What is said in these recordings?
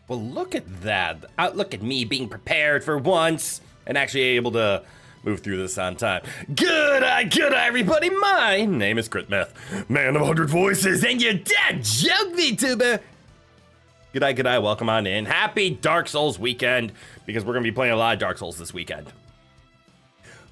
Well, look at that. Look at me being prepared for once and actually able to move through this on time. Good eye, everybody. My name is Crit Myth, man of 100 voices, and your dad joke VTuber. Good eye, welcome on in. Happy Dark Souls weekend, because we're going to be playing a lot of Dark Souls this weekend.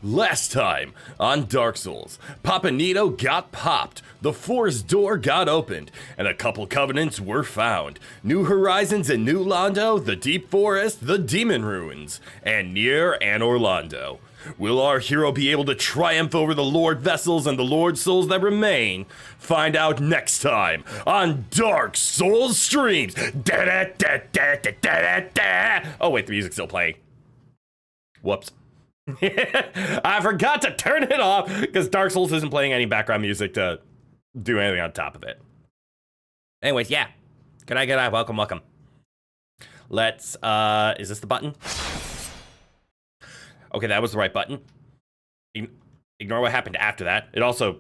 Last time on Dark Souls, Papa Nito got popped, the forest door got opened, and a couple covenants were found. New Horizons in New Londo, the Deep Forest, the Demon Ruins, and near Anor Londo. Will our hero be able to triumph over the Lord Vessels and the Lord Souls that remain? Find out next time on Dark Souls Streams. Oh wait, the music's still playing. Whoops. I forgot to turn it off because Dark Souls isn't playing any background music to do anything on top of it. Anyways, yeah. Good eye, welcome. Let's, is this the button? Okay, that was the right button. Ignore what happened after that. It also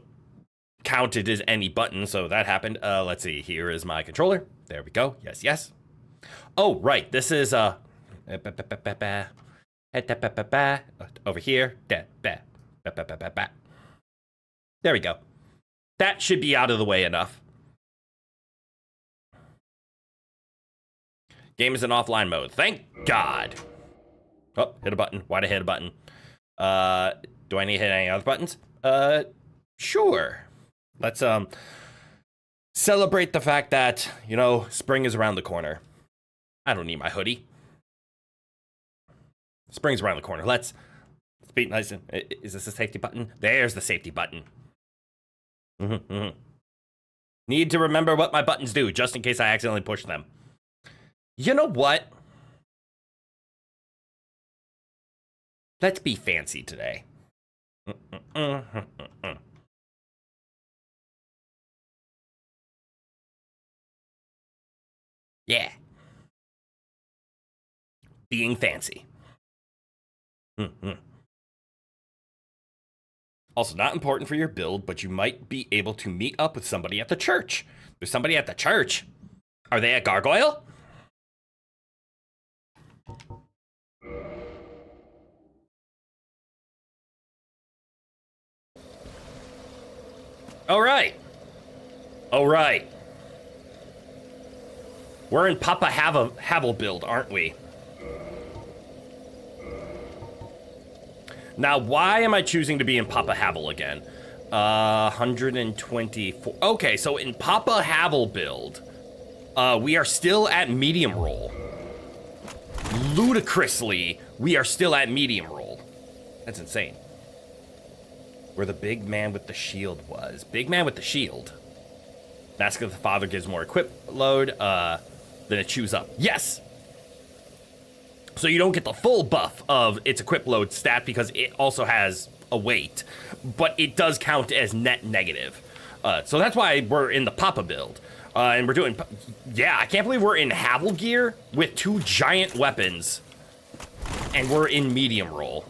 counted as any button, so that happened. Let's see, here is my controller. There we go, yes. Oh, right, this is, over here. There we go. That should be out of the way enough. Game is in offline mode. Thank God. Oh, hit a button. Why'd I hit a button? Do I need to hit any other buttons? Sure. Let's celebrate the fact that, you know, spring is around the corner. I don't need my hoodie. Spring's around the corner. Let's be nice. Is this a safety button? There's the safety button. Need to remember what my buttons do, just in case I accidentally push them. You know what? Let's be fancy today. Yeah. Being fancy. Also, not important for your build, but you might be able to meet up with somebody at the church. There's somebody at the church. Are they a gargoyle? All right. We're in Papa Havel build, aren't we? Now, why am I choosing to be in Papa Havel again? 124. Okay, so in Papa Havel build, we are still at medium roll. Ludicrously, we are still at medium roll. That's insane. Where the big man with the shield was. Big man with the shield. Mask of the Father gives more equip load than it chews up. Yes! So you don't get the full buff of its equip load stat because it also has a weight, but it does count as net negative. So that's why we're in the Papa build. And we're doing, yeah, I can't believe we're in Havel gear with 2 giant weapons and we're in medium roll.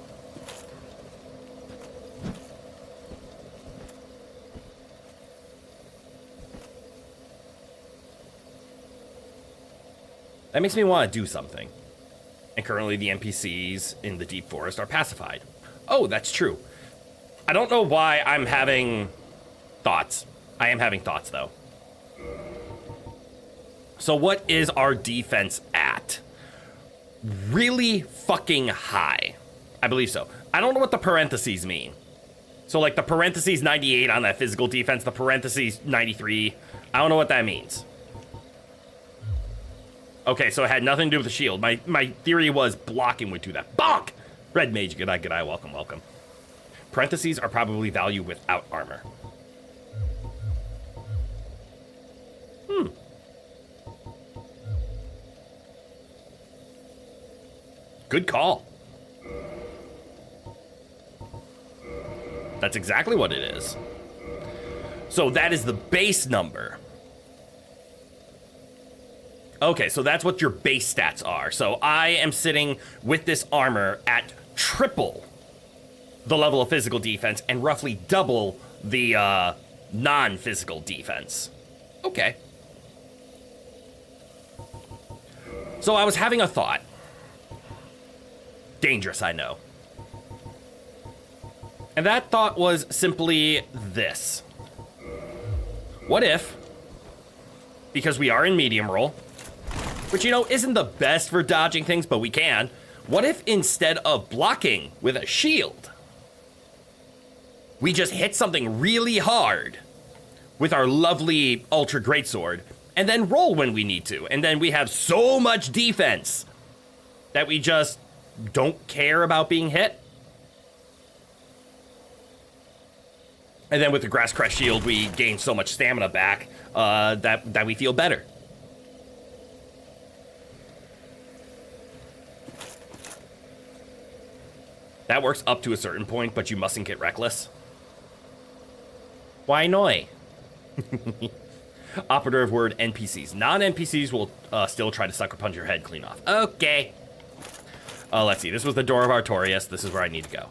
That makes me want to do something. And currently the NPCs in the Deep Forest are pacified. Oh, that's true. I don't know why I'm having thoughts. I am having thoughts, though. So what is our defense at? Really fucking high. I believe so. I don't know what the parentheses mean. So, like, the parentheses 98 on that physical defense, the parentheses 93. I don't know what that means. Okay, so it had nothing to do with the shield. My theory was blocking would do that. Bonk! Red Mage, good eye, welcome. Parentheses are probably value without armor. Good call. That's exactly what it is. So that is the base number. Okay, so that's what your base stats are. So I am sitting with this armor at triple the level of physical defense and roughly double the non-physical defense. Okay. So I was having a thought. Dangerous, I know. And that thought was simply this. What if, because we are in medium roll, which, you know, isn't the best for dodging things, but we can, what if instead of blocking with a shield, we just hit something really hard with our lovely Ultra Greatsword, and then roll when we need to, and then we have so much defense that we just don't care about being hit? And then with the Grass Crest Shield, we gain so much stamina back that we feel better. That works up to a certain point, but you mustn't get reckless. Why not? Operative word NPCs. Non-NPCs will still try to sucker punch your head clean off. Okay. Let's see. This was the door of Artorias. This is where I need to go.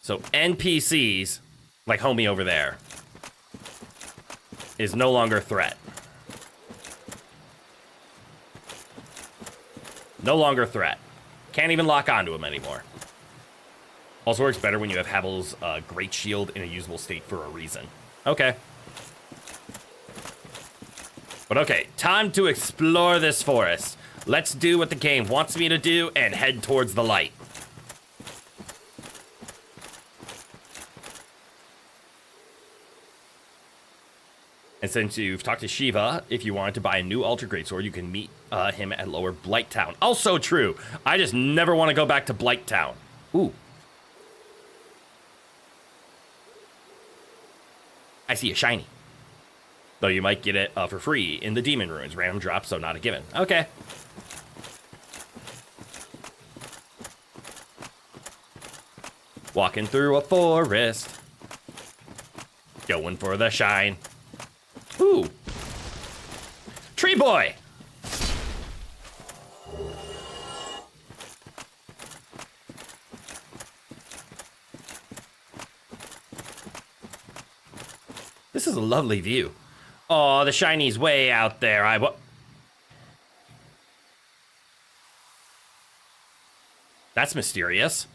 So NPCs, like homie over there, is no longer a threat. No longer a threat. Can't even lock onto him anymore. Also works better when you have Havel's Great Shield in a usable state for a reason. Okay. But okay, time to explore this forest. Let's do what the game wants me to do and head towards the light. And since you've talked to Shiva, if you wanted to buy a new Ultra Greatsword, you can meet him at Lower Blight Town. Also true. I just never want to go back to Blight Town. Ooh. I see a shiny. Though you might get it for free in the Demon Ruins. Random drop, so not a given. Okay. Walking through a forest. Going for the shine. Ooh. Tree boy! This is a lovely view. Oh, the shiny's way out there. That's mysterious.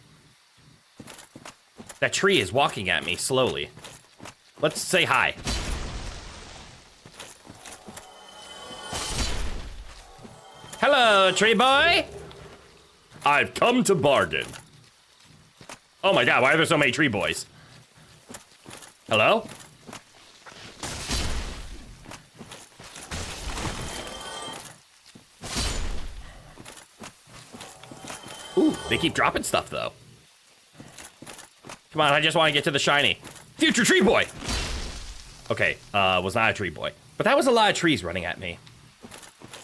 That tree is walking at me slowly. Let's say hi. Hello, tree boy. I've come to bargain. Oh my god, why are there so many tree boys? Hello? Ooh, they keep dropping stuff, though. Come on, I just want to get to the shiny. Future tree boy! Okay, was not a tree boy. But that was a lot of trees running at me.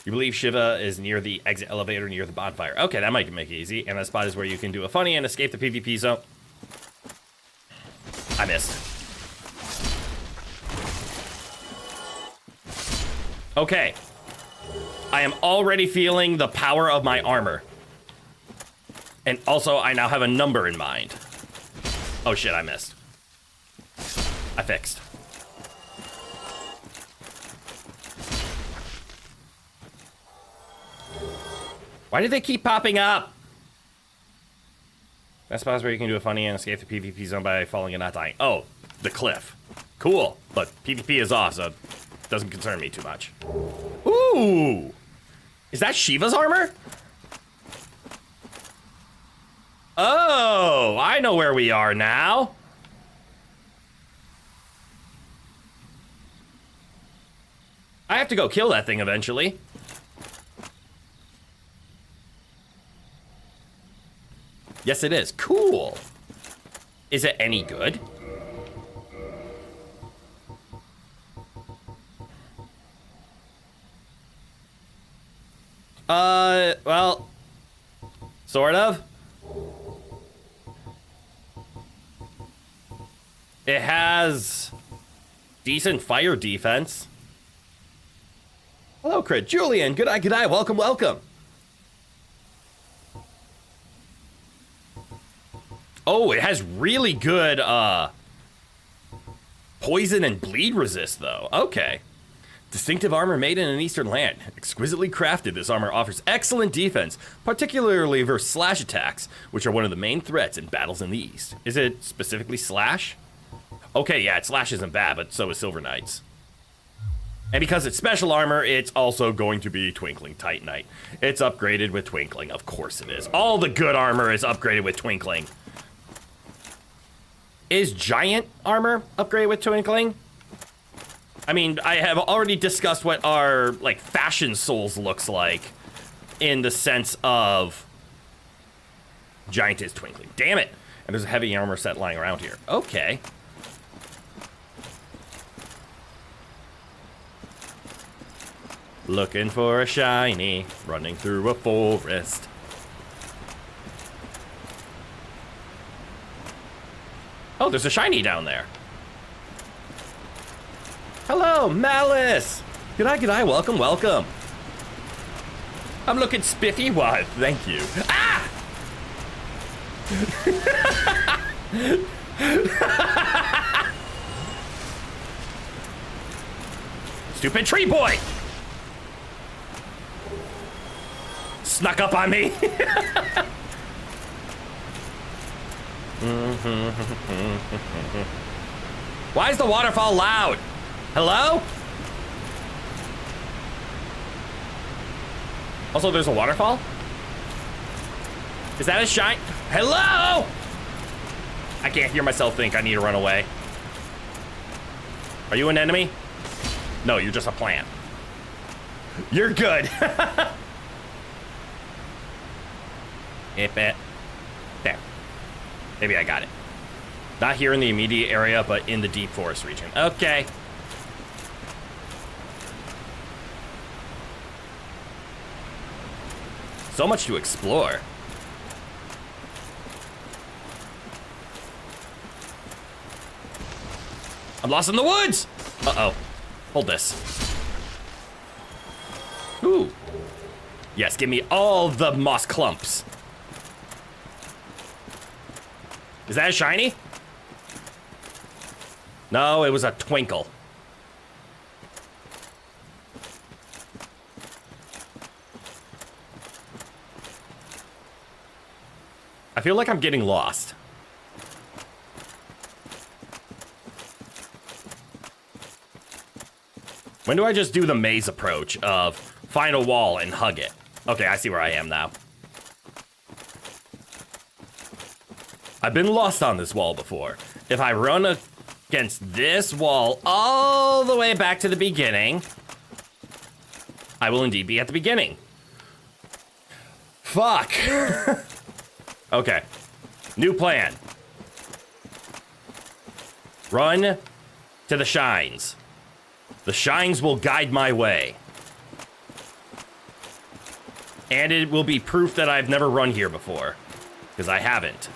You believe Shiva is near the exit elevator near the bonfire. Okay, that might make it easy. And that spot is where you can do a funny and escape the PvP zone. I missed. Okay. I am already feeling the power of my armor. And also, I now have a number in mind. Oh shit, I missed. I fixed. Why do they keep popping up? That spot is where you can do a funny and escape the PvP zone by falling and not dying. Oh, the cliff. Cool, but PvP is off, so it doesn't concern me too much. Ooh! Is that Shiva's armor? Oh, I know where we are now. I have to go kill that thing eventually. Yes, it is. Cool. Is it any good? Well, sort of. It has decent fire defense. Hello, Crit. Julian, good eye, welcome, welcome. Oh, it has really good, poison and bleed resist, though. Okay. Distinctive armor made in an eastern land. Exquisitely crafted, this armor offers excellent defense, particularly versus slash attacks, which are one of the main threats in battles in the east. Is it specifically slash? Okay, yeah, slash isn't bad, but so is Silver Knight's. And because it's special armor, it's also going to be Twinkling Titanite. It's upgraded with Twinkling, of course it is. All the good armor is upgraded with Twinkling. Is giant armor upgraded with Twinkling? I mean, I have already discussed what our, like, fashion souls looks like in the sense of giant is Twinkling. Damn it! And there's a heavy armor set lying around here. Okay. Looking for a shiny, running through a forest. Oh, there's a shiny down there. Hello, Malice! G'day, g'day, welcome, welcome. I'm looking spiffy, why, thank you. Ah! Stupid tree boy! Snuck up on me! Why is the waterfall loud? Hello? Also, there's a waterfall? Is that a shine? Hello? I can't hear myself think. I need to run away. Are you an enemy? No, you're just a plant. You're good. There. Maybe I got it. Not here in the immediate area, but in the deep forest region. Okay. So much to explore. I'm lost in the woods! Uh-oh. Hold this. Ooh. Yes, give me all the moss clumps. Is that a shiny? No, it was a twinkle. I feel like I'm getting lost. When do I just do the maze approach of find a wall and hug it? Okay, I see where I am now. I've been lost on this wall before. If I run against this wall all the way back to the beginning, I will indeed be at the beginning. Fuck. Okay. New plan. Run to the shines. The shines will guide my way. And it will be proof that I've never run here before. Because I haven't.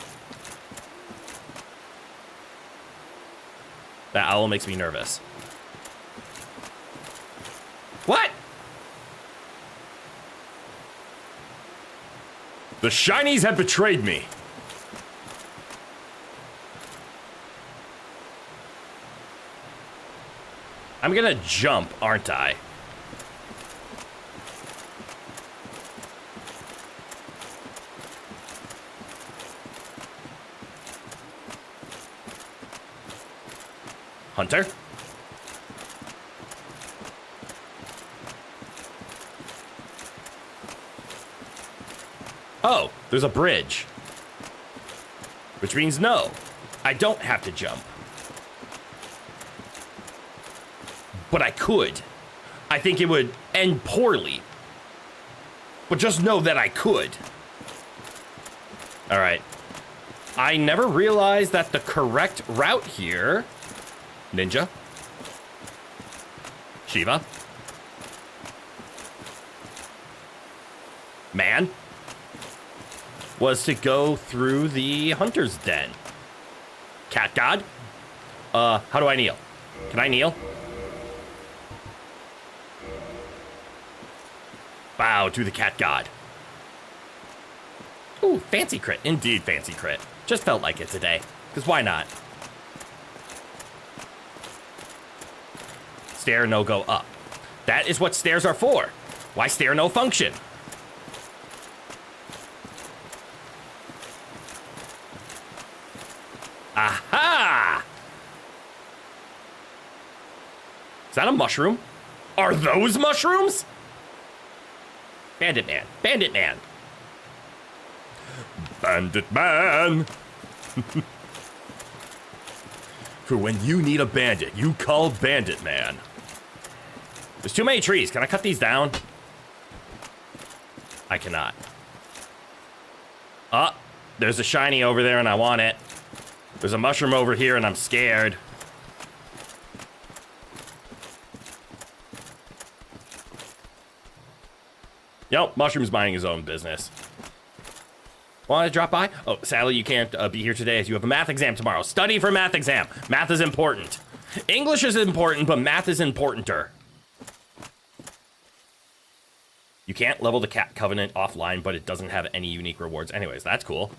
That owl makes me nervous. What? The shinies have betrayed me. I'm gonna jump, aren't I? Hunter? Oh, there's a bridge. Which means no, I don't have to jump. But I could. I think it would end poorly. But just know that I could. All right. I never realized that the correct route here... Ninja. Shiva. Man. Was to go through the hunter's den. Cat God? How do I kneel? Can I kneel? Bow to the cat god. Ooh, fancy crit. Indeed, fancy crit. Just felt like it today. Because why not? Stair, no go up. That is what stairs are for. Why stair no function? Aha! Is that a mushroom? Are those mushrooms? Bandit man. Bandit man. Bandit man. For when you need a bandit, you call Bandit man. There's too many trees. Can I cut these down? I cannot. There's a shiny over there and I want it. There's a mushroom over here and I'm scared. Yep, mushroom's minding his own business. Want to drop by? Oh, sadly you can't be here today as you have a math exam tomorrow. Study for math exam. Math is important. English is important, but math is importanter. You can't level the Cat Covenant offline, but it doesn't have any unique rewards. Anyways, that's cool.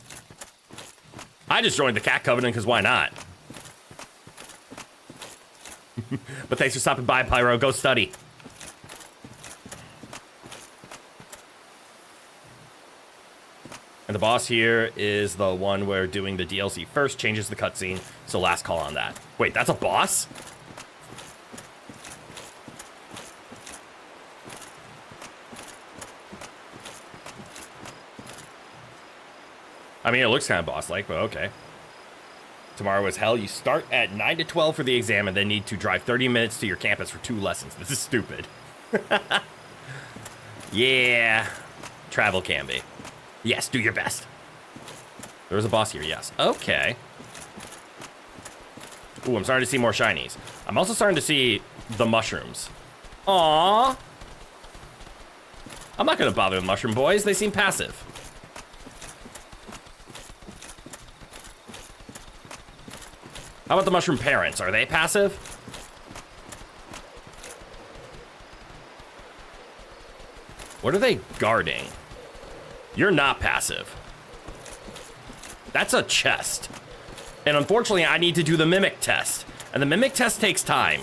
I just joined the Cat Covenant because why not? But thanks for stopping by, Pyro. Go study. And the boss here is the one where doing the DLC first changes the cutscene, so last call on that. Wait, that's a boss? I mean, it looks kind of boss-like, but okay. Tomorrow is hell. You start at 9 to 12 for the exam and then need to drive 30 minutes to your campus for 2 lessons. This is stupid. Yeah. Travel can be. Yes, do your best. There was a boss here, yes. Okay. Ooh, I'm starting to see more shinies. I'm also starting to see the mushrooms. Aww. I'm not going to bother with mushroom boys. They seem passive. How about the mushroom parents? Are they passive? What are they guarding? You're not passive. That's a chest. And unfortunately, I need to do the mimic test. And the mimic test takes time.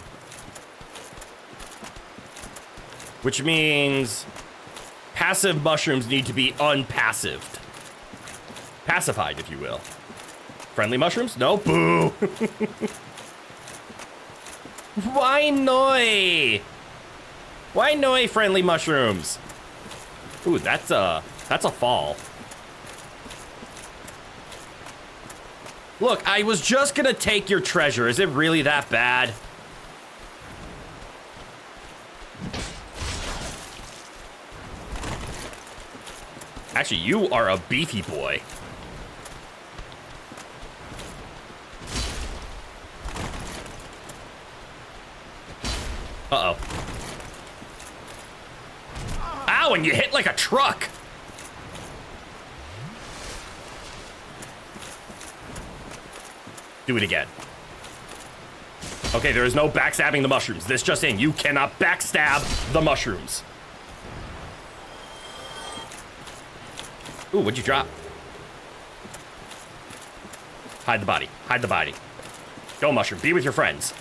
Which means passive mushrooms need to be unpassived. Pacified, if you will. Friendly mushrooms? No? Boo! Why no? Why no friendly mushrooms? Ooh, that's a fall. Look, I was just gonna take your treasure. Is it really that bad? Actually, you are a beefy boy. Uh-oh. Ow, and you hit like a truck. Do it again. Okay, there is no backstabbing the mushrooms. This just in, you cannot backstab the mushrooms. Ooh, what'd you drop? Hide the body. Hide the body. Go, mushroom. Be with your friends.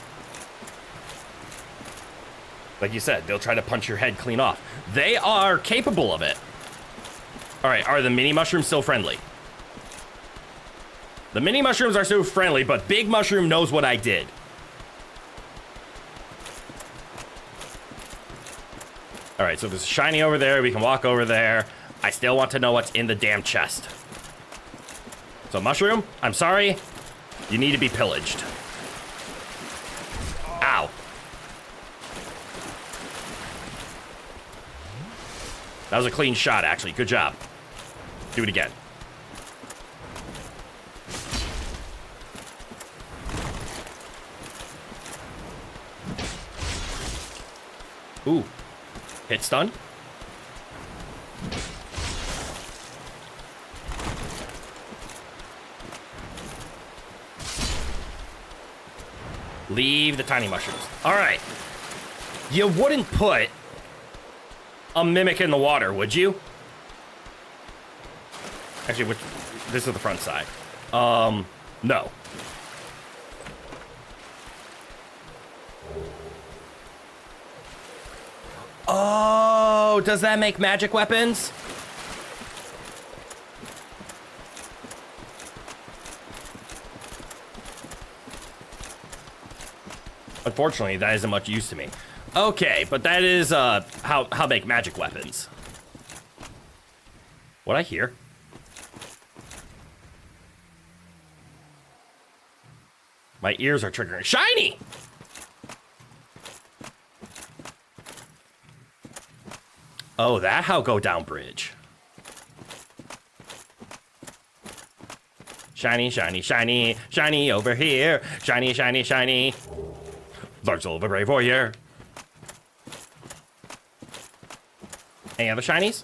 Like you said, they'll try to punch your head clean off. They are capable of it. All right, are the mini mushrooms still friendly? The mini mushrooms are so friendly, but Big Mushroom knows what I did. All right, so there's a shiny over there. We can walk over there. I still want to know what's in the damn chest. So, mushroom, I'm sorry. You need to be pillaged. Ow. That was a clean shot, actually. Good job. Do it again. Ooh. Hit stun. Leave the tiny mushrooms. All right. You wouldn't put a mimic in the water, would you? Actually, this is the front side. No. Oh, does that make magic weapons? Unfortunately, that isn't much use to me. Okay, but that is how make magic weapons. What I hear? My ears are triggering. Shiny! Oh, that how go down bridge. Shiny, shiny, shiny, shiny over here. Shiny, shiny, shiny. Large soul of a brave warrior. Any other shinies?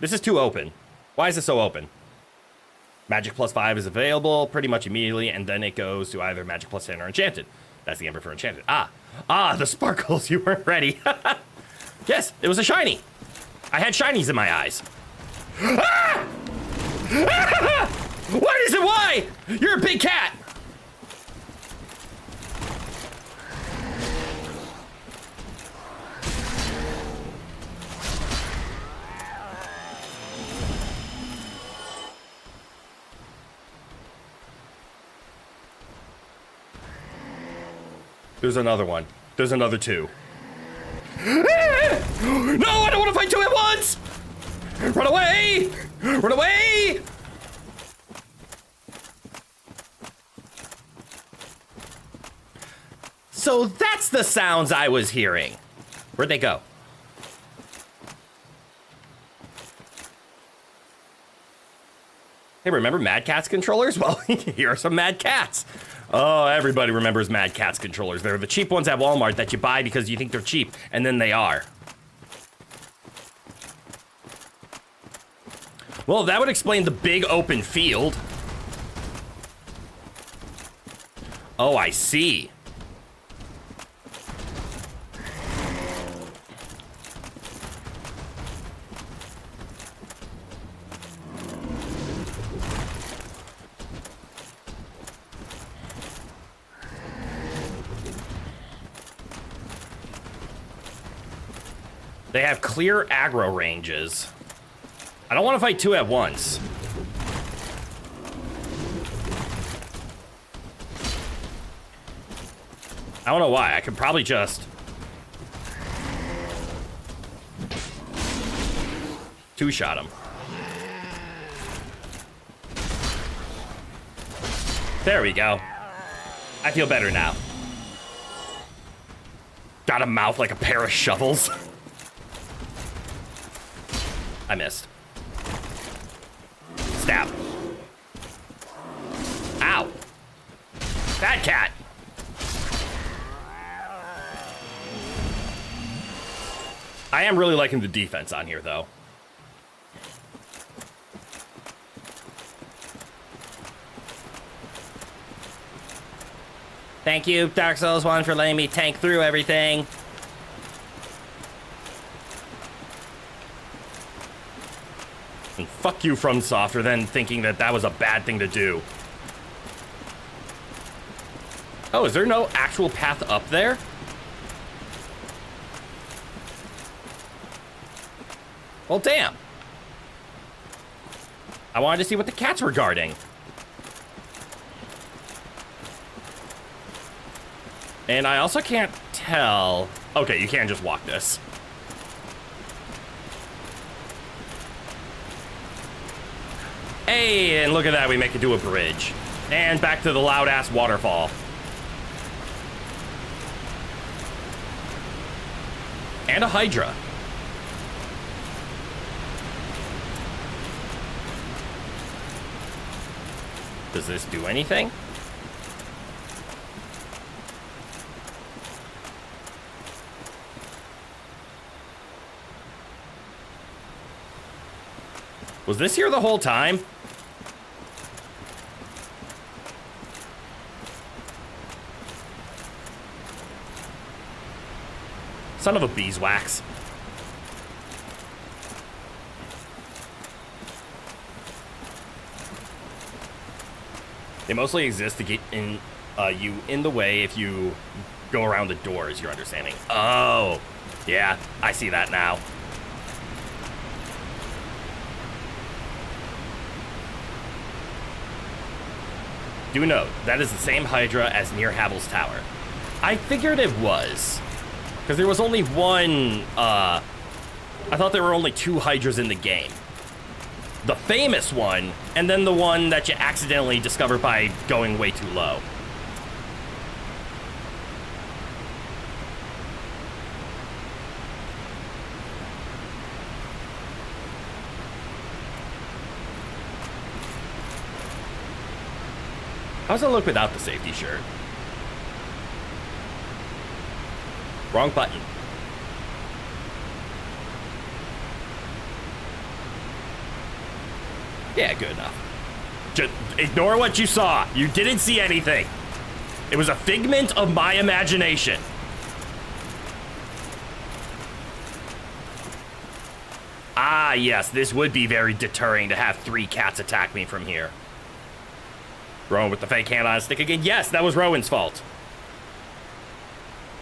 This is too open. Why is it so open? Magic plus 5 is available pretty much immediately, and then it goes to either Magic plus 10 or Enchanted. That's the Ember for Enchanted. The sparkles, you weren't ready. Yes, it was a shiny. I had shinies in my eyes. Ah! Ah! What is it? Why? You're a big cat. There's another one. There's another two. No, I don't want to fight two at once! Run away! Run away! So that's the sounds I was hearing. Where'd they go? Hey, remember Mad Catz controllers? Well, here are some Mad Catz. Oh, everybody remembers Mad Catz controllers. They're the cheap ones at Walmart that you buy because you think they're cheap, and then they are. Well, that would explain the big open field. Oh, I see. They have clear aggro ranges. I don't want to fight two at once. I don't know why. I could probably just... two-shot him. There we go. I feel better now. Got a mouth like a pair of shovels. I missed. Stab. Ow. Bad cat. I am really liking the defense on here, though. Thank you, Dark Souls 1, for letting me tank through everything. And fuck you, FromSoft, for then thinking that that was a bad thing to do. Oh, is there no actual path up there? Well, damn. I wanted to see what the cats were guarding. And I also can't tell... Okay, you can't just walk this. Hey, and look at that, we make it to a bridge. And back to the loud-ass waterfall. And a Hydra. Does this do anything? Was this here the whole time? Son of a beeswax. They mostly exist to get you in the way if you go around the door, is your understanding. Oh. Yeah, I see that now. Do note, that is the same Hydra as near Havel's Tower. I figured it was. Because there was only one, I thought there were only 2 Hydras in the game. The famous one, and then the one that you accidentally discover by going way too low. How's it look without the safety shirt? Wrong button. Yeah, good enough. Just ignore what you saw. You didn't see anything. It was a figment of my imagination. Ah, yes, this would be very deterring to have 3 cats attack me from here. Rowan with the fake hand on his stick again. Yes, that was Rowan's fault.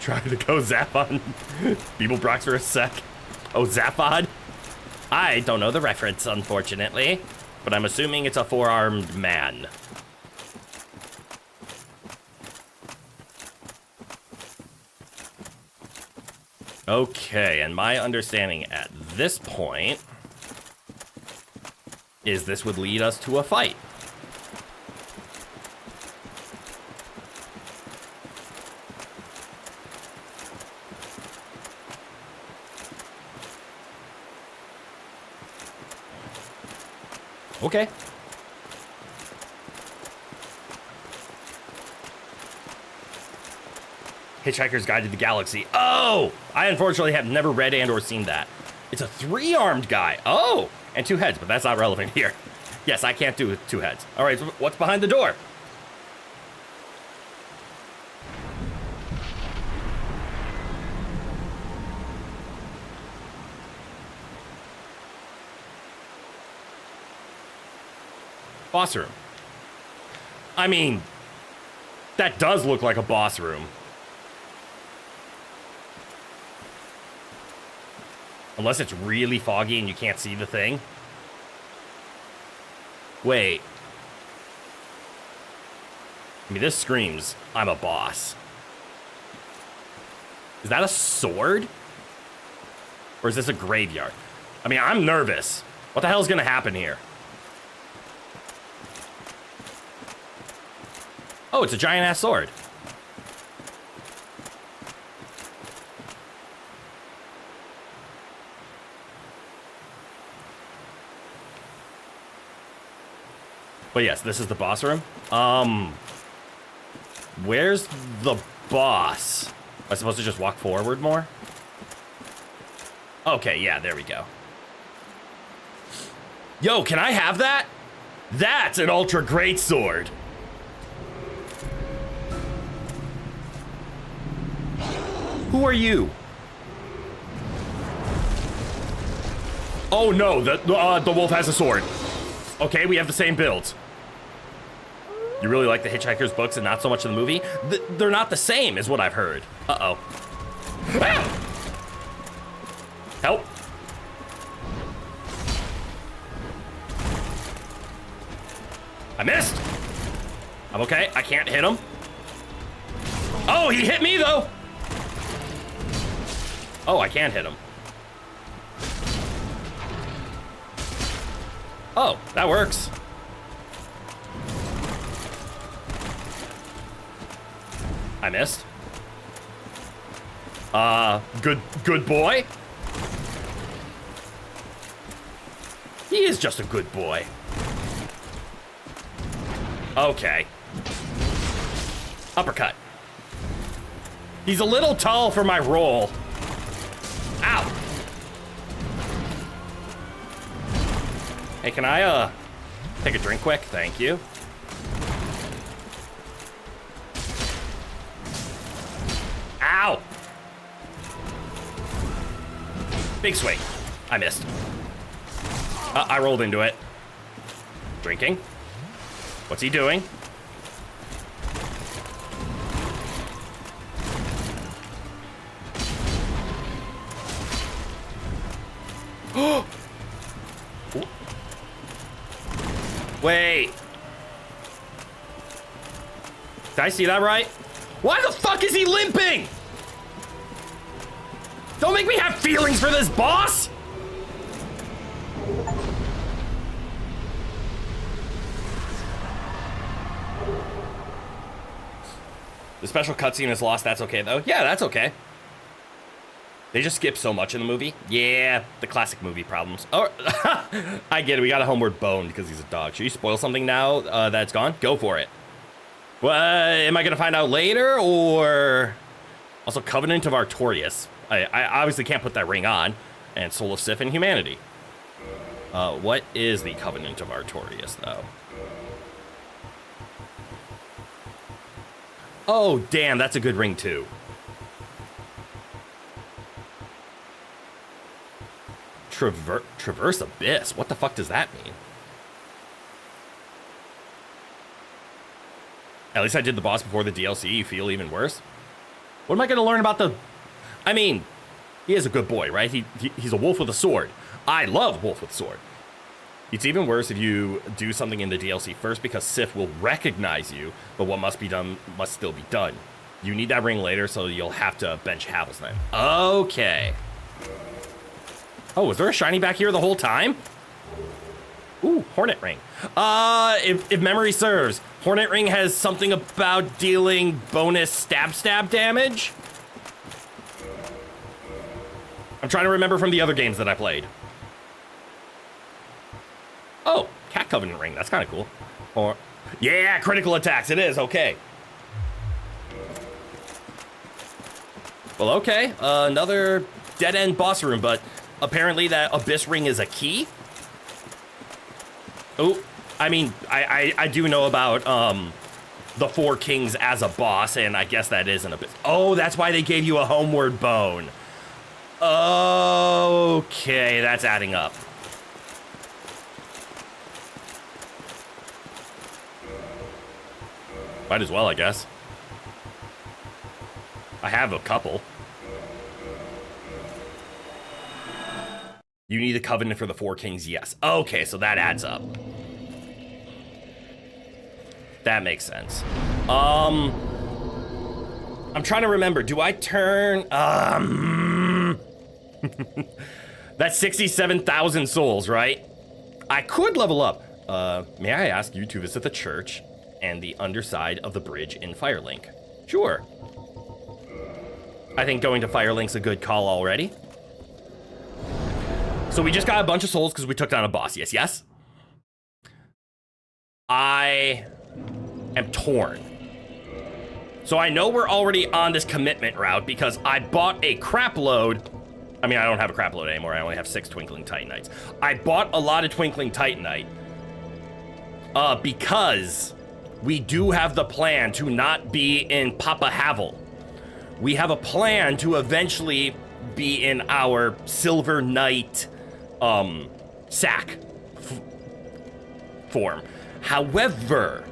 Trying to go zap on Beeble Brox for a sec. Oh, Zaphod? I don't know the reference, unfortunately, but I'm assuming it's a 4-armed man. Okay, and my understanding at this point is this would lead us to a fight. Okay. Hitchhiker's Guide to the Galaxy. Oh! I unfortunately have never read and or seen that. It's a 3-armed guy. Oh! And 2 heads, but that's not relevant here. Yes, I can't do 2 heads. All right, so what's behind the door? Boss room. I mean, that does look like a boss room. Unless it's really foggy and you can't see the thing. Wait. I mean, this screams, I'm a boss. Is that a sword? Or is this a graveyard? I mean, I'm nervous. What the hell is gonna happen here? Oh, it's a giant-ass sword. But yes, this is the boss room. Where's the boss? Am I supposed to just walk forward more? Okay, yeah, there we go. Yo, can I have that? That's an ultra great sword. Who are you? Oh no, the wolf has a sword. Okay, we have the same build. You really like the Hitchhiker's books and not so much of the movie? They're not the same, is what I've heard. Uh-oh. Ah! Help. I missed. I'm okay. I can't hit him. Oh, he hit me, though. Oh, I can hit him. Oh, that works. I missed. Good boy. He is just a good boy. Okay. Uppercut. He's a little tall for my role. Ow. Hey, can I, take a drink quick? Thank you. Ow! Big swing. I missed. I rolled into it. Drinking. What's he doing? Wait. Did I see that right? Why the fuck is he limping? Don't make me have feelings for this boss! The special cutscene is lost, that's okay though. Yeah, that's okay. They just skip so much in the movie. Yeah, the classic movie problems. Oh, I get it, we got a homeward bone because he's a dog. Should you spoil something now that it's gone? Go for it. Well, am I gonna find out later, or... Also, Covenant of Artorias. I obviously can't put that ring on. And Soul of Sif and Humanity. What is the Covenant of Artorias, though? Oh, damn, that's a good ring, too. Traverse Abyss? What the fuck does that mean? At least I did the boss before the DLC. You feel even worse? What am I going to learn about the... I mean, he is a good boy, right? He's a wolf with a sword. I love wolf with sword. It's even worse if you do something in the DLC first because Sif will recognize you, but what must be done must still be done. You need that ring later, so you'll have to bench Havel's then. Okay. Oh, was there a shiny back here the whole time? Ooh, Hornet Ring. If memory serves, Hornet Ring has something about dealing bonus stab damage. I'm trying to remember from the other games that I played. Oh, Cat Covenant Ring, that's kind of cool. Or, yeah, critical attacks, it is, okay. Well, okay, another dead-end boss room, but apparently that Abyss Ring is a key. Oh, I mean, I do know about the Four Kings as a boss, and I guess that is an Abyss. Oh, that's why they gave you a homeward bone. Okay, that's adding up. Might as well, I guess. I have a couple. You need a covenant for the Four Kings, yes. Okay, so that adds up. That makes sense. I'm trying to remember, do I turn, that's 67,000 souls, right? I could level up. May I ask you to visit the church and the underside of the bridge in Firelink? Sure. I think going to Firelink's a good call already. So we just got a bunch of souls because we took down a boss. Yes, yes. I am torn. So I know we're already on this commitment route because I bought a crap load. I mean, I don't have a crap load anymore. I only have 6 Twinkling Titanites. I bought a lot of Twinkling Titanite because we do have the plan to not be in Papa Havel. We have a plan to eventually be in our Silver Knight sack form. However,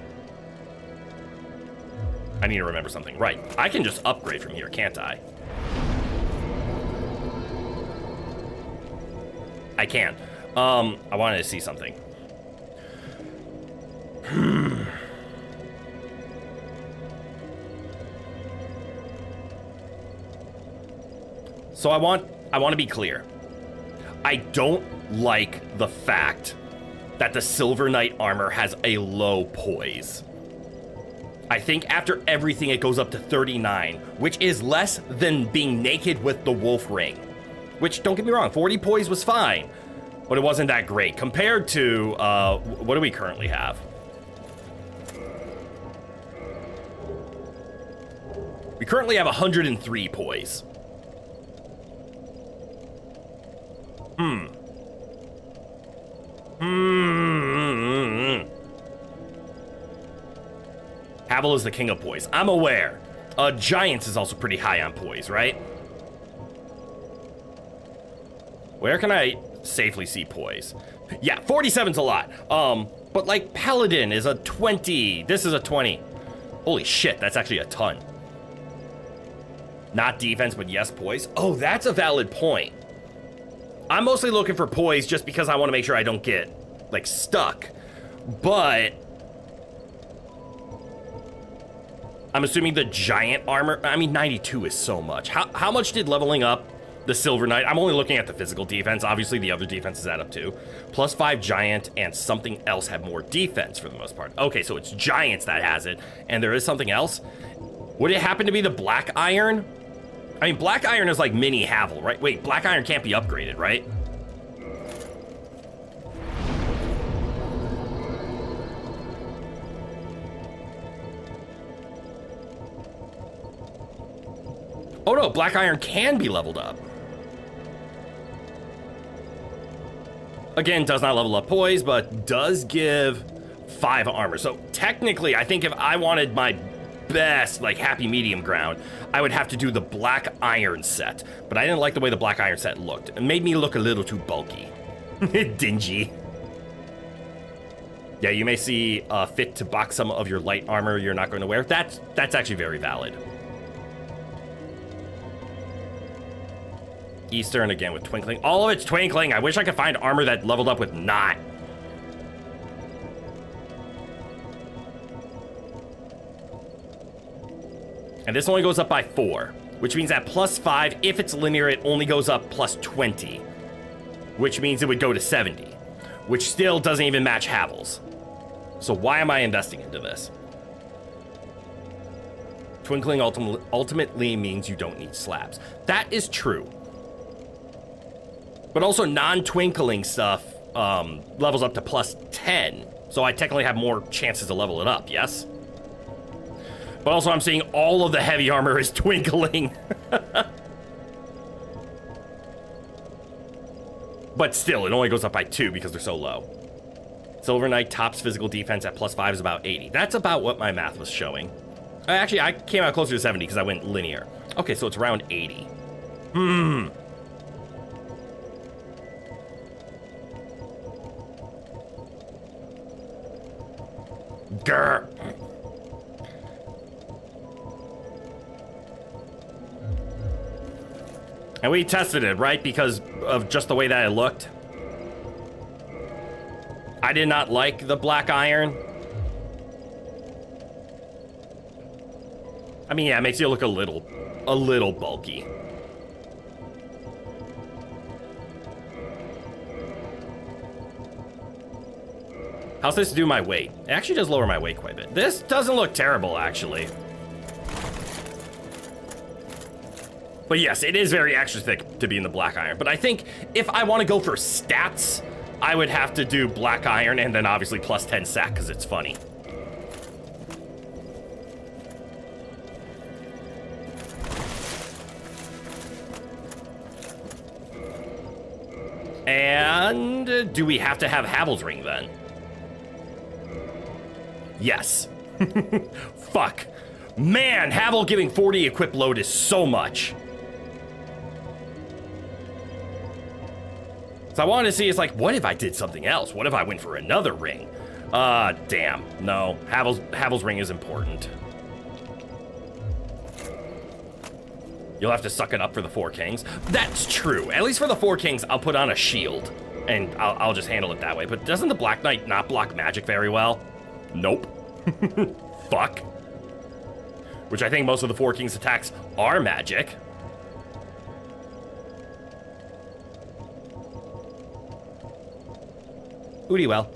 I need to remember something. Right, I can just upgrade from here, can't I? I can. I wanted to see something. So I want to be clear. I don't like the fact that the Silver Knight armor has a low poise. I think after everything it goes up to 39, which is less than being naked with the wolf ring. Which, don't get me wrong, 40 poise was fine, but it wasn't that great compared to, what do we currently have? We currently have 103 poise. Havel is the king of poise. I'm aware. Giants is also pretty high on poise, right? Where can I safely see poise? Yeah, 47's a lot. But like Paladin is a 20. This is a 20. Holy shit, that's actually a ton. Not defense, but yes, poise. Oh, that's a valid point. I'm mostly looking for poise just because I want to make sure I don't get, like, stuck. But I'm assuming the giant armor, I mean, 92 is so much. How much did leveling up the Silver Knight? I'm only looking at the physical defense. Obviously, the other defenses add up too. +5 giant and something else have more defense for the most part. Okay, so it's giants that has it, and there is something else. Would it happen to be the Black Iron? I mean, Black Iron is like mini Havel, right? Wait, Black Iron can't be upgraded, right? Oh no, Black Iron can be leveled up. Again, does not level up poise, but does give 5 armor. So technically, I think if I wanted my best, like, happy medium ground, I would have to do the Black Iron set. But I didn't like the way the Black Iron set looked. It made me look a little too bulky. Dingy. Yeah, you may see fit to box some of your light armor you're not going to wear. That's actually very valid. Eastern again with twinkling. All of it's twinkling. I wish I could find armor that leveled up with not. And this only goes up by 4, which means at +5, if it's linear, it only goes up +20, which means it would go to 70, which still doesn't even match Havel's. So why am I investing into this? Twinkling ultimately means you don't need slabs. That is true. But also non-twinkling stuff levels up to +10. So I technically have more chances to level it up, yes? But also I'm seeing all of the heavy armor is twinkling. But still, it only goes up by 2 because they're so low. Silver Knight tops physical defense at +5 is about 80. That's about what my math was showing. Actually, I came out closer to 70 because I went linear. Okay, so it's around 80. Grr. And we tested it, right? Because of just the way that it looked. I did not like the Black Iron. I mean, yeah, it makes you look a little bulky. How's this do my weight? It actually does lower my weight quite a bit. This doesn't look terrible, actually. But yes, it is very extra thick to be in the Black Iron. But I think if I want to go for stats, I would have to do Black Iron and then obviously +10 sack because it's funny. And do we have to have Havel's Ring then? Yes. Fuck. Man, Havel giving 40 equip load is so much. So I wanted to see, it's like, what if I did something else? What if I went for another ring? Damn. No, Havel's Ring is important. You'll have to suck it up for the 4 kings. That's true. At least for the 4 kings, I'll put on a shield. And I'll just handle it that way. But doesn't the Black Knight not block magic very well? Nope. Fuck. Which I think most of the 4 kings attacks are magic. Booty well.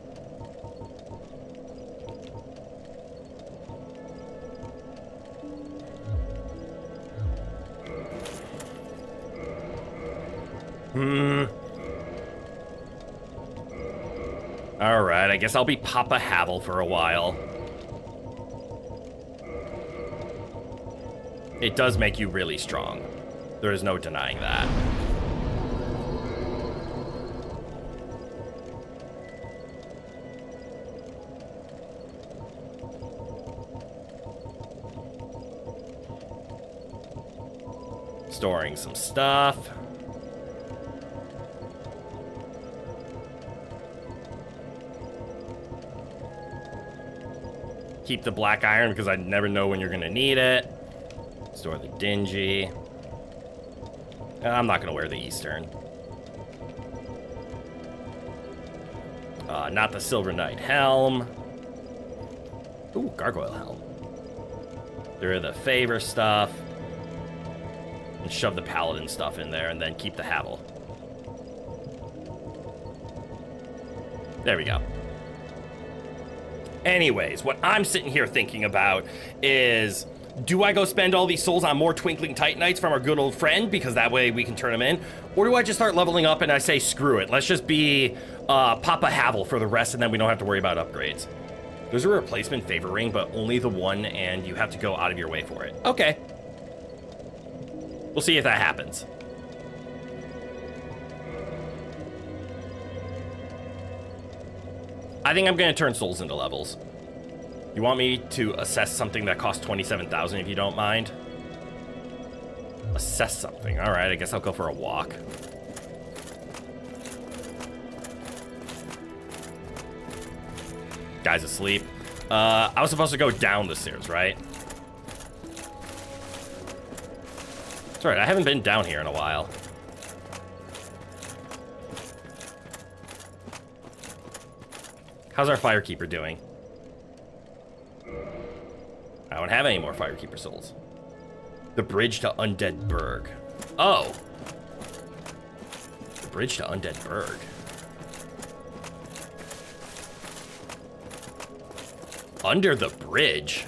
Alright, I guess I'll be Papa Havel for a while. It does make you really strong. There is no denying that. Storing some stuff. Keep the Black Iron because I never know when you're gonna need it. Store the dingy. I'm not gonna wear the Eastern. Not the Silver Knight helm. Ooh, gargoyle helm. There are the favor stuff. And shove the paladin stuff in there and then keep the Havel. There we go. Anyways, what I'm sitting here thinking about is, do I go spend all these souls on more Twinkling Titanites from our good old friend, because that way we can turn them in? Or do I just start leveling up and I say, screw it, let's just be Papa Havel for the rest, and then we don't have to worry about upgrades? There's a replacement favor ring, but only the one, and you have to go out of your way for it. Okay. We'll see if that happens. I think I'm going to turn souls into levels. You want me to assess something that costs 27,000 if you don't mind? Assess something. All right, I guess I'll go for a walk. Guy's asleep. I was supposed to go down the stairs, right? It's all right, I haven't been down here in a while. How's our Firekeeper doing? I don't have any more Firekeeper souls. The bridge to Undead Burg. Oh. The bridge to Undead Burg. Under the bridge?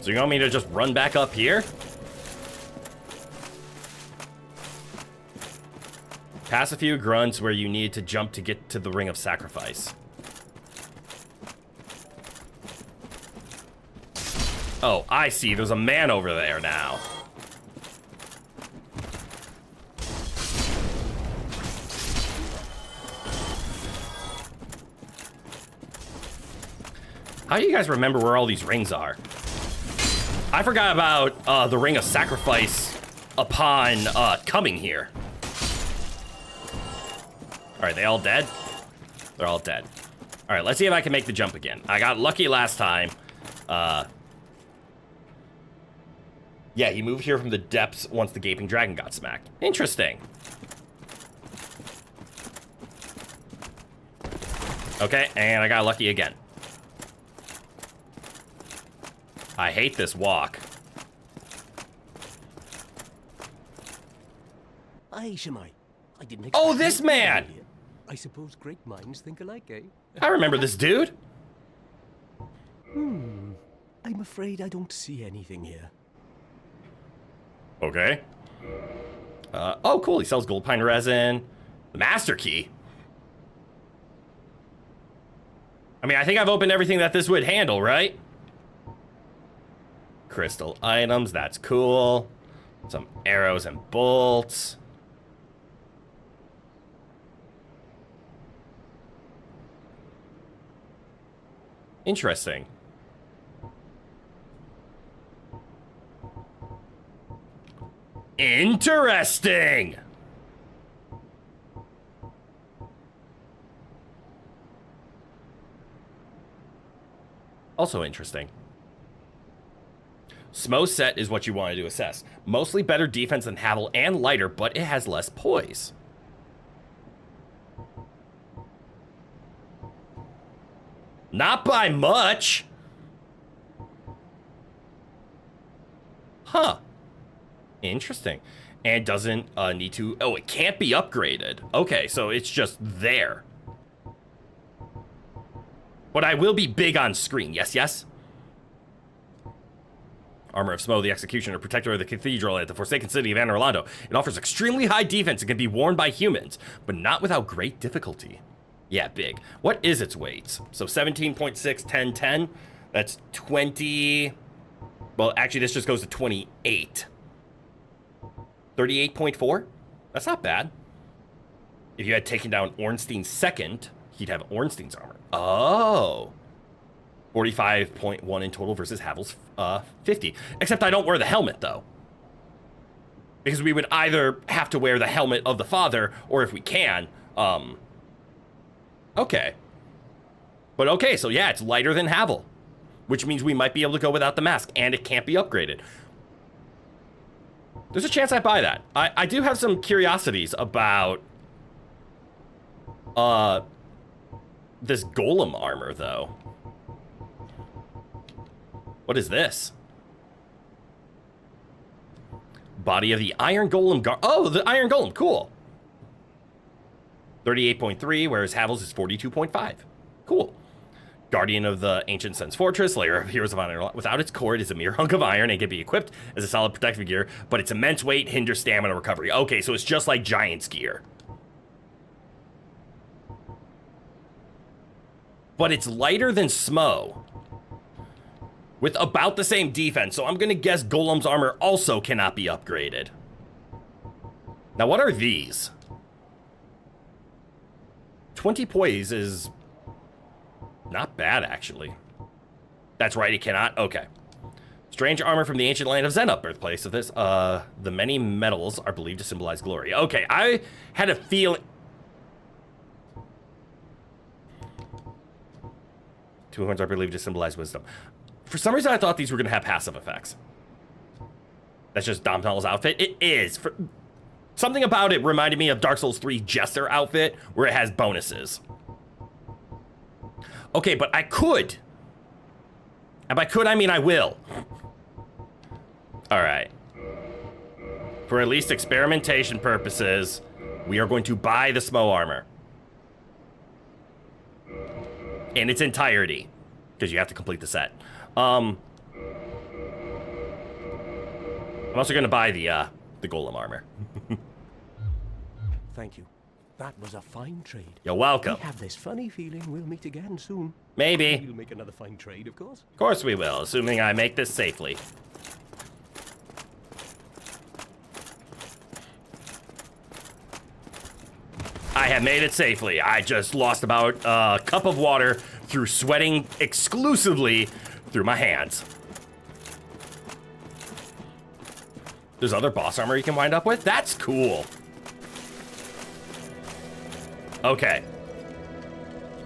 So you want me to just run back up here? Pass a few grunts where you need to jump to get to the Ring of Sacrifice. Oh, I see. There's a man over there now. How do you guys remember where all these rings are? I forgot about the Ring of Sacrifice upon coming here. All right, they all dead? They're all dead. All right, let's see if I can make the jump again. I got lucky last time. Yeah, he moved here from the depths once the Gaping Dragon got smacked. Interesting. Okay, and I got lucky again. I hate this walk. Aye, Shemai. I didn't Oh, this man! I suppose great minds think alike, eh? I remember this dude. I'm afraid I don't see anything here. Okay. Oh, cool. He sells gold pine resin. The master key. I mean, I think I've opened everything that this would handle, right? Crystal items. That's cool. Some arrows and bolts. Interesting. Interesting! Also interesting. Smo's set is what you wanted to assess. Mostly better defense than Havel and lighter, but it has less poise. Not by much. Huh. Interesting. And doesn't need to... Oh, it can't be upgraded. Okay, so it's just there. But I will be big on screen. Yes, yes? Armor of Smo, the Executioner, Protector of the Cathedral at the Forsaken City of Anor Londo. It offers extremely high defense and can be worn by humans, but not without great difficulty. Yeah, big. What is its weight? So 17.6, 10, 10. That's 20... Well, actually, this just goes to 28. 38.4? That's not bad. If you had taken down Ornstein's second, he'd have Ornstein's armor. Oh. 45.1 in total versus Havel's 50. Except I don't wear the helmet, though. Because we would either have to wear the helmet of the father, or if we can, okay. But okay, so yeah, it's lighter than Havel. Which means we might be able to go without the mask, and it can't be upgraded. There's a chance I buy that. I do have some curiosities about this golem armor, though. What is this? Body of the Iron Golem oh, the Iron Golem, cool. 38.3, whereas Havel's is 42.5. Cool. Guardian of the Ancient Sun's Fortress, layer of Heroes of Honor. Without its core, it is a mere hunk of iron and can be equipped as a solid protective gear, but its immense weight hinders stamina recovery. Okay, so it's just like Giant's gear. But it's lighter than Smo, with about the same defense, so I'm gonna guess Golem's armor also cannot be upgraded. Now, what are these? 20 poise is not bad, actually. That's right, it cannot? Okay. Strange armor from the ancient land of Zenup, birthplace of this. The many metals are believed to symbolize glory. Okay, I had a feeling... 2 horns are believed to symbolize wisdom. For some reason, I thought these were going to have passive effects. That's just Domhnall's outfit. It is. Something about it reminded me of Dark Souls 3 Jester outfit, where it has bonuses. Okay, but I could. And by could, I mean I will. All right. For at least experimentation purposes, we are going to buy the Smo armor. In its entirety. Because you have to complete the set. I'm also going to buy the golem armor. Thank you. That was a fine trade. You're welcome. I have this funny feeling we'll meet again soon. Maybe. We'll make another fine trade, of course. Of course we will, assuming I make this safely. I have made it safely. I just lost about a cup of water through sweating exclusively through my hands. There's other boss armor you can wind up with? That's cool. Okay.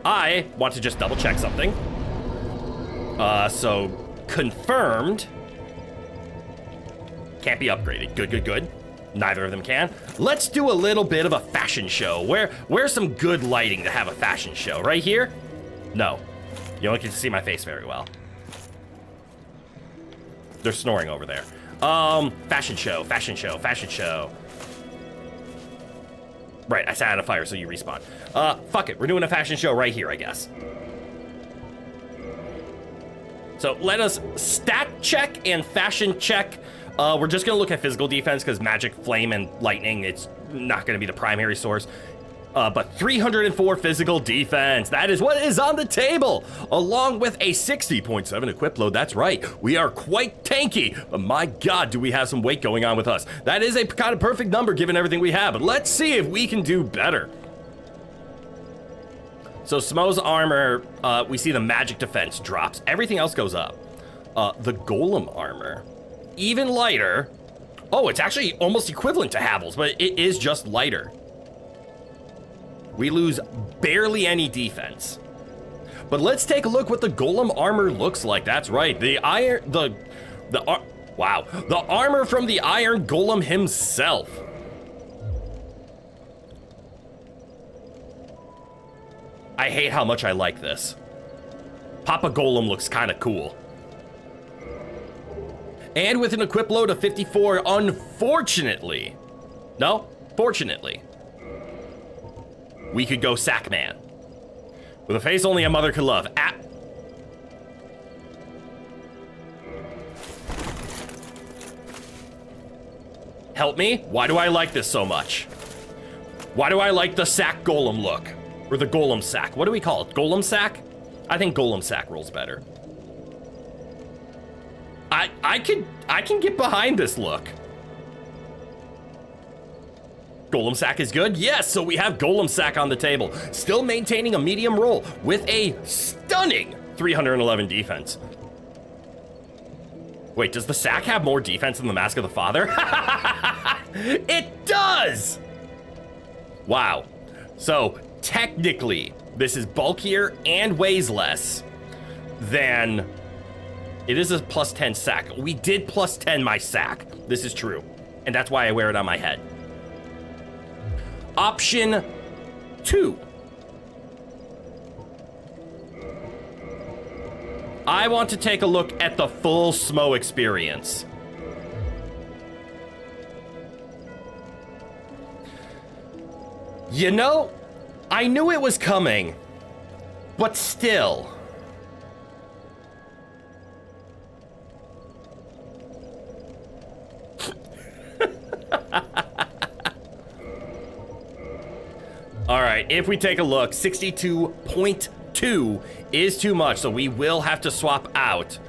I want to just double check something. So confirmed. Can't be upgraded. Good, good, good. Neither of them can. Let's do a little bit of a fashion show. Where's some good lighting to have a fashion show? Right here? No. You don't get to see my face very well. They're snoring over there. Fashion show, fashion show, fashion show. Right, I sat out of fire, so you respawn. Fuck it, we're doing a fashion show right here, I guess. So let us stat check and fashion check. We're just gonna look at physical defense because magic, flame, and lightning, it's not gonna be the primary source. But 304 physical defense, that is what is on the table, along with a 60.7 equip load. That's right, we are quite tanky, but my god, do we have some weight going on with us. That is a kind of perfect number given everything we have, but let's see if we can do better. So Smo's armor, we see the magic defense drops. Everything else goes up. The golem armor, even lighter. Oh, it's actually almost equivalent to Havel's, but it is just lighter. We lose barely any defense. But let's take a look what the golem armor looks like. That's right, the armor from the Iron Golem himself. I hate how much I like this. Papa Golem looks kind of cool. And with an equip load of 54, unfortunately, no, fortunately, we could go Sackman. With a face only a mother could love. Help me? Why do I like this so much? Why do I like the sack golem look? Or the golem sack? What do we call it? Golem sack? I think golem sack rolls better. I can get behind this look. Golem sack is good? Yes, so we have golem sack on the table. Still maintaining a medium roll with a stunning 311 defense. Wait, does the sack have more defense than the Mask of the Father? It does! Wow. So, technically, this is bulkier and weighs less than... It is a plus 10 sack. We did plus 10 my sack. This is true. And that's why I wear it on my head. Option 2. I want to take a look at the full Smo experience. You know, I knew it was coming, but still. All right, if we take a look, 62.2 is too much, so we will have to swap out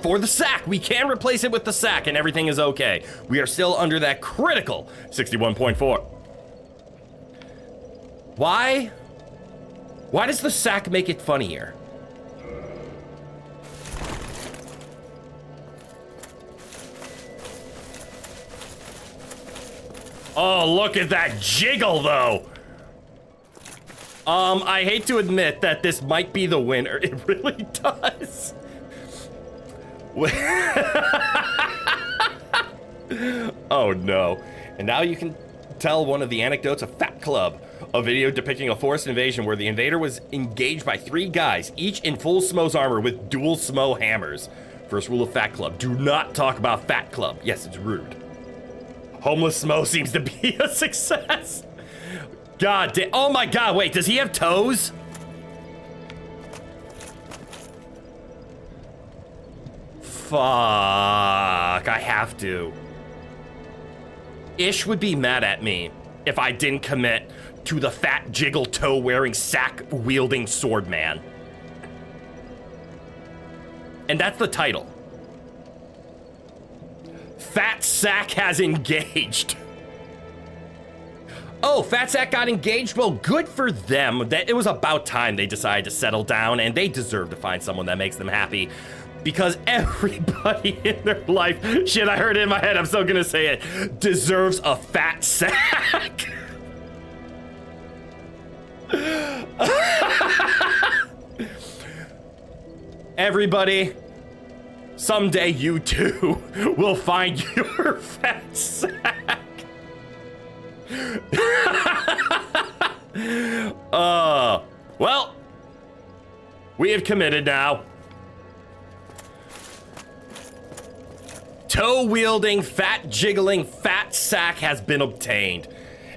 for the sack. We can replace it with the sack and everything is okay. We are still under that critical 61.4. Why? Why does the sack make it funnier? Oh, look at that jiggle, though. I hate to admit that this might be the winner. It really does. Oh, no. And now you can tell one of the anecdotes of Fat Club, a video depicting a forced invasion where the invader was engaged by 3 guys, each in full Smo's armor with dual Smo hammers. First rule of Fat Club, do not talk about Fat Club. Yes, it's rude. Homeless Smo seems to be a success. God damn. Oh my god, wait, does he have toes? Fuck, I have to. Ish would be mad at me if I didn't commit to the fat jiggle toe wearing sack wielding sword man. And that's the title. Fat Sack has engaged. Oh, Fat Sack got engaged? Well, good for them. That it was about time they decided to settle down, and they deserve to find someone that makes them happy. Because everybody in their life, shit, I heard it in my head, I'm still gonna say it, deserves a fat sack. Everybody, someday you too will find your fat sack. Well, we have committed now. Toe-wielding, fat-jiggling, fat sack has been obtained.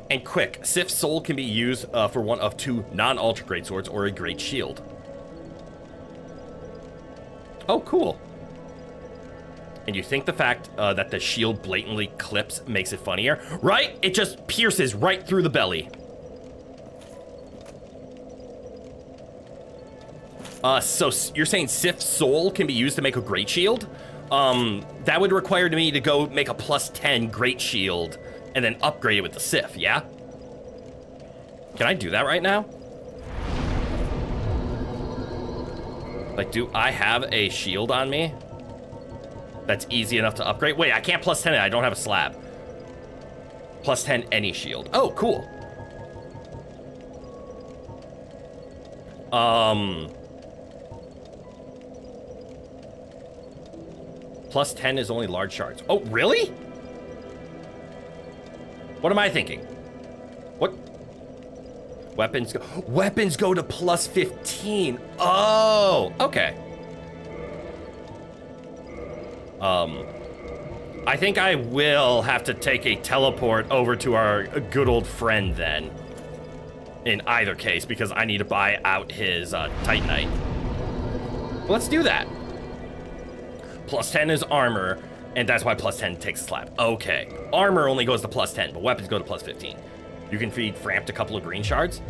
And quick, Sif's soul can be used for one of 2 non-ultra great swords or a great shield. Oh, cool. And you think the fact that the shield blatantly clips makes it funnier, right? It just pierces right through the belly. So you're saying Sif's soul can be used to make a great shield? That would require me to go make a +10 great shield and then upgrade it with the Sif, yeah? Can I do that right now? Like, do I have a shield on me that's easy enough to upgrade? Wait, I can't +10 it, I don't have a slab. +10 any shield. Oh, cool. +10 is only large shards. Oh, really? What am I thinking? What? Weapons go to +15. Oh, okay. I think I will have to take a teleport over to our good old friend then. In either case, because I need to buy out his Titanite. Well, let's do that. +10 is armor, and that's why +10 takes a slab. Okay. Armor only goes to +10, but weapons go to +15. You can feed Framped a couple of green shards.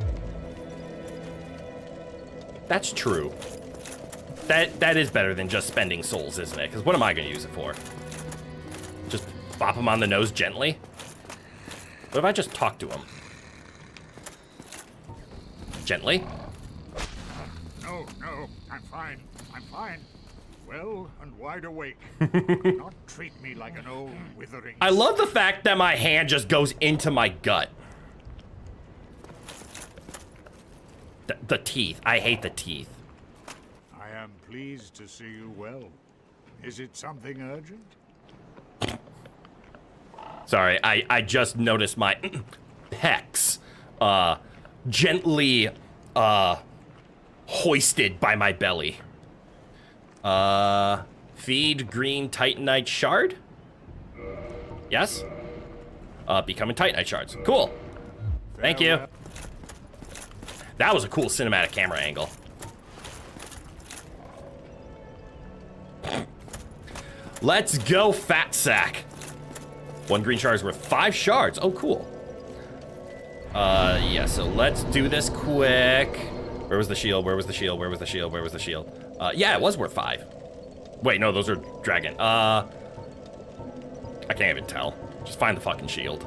That's true. That is better than just spending souls, isn't it? Because what am I going to use it for? Just bop him on the nose gently? What if I just talk to him? Gently? No, I'm fine. I'm fine. Well and wide awake. Do not treat me like an old withering. I love the fact that my hand just goes into my gut. The teeth. I hate the teeth. I am pleased to see you well. Is it something urgent? Sorry, I just noticed my pecs gently hoisted by my belly. Feed green Titanite shard? Yes? Becoming Titanite shards. Cool. Thank you. That was a cool cinematic camera angle. Let's go, fat sack. 1 green shard is worth 5 shards. Oh, cool. Yeah, so let's do this quick. Where was the shield? Where was the shield? Where was the shield? Where was the shield? Yeah, it was worth 5. Wait, no, those are dragon. I can't even tell. Just find the fucking shield.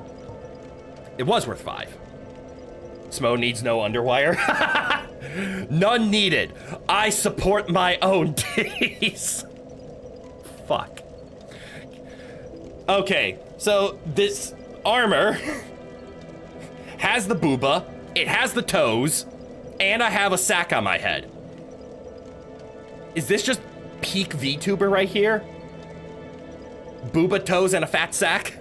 It was worth 5. Smo needs no underwire. None needed. I support my own days. Fuck. Okay, so this armor has the booba, it has the toes, and I have a sack on my head. Is this just peak VTuber right here? Booba, toes, and a fat sack?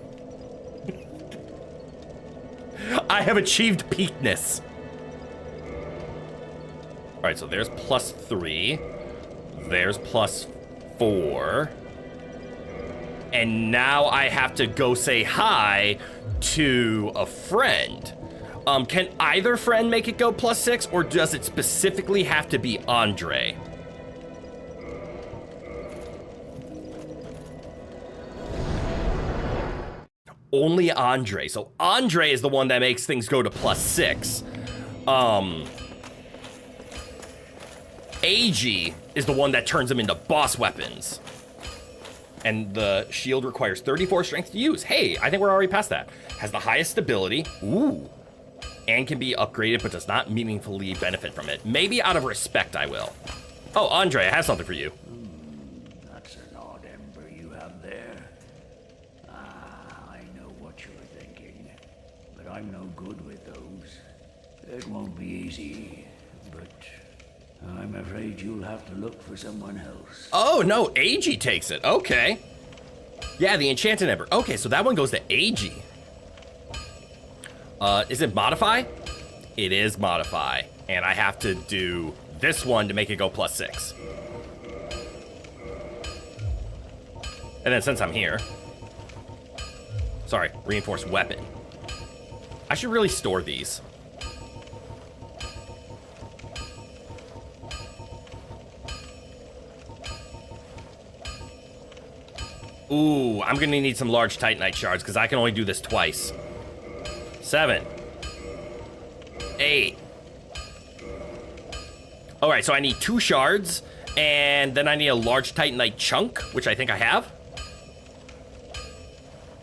I have achieved peakness. All right, so there's +3. There's +4. And now I have to go say hi to a friend. Can either friend make it go +6, or does it specifically have to be Andre? Only Andre. So Andre is the one that makes things go to +6. AG is the one that turns them into boss weapons. And the shield requires 34 strength to use. Hey, I think we're already past that. Has the highest stability. Ooh. And can be upgraded, but does not meaningfully benefit from it. Maybe out of respect, I will. Oh, Andre, I have something for you. That's an odd ember you have there. I know what you're thinking, but I'm no good with those. It won't be easy, but I'm afraid you'll have to look for someone else. Oh, no, AG takes it. Okay. Yeah, the enchanted ember. Okay, so that one goes to AG. Is it modify? It is modify. And I have to do this one to make it go +6. And then since I'm here... Sorry, reinforced weapon. I should really store these. Ooh, I'm gonna need some large Titanite shards because I can only do this twice. 7. 8. Alright, so I need 2 shards, and then I need a large Titanite chunk, which I think I have.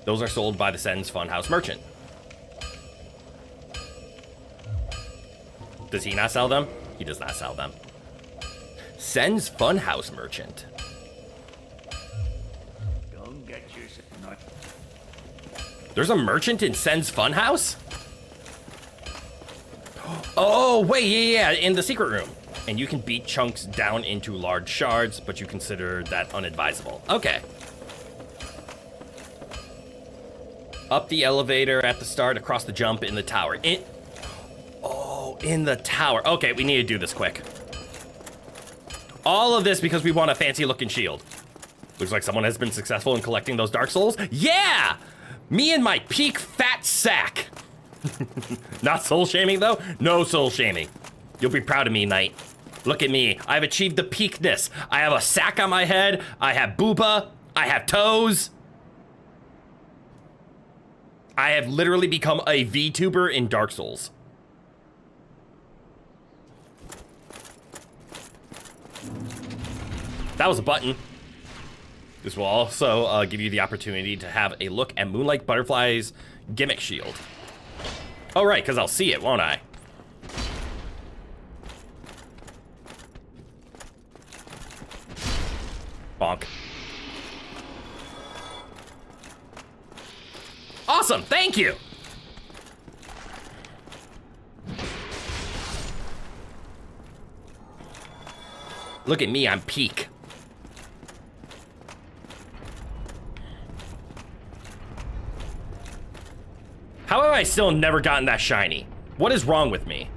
Those are sold by the Sen's Funhouse merchant. Does he not sell them? He does not sell them. Sen's Funhouse merchant. There's a merchant in Sen's Funhouse? Oh, wait, yeah, in the secret room. And you can beat chunks down into large shards, but you consider that unadvisable. Okay. Up the elevator at the start, across the jump, in the tower. Oh, in the tower. Okay, we need to do this quick. All of this because we want a fancy looking shield. Looks like someone has been successful in collecting those Dark Souls. Yeah! Me and my peak fat sack. Not soul shaming though? No soul shaming. You'll be proud of me, Knight. Look at me. I've achieved the peakness. I have a sack on my head. I have booba. I have toes. I have literally become a VTuber in Dark Souls. That was a button. This will also give you the opportunity to have a look at Moonlight Butterfly's gimmick shield. Oh, right, because I'll see it, won't I? Bonk. Awesome, thank you! Look at me, I'm peak. How have I still never gotten that shiny? What is wrong with me?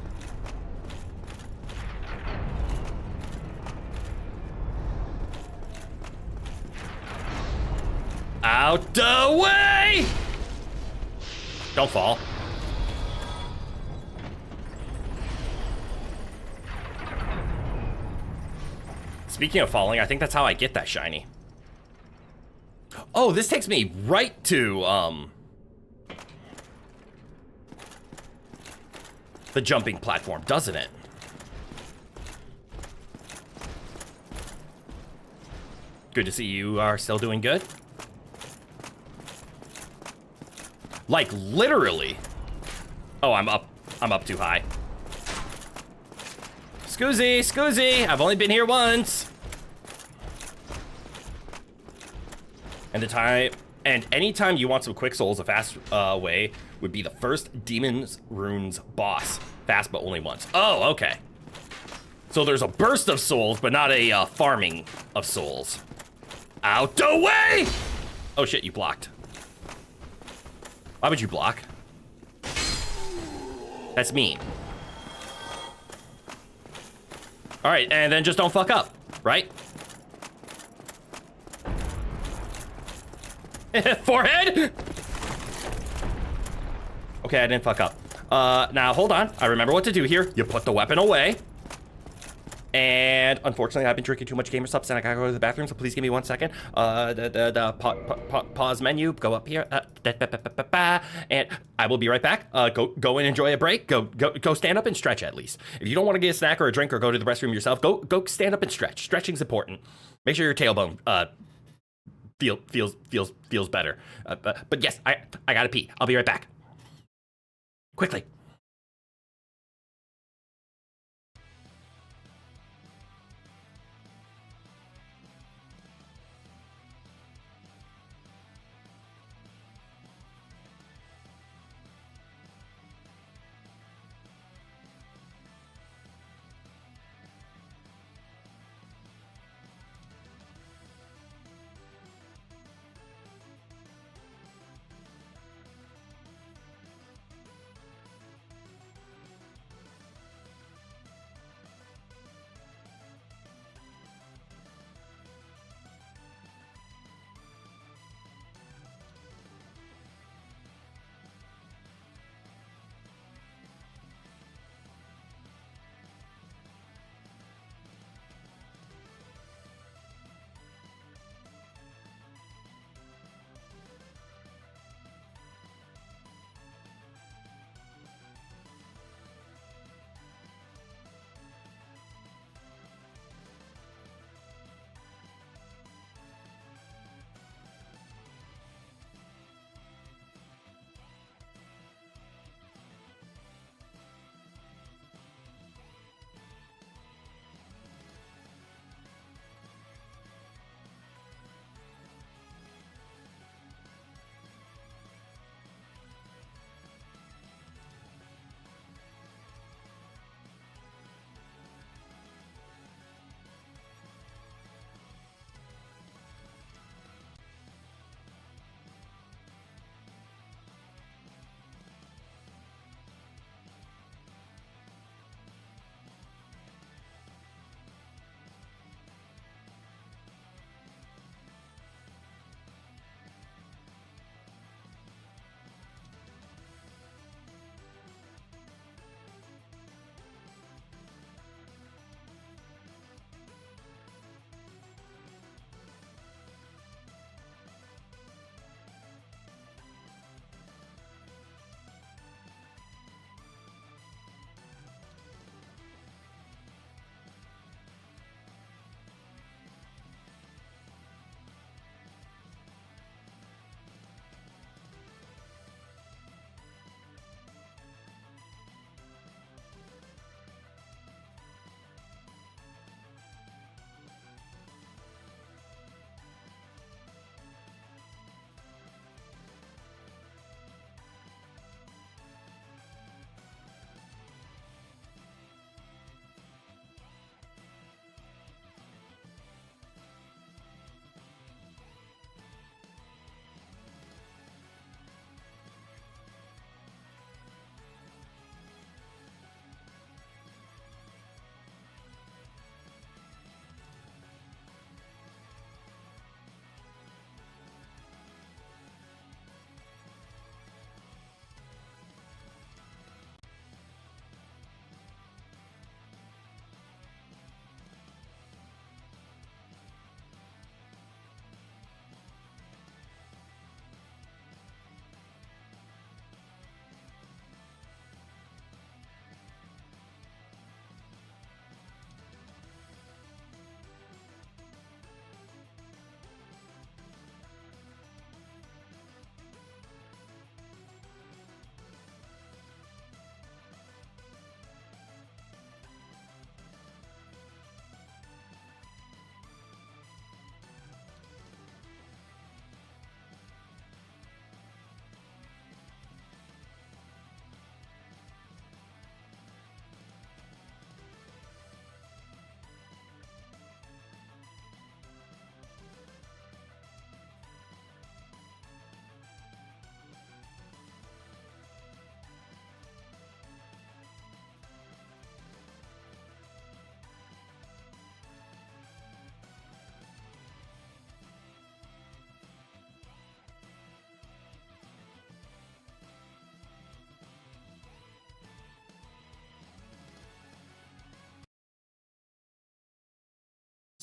Out the way! Don't fall. Speaking of falling, I think that's how I get that shiny. Oh, this takes me right to, the jumping platform, doesn't it? Good to see you are still doing good. Like, literally. Oh, I'm up too high. Scoozy, I've only been here once. And anytime you want some quick souls, a fast way would be the first Demon's Runes boss. Fast, but only once. Oh, okay. So there's a burst of souls, but not a farming of souls. Out the way! Oh shit, you blocked. Why would you block? That's mean. All right, and then just don't fuck up, right? Forehead? Okay, I didn't fuck up. Now hold on. I remember what to do here. You put the weapon away. And unfortunately, I've been drinking too much gamer subs and I gotta go to the bathroom, so please give me 1 second. Pause menu, go up here. And I will be right back. Go and enjoy a break. Go stand up and stretch at least. If you don't want to get a snack or a drink or go to the restroom yourself, go stand up and stretch. Stretching's important. Make sure your tailbone feels better. But yes, I gotta pee. I'll be right back. Quickly.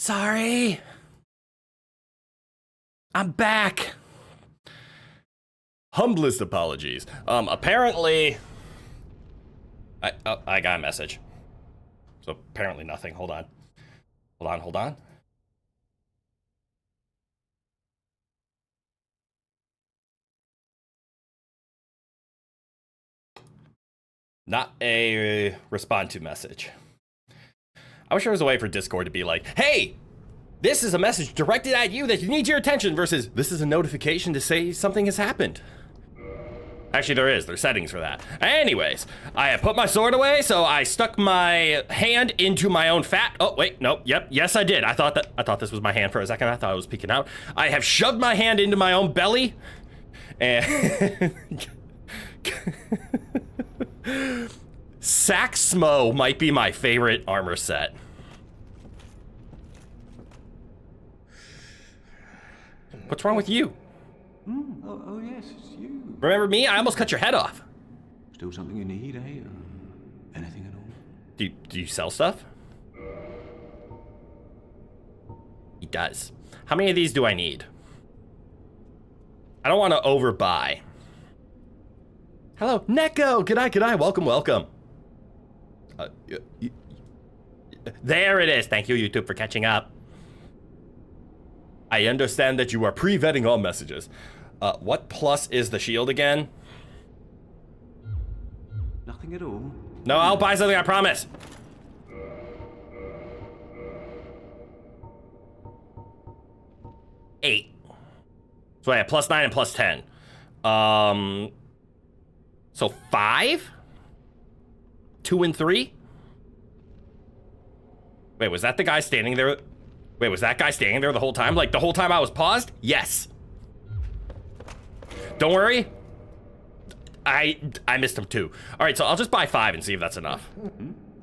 Sorry. I'm back. Humblest apologies. Apparently... I got a message. So apparently nothing. Hold on. Hold on. Not a respond to message. I wish there was a way for Discord to be like, hey, this is a message directed at you that needs your attention versus this is a notification to say something has happened. Actually, there is. There's settings for that. Anyways, I have put my sword away, so I stuck my hand into my own fat. Oh, wait, nope, yep, yes, I did. I thought this was my hand for a second. I thought I was peeking out. I have shoved my hand into my own belly, and Saxmo might be my favorite armor set. What's wrong with you? Oh yes, it's you. Remember me? I almost cut your head off. Still something you need, eh? Anything at all? Do you sell stuff? He does. How many of these do I need? I don't want to overbuy. Hello, Neko. G'day. Welcome. There it is. Thank you, YouTube, for catching up. I understand that you are pre-vetting all messages. What plus is the shield again? Nothing at all. No, I'll buy something, I promise. Eight. So I have +9 and +10. So 5? 2 and 3? Wait, was that the guy standing there? Wait, was that guy standing there the whole time? Like, the whole time I was paused? Yes. Don't worry. I missed him too. All right, so I'll just buy 5 and see if that's enough.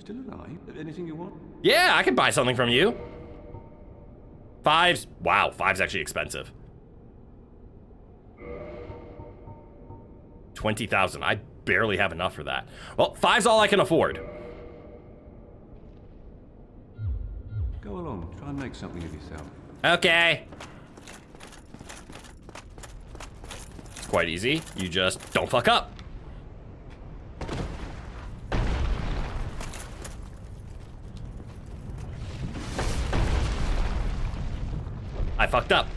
Still alive? Anything you want? Yeah, I can buy something from you. 5's, wow, 5's actually expensive. 20,000, I barely have enough for that. Well, 5's all I can afford. Go along, try and make something of yourself. Okay. It's quite easy. You just don't fuck up. I fucked up.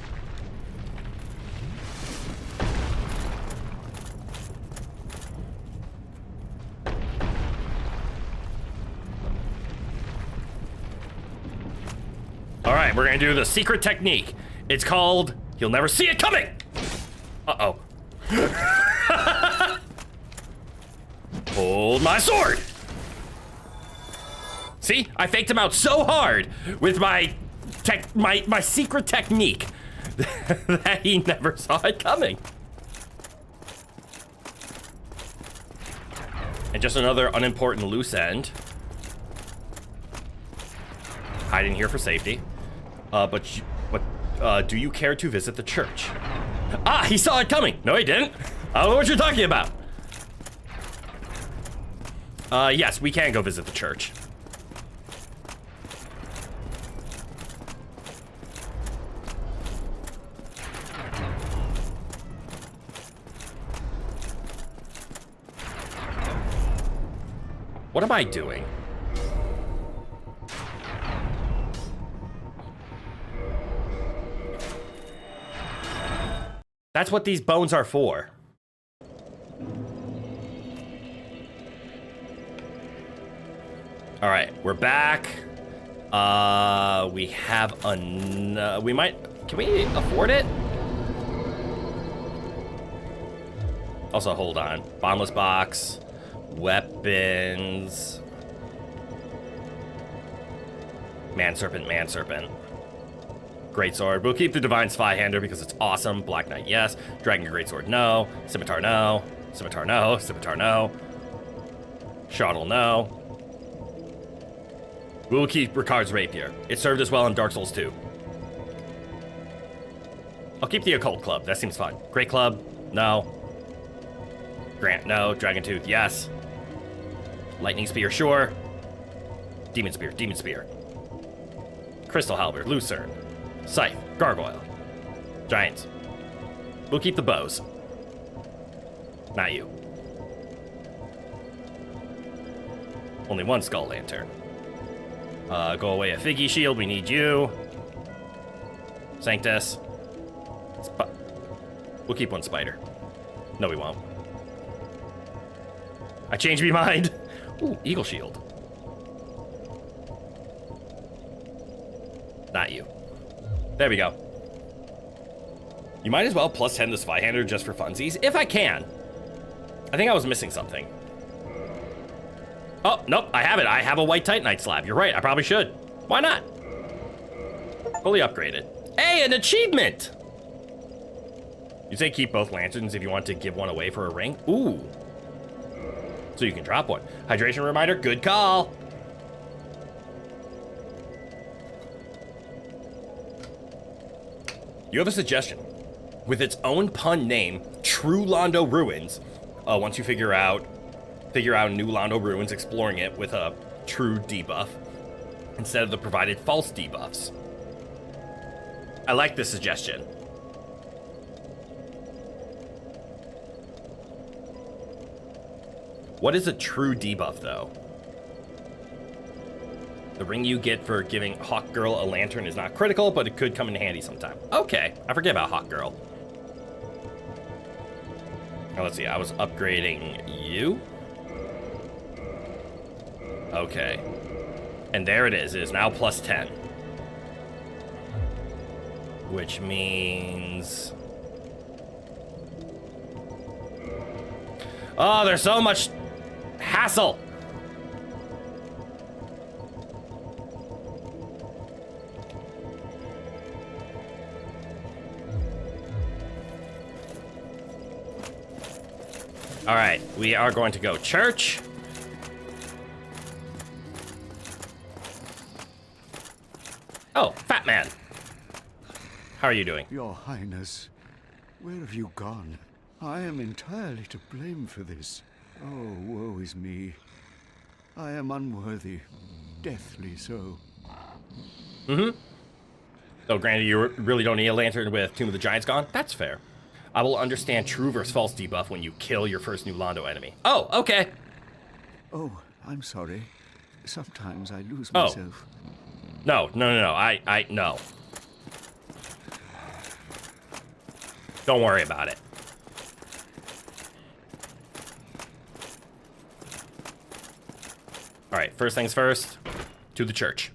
All right, we're gonna do the secret technique. It's called, you'll never see it coming. Uh-oh. Hold my sword. See, I faked him out so hard with my secret technique that he never saw it coming. And just another unimportant loose end. Hide in here for safety. But do you care to visit the church? Ah, he saw it coming. No, he didn't. I don't know what you're talking about. Yes, we can go visit the church. What am I doing? That's what these bones are for. All right, we're back. We have we might, can we afford it? Also, hold on. Bottomless box, weapons. Man serpent. Greatsword. We'll keep the Divine Spyhander because it's awesome. Black Knight, yes. Dragon Greatsword, no. Scimitar, no. Scimitar, no. Scimitar, no. Shottle, no. We'll keep Ricard's Rapier. It served us well in Dark Souls 2. I'll keep the Occult Club. That seems fun. Great Club, no. Grant, no. Dragon Tooth, yes. Lightning Spear, sure. Demon Spear. Crystal Halberd, Lucerne, Scythe, Gargoyle, Giants. We'll keep the bows. Not you. Only one Skull Lantern. Go away a Figgy Shield, we need you. Sanctus. We'll keep one Spider. No, we won't. I changed my mind. Ooh, Eagle Shield. Not you. There we go. You might as well plus 10 the Spyhander just for funsies, if I can. I think I was missing something. Oh, nope, I have it. I have a white Titanite slab. You're right, I probably should. Why not? Fully upgraded. Hey, an achievement! You say keep both lanterns if you want to give one away for a ring? Ooh. So you can drop one. Hydration reminder, good call. You have a suggestion. With its own pun name, True Londo Ruins, once you figure out New Londo Ruins, exploring it with a true debuff instead of the provided false debuffs. I like this suggestion. What is a true debuff, though? The ring you get for giving Hawk Girl a lantern is not critical, but it could come in handy sometime. Okay, I forget about Hawk Girl. Now let's see, I was upgrading you. Okay. And there it is. It is now plus 10. Which means... Oh, there's so much hassle. All right, we are going to go church. Oh, Fat Man. How are you doing? Your Highness, where have you gone? I am entirely to blame for this. Oh, woe is me. I am unworthy, deathly so. Mm-hmm. So granted, you really don't need a lantern with Tomb of the Giants gone? That's fair. I will understand true versus false debuff when you kill your first new Londo enemy. Oh, okay. Oh, I'm sorry. Sometimes I lose myself. No. No. Don't worry about it. All right, first things first, to the church.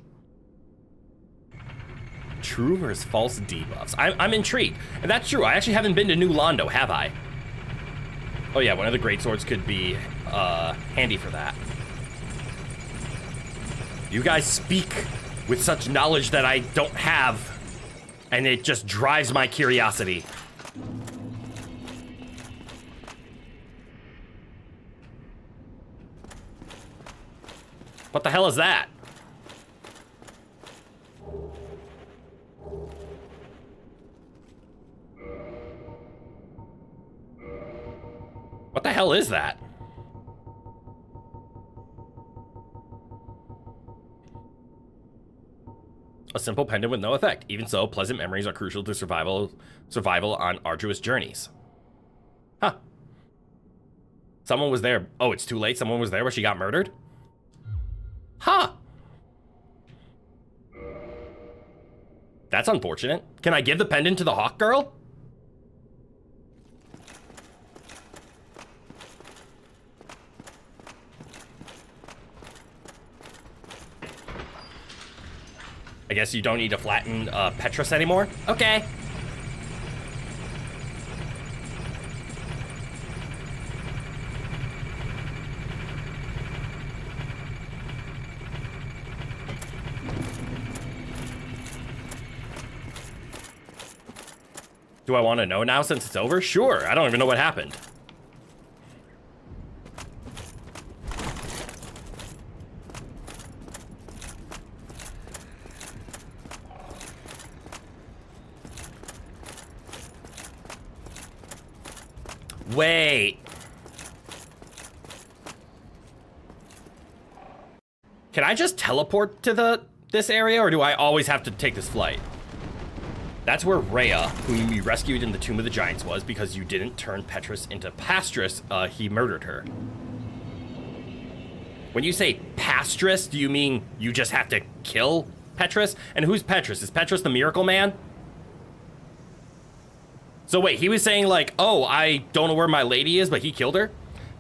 True versus false debuffs. I'm intrigued. And that's true. I actually haven't been to New Londo, have I? Oh yeah, one of the greatswords could be handy for that. You guys speak with such knowledge that I don't have, and it just drives my curiosity. What the hell is that? What the hell is that? A simple pendant with no effect. Even so, pleasant memories are crucial to survival on arduous journeys. Huh. Someone was there. Oh, it's too late. Someone was there where she got murdered? Huh. That's unfortunate. Can I give the pendant to the Hawk Girl? I guess you don't need to flatten Petrus anymore? Okay. Do I want to know now since it's over? Sure, I don't even know what happened. Wait. Can I just teleport to the this area, or do I always have to take this flight? That's where Rhea, whom you rescued in the Tomb of the Giants, was, because you didn't turn Petrus into Pastrus. He murdered her. When you say Pastrus, do you mean you just have to kill Petrus? And who's Petrus? Is Petrus the Miracle Man? So wait, he was saying like, oh, I don't know where my lady is, but he killed her?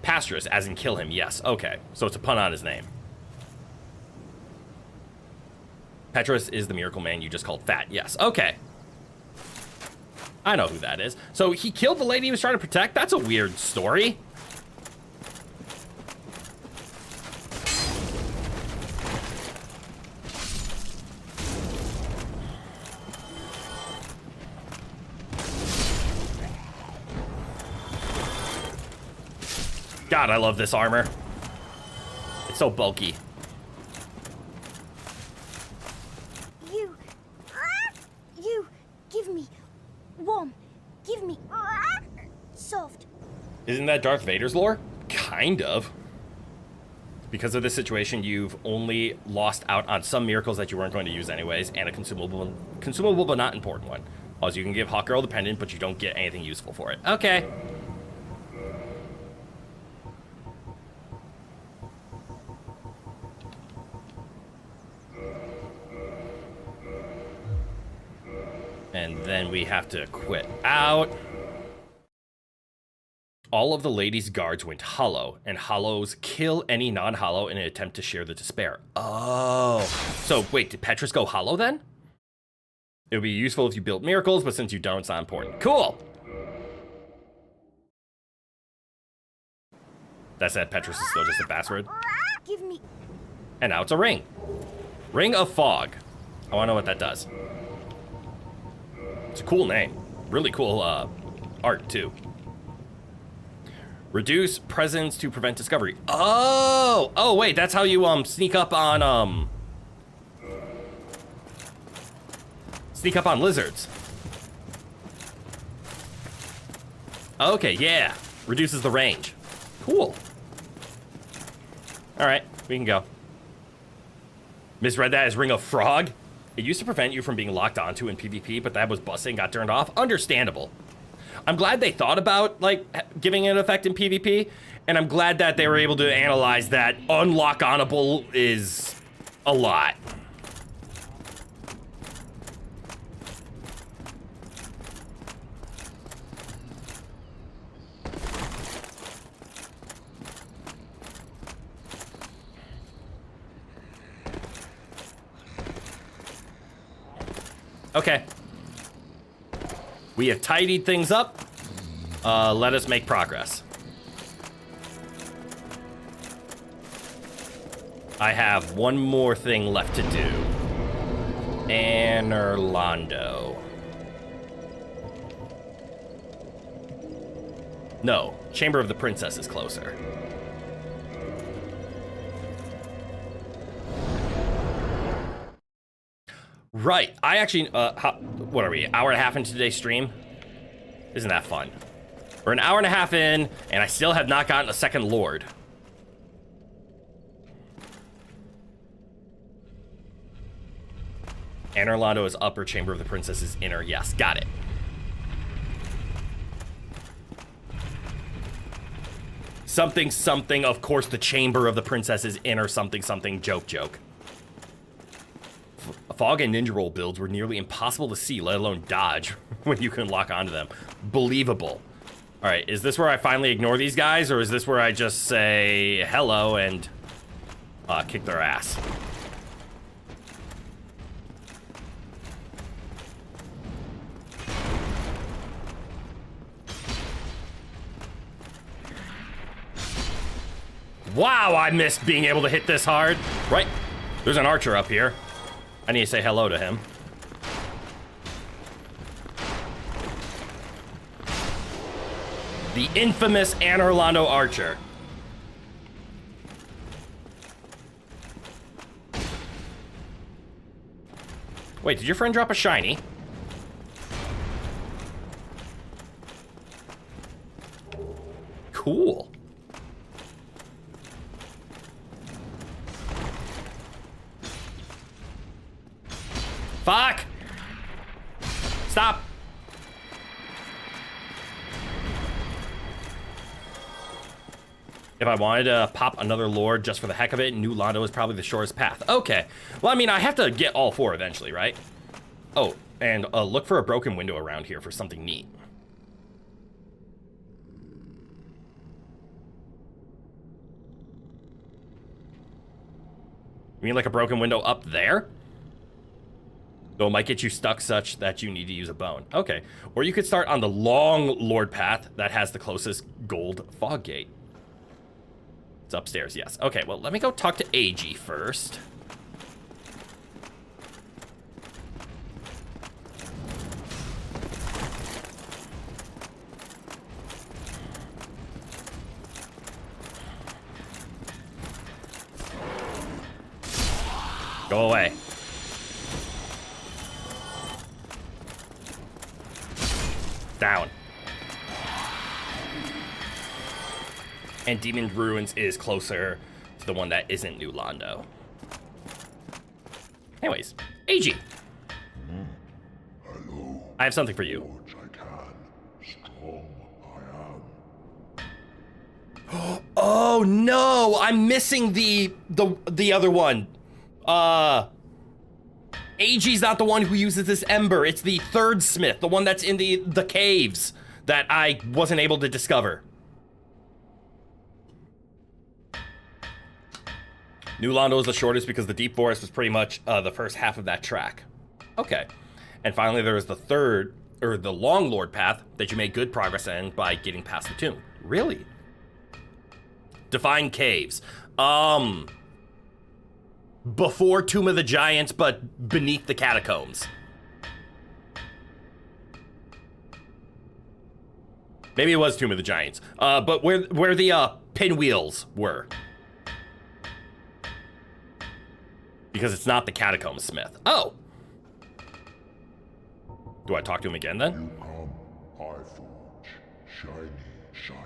Pastrus, as in kill him, yes. Okay, so it's a pun on his name. Petrus is the Miracle Man you just called fat, yes. Okay. I know who that is. So he killed the lady he was trying to protect? That's a weird story. God, I love this armor. It's so bulky. You, give me warm, give me soft. Isn't that Darth Vader's lore? Kind of. Because of this situation, you've only lost out on some miracles that you weren't going to use anyways, and a consumable but not important one. Also, you can give Hawkgirl the pendant, but you don't get anything useful for it. Okay. And then we have to quit out. All of the ladies' guards went hollow, and hollows kill any non-hollow in an attempt to share the despair. Oh. So, wait, did Petrus go hollow then? It would be useful if you built miracles, but since you don't, it's not important. Cool! That said, Petrus is still just a password. Give me. And now it's a ring. Ring of Fog. I want to know what that does. It's a cool name. Really cool art, too. Reduce presence to prevent discovery. Oh! Oh, wait, that's how you, sneak up on, sneak up on lizards. Okay, yeah. Reduces the range. Cool. Alright, we can go. Misread that as Ring of Frog. It used to prevent you from being locked onto in PvP, but that was busting, got turned off. Understandable. I'm glad they thought about, like, giving it an effect in PvP, and I'm glad that they were able to analyze that unlock-onable is a lot. Okay. We have tidied things up. Let us make progress. I have one more thing left to do. Anorlando. No, Chamber of the Princess is closer. Right, I actually, what are we, hour and a half into today's stream? Isn't that fun? We're an hour and a half in, and I still have not gotten a second Lord. Anorlando is upper, Chamber of the Princess is inner. Yes, got it. Something, something, of course the Chamber of the Princess is inner, something, something, joke, joke. Fog and Ninja Roll builds were nearly impossible to see, let alone dodge, when you couldn't lock onto them. Believable. Alright, is this where I finally ignore these guys, or is this where I just say hello and kick their ass? Wow, I missed being able to hit this hard. Right, there's an archer up here. I need to say hello to him. The infamous Anorlando Archer. Wait, did your friend drop a shiny? Cool. Fuck! Stop! If I wanted to pop another lord just for the heck of it, New Londo is probably the shortest path. Okay. Well, I mean, I have to get all 4 eventually, right? Oh, and look for a broken window around here for something neat. You mean like a broken window up there? Though it might get you stuck such that you need to use a bone. Okay. Or you could start on the long lord path that has the closest gold fog gate. It's upstairs, yes. Okay, well, let me go talk to AG first. Go away. Down. And Demon Ruins is closer to the one that isn't New Londo. Anyways, AG. Hello. I have something for you. Forge I can. Strong I am. Oh no, I'm missing the other one. AG's not the one who uses this ember. It's the third smith, the one that's in the caves that I wasn't able to discover. New Londo is the shortest because the Deep Forest was pretty much the first half of that track. Okay. And finally, there was the third, or the Long Lord path that you made good progress in by getting past the tomb. Really? Define caves. Before Tomb of the Giants, but beneath the catacombs. Maybe it was Tomb of the Giants. But where the pinwheels were. Because it's not the Catacomb Smith. Oh! Do I talk to him again then? You come, I forge. Shiny, shiny.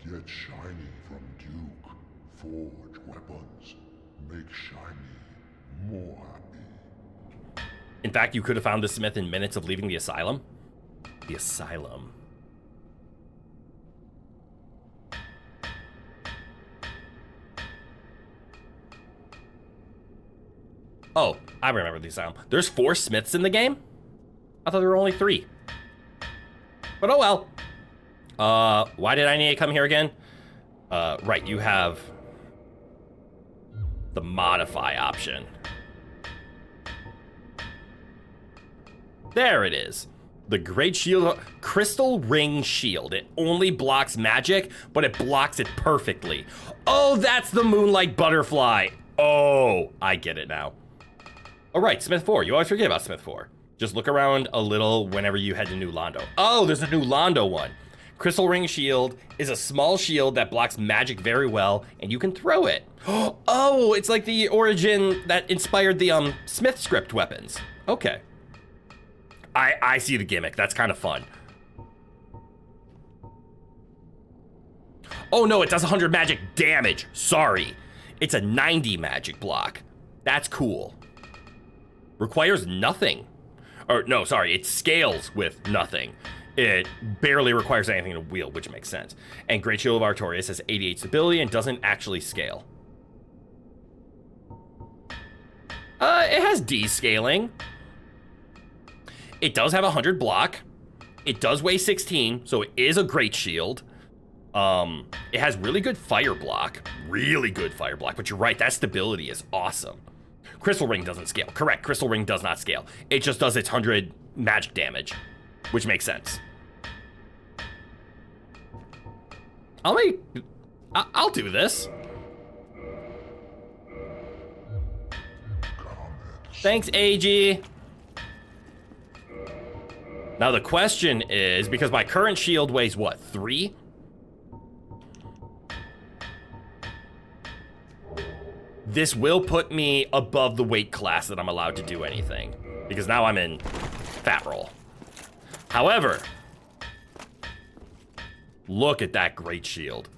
Get shiny from Duke. Forge weapons. Make shiny more happy. In fact, you could have found the smith in minutes of leaving the asylum. The asylum. Oh, I remember the asylum. There's 4 smiths in the game? I thought there were only 3. But oh well. Why did I need to come here again? Right, you have the modify option. There it is. The Great Shield, Crystal Ring Shield. It only blocks magic, but it blocks it perfectly. Oh, that's the Moonlight Butterfly. Oh, I get it now. All right, Smith 4. You always forget about Smith 4. Just look around a little whenever you head to New Londo. Oh, there's a New Londo one. Crystal Ring Shield is a small shield that blocks magic very well, and you can throw it. Oh, it's like the origin that inspired the Smith script weapons. Okay. I see the gimmick. That's kind of fun. Oh no, it does 100 magic damage. Sorry. It's a 90 magic block. That's cool. Requires nothing. Or no, sorry, it scales with nothing. It barely requires anything to wield, which makes sense. And Great Shield of Artorias has 88 stability and doesn't actually scale. It has descaling. It does have 100 block. It does weigh 16, so it is a Great Shield. It has really good fire block. Really good fire block, but you're right, that stability is awesome. Crystal Ring doesn't scale. Correct, Crystal Ring does not scale. It just does its 100 magic damage, which makes sense. I'll do this. Thanks, AG. Now the question is, because my current shield weighs what, 3? This will put me above the weight class that I'm allowed to do anything, because now I'm in fat roll. However, look at that great shield.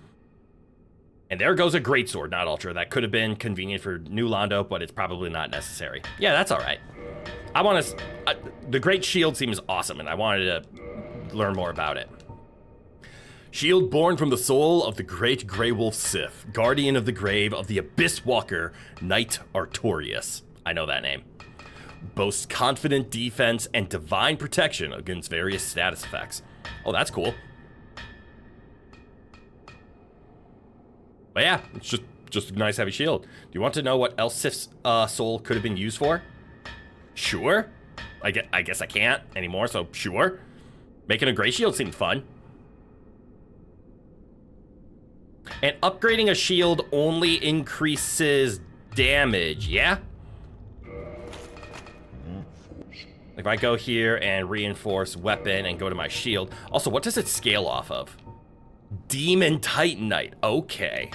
And there goes a greatsword, not ultra. That could have been convenient for New Londo, but it's probably not necessary. Yeah, that's all right. I want to... the Great Shield seems awesome, and I wanted to learn more about it. Shield born from the soul of the great Grey Wolf Sith, guardian of the grave of the Abyss Walker, Knight Artorias. I know that name. Boasts confident defense and divine protection against various status effects. Oh, that's cool. But yeah, it's just a nice heavy shield. Do you want to know what else Sith's soul could have been used for? Sure. I guess I can't anymore, so sure. Making a gray shield seemed fun. And upgrading a shield only increases damage, yeah? If I go here and reinforce weapon and go to my shield. Also, what does it scale off of? Demon Titanite, okay.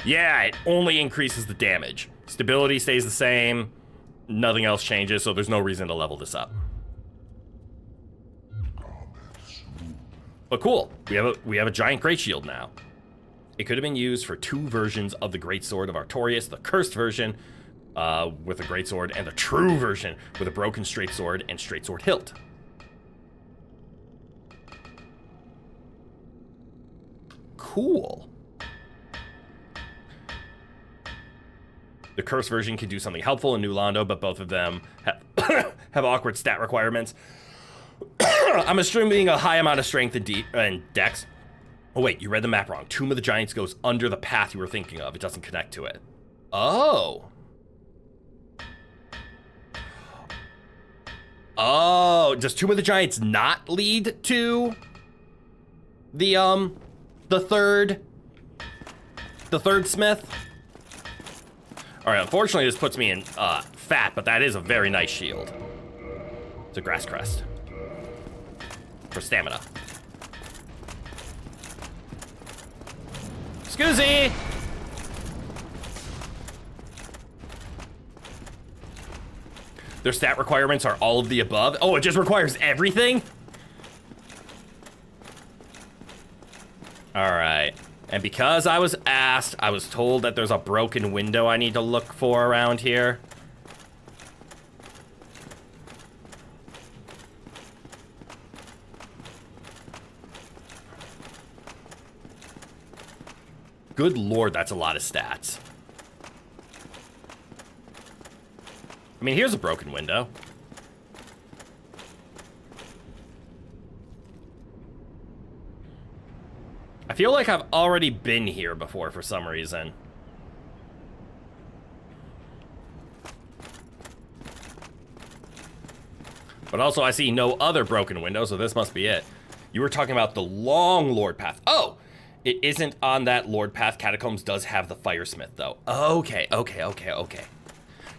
Yeah, it only increases the damage. Stability stays the same. Nothing else changes, so there's no reason to level this up. But cool, we have a giant great shield now. It could have been used for 2 versions of the Great Sword of Artorias, the cursed version with a great sword, and the true version with a broken straight sword and straight sword hilt. Cool. The cursed version can do something helpful in New Londo, but both of them have, have awkward stat requirements. I'm assuming a high amount of strength and dex. Oh wait, you read the map wrong. Tomb of the Giants goes under the path you were thinking of. It doesn't connect to it. Oh. Oh, does Tomb of the Giants not lead to the third smith? All right, unfortunately this puts me in fat, but that is a very nice shield. It's a grass crest for stamina. Scoozy! Their stat requirements are all of the above. Oh, it just requires everything? All right. And because I was asked, I was told that there's a broken window I need to look for around here. Good lord, that's a lot of stats. I mean, here's a broken window. I feel like I've already been here before for some reason. But also I see no other broken window, so this must be it. You were talking about the long Lord Path. Oh! It isn't on that Lord Path. Catacombs does have the Firesmith, though. Okay.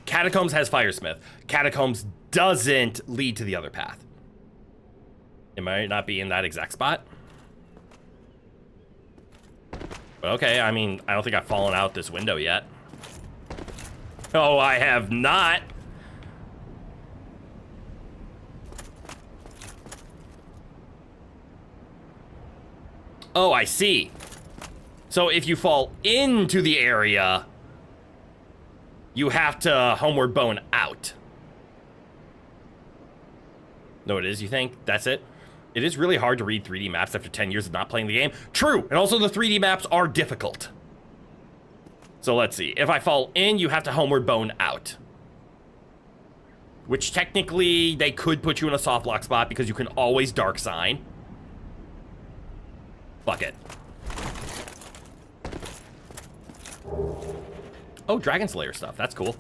Catacombs has Firesmith. Catacombs doesn't lead to the other path. It might not be in that exact spot. But okay, I mean, I don't think I've fallen out this window yet. Oh, I have not. Oh, I see. So if you fall into the area, you have to homeward bone out. No, it is, you think? That's it? It is really hard to read 3D maps after 10 years of not playing the game. True, and also the 3D maps are difficult. So let's see. If I fall in, you have to homeward bone out. Which technically, they could put you in a soft lock spot because you can always dark sign. Fuck it. Oh, Dragon Slayer stuff. That's cool.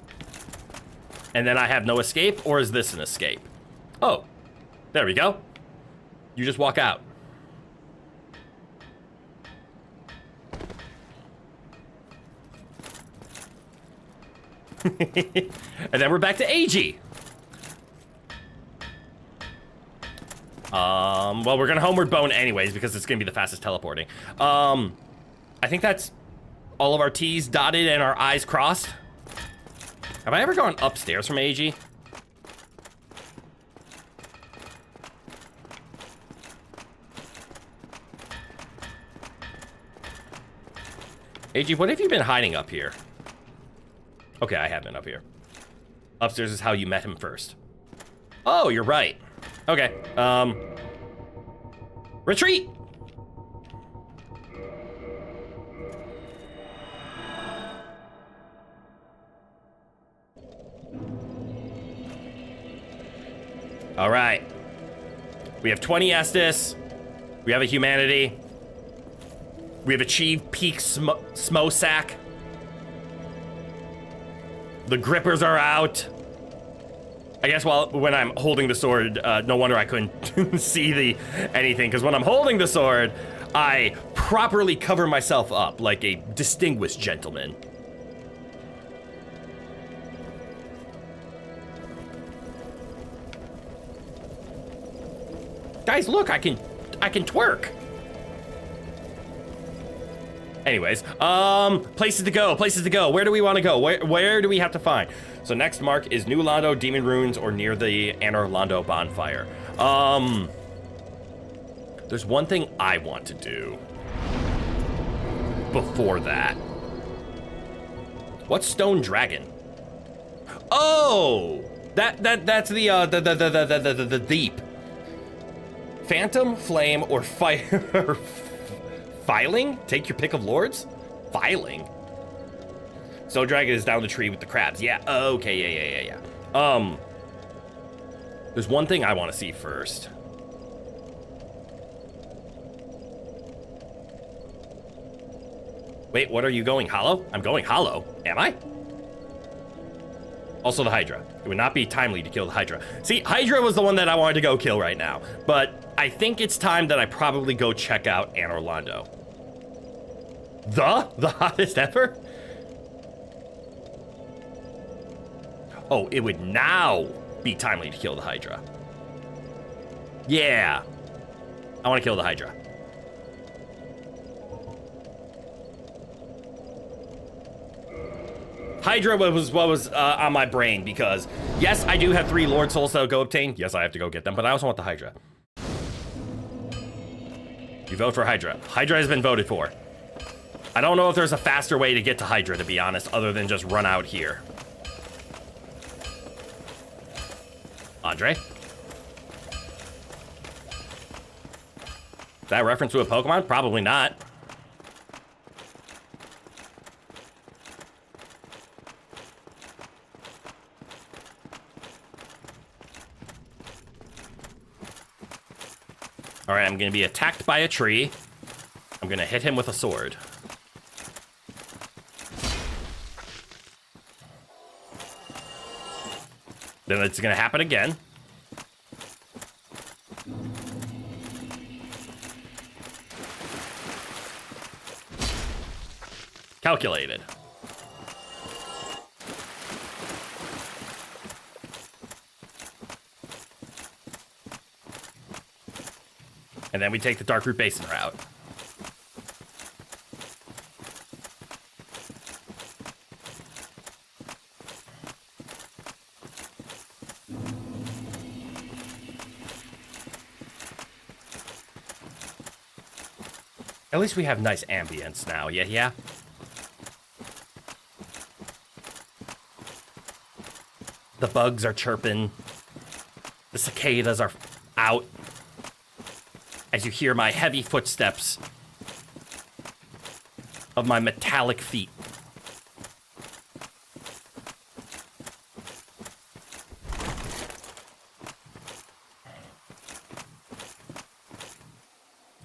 And then I have no escape, or is this an escape? Oh, there we go. You just walk out. And then we're back to AG. Well, we're gonna homeward bone anyways because it's gonna be the fastest teleporting. I think that's all of our T's dotted and our I's crossed. Have I ever gone upstairs from AG? AG, what have you been hiding up here? Okay, I have been up here. Upstairs is how you met him first. Oh, you're right. Okay, retreat! All right. We have 20 Estus. We have a humanity. We have achieved peak Smosack. The grippers are out. I guess when I'm holding the sword, no wonder I couldn't see anything, because when I'm holding the sword, I properly cover myself up like a distinguished gentleman. Guys, look, I can twerk. Anyways, places to go. Where do we want to go? Where do we have to find? So next mark is New Londo, Demon Ruins, or near the Anor Londo bonfire. There's one thing I want to do before that. What's Stone Dragon? Oh, that's the deep. Phantom, Flame, or Fire. Filing? Take your pick of lords? Filing? Stone Dragon is down the tree with the crabs. Yeah, okay, yeah. There's one thing I want to see first. Wait, what are you going hollow? I'm going hollow. Am I? Also the Hydra. It would not be timely to kill the Hydra. See, Hydra was the one that I wanted to go kill right now. But I think it's time that I probably go check out Anor Londo. The hottest ever? Oh, it would now be timely to kill the Hydra. Yeah. I want to kill the Hydra. Hydra was what was on my brain, because yes, I do have 3 Lord Souls that'll go obtain. Yes, I have to go get them, but I also want the Hydra. You vote for Hydra. Hydra has been voted for. I don't know if there's a faster way to get to Hydra, to be honest, other than just run out here. Andre? Is that a reference to a Pokemon? Probably not. All right, I'm gonna be attacked by a tree. I'm gonna hit him with a sword. Then it's gonna happen again. Calculated. And then we take the Darkroot Basin route. At least we have nice ambience now, yeah? The bugs are chirping. The cicadas are out. As you hear my heavy footsteps of my metallic feet.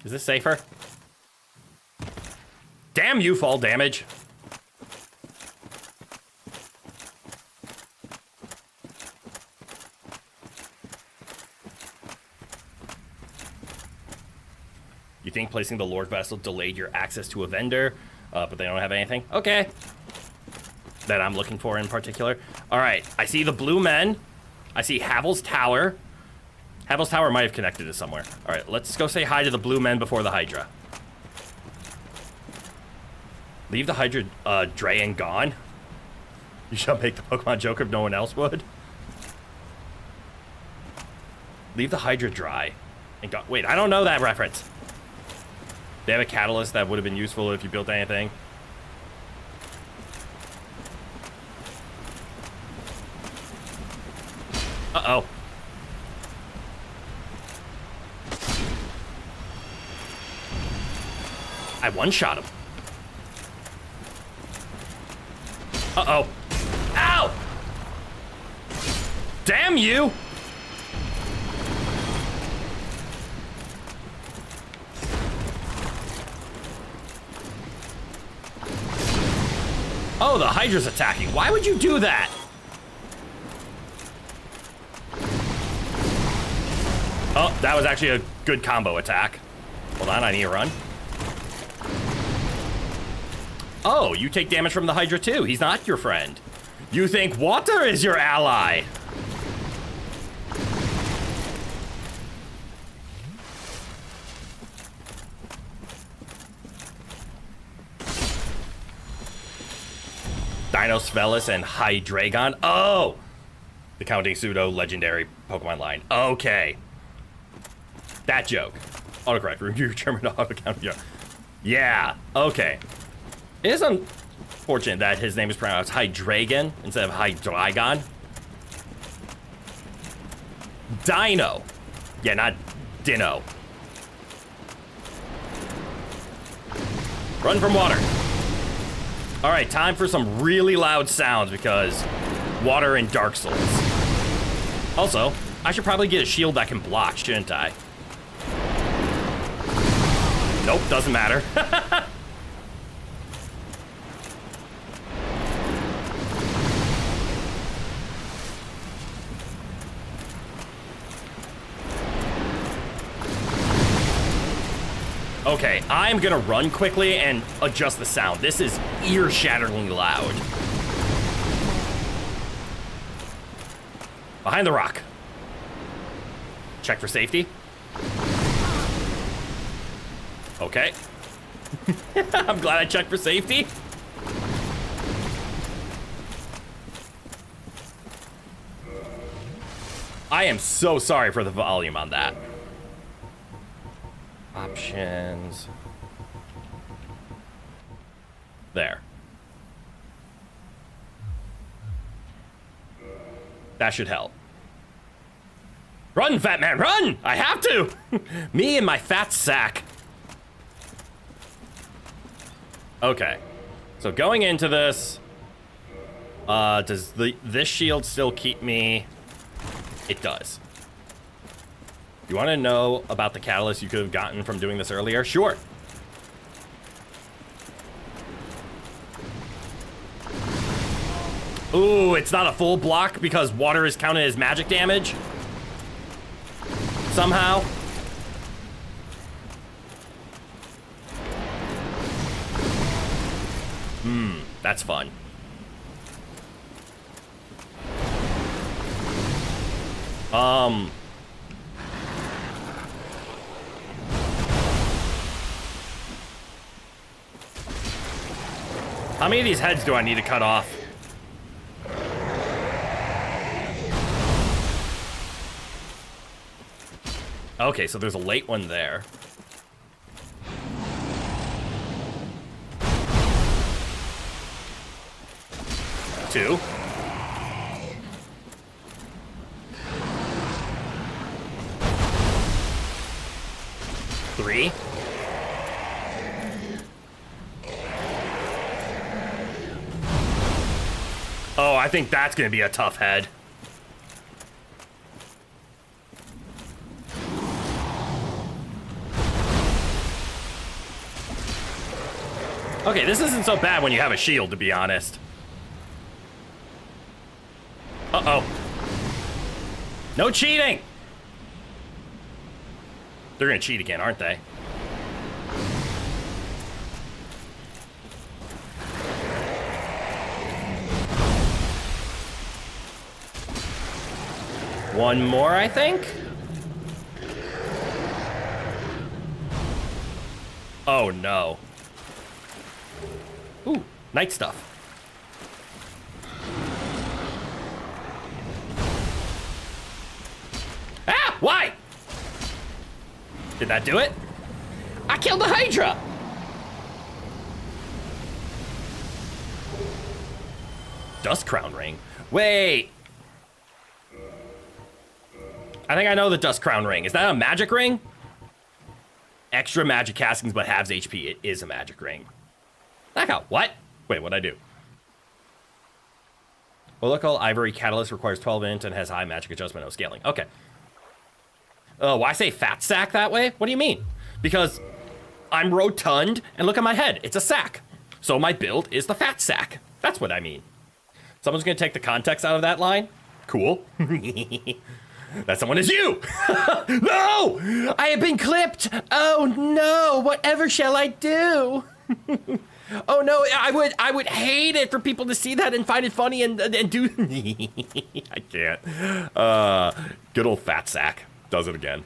Is this safer? Damn you, fall damage. You think placing the Lord Vessel delayed your access to a vendor, but they don't have anything? Okay. That I'm looking for in particular. All right, I see the blue men. I see Havel's Tower. Havel's Tower might have connected to somewhere. All right, let's go say hi to the blue men before the Hydra. Leave the Hydra dry and gone. You shall make the Pokemon joke if no one else would. Leave the Hydra dry and gone. Wait, I don't know that reference. They have a catalyst that would have been useful if you built anything. Uh-oh. I one-shot him. Uh-oh. Ow! Damn you! Oh, the Hydra's attacking. Why would you do that? Oh, that was actually a good combo attack. Hold on, I need to run. Oh, you take damage from the Hydra too. He's not your friend. You think water is your ally. Dinosvelis and Hydreigon. Oh! The Counting Pseudo legendary Pokemon line. Okay. That joke. Autocorrect. Review German autocount. Yeah. Okay. It is unfortunate that his name is pronounced Hydreigon instead of Hydreigon. Dino. Yeah, not Dino. Run from water. All right, time for some really loud sounds because water in Dark Souls. Also, I should probably get a shield that can block, shouldn't I? Nope, doesn't matter. Okay, I'm gonna run quickly and adjust the sound. This is ear-shatteringly loud. Behind the rock. Check for safety. Okay. I'm glad I checked for safety. I am so sorry for the volume on that. Options. There. That should help. Run, fat man, run! I have to! Me and my fat sack. Okay. So going into this, does this shield still keep me? It does. You want to know about the catalyst you could have gotten from doing this earlier? Sure. Ooh, it's not a full block because water is counted as magic damage. Somehow. That's fun. How many of these heads do I need to cut off? Okay, so there's a late one there. Two. Three. Oh, I think that's gonna be a tough head. Okay, this isn't so bad when you have a shield, to be honest. Uh-oh. No cheating! They're gonna cheat again, aren't they? One more, I think? Oh, no. Ooh, night stuff. Ah, why? Did that do it? I killed the Hydra! Dust Crown Ring. Wait. I think I know the Dust Crown ring. Is that a magic ring? Extra magic castings, but halves HP. It is a magic ring. That got what? Wait, what'd I do? Olical Ivory Catalyst requires 12 int and has high magic adjustment, no scaling. Okay. Why say fat sack that way? What do you mean? Because I'm rotund, and look at my head. It's a sack. So my build is the fat sack. That's what I mean. Someone's gonna take the context out of that line? Cool. That someone is you! No! I have been clipped! Oh no, whatever shall I do? Oh no, I would hate it for people to see that and find it funny and do... I can't. Good old fat sack. Does it again.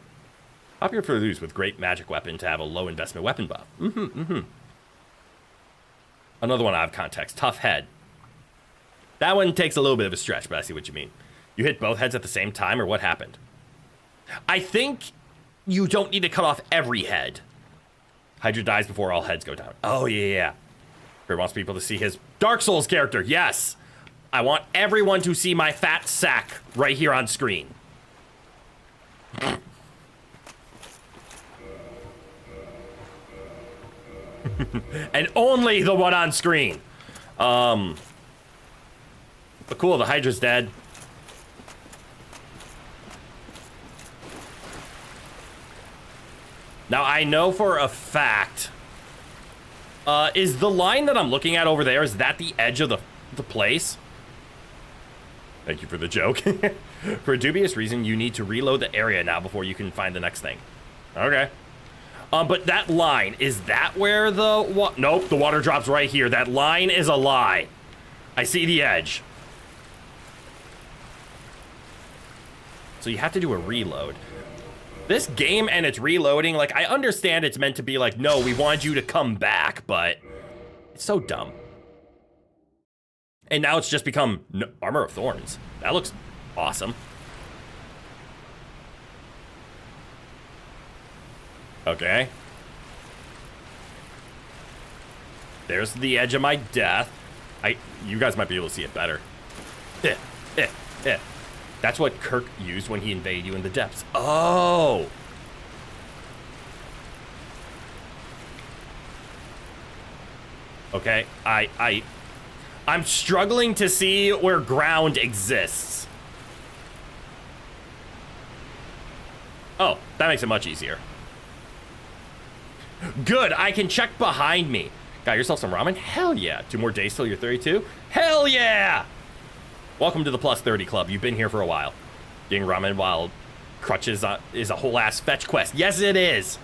Popular for those with great magic weapon to have a low investment weapon buff. Another one out of context. Tough head. That one takes a little bit of a stretch, but I see what you mean. You hit both heads at the same time, or what happened? I think you don't need to cut off every head. Hydra dies before all heads go down. Oh, yeah. He wants people to see his Dark Souls character. Yes. I want everyone to see my fat sack right here on screen. And only the one on screen. But cool, the Hydra's dead. Now, I know for a fact, is the line that I'm looking at over there, is that the edge of the place? Thank you for the joke. For a dubious reason, you need to reload the area now before you can find the next thing. Okay. But that line, is that where the nope, the water drops right here. That line is a lie. I see the edge. So you have to do a reload. This game and its reloading, like, I understand it's meant to be like, no, we want you to come back, but it's so dumb. And now it's just become Armor of Thorns. That looks awesome. Okay. There's the edge of my death. You guys might be able to see it better. That's what Kirk used when he invaded you in the depths. Oh! Okay, I'm struggling to see where ground exists. Oh, that makes it much easier. Good, I can check behind me. Got yourself some ramen? Hell yeah. 2 more days till you're 32? Hell yeah! Welcome to the plus 30 club. You've been here for a while. Getting ramen while crutches is a whole ass fetch quest. Yes, it is.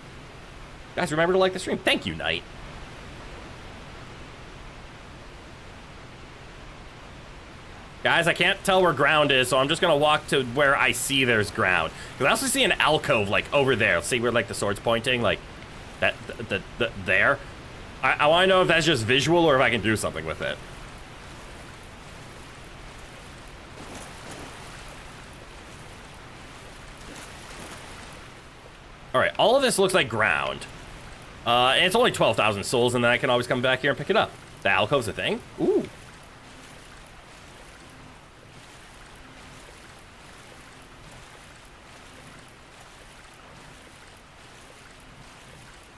Guys, remember to like the stream. Thank you, Knight. Guys, I can't tell where ground is, so I'm just gonna walk to where I see there's ground. Because I also see an alcove, like, over there. See where, like, the sword's pointing? Like, there. I want to know if that's just visual or if I can do something with it. All right, all of this looks like ground. And it's only 12,000 souls, and then I can always come back here and pick it up. The alcove's a thing? Ooh.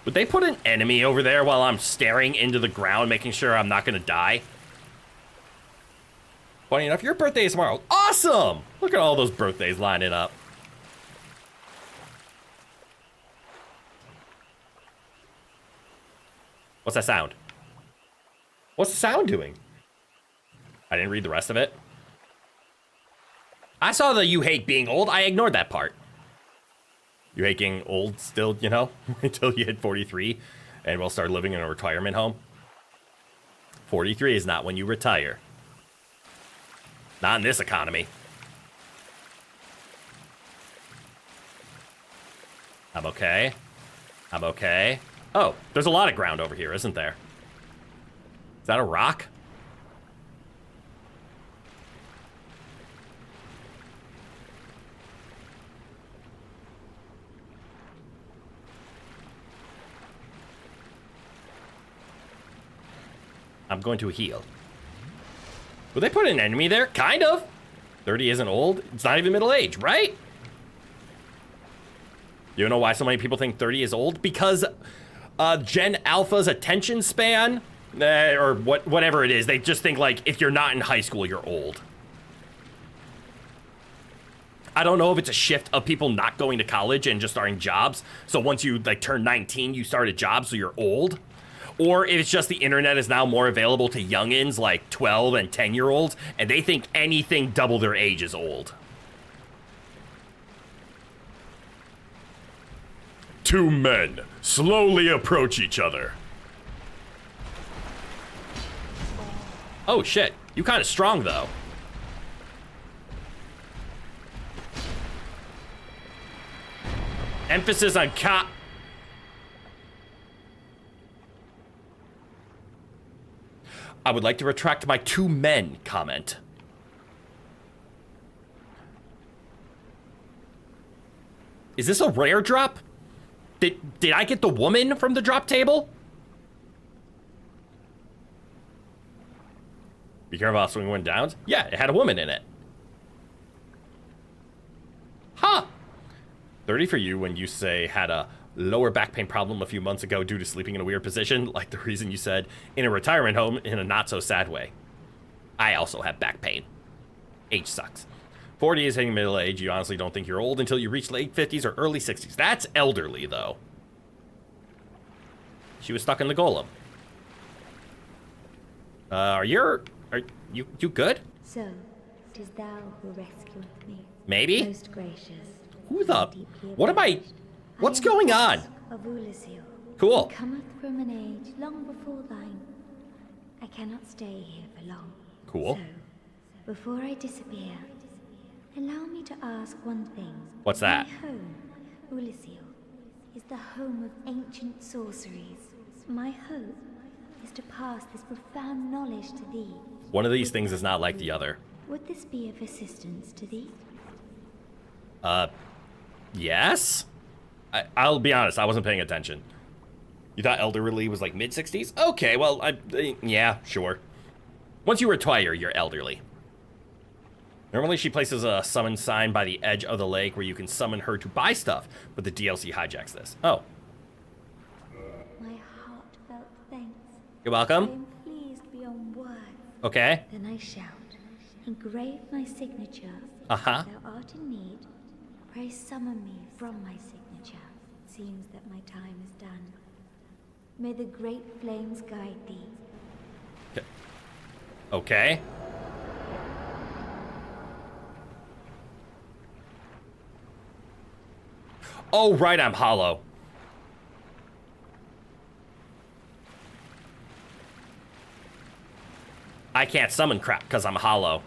Would they put an enemy over there while I'm staring into the ground, making sure I'm not gonna die? Funny enough, your birthday is tomorrow. Awesome! Look at all those birthdays lining up. What's that sound? What's the sound doing? I didn't read the rest of it. I saw the you hate being old. I ignored that part. You hate getting old still, you know, until you hit 43 and we'll start living in a retirement home. 43 is not when you retire. Not in this economy. I'm okay. I'm okay. Oh, there's a lot of ground over here, isn't there? Is that a rock? I'm going to heal. Would they put an enemy there? Kind of. 30 isn't old. It's not even middle age, right? You know why so many people think 30 is old? Because Gen Alpha's attention span, or whatever it is, they just think like if you're not in high school, you're old. I don't know if it's a shift of people not going to college and just starting jobs. So once you like turn 19, you start a job, so you're old. Or if it's just the internet is now more available to youngins like 12 and 10-year-olds, and they think anything double their age is old. Two men slowly approach each other. Oh shit, you kind of strong though. Emphasis on I would like to retract my 2 men comment. Is this a rare drop? Did I get the woman from the drop table? Be careful how swing went down. Yeah, it had a woman in it. Huh. 30 for you when you say had a lower back pain problem a few months ago due to sleeping in a weird position, like the reason you said in a retirement home in a not so sad way. I also have back pain. Age sucks. 40 is hitting middle age. You honestly don't think you're old until you reach late 50s or early 60s. That's elderly though. She was stuck in the golem. Are you good? So, 'tis thou who rescueth me. Maybe? Most gracious. Who the? Deeply What am I? abashed. What's I am going on? Of Ulysses. Cool. He cometh from an age long before thine. I cannot stay here for long. Cool. So, before I disappear, allow me to ask one thing. What's that? My home, Ulysses, is the home of ancient sorceries. My hope is to pass this profound knowledge to thee. One of these things is not like the other. Would this be of assistance to thee? Yes? I'll be honest, I wasn't paying attention. You thought elderly was like mid-60s? Okay, well, yeah, sure. Once you retire, you're elderly. Normally she places a summon sign by the edge of the lake where you can summon her to buy stuff, but the DLC hijacks this. Oh. My heartfelt thanks. You're I welcome. am pleased beyond words. Okay. Then I shout, engrave my signature. Uh-huh. If thou art in need, pray summon me from my signature. Seems that my time is done. May the great flames guide thee. Okay. Oh, right, I'm hollow. I can't summon crap because I'm hollow.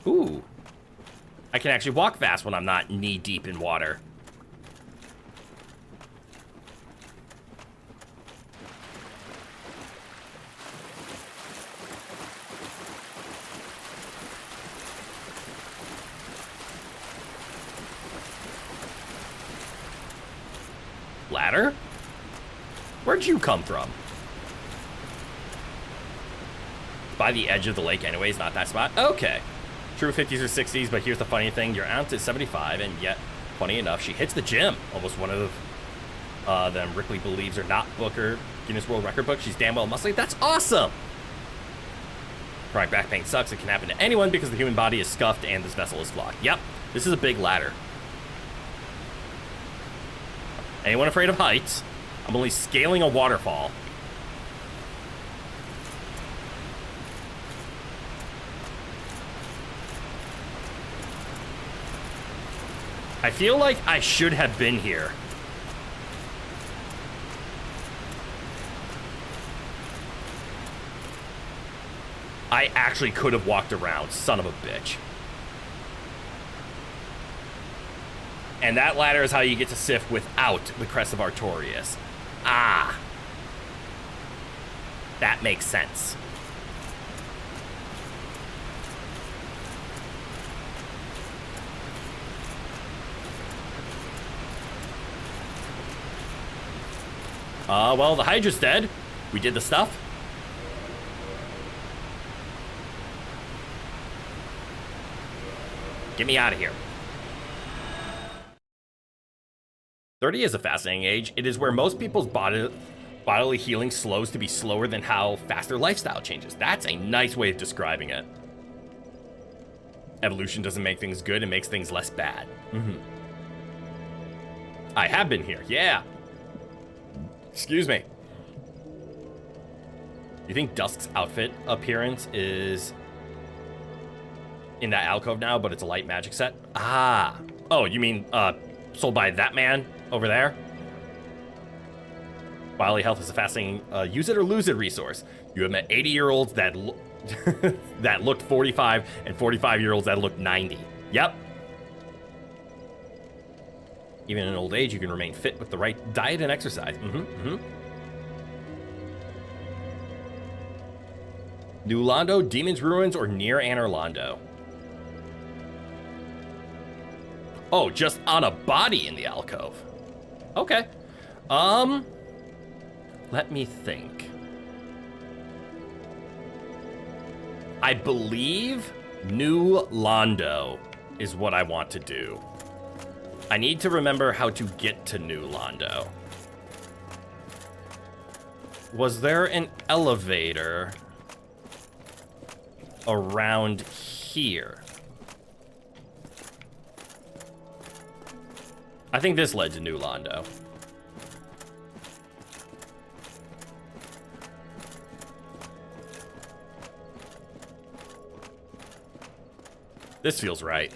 Ooh. I can actually walk fast when I'm not knee-deep in water. Ladder? Where'd you come from? By the edge of the lake anyways, not that spot. Okay. True 50s or 60s, but here's the funny thing. Your aunt is 75, and yet, funny enough, she hits the gym. Almost one of them Ripley believes are not Booker Guinness World Record book. She's damn well muscly. That's awesome! Chronic back pain sucks. It can happen to anyone because the human body is scuffed and this vessel is flawed. Yep, this is a big ladder. Anyone afraid of heights? I'm only scaling a waterfall. I feel like I should have been here. I actually could have walked around, son of a bitch. And that ladder is how you get to Sif without the Crest of Artorias. Ah. That makes sense. Well, the Hydra's dead. We did the stuff. Get me out of here. 30 is a fascinating age. It is where most people's bodily healing slows to be slower than how fast their lifestyle changes. That's a nice way of describing it. Evolution doesn't make things good, it makes things less bad. I have been here, yeah. Excuse me. You think Dusk's outfit appearance is in that alcove now, but it's a light magic set? Ah. Oh, you mean sold by that man over there? Bodily health is a fascinating use it or lose it resource. You have met 80-year-olds that that looked 45 and 45-year-olds that looked 90. Yep. Even in old age, you can remain fit with the right diet and exercise. New Londo, Demon's Ruins, or near Anor Londo? Oh, just on a body in the alcove. Okay. Let me think. I believe New Londo is what I want to do. I need to remember how to get to New Londo. Was there an elevator around here? I think this led to New Londo. This feels right.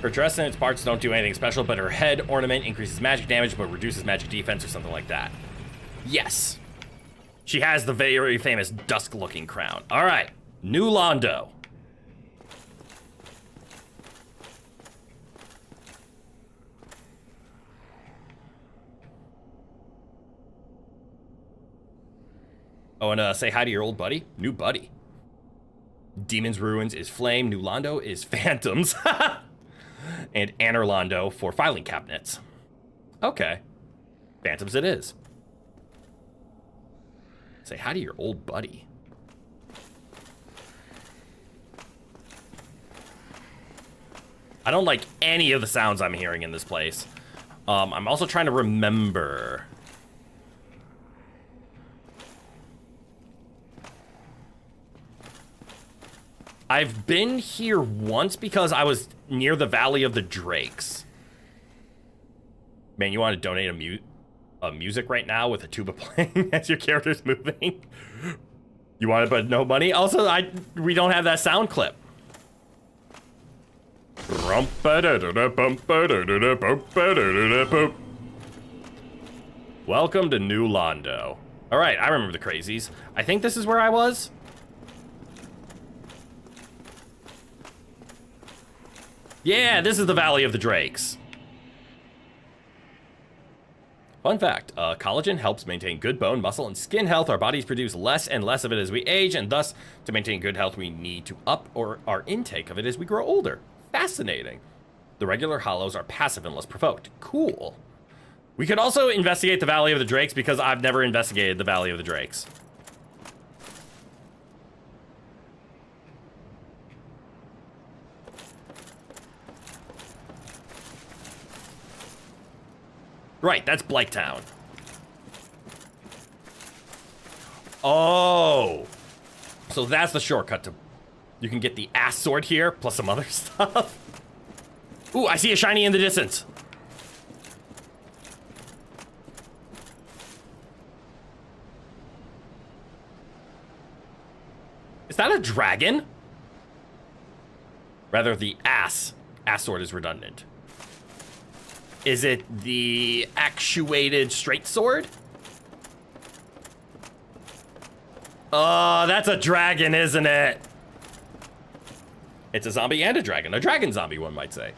Her dress and its parts don't do anything special, but her head ornament increases magic damage but reduces magic defense or something like that. Yes. She has the very famous dusk-looking crown. All right, New Londo. Oh, and say hi to your old buddy. New buddy. Demon's Ruins is flame. New Londo is phantoms. And Anor Londo for filing cabinets. Okay. Phantoms it is. Say hi to your old buddy. I don't like any of the sounds I'm hearing in this place. I'm also trying to remember. I've been here once because I was near the Valley of the Drakes. Man, you want to donate a music right now with a tuba playing as your character's moving? You want it but no money? Also, we don't have that sound clip. Welcome to New Londo. All right, I remember the crazies. I think this is where I was. Yeah, this is the Valley of the Drakes. Fun fact, collagen helps maintain good bone, muscle, and skin health. Our bodies produce less and less of it as we age, and thus, to maintain good health, we need to up our intake of it as we grow older. Fascinating. The regular hollows are passive unless provoked. Cool. We could also investigate the Valley of the Drakes because I've never investigated the Valley of the Drakes. Right, that's Blighttown. Oh. So that's the shortcut to... You can get the ass sword here, plus some other stuff. Ooh, I see a shiny in the distance. Is that a dragon? Rather, the ass sword is redundant. Is it the actuated straight sword? Oh, that's a dragon, isn't it? It's a zombie and a dragon zombie, one might say.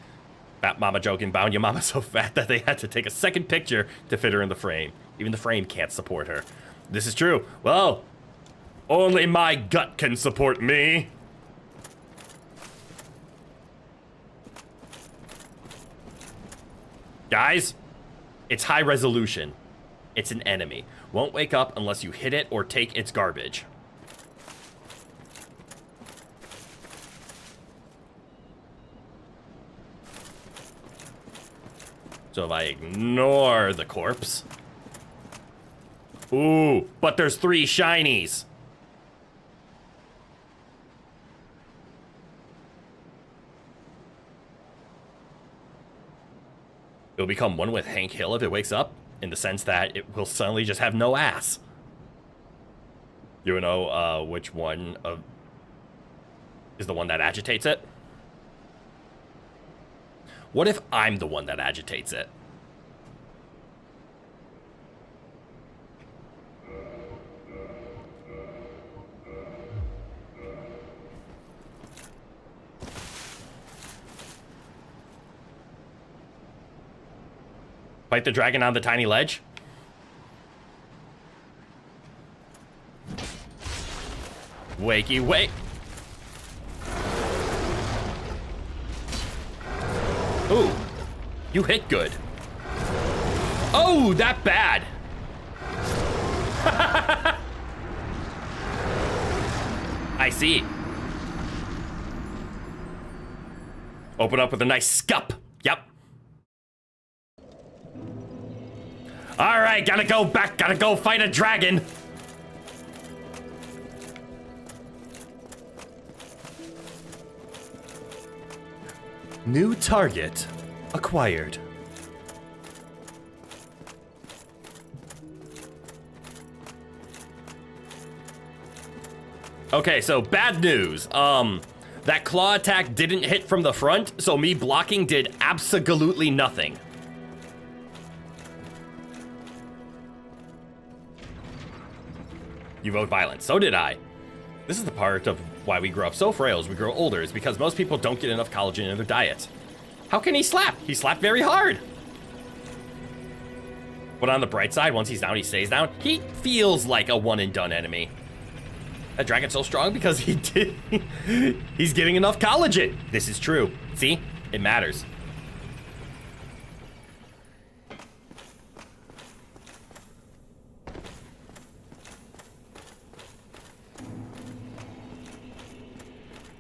Fat mama joking, bound your mama so fat that they had to take a second picture to fit her in the frame. Even the frame can't support her. This is true. Well, only my gut can support me. Guys, it's high resolution. It's an enemy. Won't wake up unless you hit it or take its garbage. So if I ignore the corpse. Ooh, but there's 3 shinies. It'll become one with Hank Hill if it wakes up, in the sense that it will suddenly just have no ass. You know which one is the one that agitates it? What if I'm the one that agitates it? Fight the dragon on the tiny ledge? Wakey wake. Ooh, you hit good. Oh, that bad. I see. Open up with a nice scup. Yep. All right, gotta go back, gotta go fight a dragon. New target acquired. Okay, so bad news. That claw attack didn't hit from the front, so me blocking did absolutely nothing. You vote violence. So did I. This is the part of why we grow up so frail as we grow older, is because most people don't get enough collagen in their diet. How can he slap? He slapped very hard. But on the bright side, once he's down, he stays down. He feels like a one and done enemy. That dragon's so strong because he's getting enough collagen. This is true. See? It matters.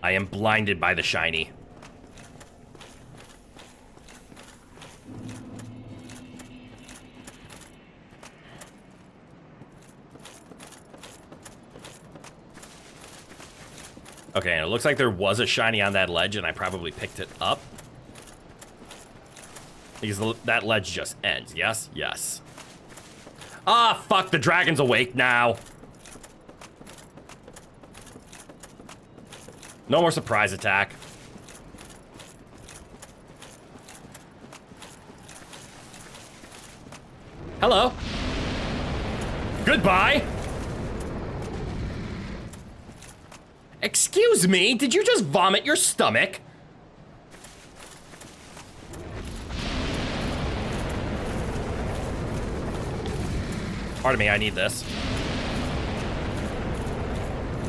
I am blinded by the shiny. Okay, and it looks like there was a shiny on that ledge, and I probably picked it up. Because that ledge just ends. Yes? Yes. Ah, fuck, the dragon's awake now. No more surprise attack. Hello. Goodbye. Excuse me, did you just vomit your stomach? Pardon me, I need this.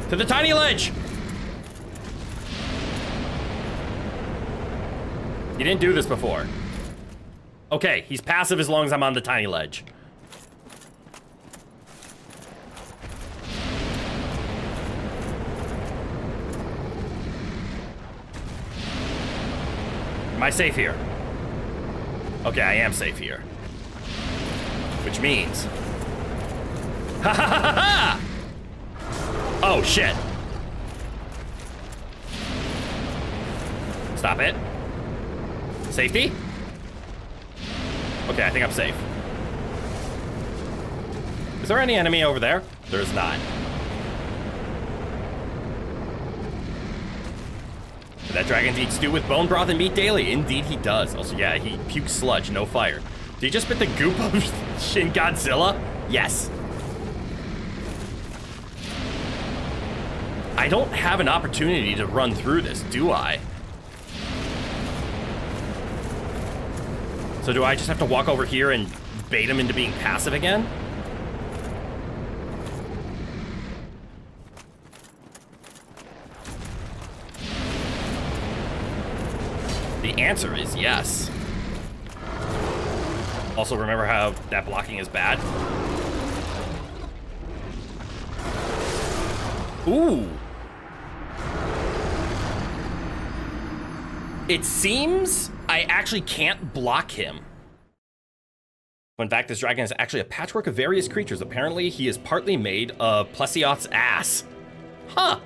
To the tiny ledge! You didn't do this before. Okay, he's passive as long as I'm on the tiny ledge. Am I safe here? Okay, I am safe here. Which means... Ha ha ha ha ha! Oh, shit. Stop it. Safety? Okay, I think I'm safe. Is there any enemy over there? There's not. Did that dragon eat stew with bone broth and meat daily? Indeed he does. Also, yeah, he pukes sludge, no fire. Did he just spit the goop of Shin Godzilla? Yes. I don't have an opportunity to run through this, do I? So do I just have to walk over here and bait him into being passive again? The answer is yes. Also, remember how that blocking is bad? Ooh. It seems I actually can't block him. In fact, this dragon is actually a patchwork of various creatures. Apparently, he is partly made of Plesioth's ass. Huh.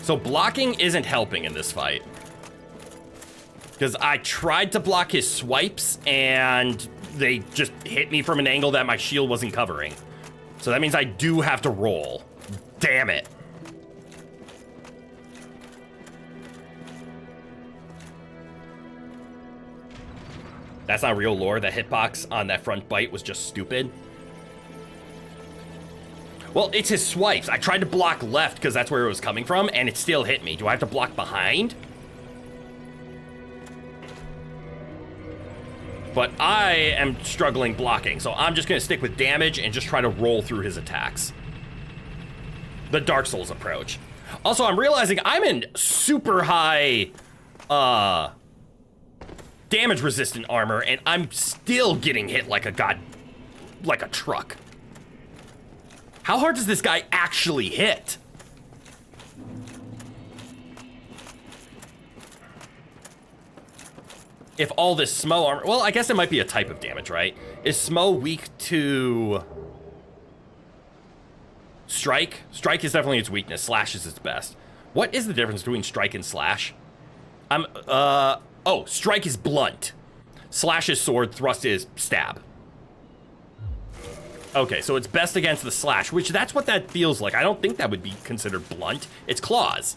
So blocking isn't helping in this fight. Because I tried to block his swipes, and they just hit me from an angle that my shield wasn't covering. So that means I do have to roll. Damn it. That's not real lore. That hitbox on that front bite was just stupid. Well, it's his swipes. I tried to block left because that's where it was coming from, and it still hit me. Do I have to block behind? But I am struggling blocking, so I'm just going to stick with damage and just try to roll through his attacks. The Dark Souls approach. Also, I'm realizing I'm in super high damage resistant armor, and I'm still getting hit like a truck. How hard does this guy actually hit? If all this Smo armor... Well, I guess it might be a type of damage, right? Is Smo weak to... Strike? Strike is definitely its weakness. Slash is its best. What is the difference between strike and slash? Oh, strike is blunt. Slash is sword, thrust is stab. Okay, so it's best against the slash, which that's what that feels like. I don't think that would be considered blunt. It's claws.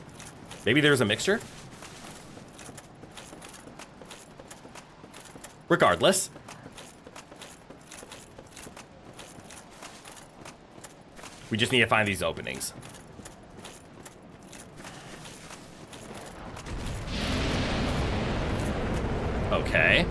Maybe there's a mixture? Regardless. We just need to find these openings. Okay.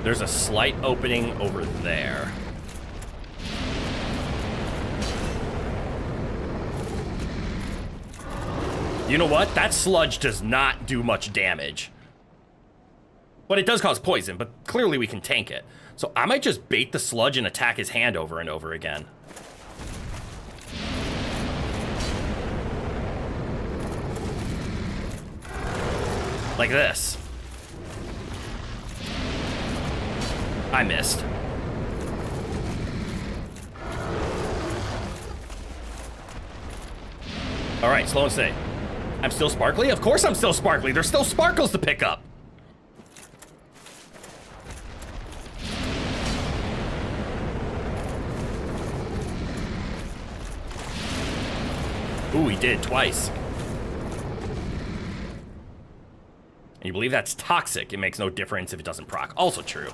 There's a slight opening over there. You know what? That sludge does not do much damage. But it does cause poison, but clearly we can tank it. So I might just bait the sludge and attack his hand over and over again. Like this. I missed. All right, slow and steady. I'm still sparkly? Of course I'm still sparkly. There's still sparkles to pick up. Ooh, he did twice. And you believe that's toxic. It makes no difference if it doesn't proc. Also true.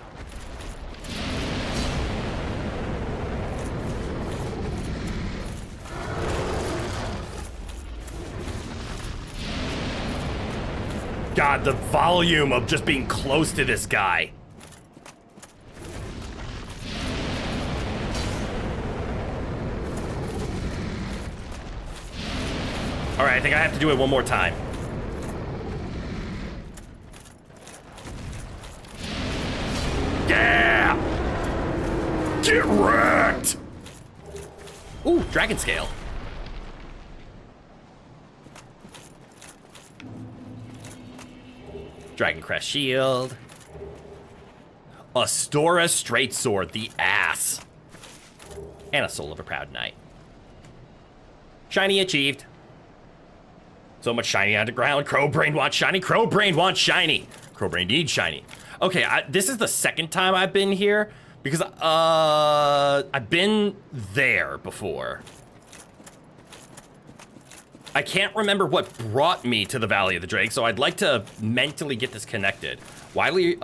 God, the volume of just being close to this guy. All right, I think I have to do it one more time. Yeah! Get wrecked! Ooh, dragon scale. Dragon Crest Shield. Astora Straight Sword, the ass. And a Soul of a Proud Knight. Shiny achieved. So much shiny on the ground. Crowbrain wants shiny. Crowbrain wants shiny. Crowbrain needs shiny. Okay, this is the second time I've been here because I've been there before. I can't remember what brought me to the Valley of the Drake, so I'd like to mentally get this connected. Wily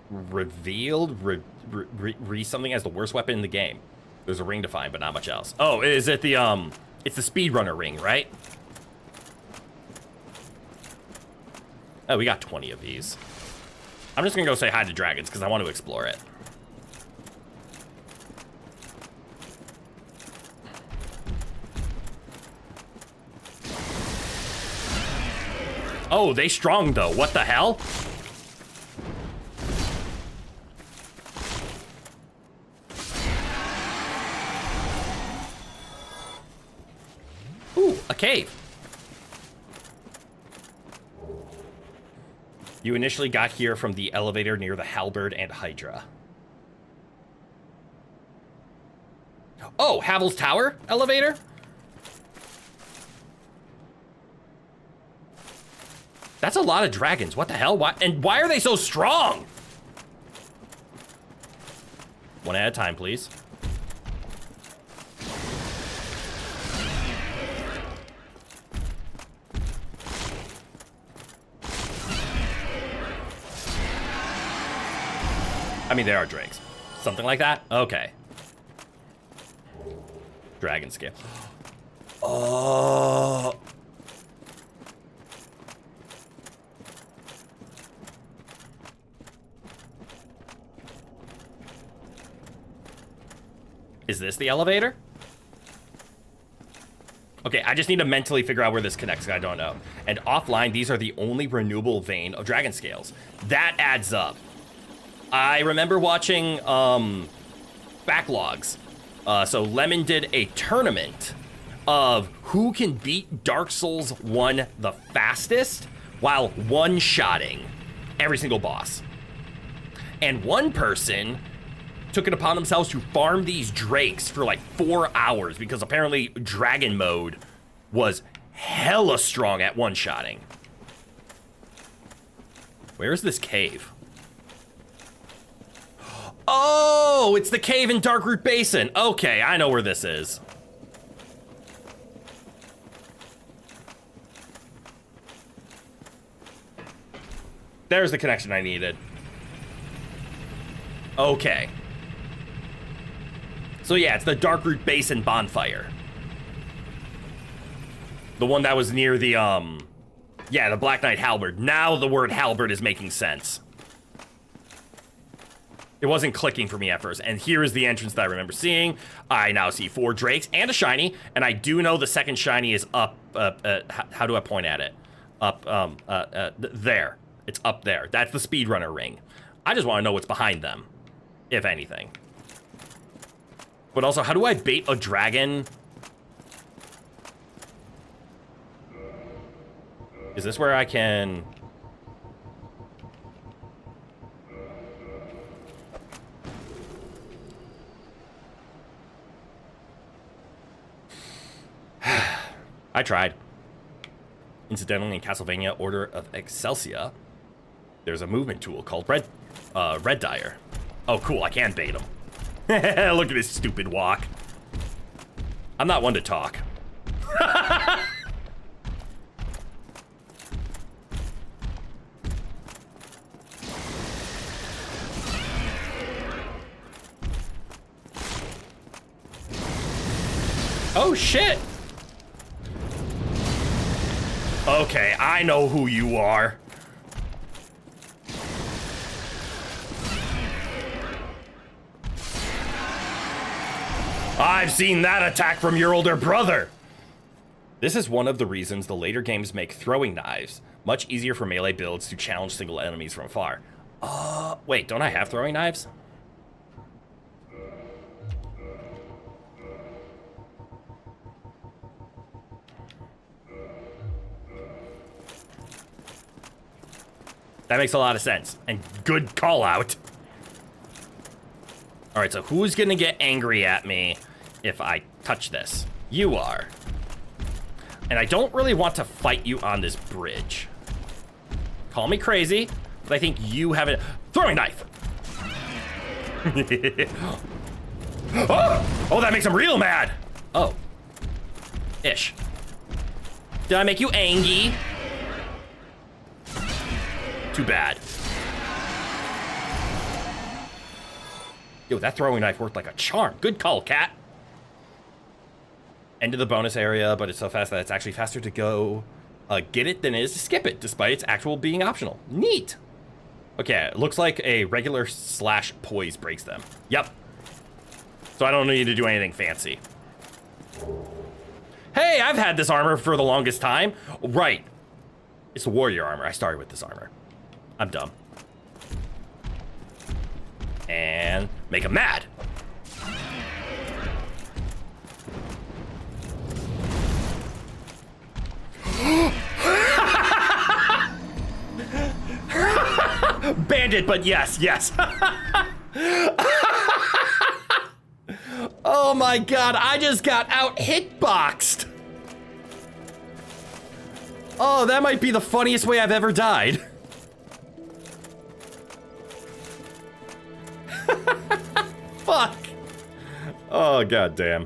revealed something as the worst weapon in the game. There's a ring to find, but not much else. Oh, is it the it's the speedrunner ring, right? Oh, we got 20 of these. I'm just gonna go say hi to dragons because I want to explore it. Oh, they strong though. What the hell? a cave. You initially got here from the elevator near the Halberd and Hydra. Oh, Havel's Tower elevator? That's a lot of dragons. What the hell? Why are they so strong? One at a time, please. I mean, they are drakes. Something like that? Okay. Dragon scale. Oh. Is this the elevator? Okay, I just need to mentally figure out where this connects. I don't know. And offline, these are the only renewable vein of dragon scales. That adds up. I remember watching backlogs. So Lemon did a tournament of who can beat Dark Souls 1 the fastest while one-shotting every single boss. And one person took it upon themselves to farm these drakes for like 4 hours because apparently dragon mode was hella strong at one-shotting. Where is this cave? Oh, it's the cave in Darkroot Basin. Okay, I know where this is. There's the connection I needed. Okay. So yeah, it's the Darkroot Basin bonfire. The one that was near the, yeah, the Black Knight Halberd. Now the word halberd is making sense. It wasn't clicking for me at first. And here is the entrance that I remember seeing. I now see 4 drakes and a shiny. And I do know the second shiny is up, how do I point at it? Up, there. It's up there. That's the speedrunner ring. I just want to know what's behind them, if anything. But also, how do I bait a dragon? Is this where I can... I tried. Incidentally, in Castlevania Order of Excelsia, there's a movement tool called Red Dyer. Oh, cool, I can bait him. Look at his stupid walk. I'm not one to talk. Oh, shit! Okay, I know who you are. I've seen that attack from your older brother. This is one of the reasons the later games make throwing knives much easier for melee builds to challenge single enemies from afar. Wait, don't I have throwing knives? That makes a lot of sense. And good call out. All right, so who's gonna get angry at me if I touch this? You are. And I don't really want to fight you on this bridge. Call me crazy, but I think you have a throwing knife. Oh, that makes him real mad. Oh. Ish. Did I make you angry? Too bad. Yo, that throwing knife worked like a charm. Good call, cat. Into the bonus area, but it's so fast that it's actually faster to go get it than it is to skip it, despite its actual being optional. Neat. Okay, it looks like a regular / poise breaks them. Yep. So I don't need to do anything fancy. Hey, I've had this armor for the longest time. Right. It's the warrior armor. I started with this armor. I'm dumb. And make him mad. landed, but yes, yes. Oh my god, I just got out hitboxed. Oh, that might be the funniest way I've ever died. Fuck. Oh, god damn.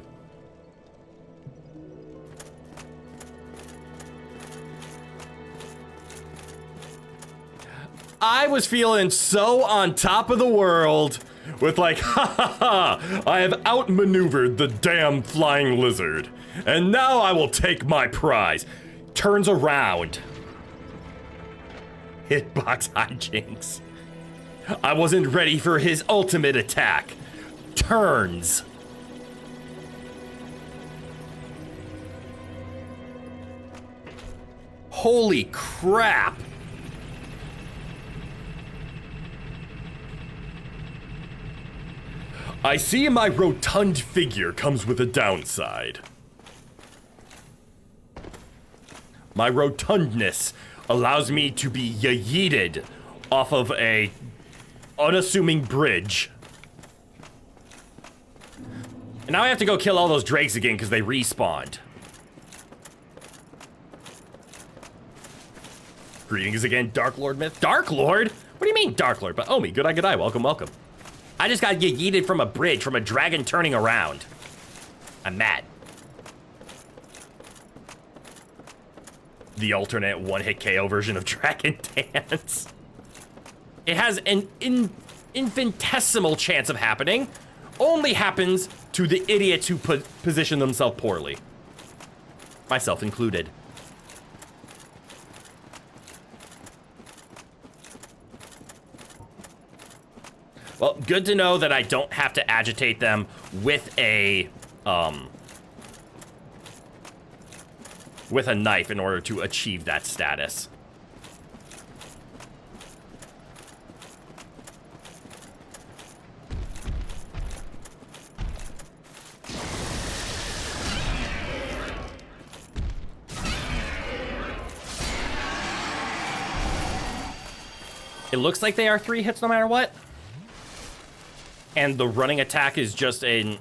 I was feeling so on top of the world with like, ha ha ha, I have outmaneuvered the damn flying lizard. And now I will take my prize. Turns around. Hitbox hijinks. I wasn't ready for his ultimate attack. Turns. Holy crap. I see my rotund figure comes with a downside. My rotundness allows me to be yeeted off of a unassuming bridge. And now I have to go kill all those drakes again because they respawned. Greetings again, Dark Lord Myth. Dark Lord? What do you mean, Dark Lord? But Omi, good eye, good eye. Welcome, welcome. I just got yeeted from a bridge from a dragon turning around. I'm mad. The alternate one-hit KO version of Dragon Dance. It has an infinitesimal chance of happening. Only happens to the idiots who position themselves poorly. Myself included. Well, good to know that I don't have to agitate them with a knife in order to achieve that status. It looks like they are 3 hits no matter what. And the running attack is just I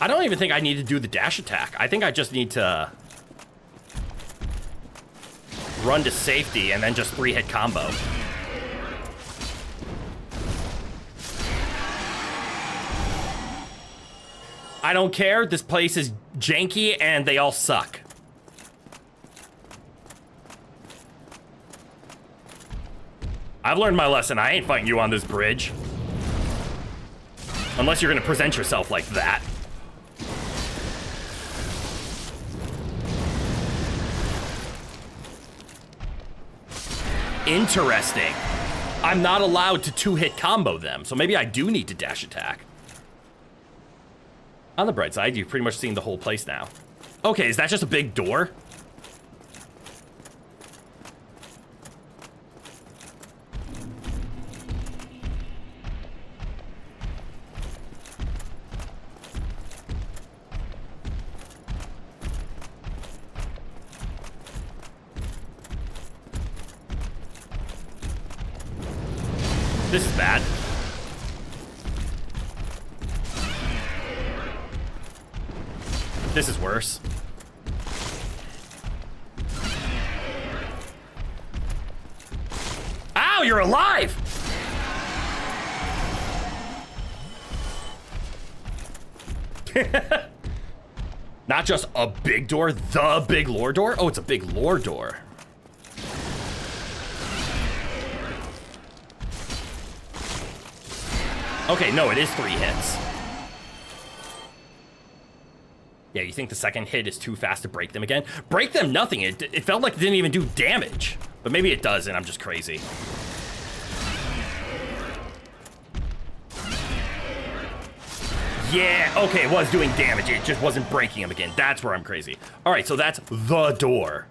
don't even think I need to do the dash attack. I think I just need to run to safety and then just 3-hit combo. I don't care. This place is janky and they all suck. I've learned my lesson. I ain't fighting you on this bridge. Unless you're gonna present yourself like that. Interesting. I'm not allowed to 2-hit combo them, so maybe I do need to dash attack. On the bright side, you've pretty much seen the whole place now. Okay, is that just a big door? This is bad. This is worse. Ow, you're alive! Not just a big door, the big lore door? Oh, it's a big lore door. Okay, no, it is 3 hits. Yeah, you think the second hit is too fast to break them again? Break them nothing. It felt like it didn't even do damage. But maybe it does, and I'm just crazy. Yeah, okay, it was doing damage. It just wasn't breaking them again. That's where I'm crazy. All right, so that's the door.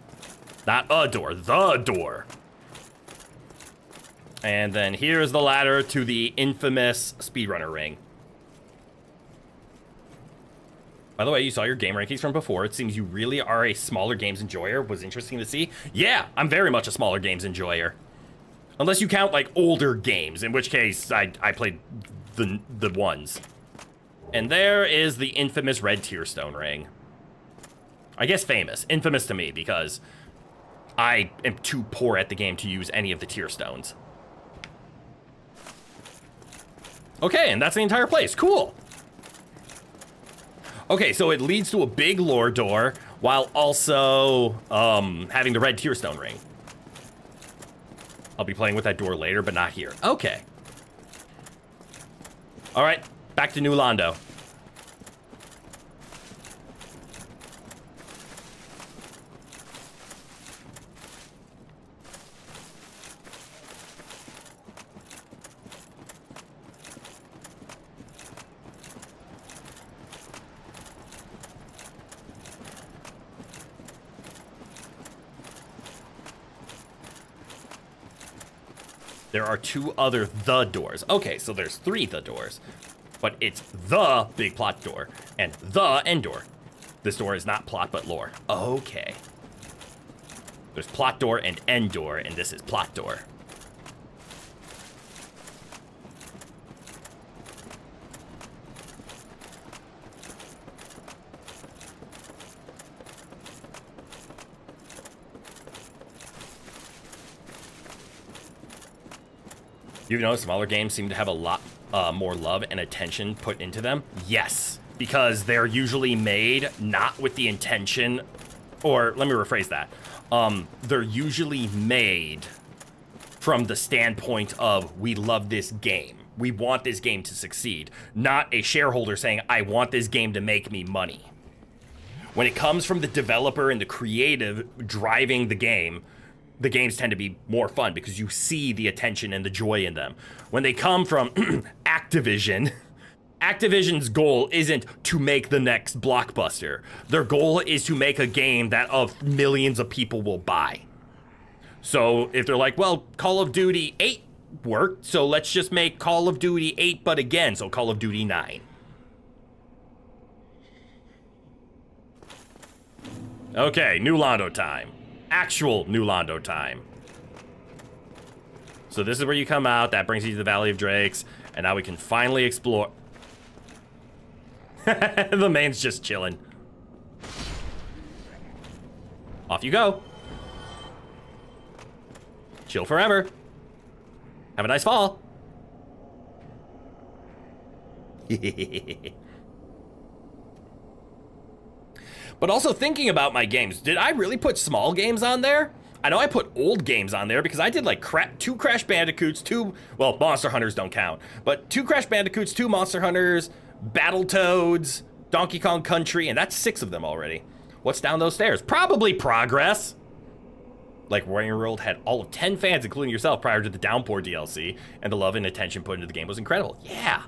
Not a door, the door. And then here's the ladder to the infamous speedrunner ring. By the way, you saw your game rankings from before. It seems you really are a smaller games enjoyer. Was interesting to see. Yeah, I'm very much a smaller games enjoyer. Unless you count, like, older games, in which case I played the ones. And there is the infamous red tearstone ring. I guess famous. Infamous to me, because I am too poor at the game to use any of the tearstones. Okay, and that's the entire place. Cool. Okay, so it leads to a big lore door, while also having the red tearstone ring. I'll be playing with that door later, but not here. Okay. All right, back to New Londo. There are 2 other the doors. Okay, so there's 3 the doors. But it's the big plot door and the end door. This door is not plot, but lore. Okay. There's plot door and end door, and this is plot door. You've noticed smaller games seem to have a lot more love and attention put into them? Yes, because they're usually made not with the intention, or let me rephrase that. They're usually made from the standpoint of, we love this game. We want this game to succeed, not a shareholder saying, I want this game to make me money. When it comes from the developer and the creative driving the games tend to be more fun because you see the attention and the joy in them. When they come from Activision, Activision's goal isn't to make the next blockbuster. Their goal is to make a game that millions of people will buy. So if they're like, well, Call of Duty 8 worked, so let's just make Call of Duty 8 but again, so Call of Duty 9. Okay, New Londo time. Actual New Londo time. So this is where you come out. That brings you to the Valley of Drakes. And now we can finally explore. The man's just chilling. Off you go. Chill forever. Have a nice fall. But also thinking about my games, did I really put small games on there? I know I put old games on there because I did like 2 Crash Bandicoots, 2, well, Monster Hunters don't count, but 2 Crash Bandicoots, 2 Monster Hunters, Battletoads, Donkey Kong Country, and that's 6 of them already. What's down those stairs? Probably progress. Like Warrior World had all of 10 fans, including yourself, prior to the Downpour DLC, and the love and attention put into the game was incredible. Yeah.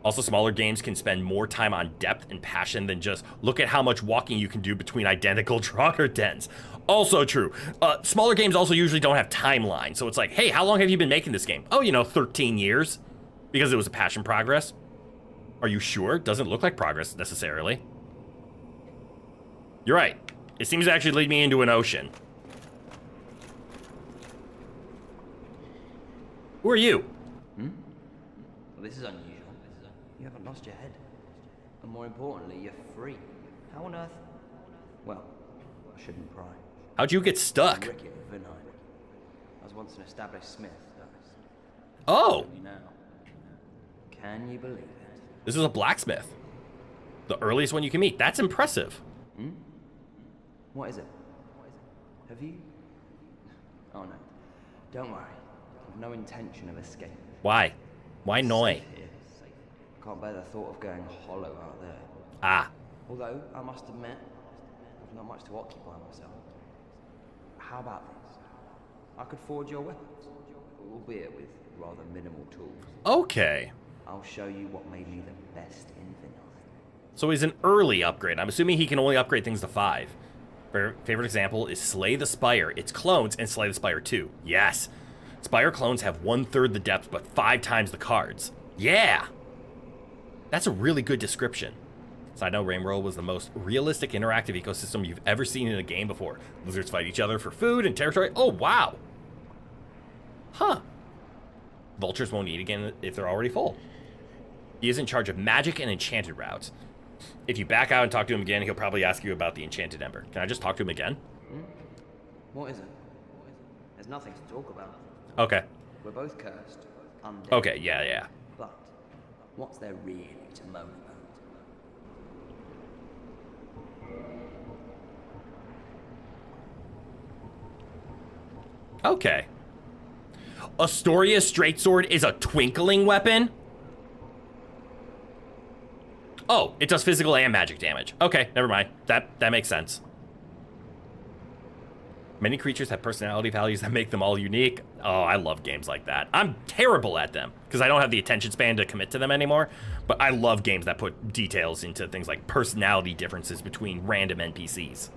Also, smaller games can spend more time on depth and passion than just look at how much walking you can do between identical Draugr dens. Also true. Smaller games also usually don't have timelines, so it's like, hey, how long have you been making this game? Oh, 13 years, because it was a passion progress. Are you sure? Doesn't look like progress necessarily. You're right. It seems to actually lead me into an ocean. Who are you? Well, this is unusual. You haven't lost your head. And more importantly, you're free. How on earth? Well, I shouldn't pry. How'd you get stuck? I'm Ricky of Vinine. I was once an established smith. Oh! Now. Can you believe it? This is a blacksmith. The earliest one you can meet. That's impressive. What is it? Have you? Oh no. Don't worry. I've no intention of escape. Why? Why Noi? Can't bear the thought of going hollow out there. Ah. Although, I must admit, I've not much to occupy myself. How about this? I could forge your weapons, albeit with rather minimal tools. Okay. I'll show you what made me the best in Vinine. So he's an early upgrade. I'm assuming he can only upgrade things to 5. Favorite example is Slay the Spire, its clones, and Slay the Spire 2. Yes. Spire clones have 1/3 the depth, but 5 times the cards. Yeah. That's a really good description. Side note, Rainbow was the most realistic interactive ecosystem you've ever seen in a game before. Lizards fight each other for food and territory. Oh, wow. Huh. Vultures won't eat again if they're already full. He is in charge of magic and enchanted routes. If you back out and talk to him again, he'll probably ask you about the enchanted ember. Can I just talk to him again? What is it? There's nothing to talk about. Okay. We're both cursed. Undead. Okay, yeah. But what's there really to moan about? Okay. Astoria's straight sword is a twinkling weapon? Oh, it does physical and magic damage. Okay, never mind. That makes sense. Many creatures have personality values that make them all unique. Oh, I love games like that. I'm terrible at them because I don't have the attention span to commit to them anymore. But I love games that put details into things like personality differences between random NPCs.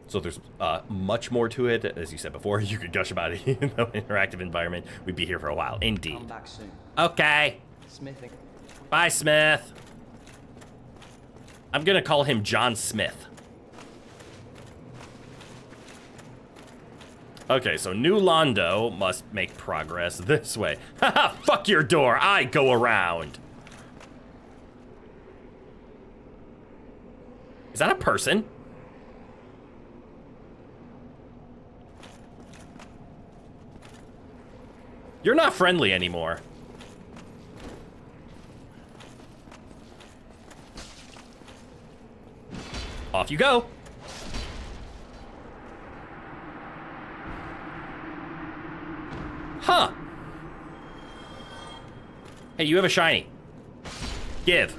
So there's much more to it. As you said before, you could gush about it in an interactive environment. We'd be here for a while. Indeed. Come back soon. Okay. Smithing. Bye, Smith. I'm gonna call him John Smith. Okay, so New Londo must make progress this way. Haha, fuck your door, I go around. Is that a person? You're not friendly anymore. Off you go. Huh. Hey, you have a shiny. Give.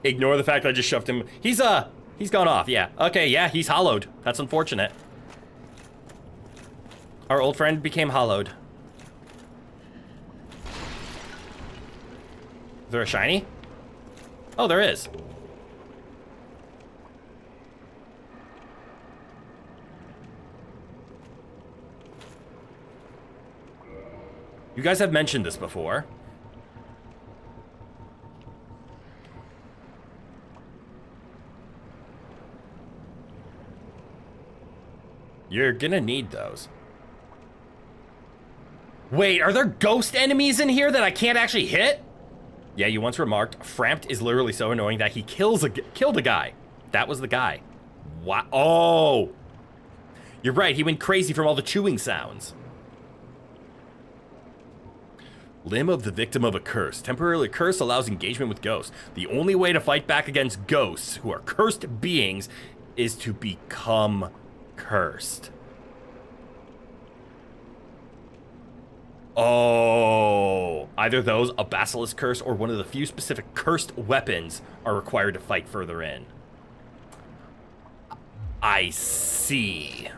Ignore the fact I just shoved him. He's gone off, yeah. Okay, yeah, he's hollowed. That's unfortunate. Our old friend became hollowed. Is there a shiny? Oh, there is. You guys have mentioned this before. You're gonna need those. Wait, are there ghost enemies in here that I can't actually hit? Yeah, you once remarked, Frampt is literally so annoying that he killed a guy. That was the guy. What? Oh! You're right, he went crazy from all the chewing sounds. Limb of the victim of a curse. Temporarily curse allows engagement with ghosts. The only way to fight back against ghosts, who are cursed beings, is to become cursed. Oh, either those, a basilisk curse, or one of the few specific cursed weapons are required to fight further in. I see.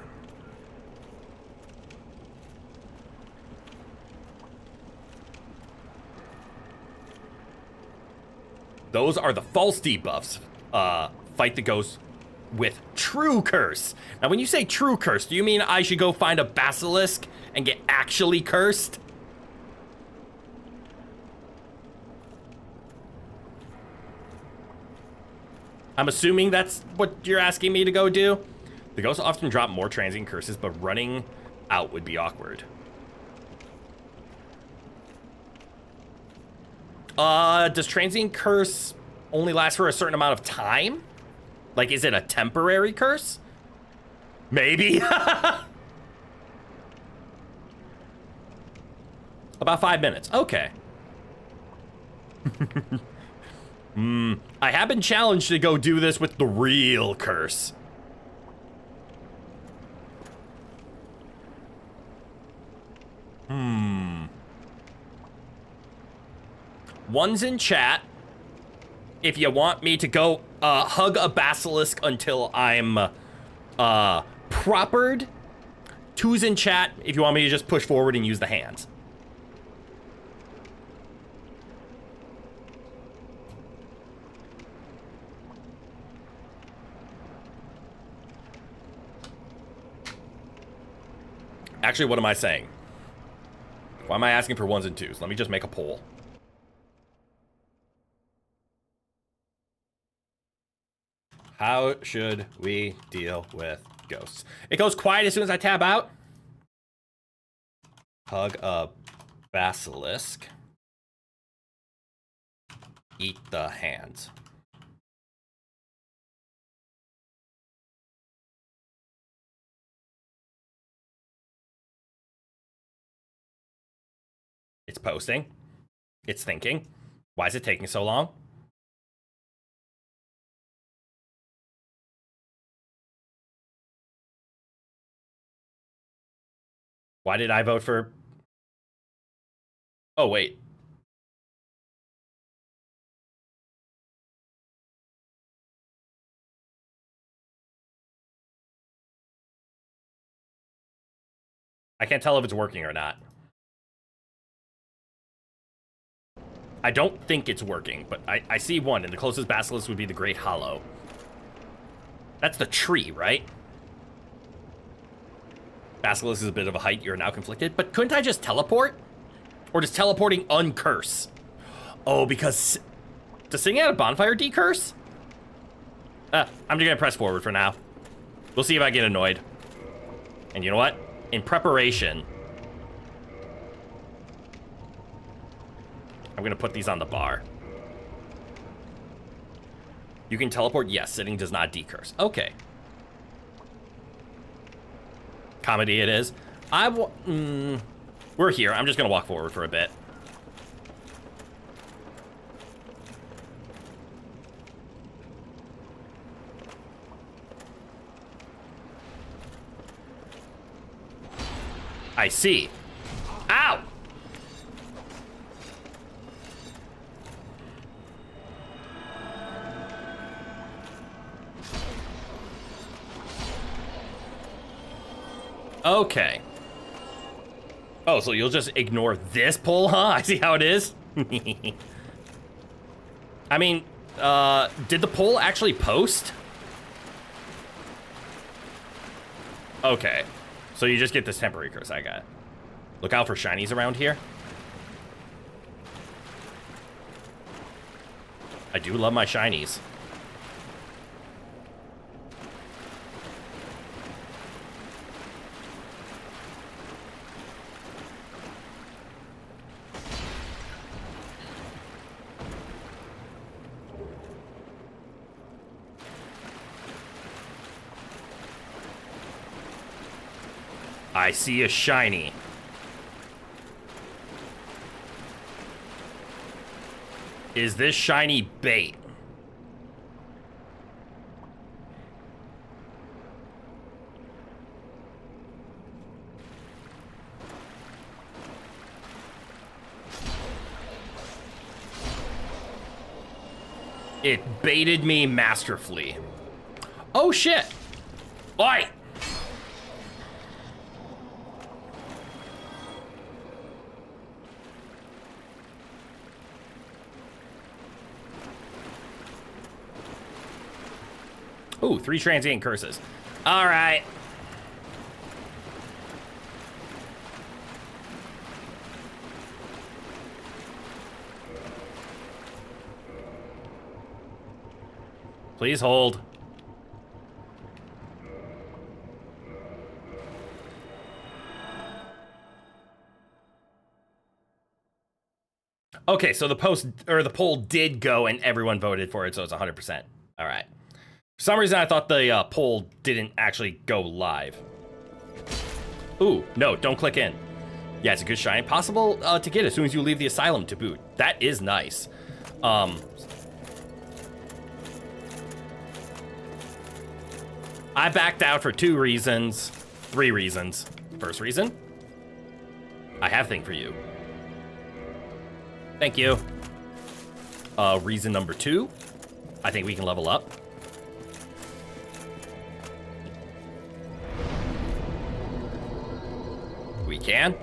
Those are the false debuffs. Fight the ghost with true curse. Now, when you say true curse, do you mean I should go find a basilisk and get actually cursed? I'm assuming that's what you're asking me to go do. The ghosts often drop more transient curses, but running out would be awkward. Does transient curse only last for a certain amount of time? Like, is it a temporary curse? Maybe. About 5 minutes. Okay. I have been challenged to go do this with the real curse. One's in chat. If you want me to go hug a basilisk until I'm propered. Two's in chat if you want me to just push forward and use the hands. Actually, what am I saying? Why am I asking for ones and twos? Let me just make a poll. How should we deal with ghosts? It goes quiet as soon as I tab out. Hug a basilisk. Eat the hands. It's posting. It's thinking. Why is it taking so long? Why did I vote for... Oh, wait. I can't tell if it's working or not. I don't think it's working, but I see one, and the closest basilisk would be the Great Hollow. That's the tree, right? Basilisk is a bit of a height. You're now conflicted. But couldn't I just teleport? Or does teleporting uncurse? Oh, because... Does sitting at a bonfire decurse? I'm just gonna press forward for now. We'll see if I get annoyed. And you know what? In preparation... I'm gonna put these on the bar. You can teleport? Yes, sitting does not decurse. Okay. Comedy it is. We're here. I'm just gonna walk forward for a bit. I see. Ow! Okay. Oh, so you'll just ignore this pull, huh? I see how it is. I mean, did the poll actually post? Okay. So you just get this temporary curse. I got it. Look out for shinies around here. I do love my shinies. I see a shiny. Is this shiny bait? It baited me masterfully. Oh shit! Oi! Ooh, 3 transient curses. All right. Please hold. Okay, so the poll did go and everyone voted for it, so it's 100%. All right. For some reason, I thought the poll didn't actually go live. Ooh, no, don't click in. Yeah, it's a good shine. Possible to get as soon as you leave the asylum to boot. That is nice. I backed out for 2 reasons. 3 reasons. First reason, I have a thing for you. Thank you. Reason number 2, I think we can level up. We can.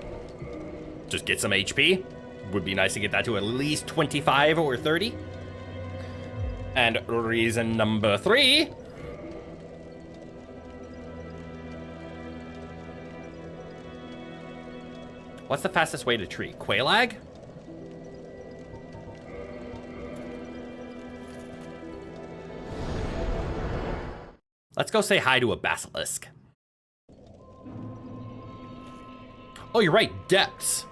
Just get some HP. Would be nice to get that to at least 25 or 30. And reason number 3. What's the fastest way to tree? Quailag? Let's go say hi to a basilisk. Oh, you're right, depths.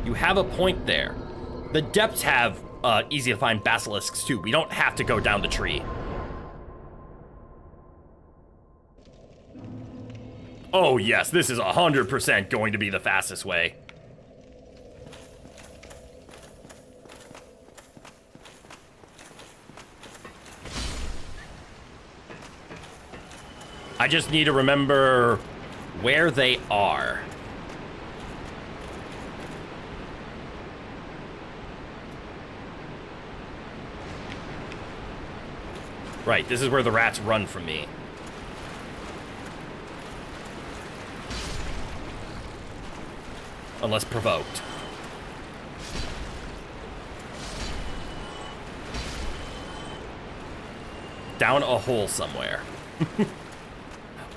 You have a point there. The depths have easy to find basilisks too. We don't have to go down the tree. Oh yes, this is 100% going to be the fastest way. I just need to remember where they are. Right, this is where the rats run from me. Unless provoked. Down a hole somewhere.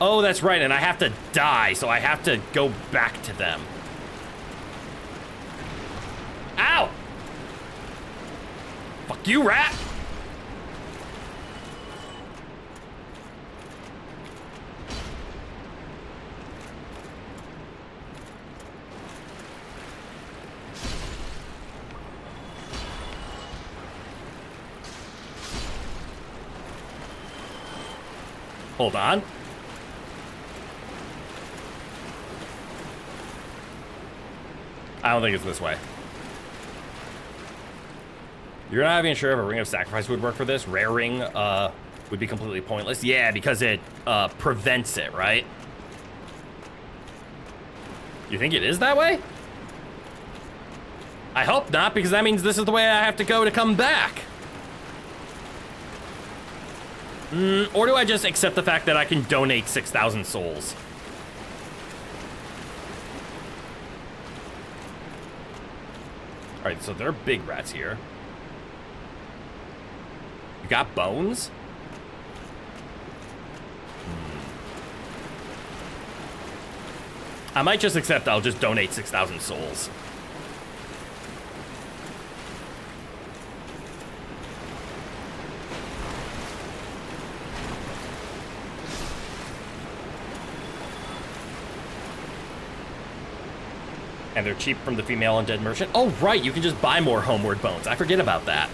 Oh, that's right, and I have to die, so I have to go back to them. Ow! Fuck you, rat! Hold on. I don't think it's this way. You're not even sure if a ring of sacrifice would work for this? Rare ring would be completely pointless. Yeah, because it prevents it, right? You think it is that way? I hope not, because that means this is the way I have to go to come back. Or do I just accept the fact that I can donate 6,000 souls? Alright, so there are big rats here. You got bones? I might just accept I'll just donate 6,000 souls. And they're cheap from the female undead merchant. Oh, right, you can just buy more homeward bones. I forget about that.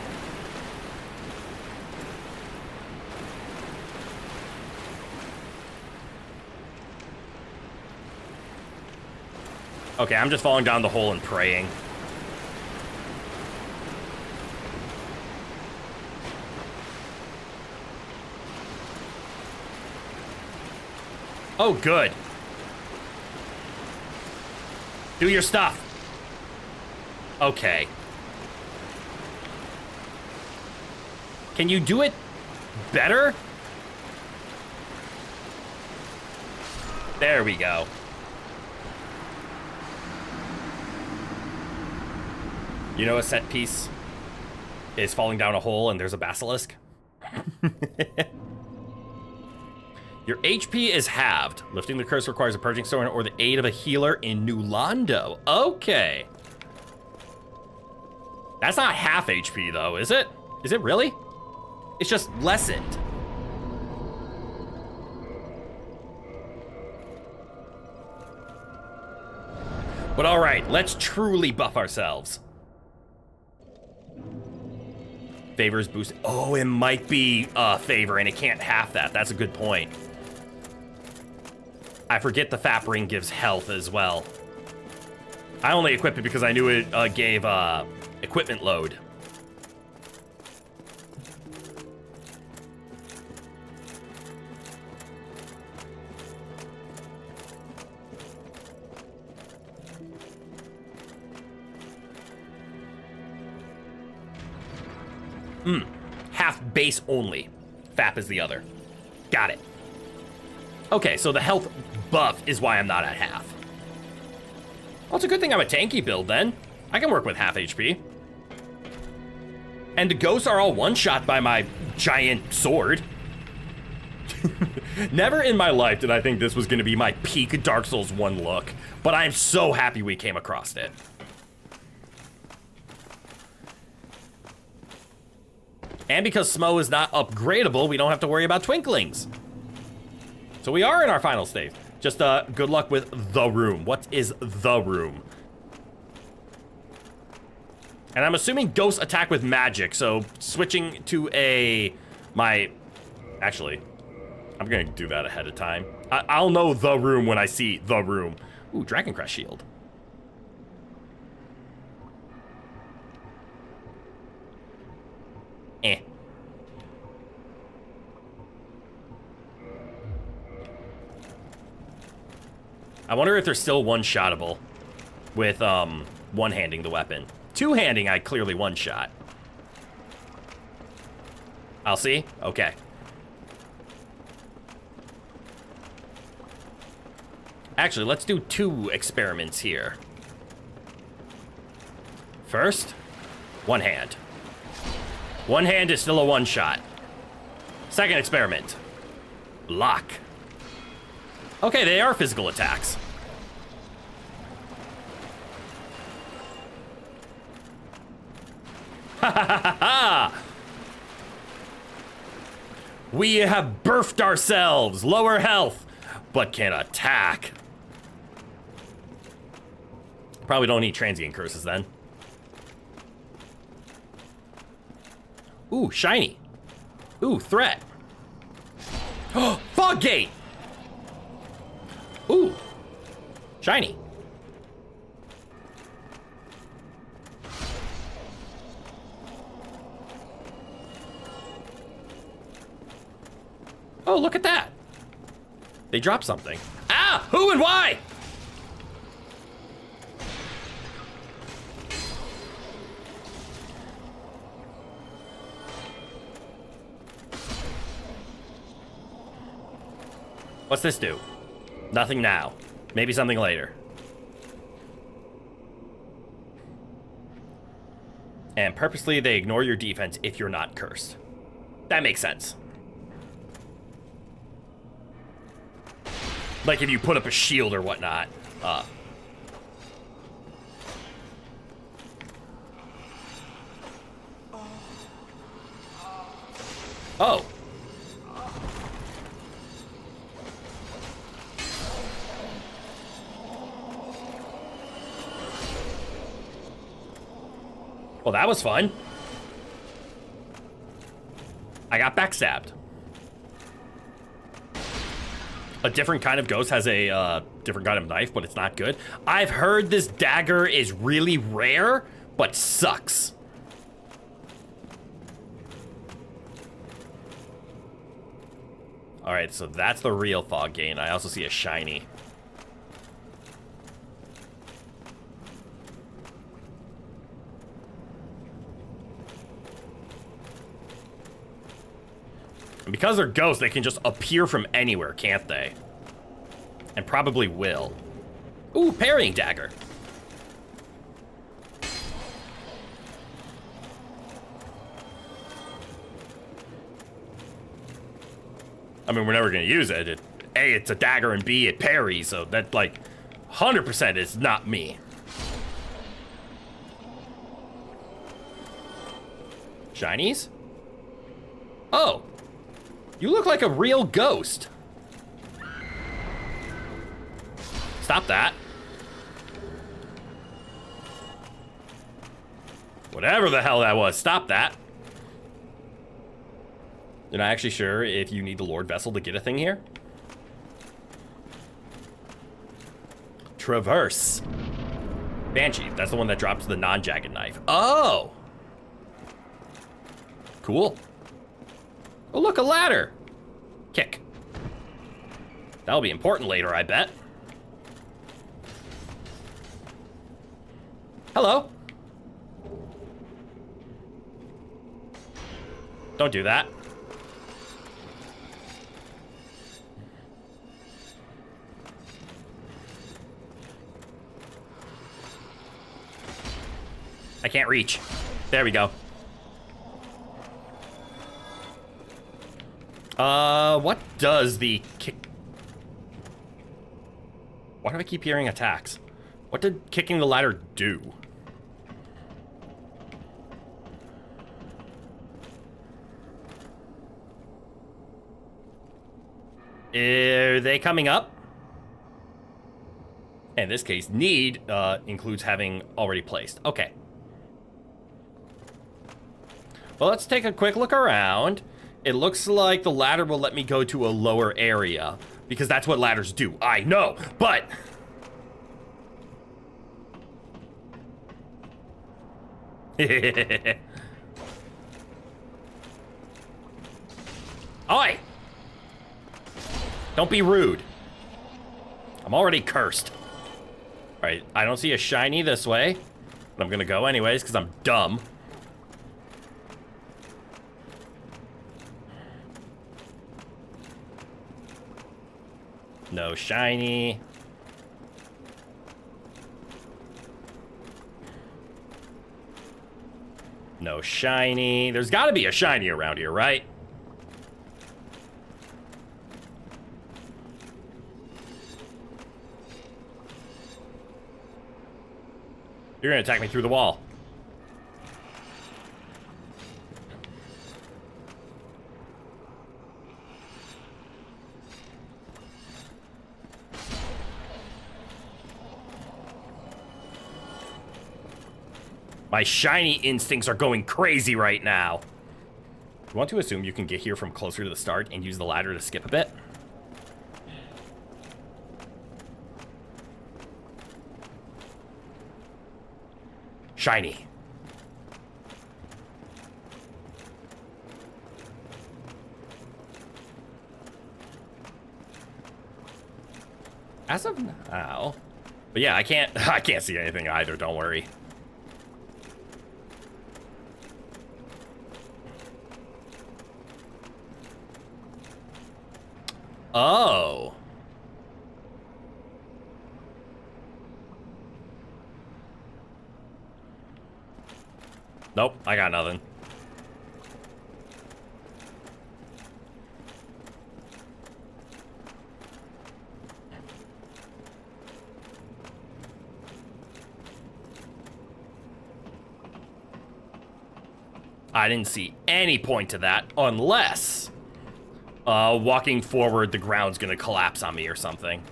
Okay, I'm just falling down the hole and praying. Oh, good. Do your stuff. Okay. Can you do it better? There we go. You know a set piece is falling down a hole and there's a basilisk? Your HP is halved. Lifting the curse requires a purging stone or the aid of a healer in New Londo. Okay. That's not half HP though, is it? Is it really? It's just lessened. But all right, let's truly buff ourselves. Favors boost. Oh, it might be favor and it can't half that. That's a good point. I forget the Fap Ring gives health as well. I only equipped it because I knew it gave equipment load. Half base only. Fap is the other. Got it. Okay, so the health buff is why I'm not at half. Well, it's a good thing I'm a tanky build then. I can work with half HP. And the ghosts are all one-shot by my giant sword. Never in my life did I think this was gonna be my peak Dark Souls 1 look, but I'm so happy we came across it. And because Smo is not upgradable, we don't have to worry about twinklings. So we are in our final stage. Just good luck with the room. What is the room? And I'm assuming ghosts attack with magic, so switching to actually, I'm gonna do that ahead of time. I'll know the room when I see the room. Ooh, Dragon Crest shield. Eh. I wonder if they're still one-shottable with one-handing the weapon. Two-handing, I clearly one-shot. I'll see? Okay. Actually, let's do 2 experiments here. First, one hand. One hand is still a one-shot. Second experiment. Lock. Okay, they are physical attacks. Ha ha ha ha! We have birthed ourselves. Lower health, but can attack. Probably don't need transient curses then. Ooh, shiny. Ooh, threat. Oh, fog gate. Ooh, shiny. Oh, look at that. They dropped something. Ah, who and why? What's this do? Nothing now. Maybe something later. And purposely they ignore your defense if you're not cursed. That makes sense. Like if you put up a shield or whatnot. Oh. Well, that was fun. I got backstabbed. A different kind of ghost has a different kind of knife, but it's not good. I've heard this dagger is really rare, but sucks. All right, so that's the real fog gain. I also see a shiny. And because they're ghosts, they can just appear from anywhere, can't they? And probably will. Ooh, parrying dagger. I mean, we're never gonna use it. A, it's a dagger, and B, it parries, so that, like, 100% is not me. Shinies? Oh. You look like a real ghost. Stop that. Whatever the hell that was, stop that. You're not actually sure if you need the Lord Vessel to get a thing here? Traverse. Banshee, that's the one that drops the non-jagged knife. Oh! Cool. Oh, look, a ladder. Kick. That'll be important later, I bet. Hello. Don't do that. I can't reach. There we go. What does the kick... Why do I keep hearing attacks? What did kicking the ladder do? Are they coming up? In this case, need includes having already placed. Okay. Well, let's take a quick look around. It looks like the ladder will let me go to a lower area, because that's what ladders do. I know, but... Oi! Don't be rude. I'm already cursed. Alright, I don't see a shiny this way, but I'm gonna go anyways, because I'm dumb. No shiny. No shiny. There's gotta be a shiny around here, right? You're gonna attack me through the wall. My shiny instincts are going crazy right now. You want to assume you can get here from closer to the start and use the ladder to skip a bit? Shiny. As of now. But yeah, I can't see anything either, don't worry. Oh. Nope, I got nothing. I didn't see any point to that, unless walking forward, the ground's gonna collapse on me or something.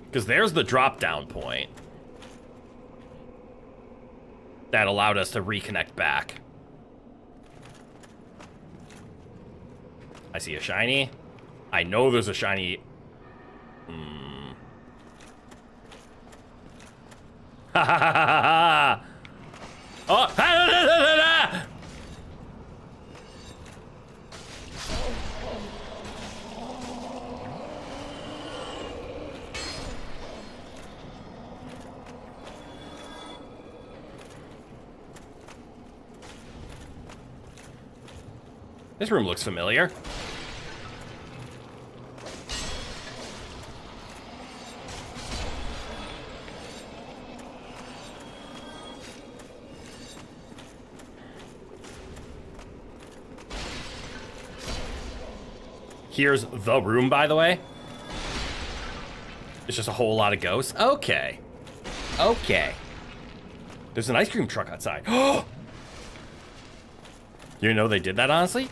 Because there's the drop-down point that allowed us to reconnect back. I see a shiny. I know there's a shiny. Ha ha ha ha ha! Oh! This room looks familiar. Here's the room, by the way. It's just a whole lot of ghosts. Okay. Okay. There's an ice cream truck outside. Oh! You didn't know they did that, honestly?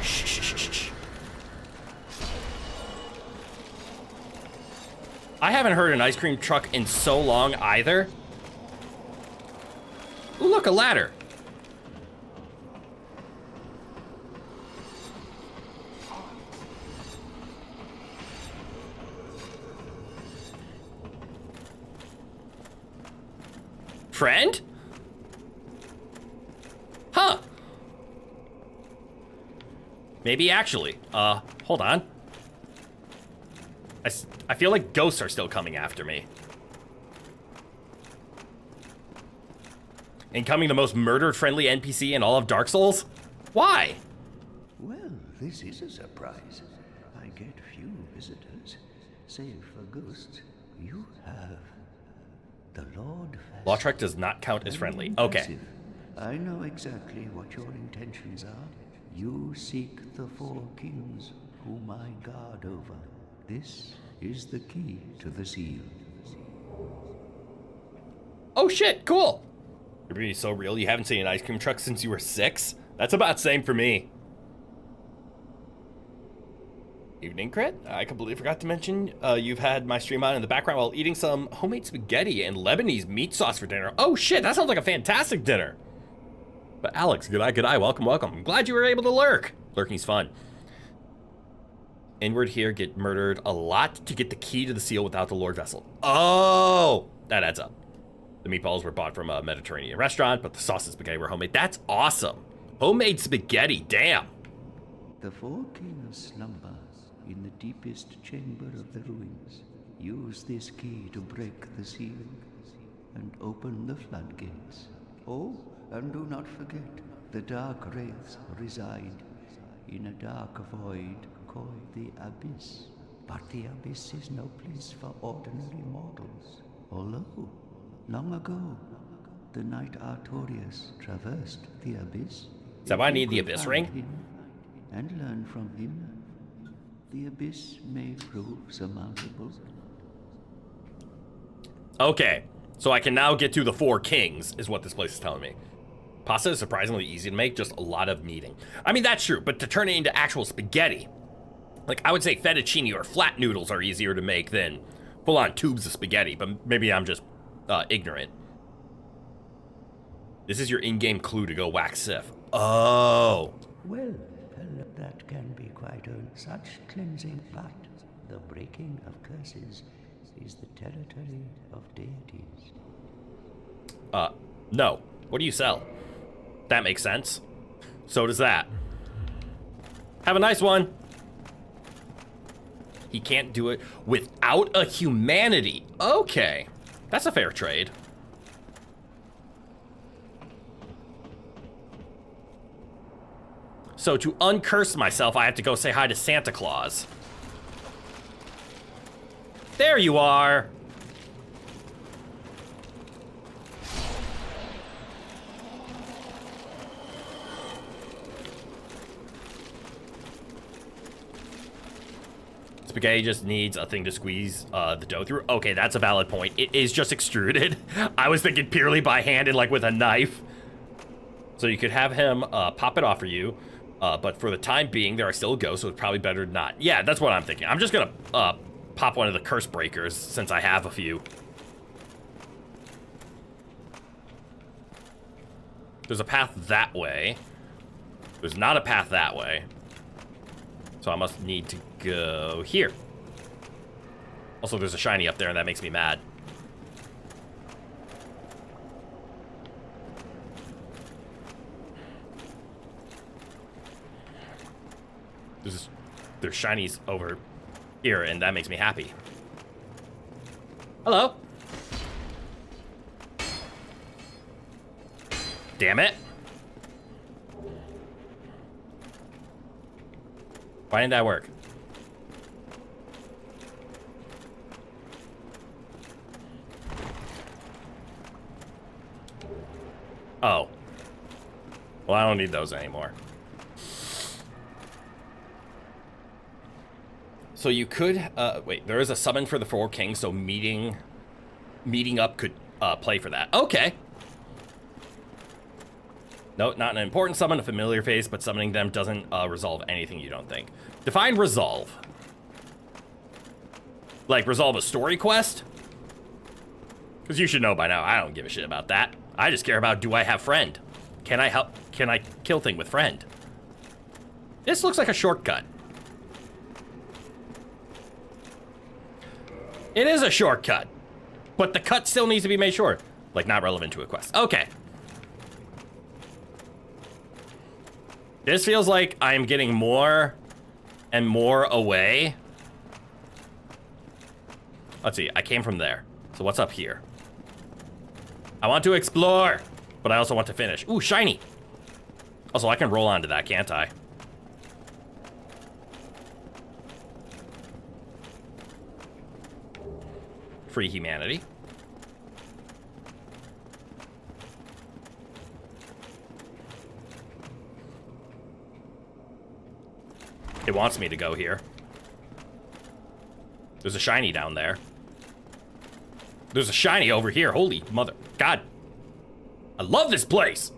Shh, shh, shh, shh. I haven't heard an ice cream truck in so long either. Ooh, look, a ladder. Friend? Huh. Maybe actually. Hold on. I feel like ghosts are still coming after me. Incoming the most murder-friendly NPC in all of Dark Souls? Why? Well, this is a surprise. I get few visitors. Save for ghosts, you have the Lord. Lautrec does not count as friendly. Okay. I know exactly what your intentions are. You seek the four kings whom I guard over. This is the key to the seal. Oh shit, cool. You're being so real. You haven't seen an ice cream truck since you were 6? That's about same for me. Evening, Crit. I completely forgot to mention you've had my stream on in the background while eating some homemade spaghetti and Lebanese meat sauce for dinner. Oh shit, that sounds like a fantastic dinner. But Alex, good eye, welcome, welcome. I'm glad you were able to lurk. Lurking's fun. Inward here, get murdered a lot to get the key to the seal without the Lord Vessel. Oh, that adds up. The meatballs were bought from a Mediterranean restaurant, but the sauce and spaghetti were homemade. That's awesome. Homemade spaghetti, damn. The four kings slumber in the deepest chamber of the ruins. Use this key to break the seal and open the floodgates. Oh, and do not forget, the dark wraiths reside in a dark void called the Abyss. But the Abyss is no place for ordinary mortals. Although, long ago, the knight Artorias traversed the Abyss. Is that why I need the Abyss ring? And learn from him. The Abyss may prove surmountable. Okay, so I can now get to the four kings, is what this place is telling me. Pasta is surprisingly easy to make, just a lot of kneading. I mean, that's true, but to turn it into actual spaghetti, like, I would say fettuccine or flat noodles are easier to make than full-on tubes of spaghetti, but maybe I'm just ignorant. This is your in-game clue to go wax Sif. Oh. Well, that can be quite such cleansing, but the breaking of curses is the territory of deities. No. What do you sell? That makes sense. So does that. Have a nice one. He can't do it without a humanity. Okay. That's a fair trade. So to uncurse myself, I have to go say hi to Santa Claus. There you are. Spaghetti just needs a thing to squeeze the dough through. Okay, that's a valid point. It is just extruded. I was thinking purely by hand and like with a knife. So you could have him pop it off for you. But for the time being, there are still ghosts, so it's probably better not. Yeah, that's what I'm thinking. I'm just gonna pop one of the curse breakers since I have a few. There's a path that way. There's not a path that way. So I must need to go here. Also, there's a shiny up there, and that makes me mad. There's shinies over here, and that makes me happy. Hello. Damn it. Why didn't that work? Oh. Well, I don't need those anymore. So you could, wait, there is a summon for the four kings, so meeting up could play for that. Okay. No, not an important summon, a familiar face, but summoning them doesn't resolve anything, you don't think. Define resolve. Like, resolve a story quest? Because you should know by now, I don't give a shit about that. I just care about, do I have friend? Can I help? Can I kill thing with friend? This looks like a shortcut. It is a shortcut, but the cut still needs to be made short. Like, not relevant to a quest. Okay. This feels like I'm getting more and more away. Let's see, I came from there. So what's up here? I want to explore, but I also want to finish. Ooh, shiny. Also, I can roll onto that, can't I? Free humanity. It wants me to go here. There's a shiny down there. There's a shiny over here. Holy mother. God. I love this place.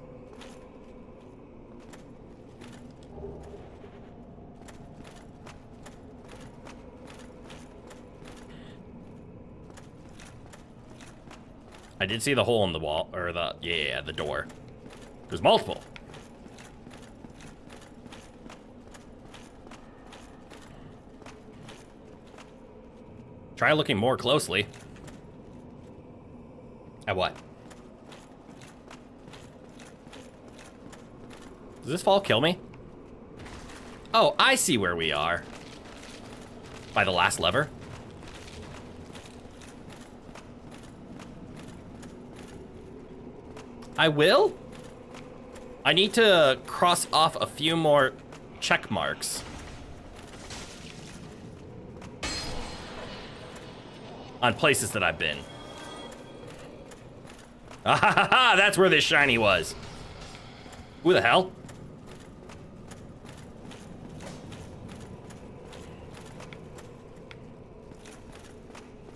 I did see the hole in the wall, or the door. There's multiple. Try looking more closely. At what? Does this fall kill me? Oh, I see where we are. By the last lever. I will? I need to cross off a few more check marks. On places that I've been. Ah ha ha ha! That's where this shiny was. Who the hell?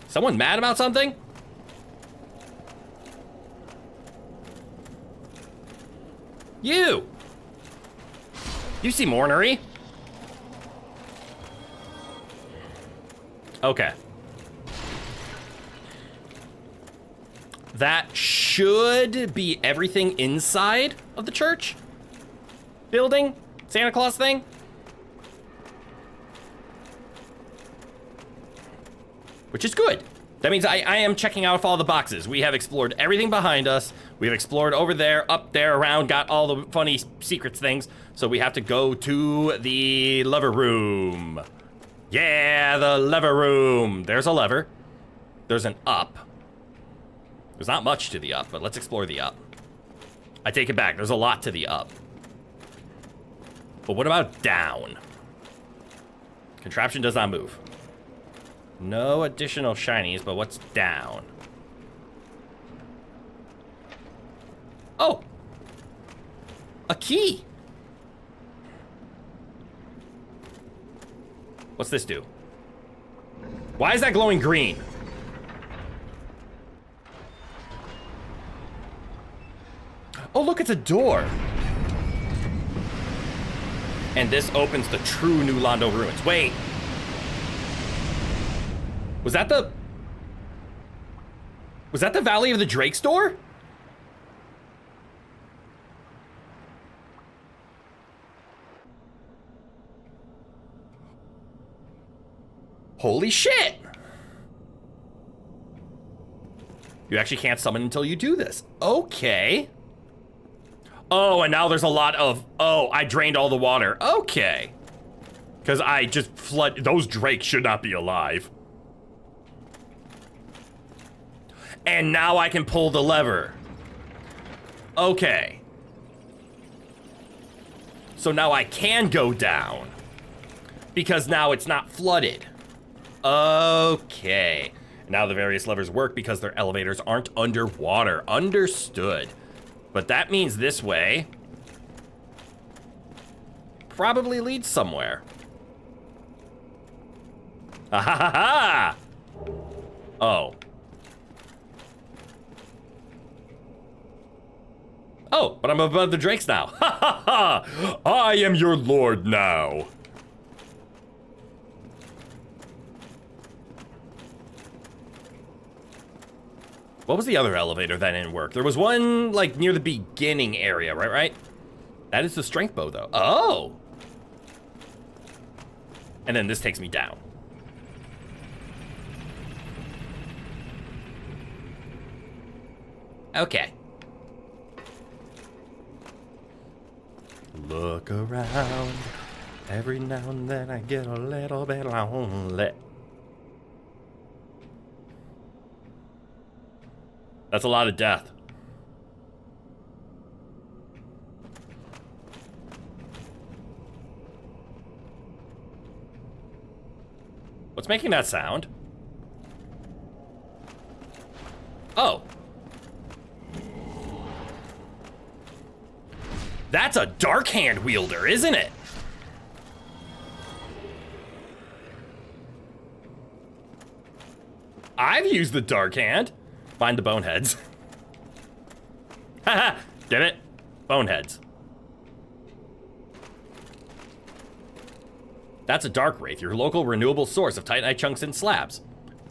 Someone mad about something? You seem ornery. Okay. That should be everything inside of the church building, Santa Claus thing. Which is good. That means I am checking out all the boxes. We have explored everything behind us. We've explored over there, up there, around, got all the funny secrets things. So we have to go to the lever room. Yeah, the lever room. There's a lever. There's an up. There's not much to the up, but let's explore the up. I take it back. There's a lot to the up. But what about down? Contraption does not move. No additional shinies, but what's down? Oh! A key! What's this do? Why is that glowing green? Oh, look, it's a door. And this opens the true New Londo ruins. Wait. Was that the Valley of the Drakes door? Holy shit! You actually can't summon until you do this. Okay. Oh, and now there's a lot of, oh, I drained all the water. Okay. Because I just flood, those drakes should not be alive. And now I can pull the lever. Okay. So now I can go down. Because now it's not flooded. Okay. Now the various levers work because their elevators aren't underwater. Understood. But that means this way probably leads somewhere. Ah ha ha ha! Oh. Oh, but I'm above the drakes now. Ha ha ha! I am your lord now. What was the other elevator that didn't work? There was one, like, near the beginning area, right? That is the strength bow, though. Oh! And then this takes me down. Okay. Look around. Every now and then I get a little bit lonely. That's a lot of death. What's making that sound? Oh. That's a dark hand wielder, isn't it? I've used the dark hand. Find the boneheads. Haha! Get it? Boneheads. That's a dark wraith, your local renewable source of titanite chunks and slabs.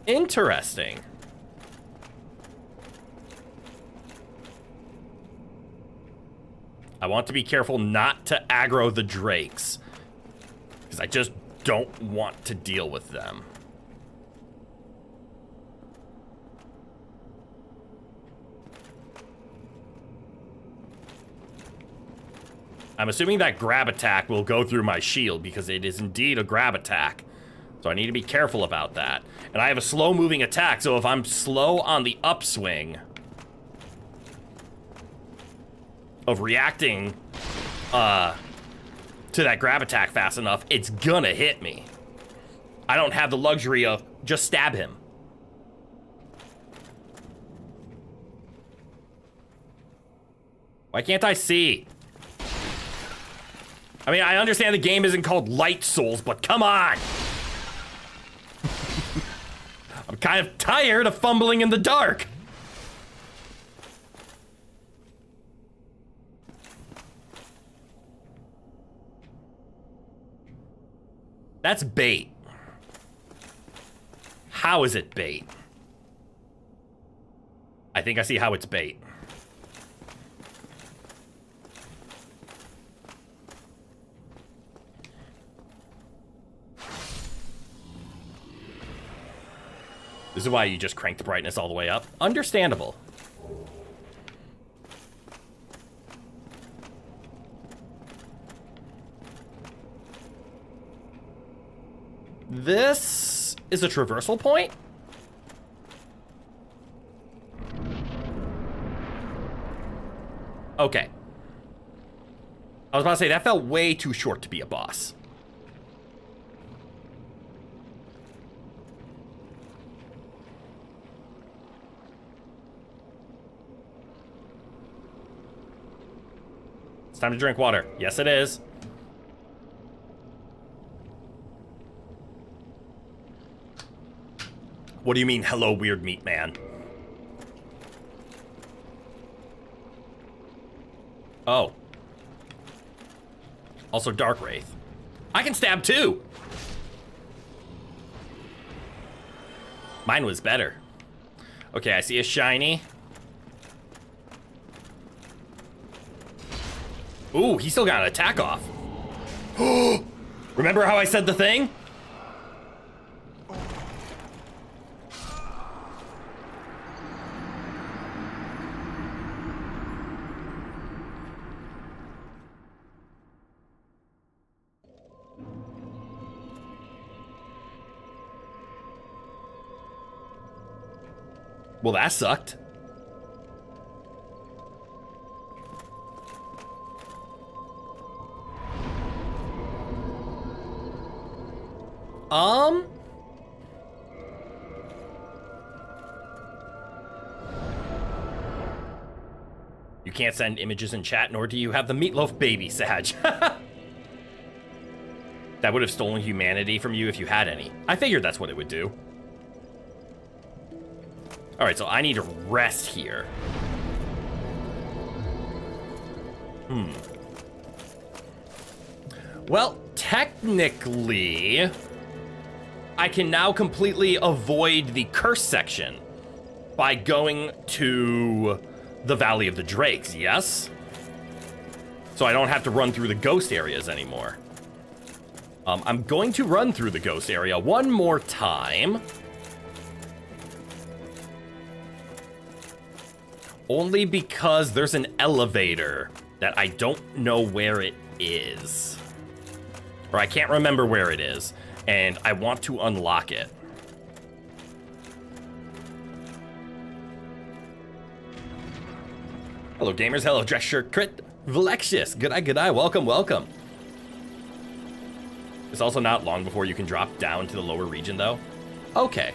Interesting. I want to be careful not to aggro the drakes, because I just don't want to deal with them. I'm assuming that grab attack will go through my shield because it is indeed a grab attack. So I need to be careful about that. And I have a slow moving attack, so if I'm slow on the upswing of reacting to that grab attack fast enough, it's gonna hit me. I don't have the luxury of just stab him. Why can't I see? I mean, I understand the game isn't called Light Souls, but come on! I'm kind of tired of fumbling in the dark. That's bait. How is it bait? I think I see how it's bait. This is why you just crank the brightness all the way up. Understandable. This is a traversal point? Okay. I was about to say, that felt way too short to be a boss. It's time to drink water. Yes, it is. What do you mean, hello, weird meat man? Oh. Also Dark Wraith. I can stab too! Mine was better. Okay, I see a shiny. Ooh, he still got an attack off. Remember how I said the thing? Well, that sucked. You can't send images in chat, nor do you have the meatloaf baby, Sag. That would have stolen humanity from you if you had any. I figured that's what it would do. Alright, so I need to rest here. Well, technically, I can now completely avoid the curse section by going to the Valley of the Drakes, yes? So I don't have to run through the ghost areas anymore. I'm going to run through the ghost area one more time. Only because there's an elevator that I don't know where it is. Or I can't remember where it is, and I want to unlock it. Hello gamers, hello dress shirt crit, Valexius, good eye, welcome, welcome. It's also not long before you can drop down to the lower region though. Okay.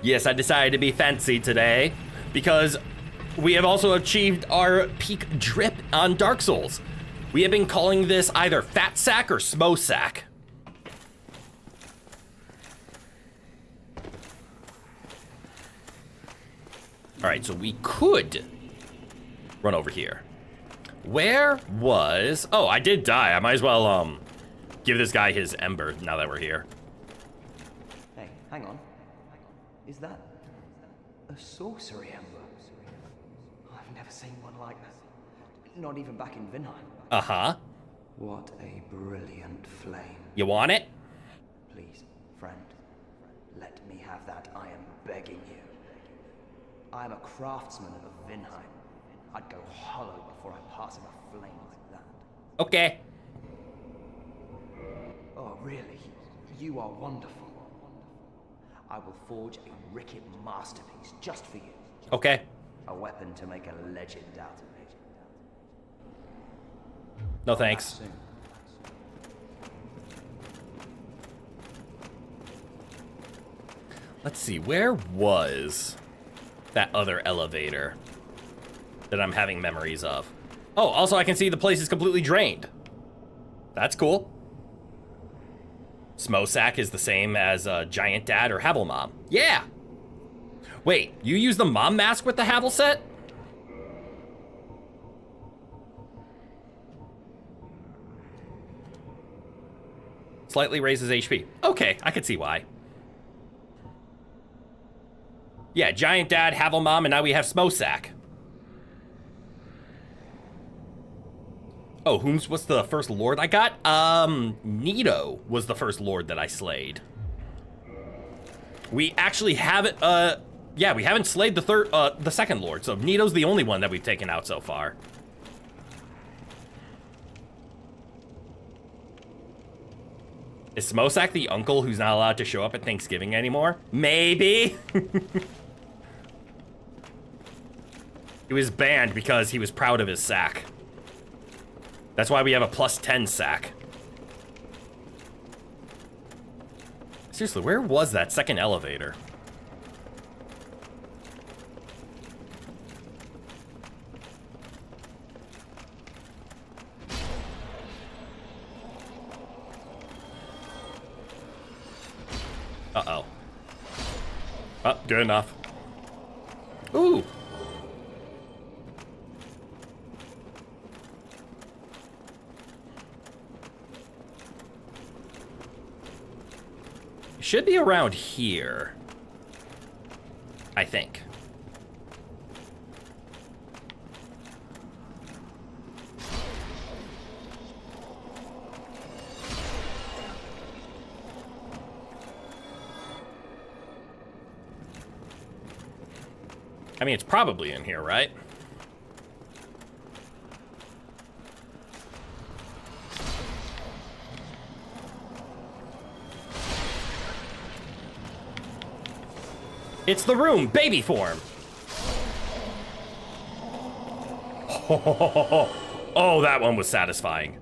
Yes, I decided to be fancy today because we have also achieved our peak drip on Dark Souls. We have been calling this either Fat Sack or Smo Sack. All right, so we could run over here. Where was... Oh, I did die. I might as well, give this guy his ember now that we're here. Hey, hang on. Is that a sorcery ember? I've never seen one like that. Not even back in Vinheim. Uh-huh. What a brilliant flame. You want it? Please, friend, let me have that. I am begging you. I am a craftsman of Vinheim. I'd go hollow before I pass in a flame like that. Okay. Oh, really? You are wonderful. I will forge a ricket masterpiece just for you. Okay. A weapon to make a legend out of it. No thanks. Let's see, where was that other elevator that I'm having memories of? Oh, also I can see the place is completely drained. That's cool. Smosak is the same as Giant Dad or Havel Mom. Yeah! Wait, you use the mom mask with the Havel set? Slightly raises HP. Okay, I could see why. Yeah, Giant Dad, Havel Mom, and now we have Smosak. Oh, what's the first lord I got? Nito was the first lord that I slayed. We actually haven't, yeah, we haven't slayed the second lord, so Nito's the only one that we've taken out so far. Is Smosak the uncle who's not allowed to show up at Thanksgiving anymore? Maybe. He was banned because he was proud of his sack. That's why we have a +10 sack. Seriously, where was that second elevator? Uh-oh. Oh, good enough. Ooh. Should be around here, I think. I mean, it's probably in here, right? It's the room, baby form. Oh, that one was satisfying.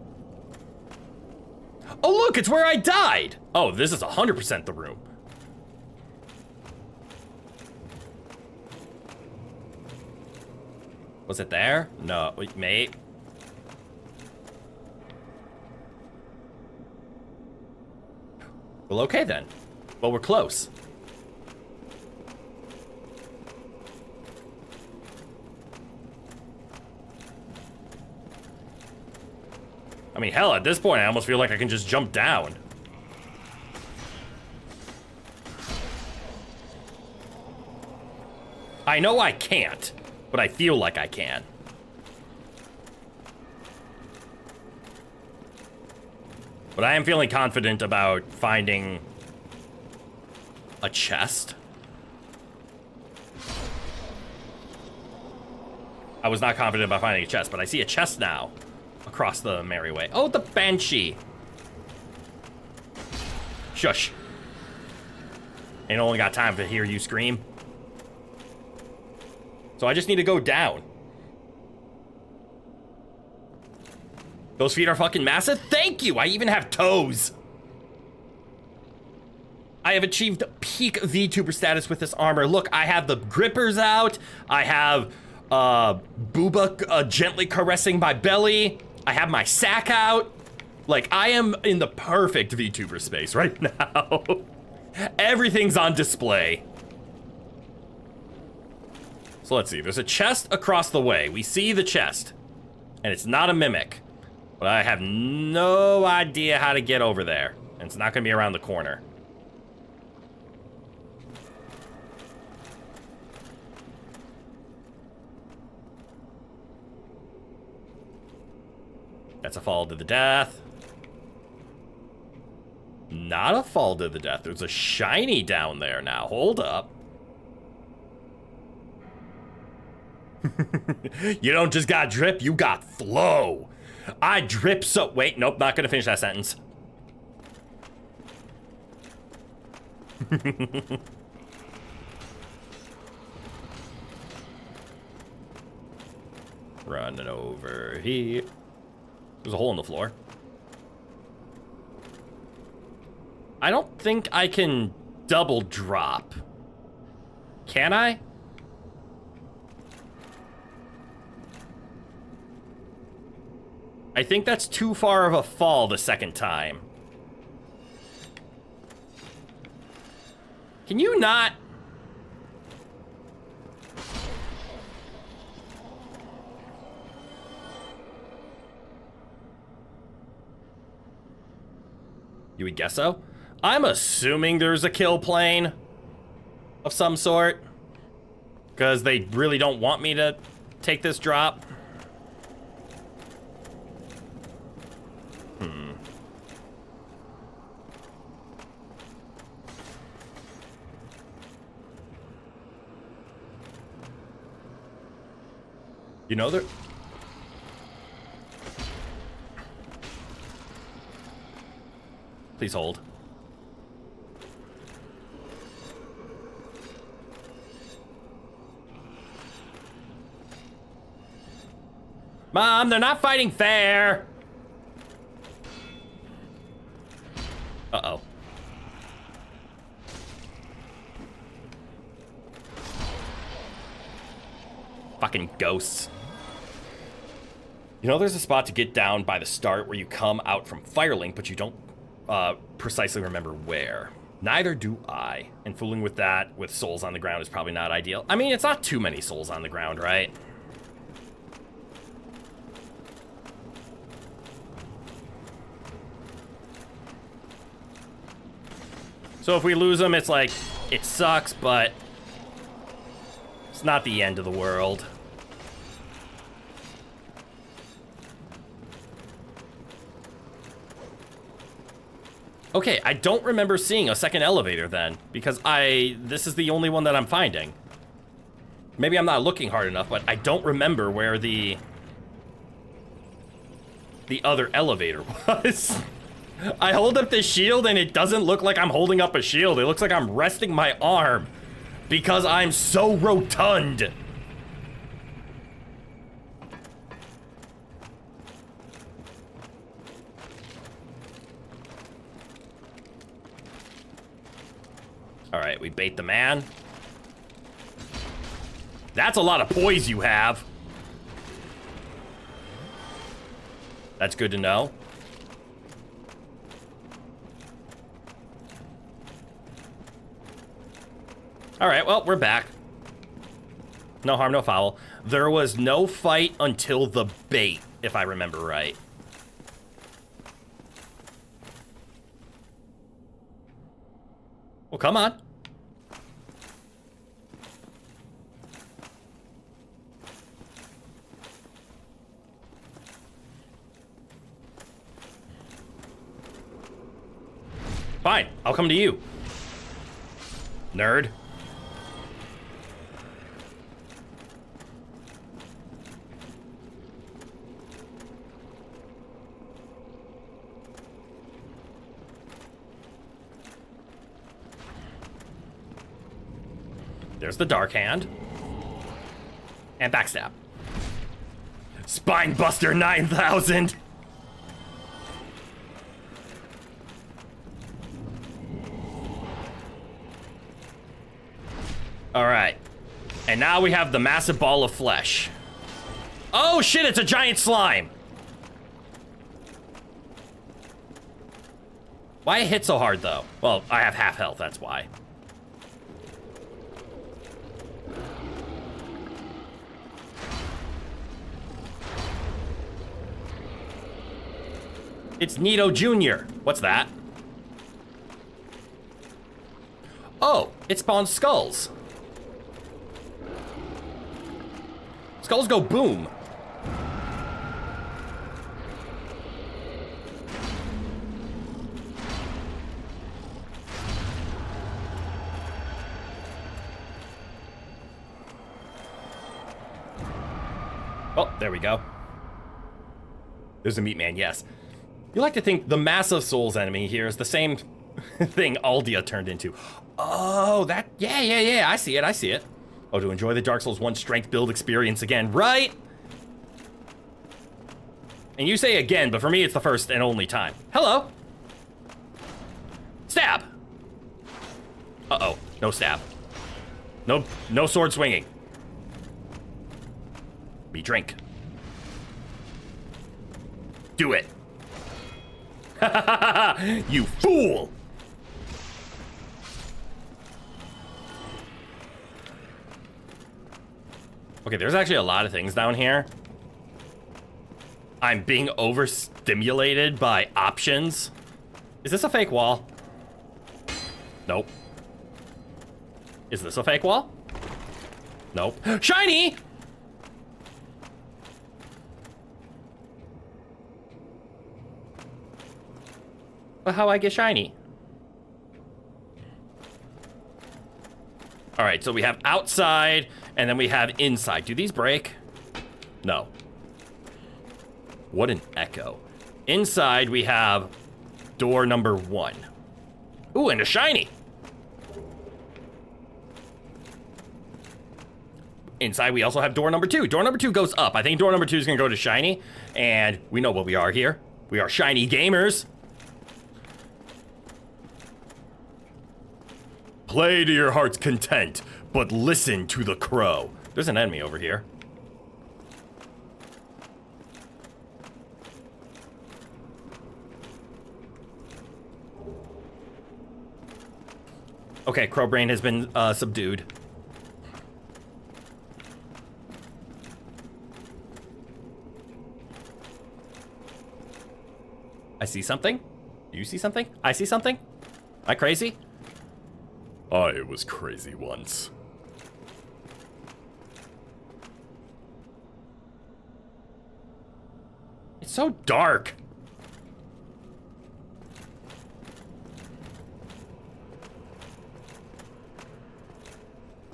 Oh, look, it's where I died. Oh, this is 100% the room. Was it there? No, wait, mate. Well, okay then. Well, we're close. I mean, hell, at this point, I almost feel like I can just jump down. I know I can't, but I feel like I can. But I am feeling confident about finding a chest. I was not confident about finding a chest, but I see a chest now. Across the merry way. Oh, the Banshee. Shush. Ain't only got time to hear you scream. So I just need to go down. Those feet are fucking massive. Thank you. I even have toes. I have achieved peak VTuber status with this armor. Look, I have the grippers out. I have Booba gently caressing my belly. I have my sack out. Like, I am in the perfect VTuber space right now. Everything's on display. So let's see. There's a chest across the way. We see the chest. And it's not a mimic. But I have no idea how to get over there. And it's not going to be around the corner. That's a fall to the death. Not a fall to the death. There's a shiny down there now. Hold up. You don't just got drip, you got flow. I drip so... Wait, nope, not gonna finish that sentence. Running over here. There's a hole in the floor. I don't think I can double drop. Can I? I think that's too far of a fall the second time. Can you not? You would guess so? I'm assuming there's a kill plane of some sort, because they really don't want me to take this drop. You know there... Please hold. Mom, they're not fighting fair. Uh-oh. Fucking ghosts. You know, there's a spot to get down by the start where you come out from Firelink, but you don't precisely remember where. Neither do I. And fooling with that with souls on the ground is probably not ideal. I mean, it's not too many souls on the ground, right? So if we lose them, it's like, it sucks, but it's not the end of the world. Okay, I don't remember seeing a second elevator then, because this is the only one that I'm finding. Maybe I'm not looking hard enough, but I don't remember where the other elevator was. I hold up the shield and it doesn't look like I'm holding up a shield. It looks like I'm resting my arm because I'm so rotund. All right, we bait the man. That's a lot of poise you have. That's good to know. All right, well, we're back. No harm, no foul. There was no fight until the bait, if I remember right. Well, come on. Fine, I'll come to you. Nerd. There's the Dark Hand. And Backstab. Spinebuster 9000! Alright. And now we have the massive ball of flesh. Oh shit, it's a giant slime! Why it hit so hard though? Well, I have half health, that's why. It's Nito Jr. What's that? Oh, it spawns skulls. Skulls go boom. Oh, there we go. There's a meat man, yes. You like to think the massive souls enemy here is the same thing Aldia turned into. Oh, that, yeah, I see it. Oh, to enjoy the Dark Souls 1 strength build experience again, right? And you say again, but for me it's the first and only time. Hello. Stab. Uh-oh, no stab. No sword swinging. Me drink. Do it. You fool! Okay, there's actually a lot of things down here. I'm being overstimulated by options. Is this a fake wall? Nope. Is this a fake wall? Nope. Shiny! But how I get shiny? All right, so we have outside and then we have inside. Do these break? No. What an echo. Inside we have door number 1. Ooh, and a shiny. Inside we also have door number 2. Door number 2 goes up. I think door number 2 is gonna go to shiny. And we know what we are here. We are shiny gamers. Play to your heart's content, but listen to the crow. There's an enemy over here. Okay, Crowbrain has been subdued. I see something. Do you see something? I see something. Am I crazy? I was crazy once. It's so dark.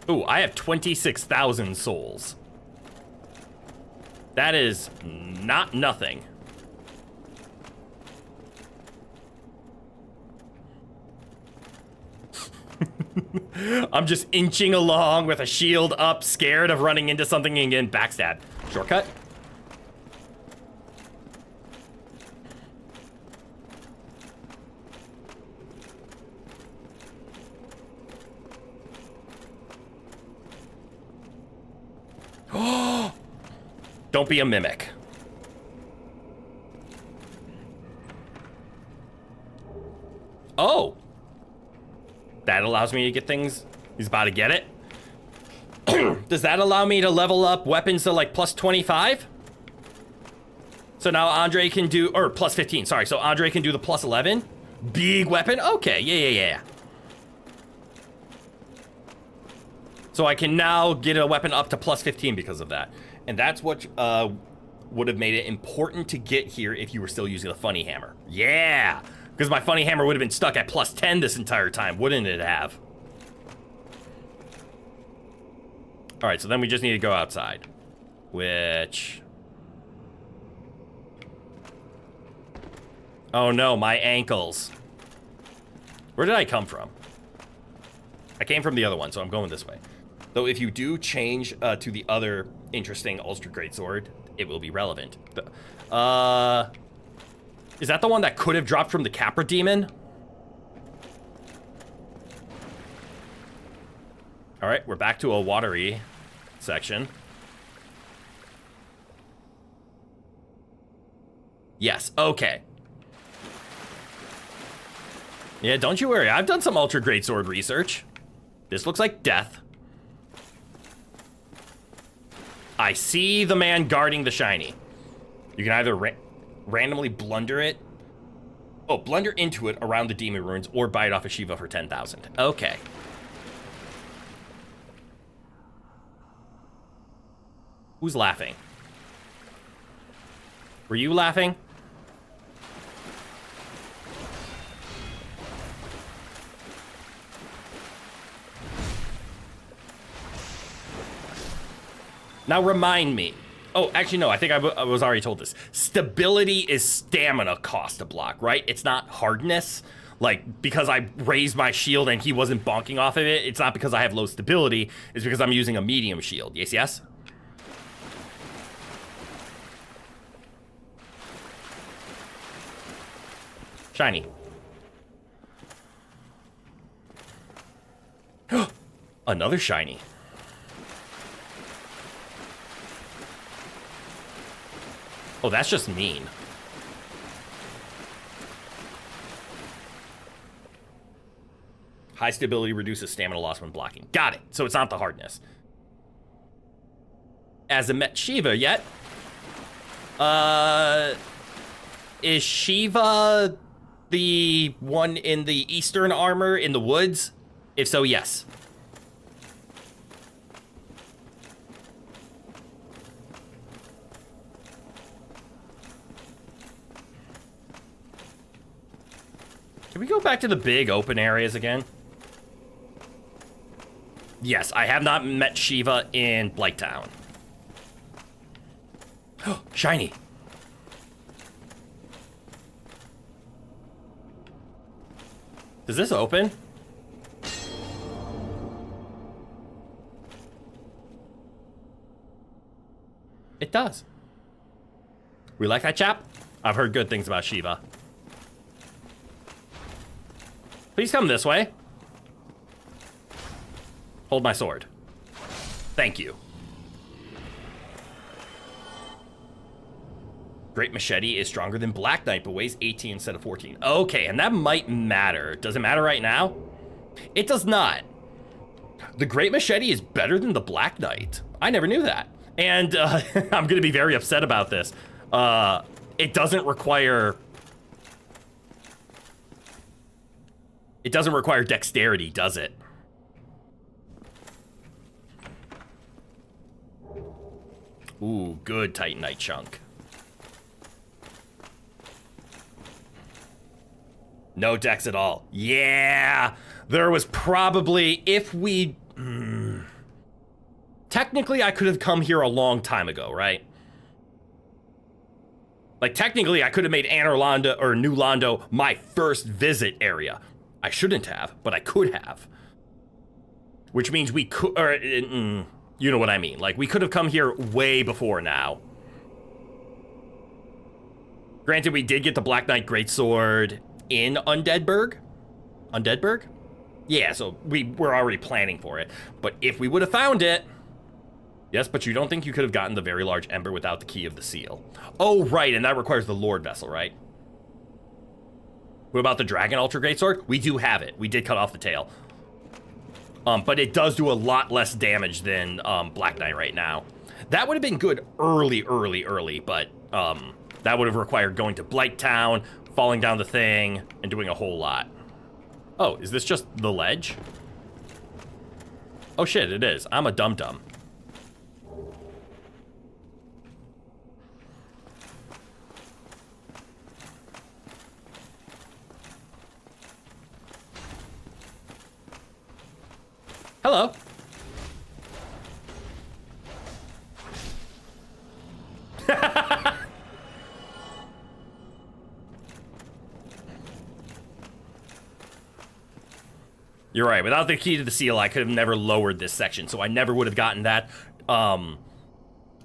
Ooh, I have 26,000 souls. That is not nothing. I'm just inching along with a shield up, scared of running into something and getting backstabbed. Shortcut? Don't be a mimic. Oh! That allows me to get things. He's about to get it. Does that allow me to level up weapons to like plus 25? So now Andre can do, or plus 15, sorry. So Andre can do the plus 11. Big weapon? Okay, yeah. So I can now get a weapon up to plus 15 because of that. And that's what would have made it important to get here if you were still using the funny hammer. Yeah! Because my funny hammer would have been stuck at plus 10 this entire time, wouldn't it have? All right, so then we just need to go outside. Which... Oh no, my ankles. Where did I come from? I came from the other one, so I'm going this way. Though if you do change to the other interesting Ultra Greatsword, it will be relevant. Is that the one that could have dropped from the Capra Demon? All right, we're back to a watery section. Yes, okay. Yeah, don't you worry. I've done some Ultra Greatsword research. This looks like death. I see the man guarding the shiny. You can either randomly blunder it Oh, blunder into it around the demon ruins or buy it off of Shiva for 10,000. Okay. Who's laughing? Were you laughing? Now remind me. Oh, actually, no, I think I was already told this. Stability is stamina cost to block, right? It's not hardness. Like, because I raised my shield and he wasn't bonking off of it, it's not because I have low stability. It's because I'm using a medium shield. Yes, yes? Shiny. Another shiny. Oh, that's just mean. High stability reduces stamina loss when blocking. Got it. So it's not the hardness. Hasn't met Shiva yet. Is Shiva the one in the Eastern armor in the woods? If so, yes. Can we go back to the big open areas again? Yes, I have not met Shiva in Blighttown. Oh, shiny. Does this open? It does. We like that chap? I've heard good things about Shiva. Please come this way. Hold my sword. Thank you. Great Machete is stronger than Black Knight, but weighs 18 instead of 14. Okay, and that might matter. Does it matter right now? It does not. The Great Machete is better than the Black Knight. I never knew that. And I'm going to be very upset about this. It doesn't require... It doesn't require dexterity, does it? Ooh, good Titanite chunk. No dex at all. Yeah! There was probably, if we... Technically, I could have come here a long time ago, right? Like, technically, I could have made Anor Londo, or New Londo, my first visit area. I shouldn't have, but I could have. Which means we could, or, you know what I mean. Like, we could have come here way before now. Granted, we did get the Black Knight Greatsword in Undeadburg? Undeadburg? Yeah, so we're already planning for it. But if we would have found it... Yes, but you don't think you could have gotten the very large ember without the key of the seal. Oh, right, and that requires the Lord Vessel, right? What about the Dragon Ultra Greatsword? We do have it. We did cut off the tail. But it does do a lot less damage than Black Knight right now. That would have been good early, but that would have required going to Blighttown, falling down the thing, and doing a whole lot. Oh, is this just the ledge? Oh shit, it is. I'm a dum-dum. Hello. You're right. Without the key to the seal, I could have never lowered this section, so I never would have gotten that. Oh,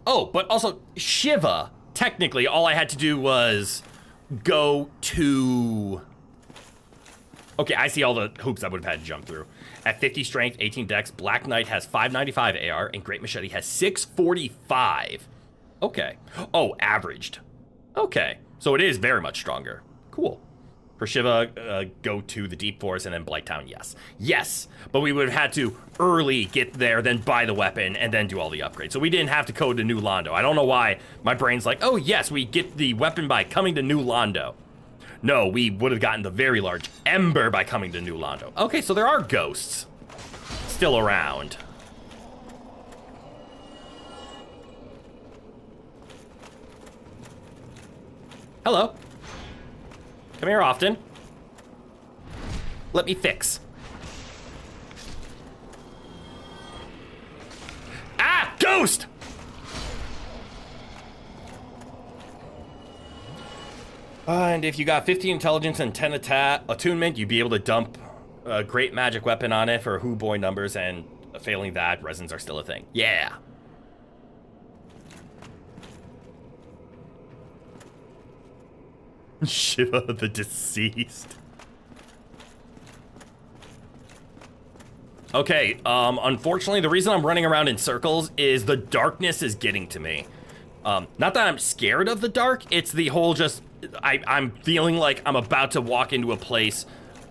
but also, Shiva, technically, all I had to do was go to... Okay, I see all the hoops I would have had to jump through. At 50 strength, 18 dex, Black Knight has 595 AR, and Great Machete has 645. Okay. Oh, averaged. Okay. So it is very much stronger. Cool. For Shiva, go to the Deep Forest and then Blighttown, yes. Yes, but we would have had to early get there, then buy the weapon, and then do all the upgrades. So we didn't have to code to New Londo. I don't know why my brain's like, oh yes, we get the weapon by coming to New Londo. No, we would have gotten the very large ember by coming to New Londo. Okay, so there are ghosts still around. Hello. Come here often. Let me fix. Ah! Ghost! And if you got 50 intelligence and 10 attunement, you'd be able to dump a great magic weapon on it for Who Boy numbers, and failing that, resins are still a thing. Yeah. Shiva the deceased. Okay, unfortunately, the reason I'm running around in circles is the darkness is getting to me. Not that I'm scared of the dark, it's the whole just, I'm feeling like I'm about to walk into a place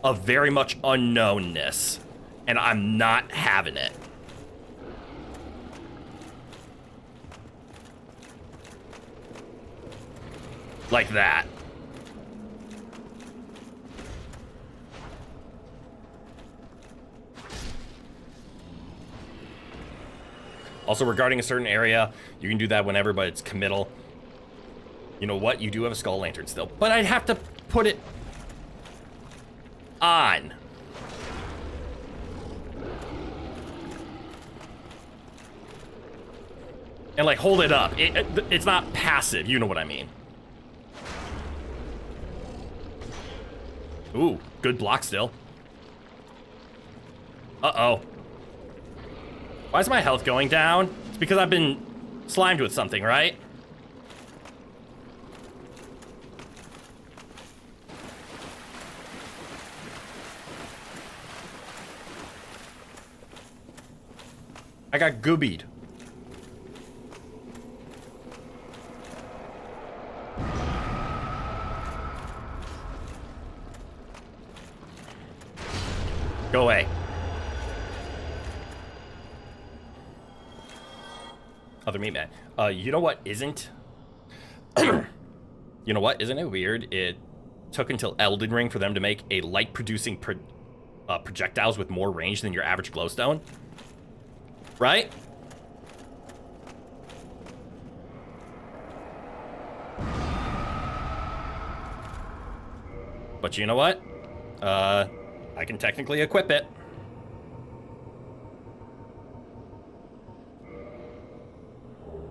of very much unknownness, and I'm not having it. Like that. Also, regarding a certain area, you can do that whenever, but it's committal. You know what? You do have a skull lantern still, but I'd have to put it on. And like hold it up. It's not passive, you know what I mean. Ooh, good block still. Uh-oh. Why is my health going down? It's because I've been slimed with something, right? I got goobied. Go away. Other meat man. You know what isn't? You know what? Isn't it weird? It took until Elden Ring for them to make a light-producing projectiles with more range than your average glowstone. Right? But you know what? I can technically equip it.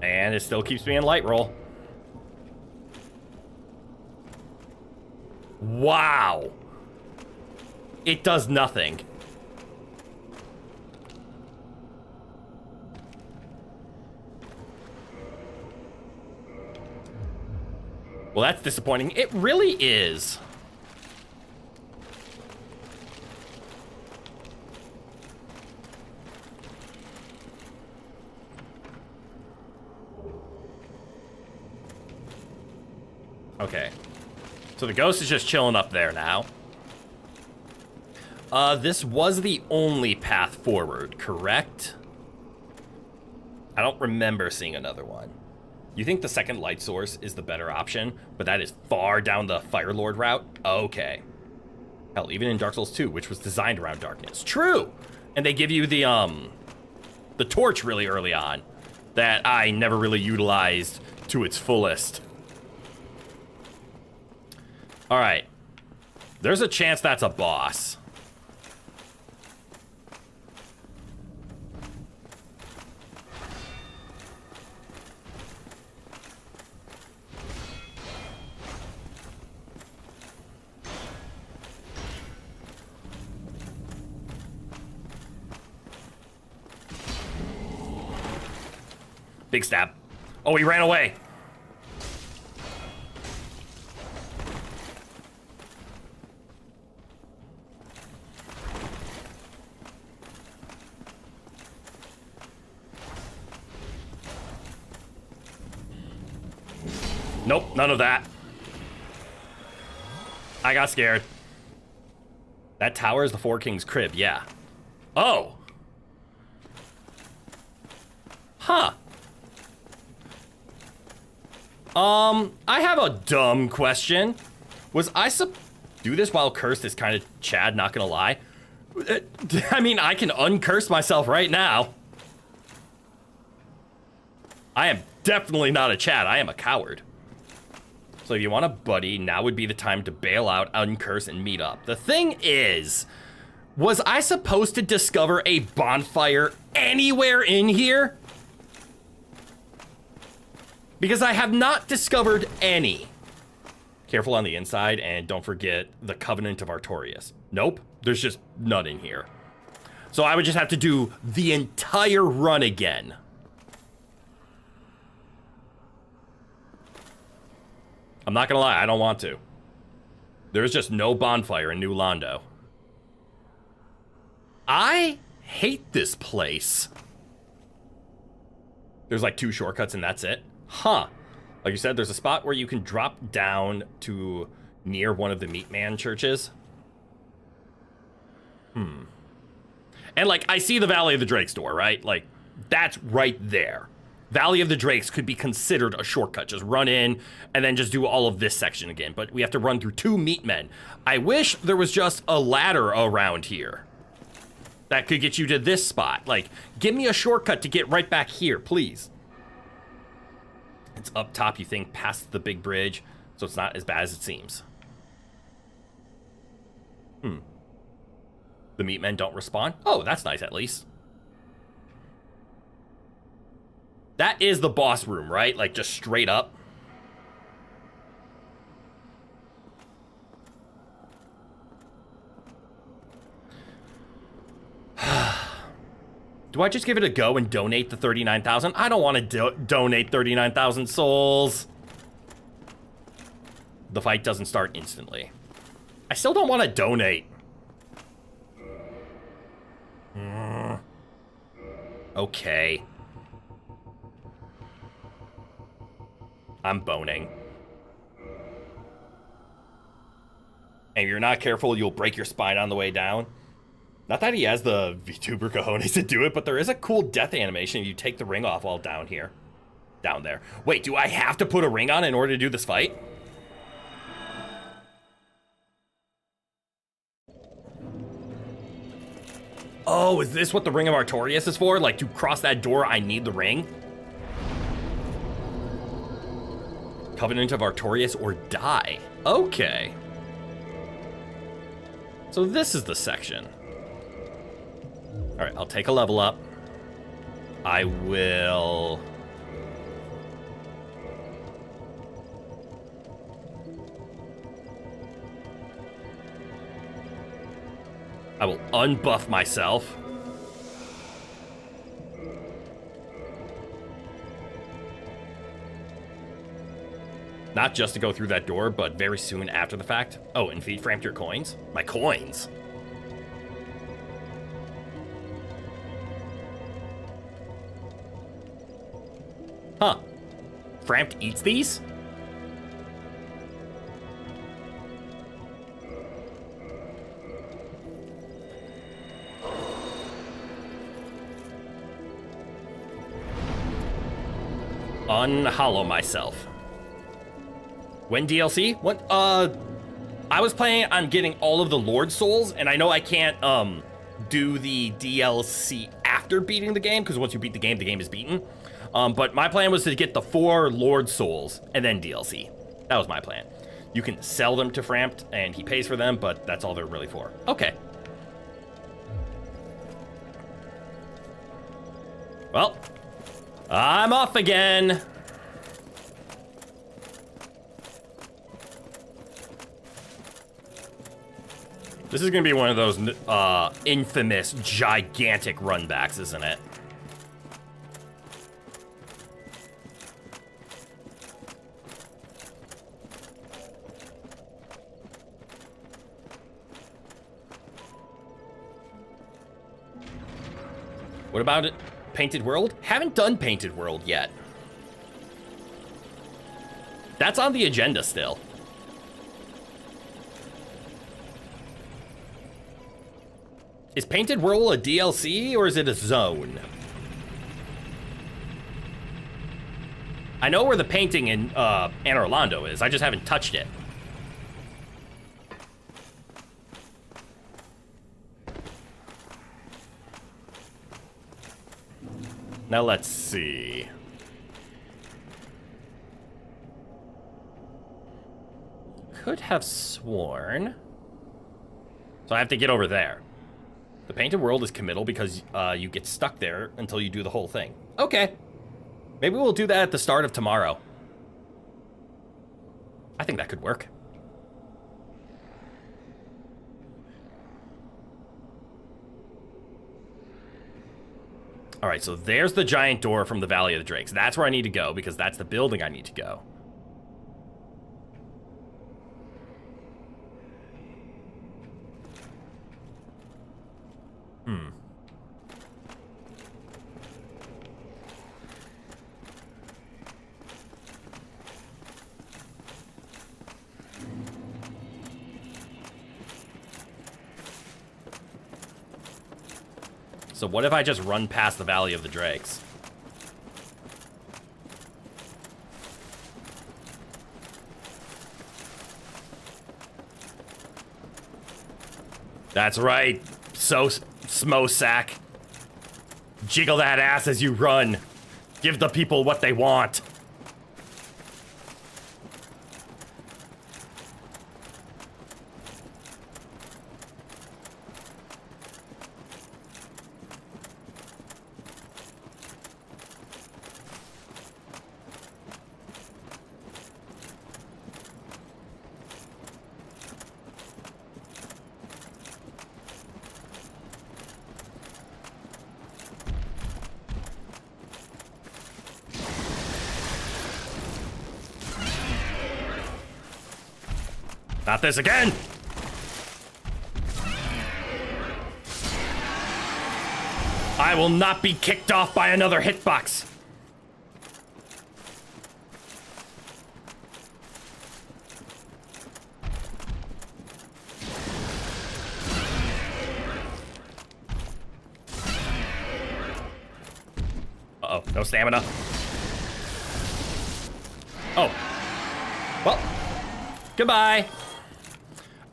And it still keeps me in light roll. Wow. It does nothing. Well, that's disappointing. It really is. Okay. So the ghost is just chilling up there now. This was the only path forward, correct? I don't remember seeing another one. You think the second light source is the better option, but that is far down the Fire Lord route? Okay. Hell, even in Dark Souls 2, which was designed around darkness. True! And they give you the torch really early on that I never really utilized to its fullest. All right. There's a chance that's a boss. Big stab. Oh, he ran away. Nope, none of that. I got scared. That tower is the Four Kings' crib, yeah. Oh. Huh. I have a dumb question. Was I do this while cursed is kind of Chad, not gonna lie. I mean, I can uncurse myself right now. I am definitely not a Chad. I am a coward. So if you want a buddy, now would be the time to bail out, uncurse, and meet up. The thing is, was I supposed to discover a bonfire anywhere in here? Because I have not discovered any. Careful on the inside, and don't forget the Covenant of Artorias. Nope, there's just none in here. So I would just have to do the entire run again. I'm not gonna lie, I don't want to. There's just no bonfire in New Londo. I hate this place. There's like 2 shortcuts and that's it. Huh. Like you said, there's a spot where you can drop down to near one of the Meat Man churches. And like, I see the Valley of the Drakes door, right? Like, that's right there. Valley of the Drakes could be considered a shortcut. Just run in and then just do all of this section again. But we have to run through 2 Meat Men. I wish there was just a ladder around here that could get you to this spot. Like, give me a shortcut to get right back here, please. It's up top, you think, past the big bridge, so it's not as bad as it seems. The Meat Men don't respawn? Oh, that's nice, at least. That is the boss room, right? Like, just straight up. Do I just give it a go and donate the 39,000? I don't want to donate 39,000 souls. The fight doesn't start instantly. I still don't want to donate. Okay. I'm boning. And if you're not careful, you'll break your spine on the way down. Not that he has the VTuber cojones to do it, but there is a cool death animation if you take the ring off while down here. Down there. Wait, do I have to put a ring on in order to do this fight? Oh, is this what the Ring of Artorias is for? Like, to cross that door, I need the ring? Covenant of Artorias or die. Okay. So this is the section. All right, I'll take a level up. I will... unbuff myself. Not just to go through that door, but very soon after the fact. Oh, and feed Frampt your coins? My coins. Huh. Frampt eats these? Unhollow myself. When DLC? What? I was planning on getting all of the Lord Souls, and I know I can't, do the DLC after beating the game, because once you beat the game is beaten. But my plan was to get the 4 Lord Souls, and then DLC. That was my plan. You can sell them to Frampt, and he pays for them, but that's all they're really for. Okay. Well, I'm off again. This is gonna be one of those infamous, gigantic runbacks, isn't it? What about it? Painted World? Haven't done Painted World yet. That's on the agenda still. Is Painted World a DLC or is it a zone? I know where the painting in Anor Londo is. I just haven't touched it. Now let's see. Could have sworn. So I have to get over there. The painted world is committal because you get stuck there until you do the whole thing. Okay. Maybe we'll do that at the start of tomorrow. I think that could work. All right, so there's the giant door from the Valley of the Drakes. That's where I need to go because that's the building I need to go. So what if I just run past the Valley of the Drakes? That's right, Smosack. Jiggle that ass as you run. Give the people what they want. Not this again! I will not be kicked off by another hitbox. Uh-oh, no stamina. Oh. Well, goodbye.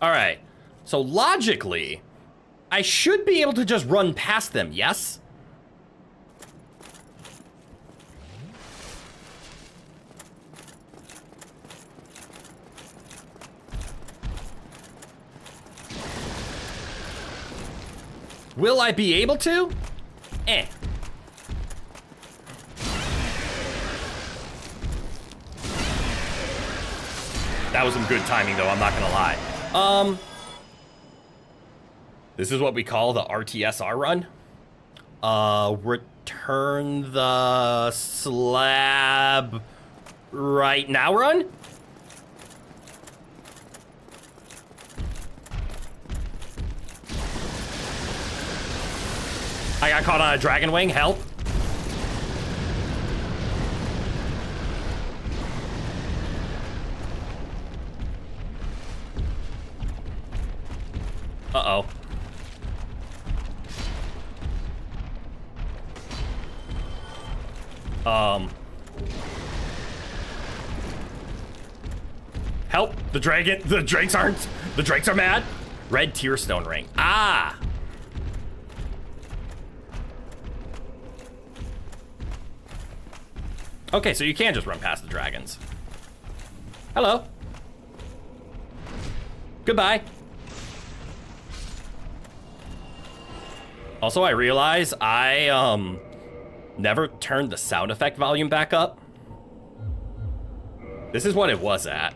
All right, so logically, I should be able to just run past them, yes? Will I be able to? Eh. That was some good timing, though, I'm not gonna lie. This is what we call the RTSR run. Return the slab right now run? I got caught on a dragon wing, help. Uh-oh. Help! The drakes are mad. Red Tearstone ring. Ah! Okay, so you can just run past the dragons. Hello. Goodbye. Also, I realize I, never turned the sound effect volume back up. This is what it was at.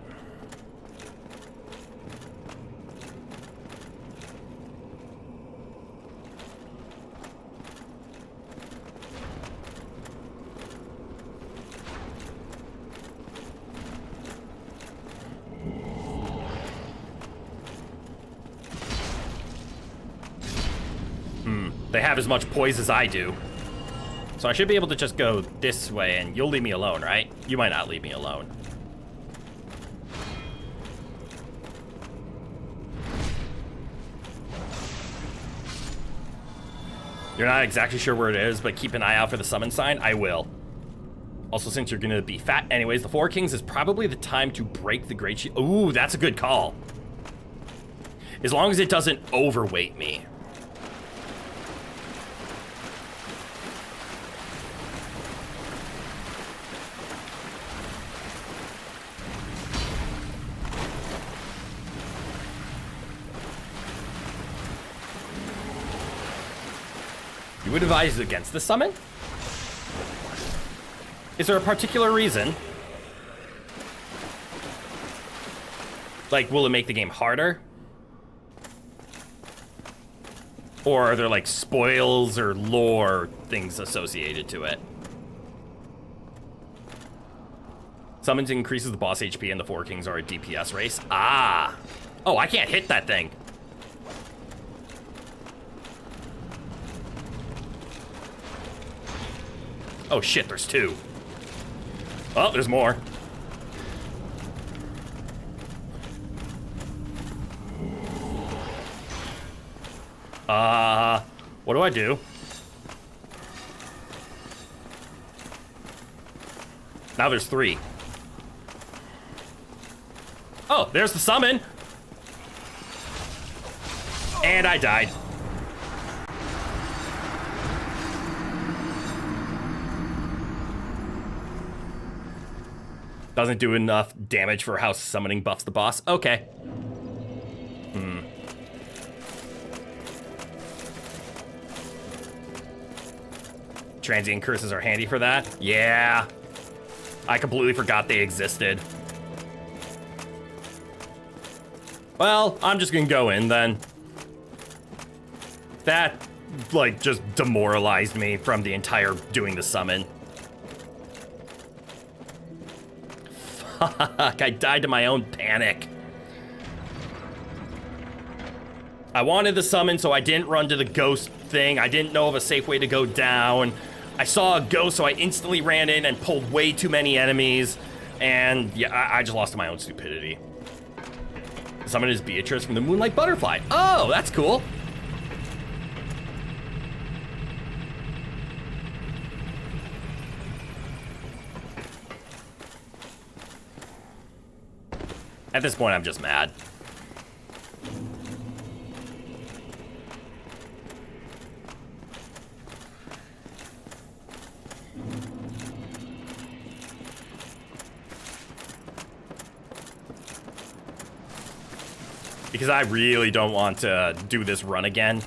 They have as much poise as I do. So I should be able to just go this way and you'll leave me alone, right? You might not leave me alone. You're not exactly sure where it is, but keep an eye out for the summon sign. I will. Also, since you're gonna be fat anyways, the Four Kings is probably the time to break the Great Shield. Ooh, that's a good call. As long as it doesn't overweight me. You would advise against the summon? Is there a particular reason? Like, will it make the game harder? Or are there like spoils or lore things associated to it? Summons increases the boss HP and the Four Kings are a DPS race. Ah! Oh, I can't hit that thing. Oh shit, there's two. Oh, there's more. What do I do? Now there's three. Oh, there's the summon. And I died. Doesn't do enough damage for how summoning buffs the boss. Okay. Transient curses are handy for that. Yeah. I completely forgot they existed. Well, I'm just gonna go in then. That, like, just demoralized me from the entire doing the summon. Fuck, I died to my own panic. I wanted the summon, so I didn't run to the ghost thing. I didn't know of a safe way to go down. I saw a ghost, so I instantly ran in and pulled way too many enemies. And yeah, I just lost to my own stupidity. The summon is Beatrice from the Moonlight Butterfly. Oh, that's cool. At this point, I'm just mad. Because I really don't want to do this run again.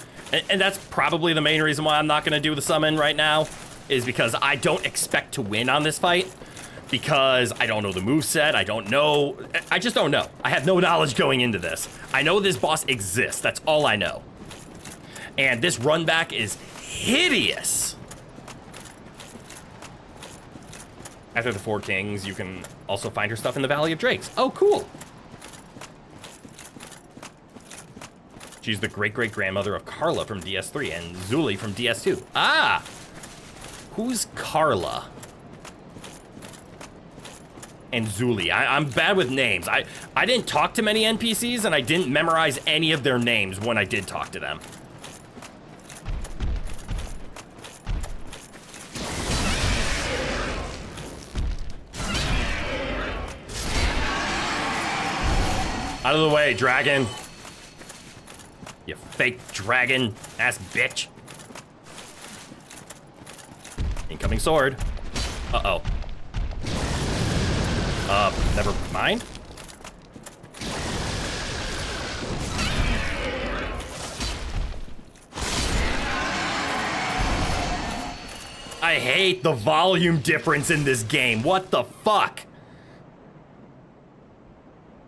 And that's probably the main reason why I'm not going to do the summon right now, is because I don't expect to win on this fight. Because I don't know the moveset, I don't know, I just don't know. I have no knowledge going into this. I know this boss exists, that's all I know. And this run back is hideous. After the Four Kings, you can also find her stuff in the Valley of Drakes. Oh, cool. She's the great-great-grandmother of Carla from DS3 and Zuli from DS2. Ah! Who's Carla? And Zuli. I'm bad with names. I didn't talk to many NPCs, and I didn't memorize any of their names when I did talk to them. Out of the way, dragon. You fake dragon ass bitch. Incoming sword. Uh-oh. Never mind. I hate the volume difference in this game. What the fuck?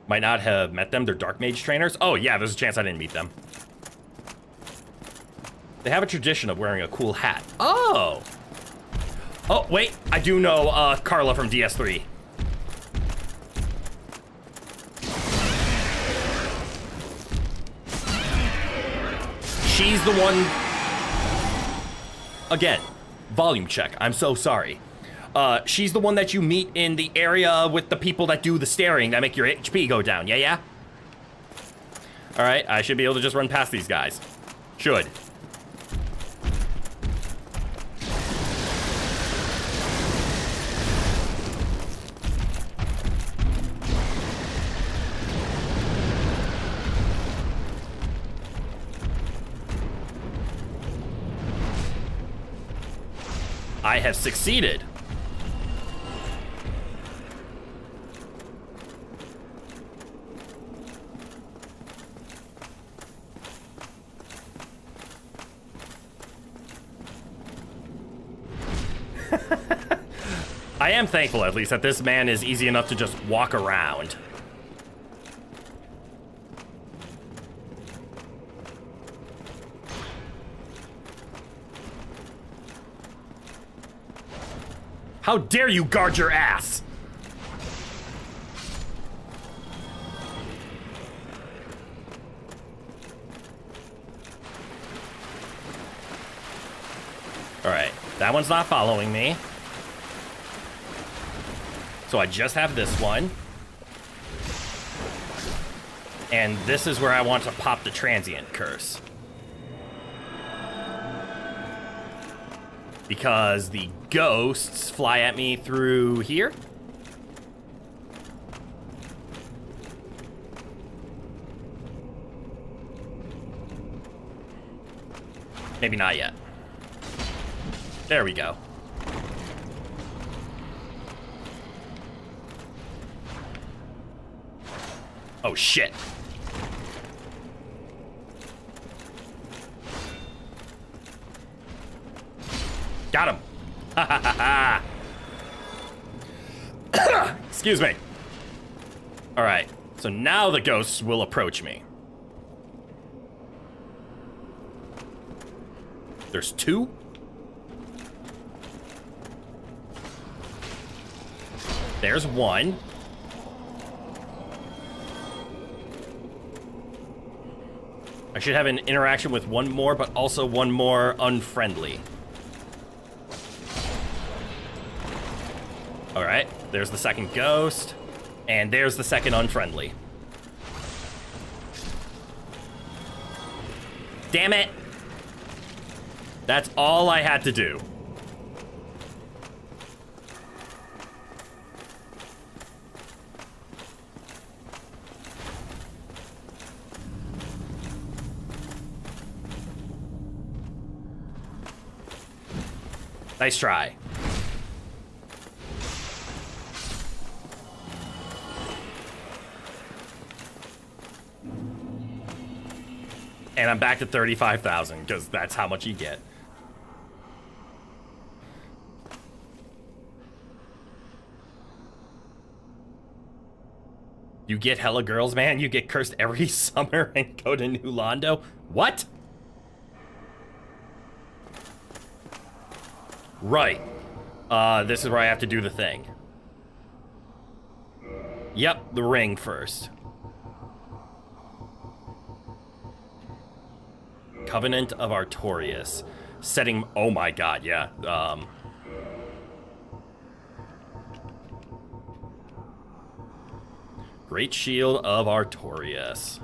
Might not have met them. They're Dark Mage trainers. Oh, yeah, there's a chance I didn't meet them. They have a tradition of wearing a cool hat. Oh! Oh, wait. I do know Carla from DS3. She's the one... Again, volume check. I'm so sorry. She's the one that you meet in the area with the people that do the staring that make your HP go down. Yeah, yeah? Alright, I should be able to just run past these guys. Should. I have succeeded. I am thankful, at least, that this man is easy enough to just walk around. How dare you guard your ass? All right, that one's not following me. So I just have this one. And this is where I want to pop the transient curse. Because the ghosts fly at me through here. Maybe not yet. There we go. Oh, shit. Got him. Ha ha ha ha. Excuse me. All right. So now the ghosts will approach me. There's two. There's one. I should have an interaction with one more, but also one more unfriendly. All right, there's the second ghost, and there's the second unfriendly. Damn it! That's all I had to do. Nice try. And I'm back to 35,000 because that's how much you get. You get hella girls, man. You get cursed every summer and go to New Londo. What? Right. This is where I have to do the thing. Yep, the ring first. Covenant of Artorias. Setting... Oh my god, yeah. Great Shield of Artorias.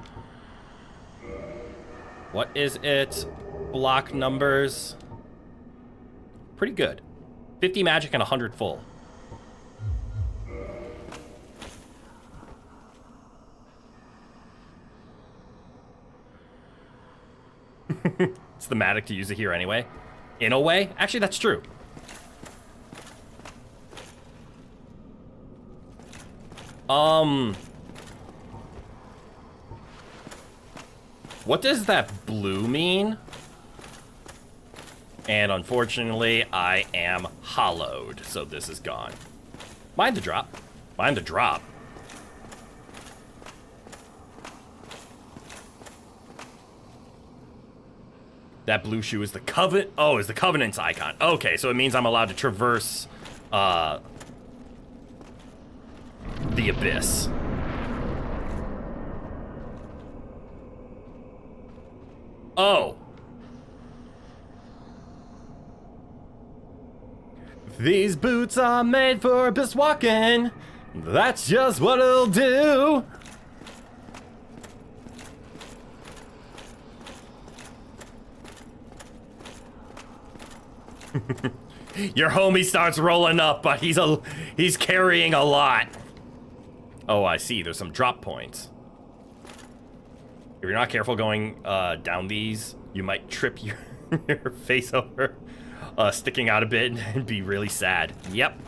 What is it? Block numbers. Pretty good. 50 magic and 100 full. It's thematic to use it here anyway. In a way. Actually, that's true. What does that blue mean? And unfortunately, I am hollowed, so this is gone. Mind the drop. Mind the drop. That blue shoe is the Covenant. Oh, is the Covenant's icon. Okay, so it means I'm allowed to traverse the abyss. Oh. These boots are made for abyss walking. That's just what it'll do. Your homie starts rolling up, but he's carrying a lot. Oh, I see. There's some drop points. If you're not careful going down these, you might trip your face over, sticking out a bit and be really sad. Yep.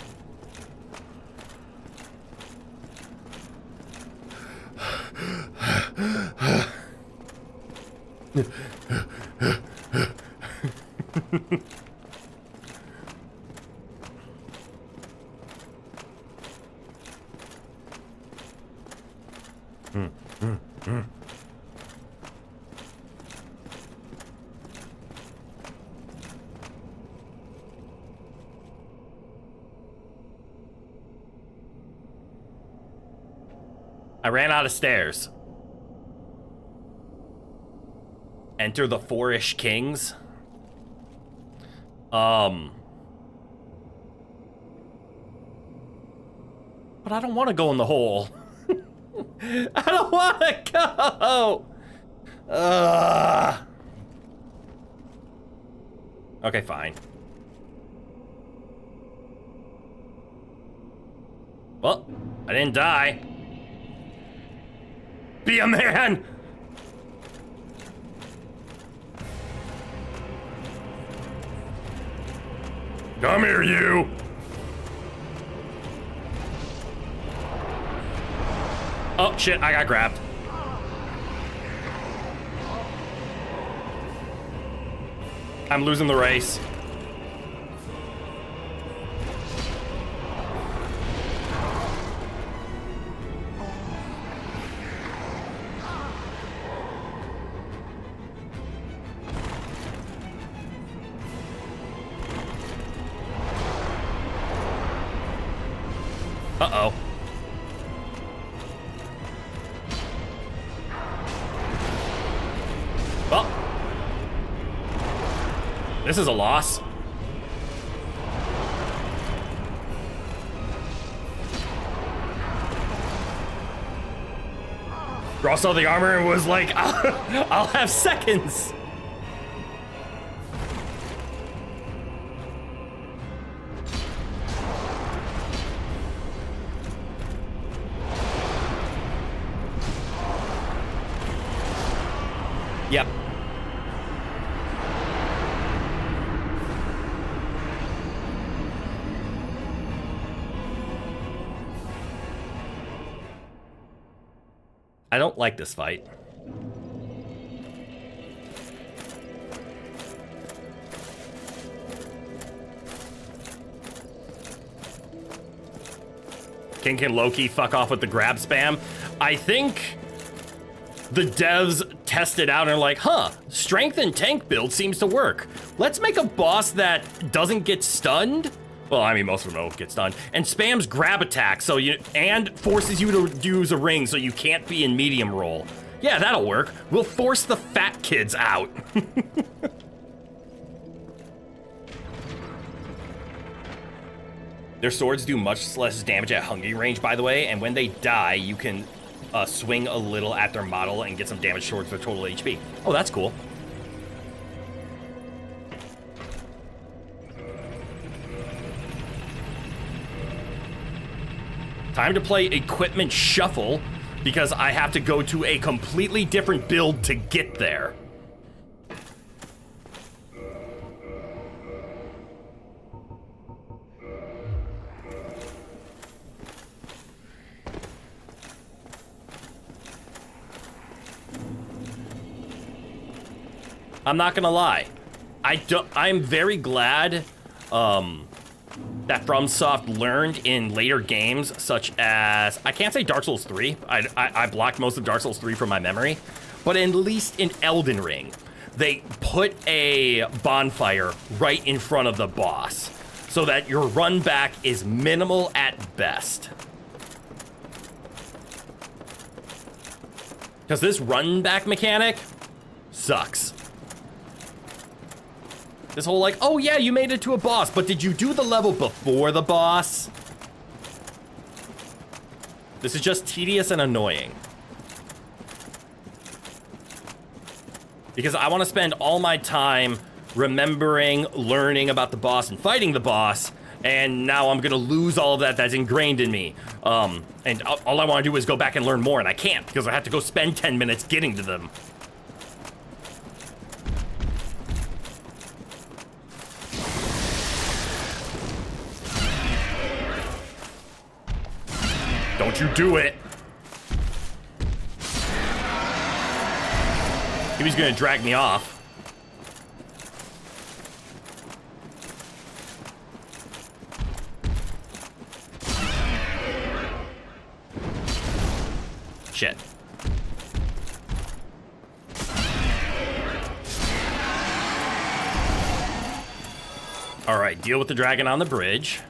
I ran out of stairs. Enter the Fourish Kings. But I don't want to go in the hole. I don't want to go. Okay, fine. Well, I didn't die. Be a man! Come here, you! Oh, shit, I got grabbed. I'm losing the race. Uh-oh. Well, this is a loss. Raw saw the armor and was like, I'll have seconds. Yep. I don't like this fight. Can Loki fuck off with the grab spam? I think the devs tested out and are like, huh, strength and tank build seems to work. Let's make a boss that doesn't get stunned. Well, I mean, most of them don't get stunned. And spams grab attack, and forces you to use a ring so you can't be in medium roll. Yeah, that'll work. We'll force the fat kids out. Their swords do much less damage at hungry range, by the way, and when they die, you can swing a little at their model and get some damage towards their total HP. Oh, that's cool. Time to play equipment shuffle because I have to go to a completely different build to get there. I'm not gonna lie. I'm very glad that FromSoft learned in later games, such as, I can't say Dark Souls 3. I blocked most of Dark Souls 3 from my memory, but at least in Elden Ring, they put a bonfire right in front of the boss so that your run back is minimal at best. Because this run back mechanic sucks. This whole like, oh yeah, you made it to a boss, but did you do the level before the boss? This is just tedious and annoying. Because I want to spend all my time remembering, learning about the boss and fighting the boss, and now I'm gonna lose all of that that's ingrained in me. And all I want to do is go back and learn more, and I can't because I have to go spend 10 minutes getting to them. Don't you do it. He was gonna drag me off. Shit. All right, deal with the dragon on the bridge.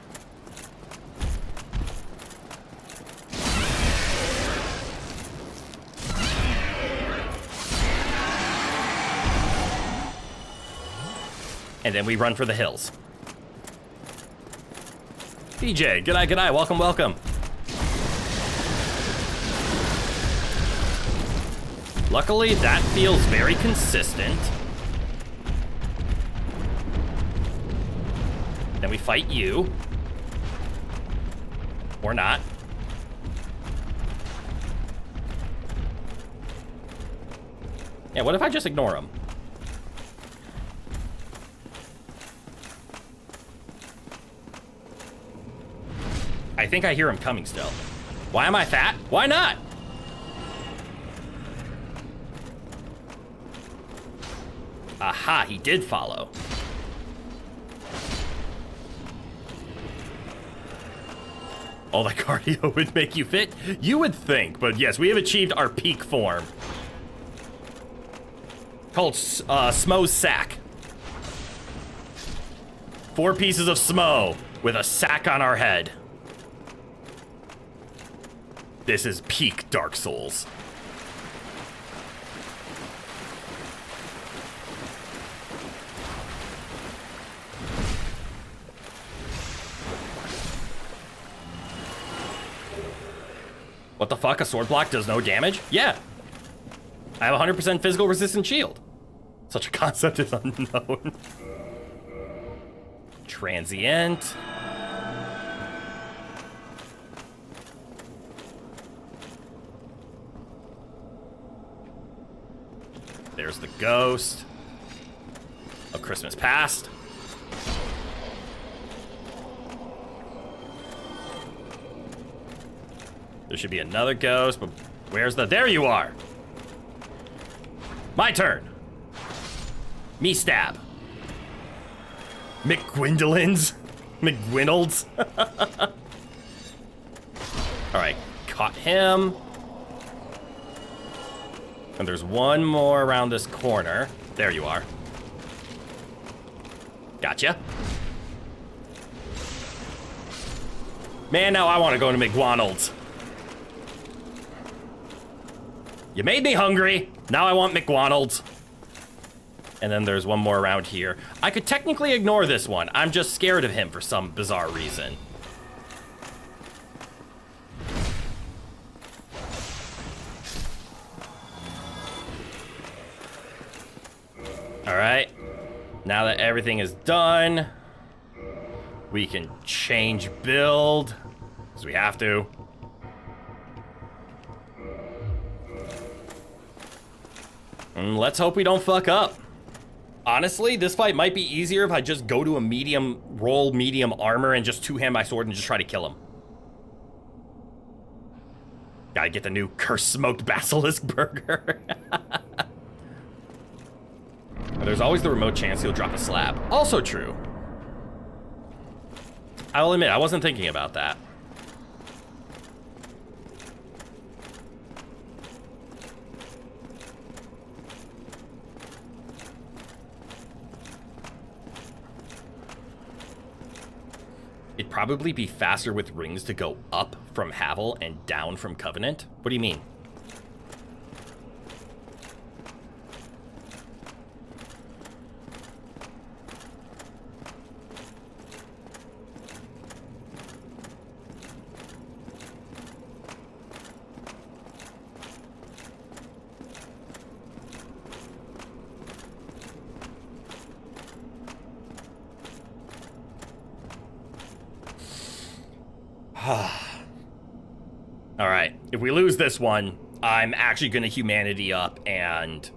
and then we run for the hills. PJ, g'day, g'day, welcome, welcome. Luckily, that feels very consistent. Then we fight you. Or not. Yeah, what if I just ignore him? I think I hear him coming still. Why am I fat? Why not? Aha, he did follow. All that cardio would make you fit? You would think, but yes, we have achieved our peak form. Called Smo's Sack. 4 pieces of Smo with a sack on our head. This is peak Dark Souls. What the fuck? A sword block does no damage? Yeah. I have 100% physical resistant shield. Such a concept is unknown. Transient. There's the ghost of Christmas past. There should be another ghost, but where's the... There you are! My turn. Me stab. McGwendolyn's? McGwinolds? Alright, caught him. And there's one more around this corner. There you are. Gotcha. Man, now I want to go to McDonald's. You made me hungry. Now I want McDonald's. And then there's one more around here. I could technically ignore this one. I'm just scared of him for some bizarre reason. All right. Now that everything is done, we can change build, because we have to. And let's hope we don't fuck up. Honestly, this fight might be easier if I just go to a medium, roll medium armor and just two-hand my sword and just try to kill him. Gotta get the new cursed smoked basilisk burger. There's always the remote chance he'll drop a slab. Also true. I'll admit, I wasn't thinking about that. It'd probably be faster with rings to go up from Havel and down from Covenant. What do you mean? All right, if we lose this one, I'm actually gonna humanity up and...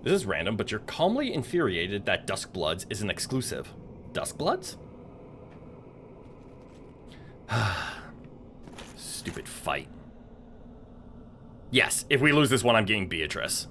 This is random, but you're calmly infuriated that Duskbloods is an exclusive. Duskbloods? Stupid fight. Yes, if we lose this one, I'm getting Beatrice.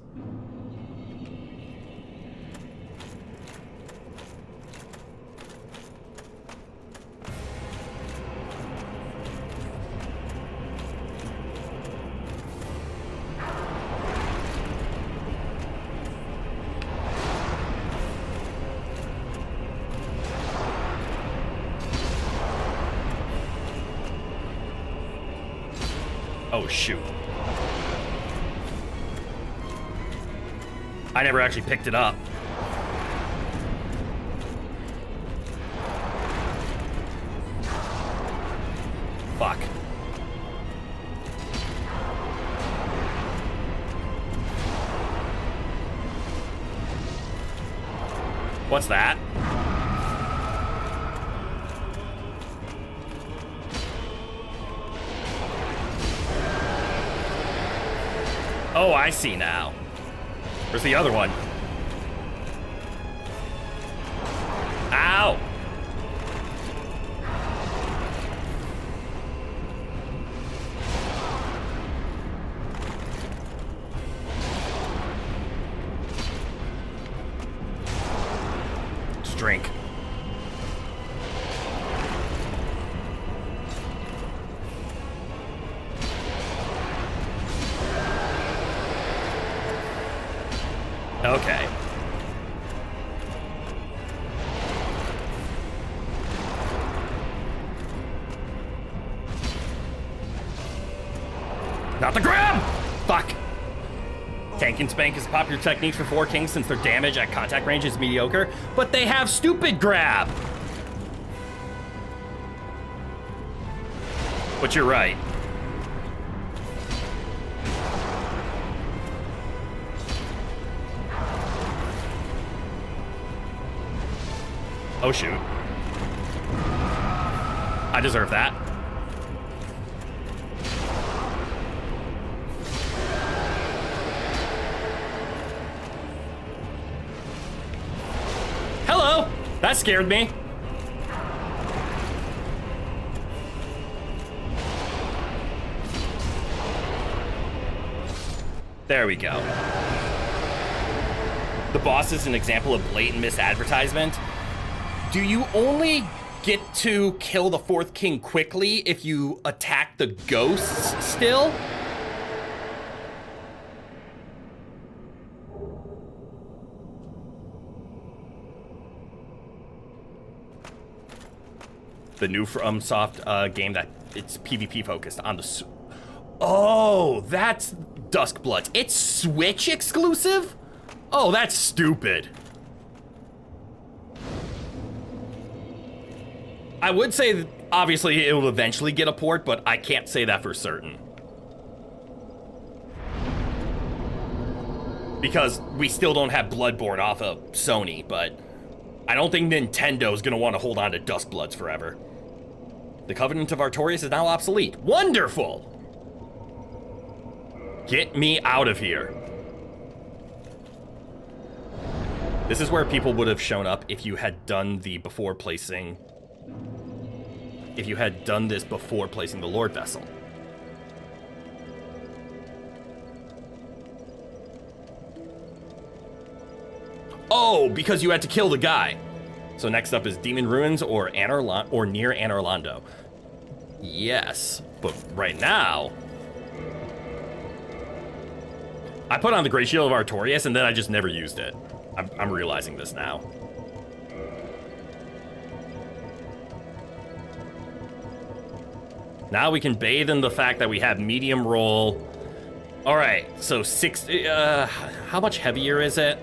Oh, shoot. I never actually picked it up. What's that? Oh, I see now. Where's the other one? Ow! Just drink. Okay. Not the grab! Fuck. Tank and spank is popular techniques for four kings since their damage at contact range is mediocre, but they have stupid grab. But you're right. Oh shoot. I deserve that. Hello! That scared me. There we go. The boss is an example of blatant misadvertisement. Do you only get to kill the fourth king quickly if you attack the ghosts still? The new FromSoft game that it's PvP focused on the... Oh, that's Duskbloods. It's Switch exclusive? Oh, that's stupid. I would say that obviously it will eventually get a port, but I can't say that for certain. Because we still don't have Bloodborne off of Sony, but I don't think Nintendo's gonna want to hold on to Duskbloods forever. The Covenant of Artorias is now obsolete. Wonderful! Get me out of here. This is where people would have shown up if you had done the before placing... If you had done this before placing the Lord Vessel. Oh, because you had to kill the guy. So next up is Demon Ruins or near Anor. Yes, but right now... I put on the Great Shield of Artorias and then I just never used it. I'm realizing this now. Now we can bathe in the fact that we have medium roll. All right, so how much heavier is it?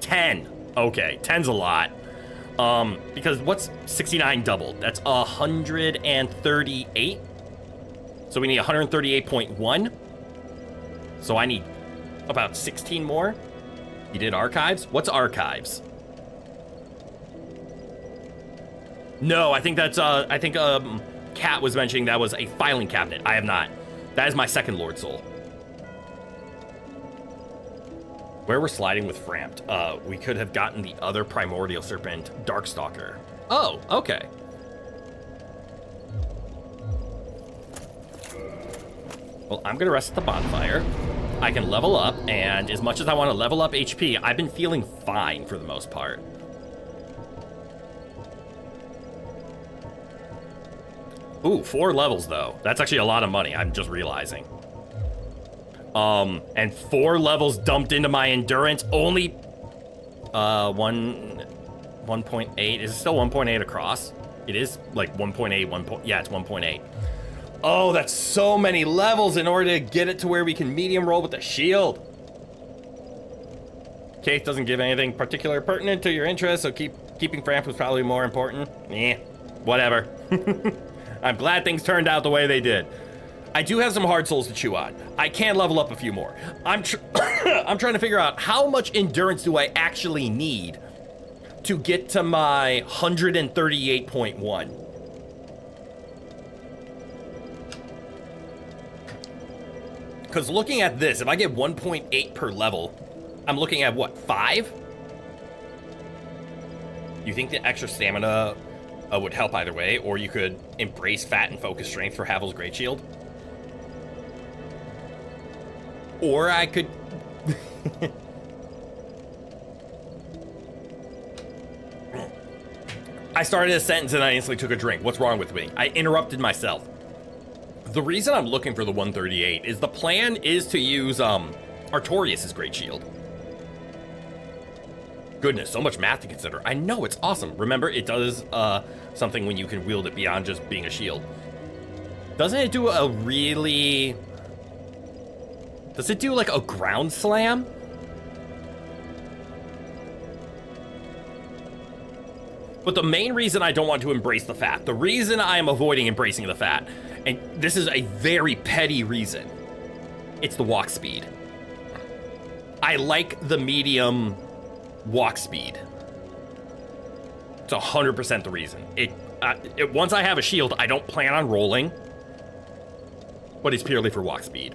10. Okay, 10's a lot. Because what's 69 doubled? That's 138. So we need 138.1. So I need about 16 more. You did archives? What's archives? No, I think that's, Kat was mentioning that was a filing cabinet. I have not. That is my second Lord Soul. Where we're sliding with Framped, we could have gotten the other Primordial Serpent, Darkstalker. Oh, okay. Well, I'm gonna rest at the bonfire. I can level up, and as much as I want to level up HP, I've been feeling fine for the most part. Ooh, 4 levels though. That's actually a lot of money, I'm just realizing. And 4 levels dumped into my endurance, only 1.8. Is it still 1.8 across? It is like 1.8, yeah, it's 1.8. Oh, that's so many levels in order to get it to where we can medium roll with the shield. Case doesn't give anything particular pertinent to your interest, so keeping Framp was probably more important. Eh, whatever. I'm glad things turned out the way they did. I do have some hard souls to chew on. I can level up a few more. I'm I'm trying to figure out how much endurance do I actually need to get to my 138.1. Because looking at this, if I get 1.8 per level, I'm looking at what, 5? You think the extra stamina would help either way, or you could embrace fat and focus strength for Havel's Great Shield? Or I could... I started a sentence and I instantly took a drink. What's wrong with me? I interrupted myself. The reason I'm looking for the 138 is the plan is to use Artorias' Great Shield. Goodness, so much math to consider. I know, it's awesome. Remember, it does something when you can wield it beyond just being a shield. Doesn't it do a really... Does it do like a ground slam? But the main reason I don't want to embrace the fat, the reason I am avoiding embracing the fat, and this is a very petty reason, it's the walk speed. I like the medium walk speed. It's 100% the reason. Once I have a shield, I don't plan on rolling, but it's purely for walk speed.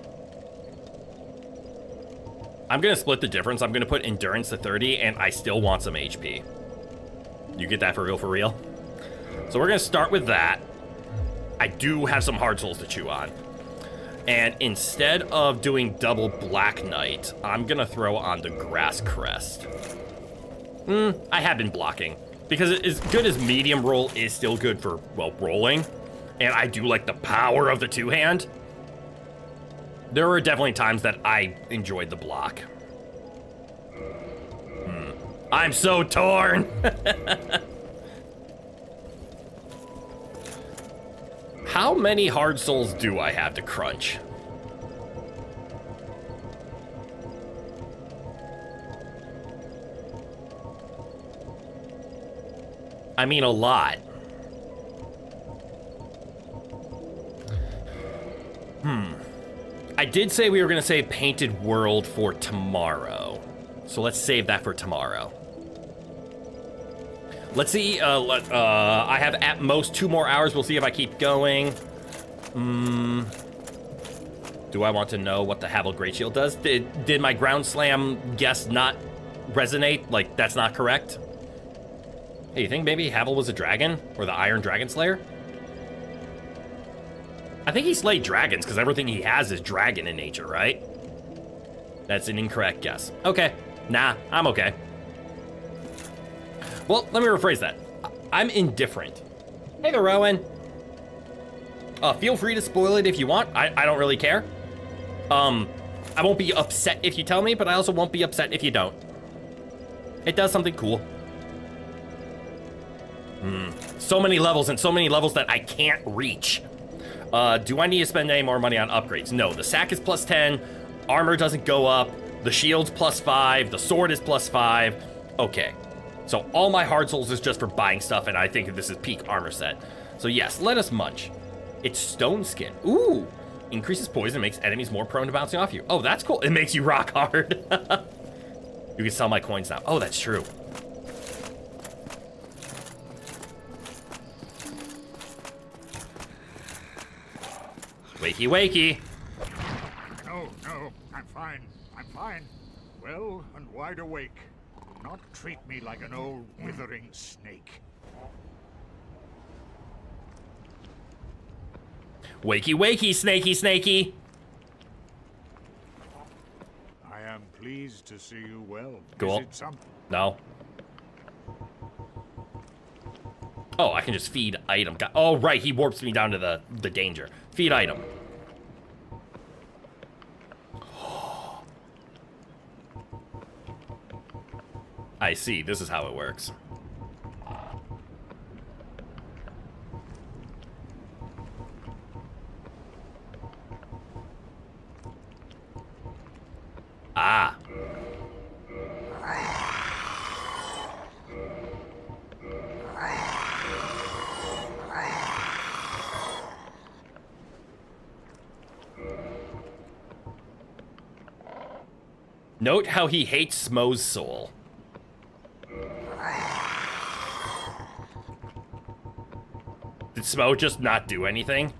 I'm gonna split the difference. I'm gonna put endurance to 30, and I still want some HP. You get that for real, for real? So we're gonna start with that. I do have some hard souls to chew on. And instead of doing double Black Knight, I'm gonna throw on the Grass Crest. I have been blocking. Because as good as medium roll is still good for, well, rolling, and I do like the power of the two-hand, there were definitely times that I enjoyed the block. I'm so torn! How many hard souls do I have to crunch? I mean, a lot. I did say we were gonna save Painted World for tomorrow. So let's save that for tomorrow. Let's see, I have at most 2 more hours. We'll see if I keep going. Do I want to know what the Havel Great Shield does? Did my Ground Slam guess not resonate? Like, that's not correct? Hey, you think maybe Havel was a dragon? Or the Iron Dragon Slayer? I think he slayed dragons, because everything he has is dragon in nature, right? That's an incorrect guess. Okay. Nah, I'm okay. Well, let me rephrase that. I'm indifferent. Hey there, Rowan. Feel free to spoil it if you want. I don't really care. I won't be upset if you tell me, but I also won't be upset if you don't. It does something cool. So many levels and so many levels that I can't reach. Do I need to spend any more money on upgrades? No, the sack is plus 10, armor doesn't go up, the shield's plus 5, the sword is plus 5. Okay, so all my hard souls is just for buying stuff, and I think this is peak armor set. So yes, let us munch. It's stone skin. Ooh, increases poison, makes enemies more prone to bouncing off you. Oh, that's cool. It makes you rock hard. You can sell my coins now. Oh, that's true. Wakey, wakey. No, no, I'm fine. I'm fine. Well and wide awake. Do not treat me like an old withering snake. Wakey, wakey, snakey, snakey. I am pleased to see you well. Cool. Is it something? No. Oh, I can just feed item. Oh, right, he warps me down to the danger. Feed item. I see, this is how it works. Ah. Note how he hates Smo's soul. Did Smo just not do anything?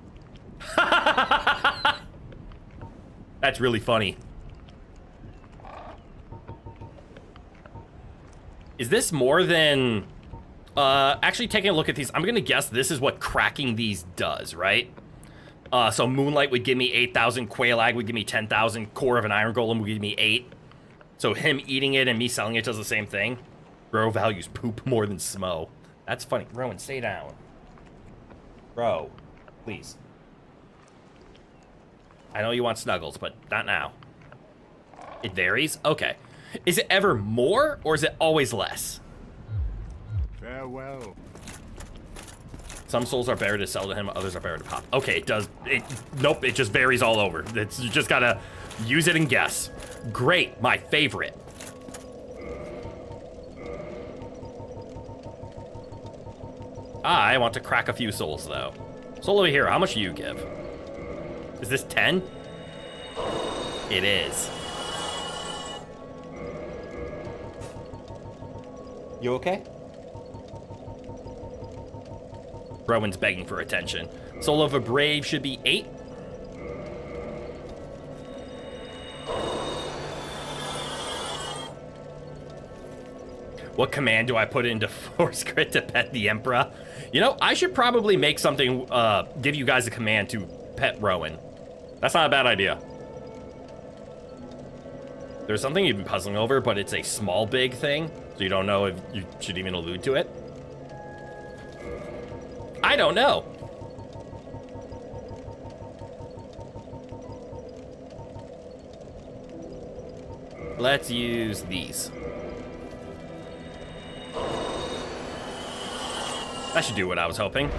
That's really funny. Is this more than... actually taking a look at these, I'm gonna guess this is what cracking these does, right? So Moonlight would give me 8,000, Quailag would give me 10,000, Core of an Iron Golem would give me 8. So him eating it and me selling it does the same thing. Bro values poop more than Smo. That's funny. Rowan, stay down. Bro, please. I know you want snuggles, but not now. It varies? Okay. Is it ever more, or is it always less? Farewell. Some souls are better to sell to him, others are better to pop. Okay, it does. Nope, it just varies all over. You just gotta use it and guess. Great, my favorite. I want to crack a few souls, though. Soul over here, how much do you give? Is this 10? It is. You okay? Rowan's begging for attention. Soul of a Brave should be 8. What command do I put into Force Crit to pet the Emperor? You know, I should probably make something, give you guys a command to pet Rowan. That's not a bad idea. There's something you've been puzzling over, but it's a small big thing, so you don't know if you should even allude to it. I don't know. Let's use these. That should do what I was hoping.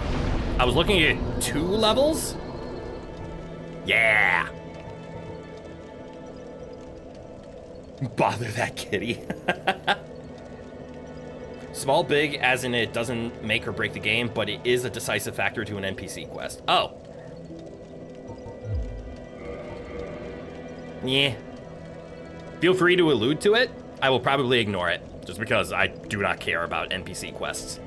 I was looking at 2 levels. Yeah. Bother that kitty. Small, big, as in it doesn't make or break the game, but it is a decisive factor to an NPC quest. Oh. Yeah. Feel free to allude to it. I will probably ignore it, just because I do not care about NPC quests.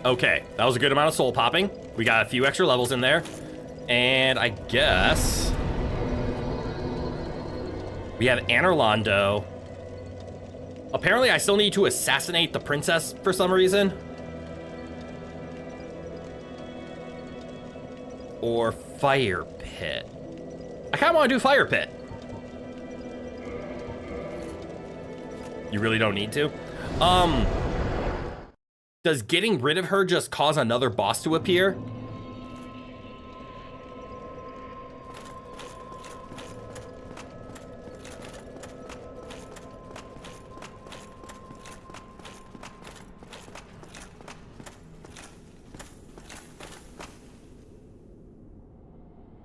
Okay, that was a good amount of soul popping. We got a few extra levels in there. And I guess... we have Anorlando. Apparently, I still need to assassinate the princess for some reason. Or Fire Pit. I kind of want to do Fire Pit. You really don't need to? Does getting rid of her just cause another boss to appear?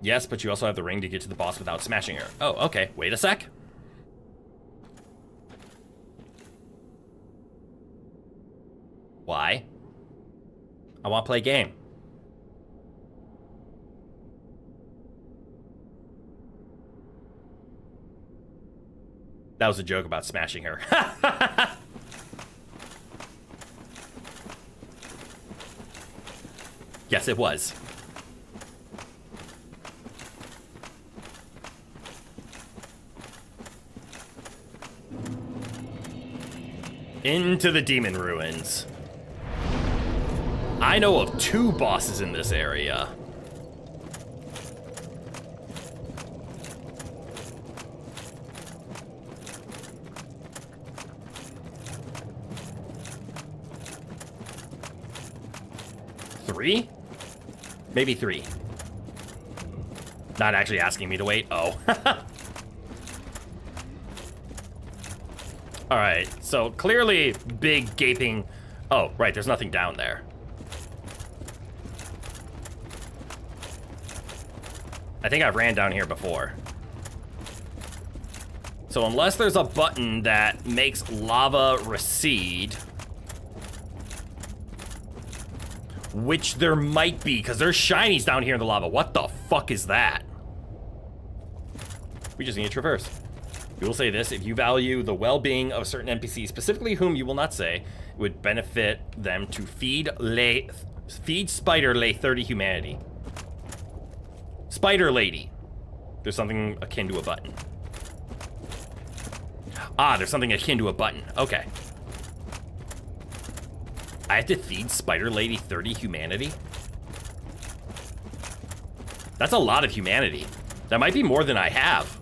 Yes, but you also have the ring to get to the boss without smashing her. Oh, okay. Wait a sec. Why? I want to play a game. That was a joke about smashing her. Yes, it was. Into the demon ruins. I know of 2 bosses in this area. Three? Maybe 3. Not actually asking me to wait. Oh. All right, so clearly big gaping. Oh, right, there's nothing down there. I think I've ran down here before. So unless there's a button that makes lava recede, which there might be, because there's shinies down here in the lava. What the fuck is that? We just need to traverse. We will say this: if you value the well-being of a certain NPC, specifically whom you will not say, it would benefit them to feed Spider Lay 30 humanity. Spider Lady. There's something akin to a button. Ah, there's something akin to a button. Okay. I have to feed Spider Lady 30 humanity? That's a lot of humanity. That might be more than I have.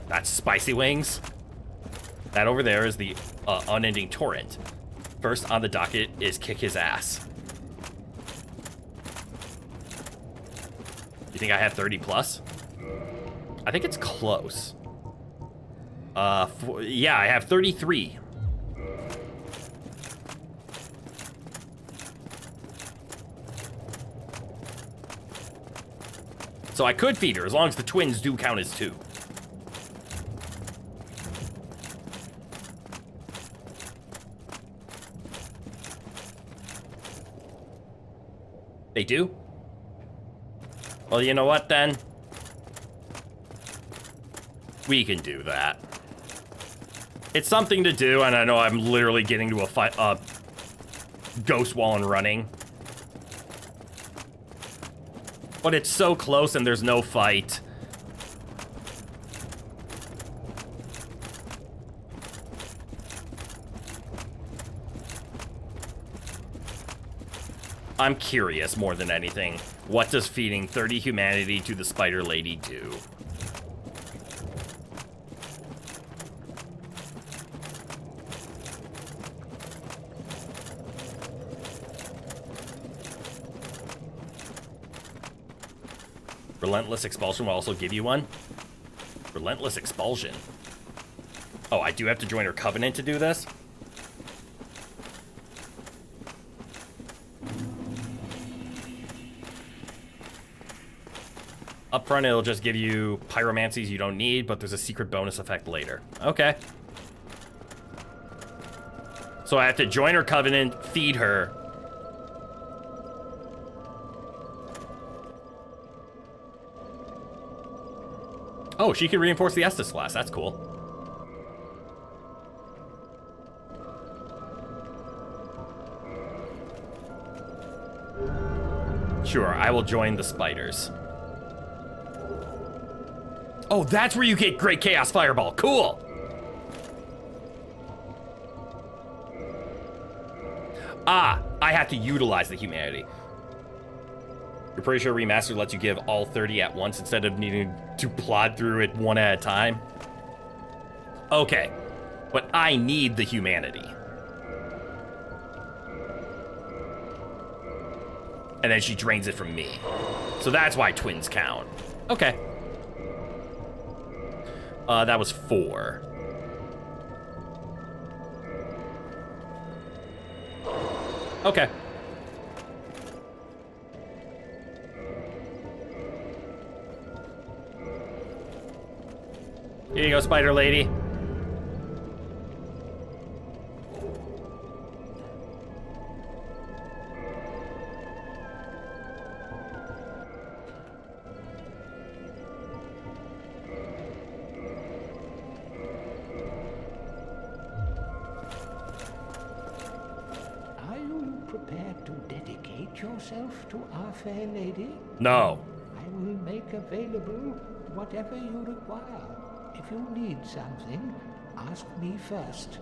That's spicy wings. That over there is the unending torrent. First on the docket is kick his ass. You think I have 30 plus? I think it's close. Yeah, I have 33. So I could feed her, as long as the twins do count as 2. They do? Well, you know what, then? We can do that. It's something to do, and I know I'm literally getting to a fight, ghost wall and running. But it's so close and there's no fight. I'm curious more than anything. What does feeding 30 humanity to the Spider Lady do? Relentless Expulsion will also give you one. Relentless Expulsion. Oh, I do have to join her covenant to do this? Up front, it'll just give you pyromancies you don't need, but there's a secret bonus effect later. Okay. So I have to join her covenant, feed her. Oh, she can reinforce the Estus class. That's cool. Sure, I will join the spiders. Oh, that's where you get Great Chaos Fireball. Cool. Ah, I have to utilize the humanity. You're pretty sure Remastered lets you give all 30 at once instead of needing to plod through it one at a time? Okay, but I need the humanity. And then she drains it from me. So that's why twins count. Okay. That was 4. Okay. Here you go, Spider Lady. Yourself to our fair lady? No. I will make available whatever you require. If you need something, ask me first.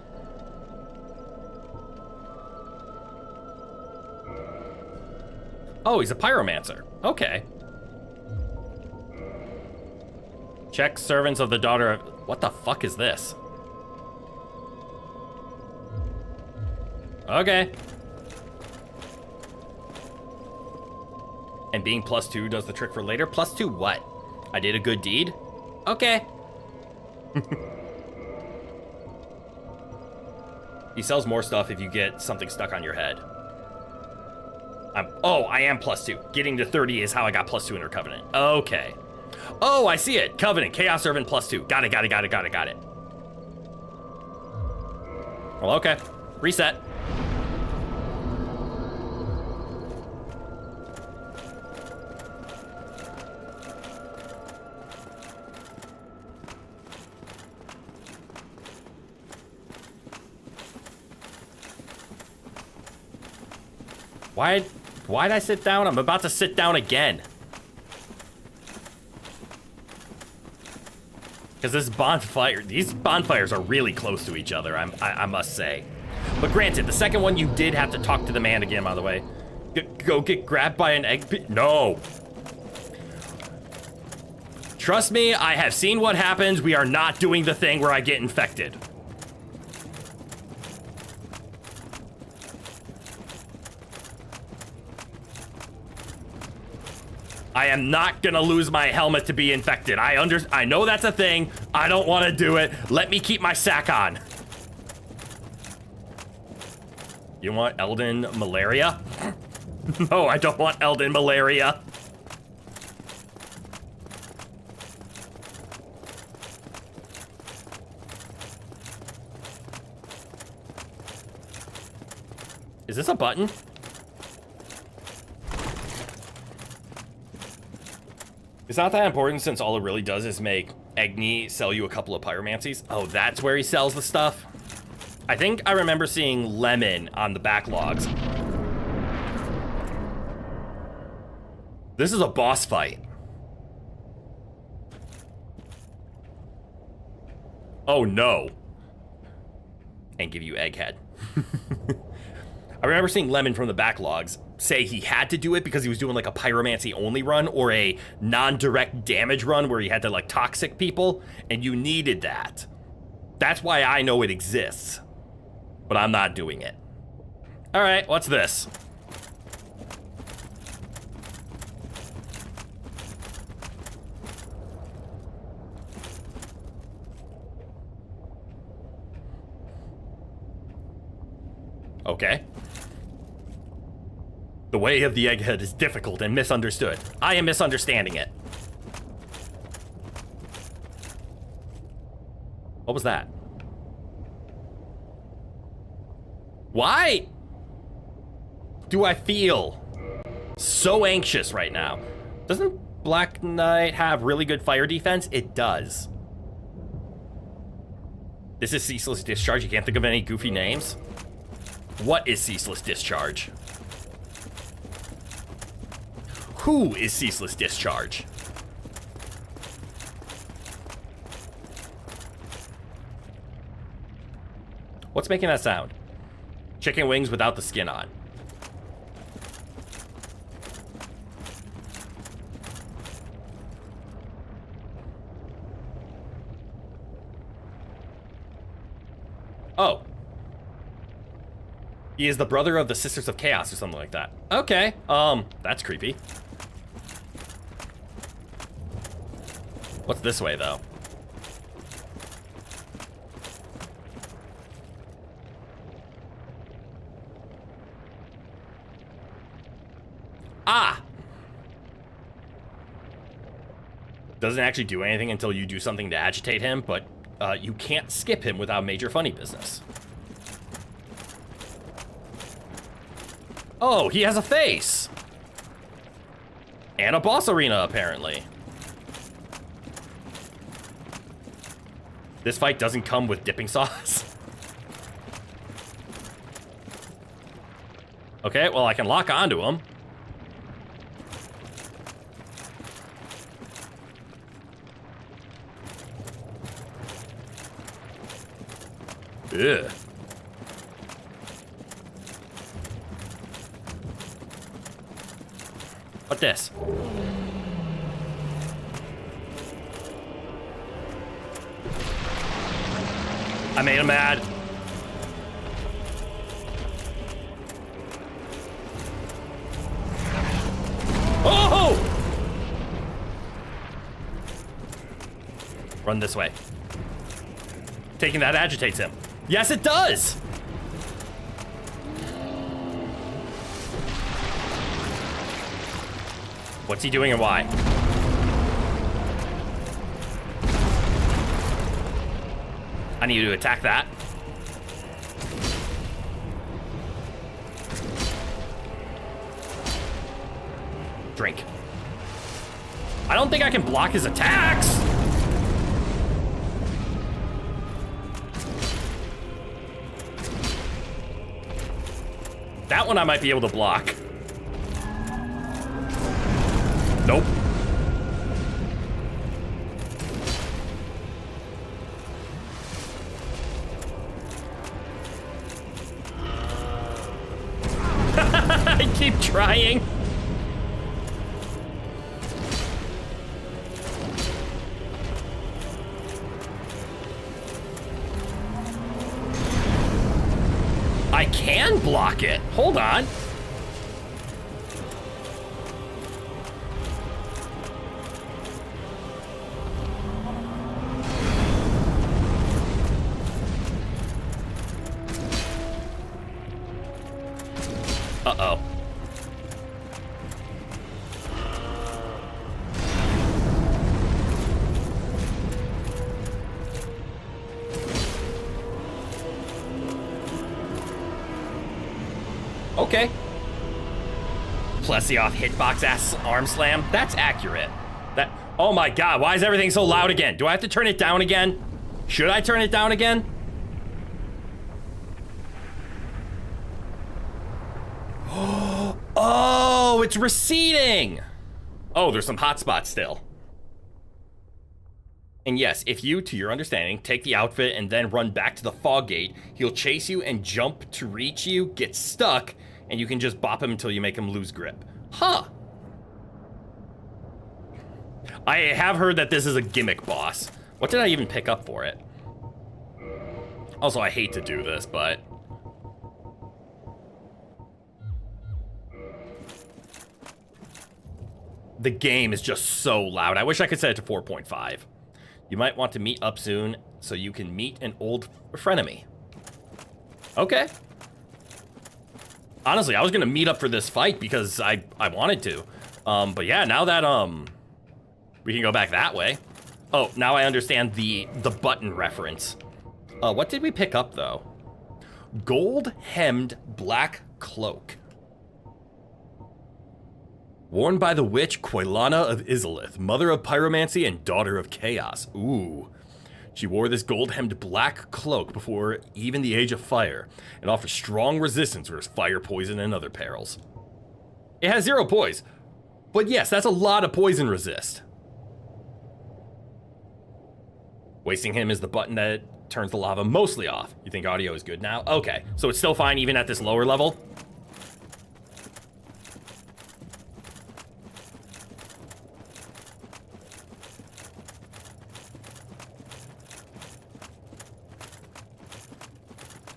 Oh, he's a pyromancer. Okay. Check servants of the daughter of... What the fuck is this? Okay. And being +2 does the trick for later. +2 what? I did a good deed? Okay. He sells more stuff if you get something stuck on your head. Oh, I am +2. Getting to 30 is how I got +2 in her covenant. Okay. Oh, I see it. Covenant, Chaos Servant +2. Got it. Well, okay. Reset. Why'd I sit down? I'm about to sit down again. Because these bonfires are really close to each other, I must say. But granted, the second one you did have to talk to the man again, by the way. Go get grabbed by an egg. No. Trust me, I have seen what happens. We are not doing the thing where I get infected. I am not gonna lose my helmet to be infected. I know that's a thing. I don't want to do it. Let me keep my sack on. You want Elden malaria? No, I don't want Elden malaria. Is this a button? It's not that important since all it really does is make Egni sell you a couple of pyromancies. Oh, that's where he sells the stuff? I think I remember seeing Lemon on the backlogs. This is a boss fight. Oh no. And give you Egghead. I remember seeing Lemon from the backlogs say he had to do it because he was doing like a pyromancy only run or a non-direct damage run where he had to like toxic people, and you needed that. That's why I know it exists, but I'm not doing it. All right, what's this? Okay. The way of the egghead is difficult and misunderstood. I am misunderstanding it. What was that? Why do I feel so anxious right now? Doesn't Black Knight have really good fire defense? It does. This is Ceaseless Discharge. You can't think of any goofy names? What is Ceaseless Discharge? Who is Ceaseless Discharge? What's making that sound? Chicken wings without the skin on. Oh. He is the brother of the Sisters of Chaos or something like that. Okay, that's creepy. What's this way, though? Ah! Doesn't actually do anything until you do something to agitate him, but you can't skip him without major funny business. Oh, he has a face! And a boss arena, apparently. This fight doesn't come with dipping sauce. Okay, well, I can lock onto him. Ugh. What this? I made him mad. Oh! Run this way. Taking that agitates him. Yes, it does! What's he doing and why? I need to attack that. Drink. I don't think I can block his attacks. That one I might be able to block. Nope. I keep trying. I can block it. Hold on. Uh-oh. Okay. Plessioff hitbox ass arm slam. That's accurate. That. Oh my god, why is everything so loud again? Do I have to turn it down again? Should I turn it down again? Oh, it's receding. Oh, there's some hot spots still. And yes, if you, to your understanding, take the outfit and then run back to the fog gate, he'll chase you and jump to reach you, get stuck, and you can just bop him until you make him lose grip. Huh. I have heard that this is a gimmick boss. What did I even pick up for it? Also, I hate to do this, but... the game is just so loud. I wish I could set it to 4.5. You might want to meet up soon so you can meet an old frenemy. Okay. Honestly, I was gonna meet up for this fight because I wanted to. But yeah, now that we can go back that way. Oh, now I understand the button reference. What did we pick up though? Gold-hemmed black cloak. Worn by the witch Quailana of Izalith, mother of pyromancy and daughter of chaos. Ooh. She wore this gold-hemmed black cloak before even the Age of Fire, and offers strong resistance versus fire, poison, and other perils. It has 0 poise, but yes, that's a lot of poison resist. Wasting him is the button that turns the lava mostly off. You think audio is good now? Okay, so it's still fine even at this lower level?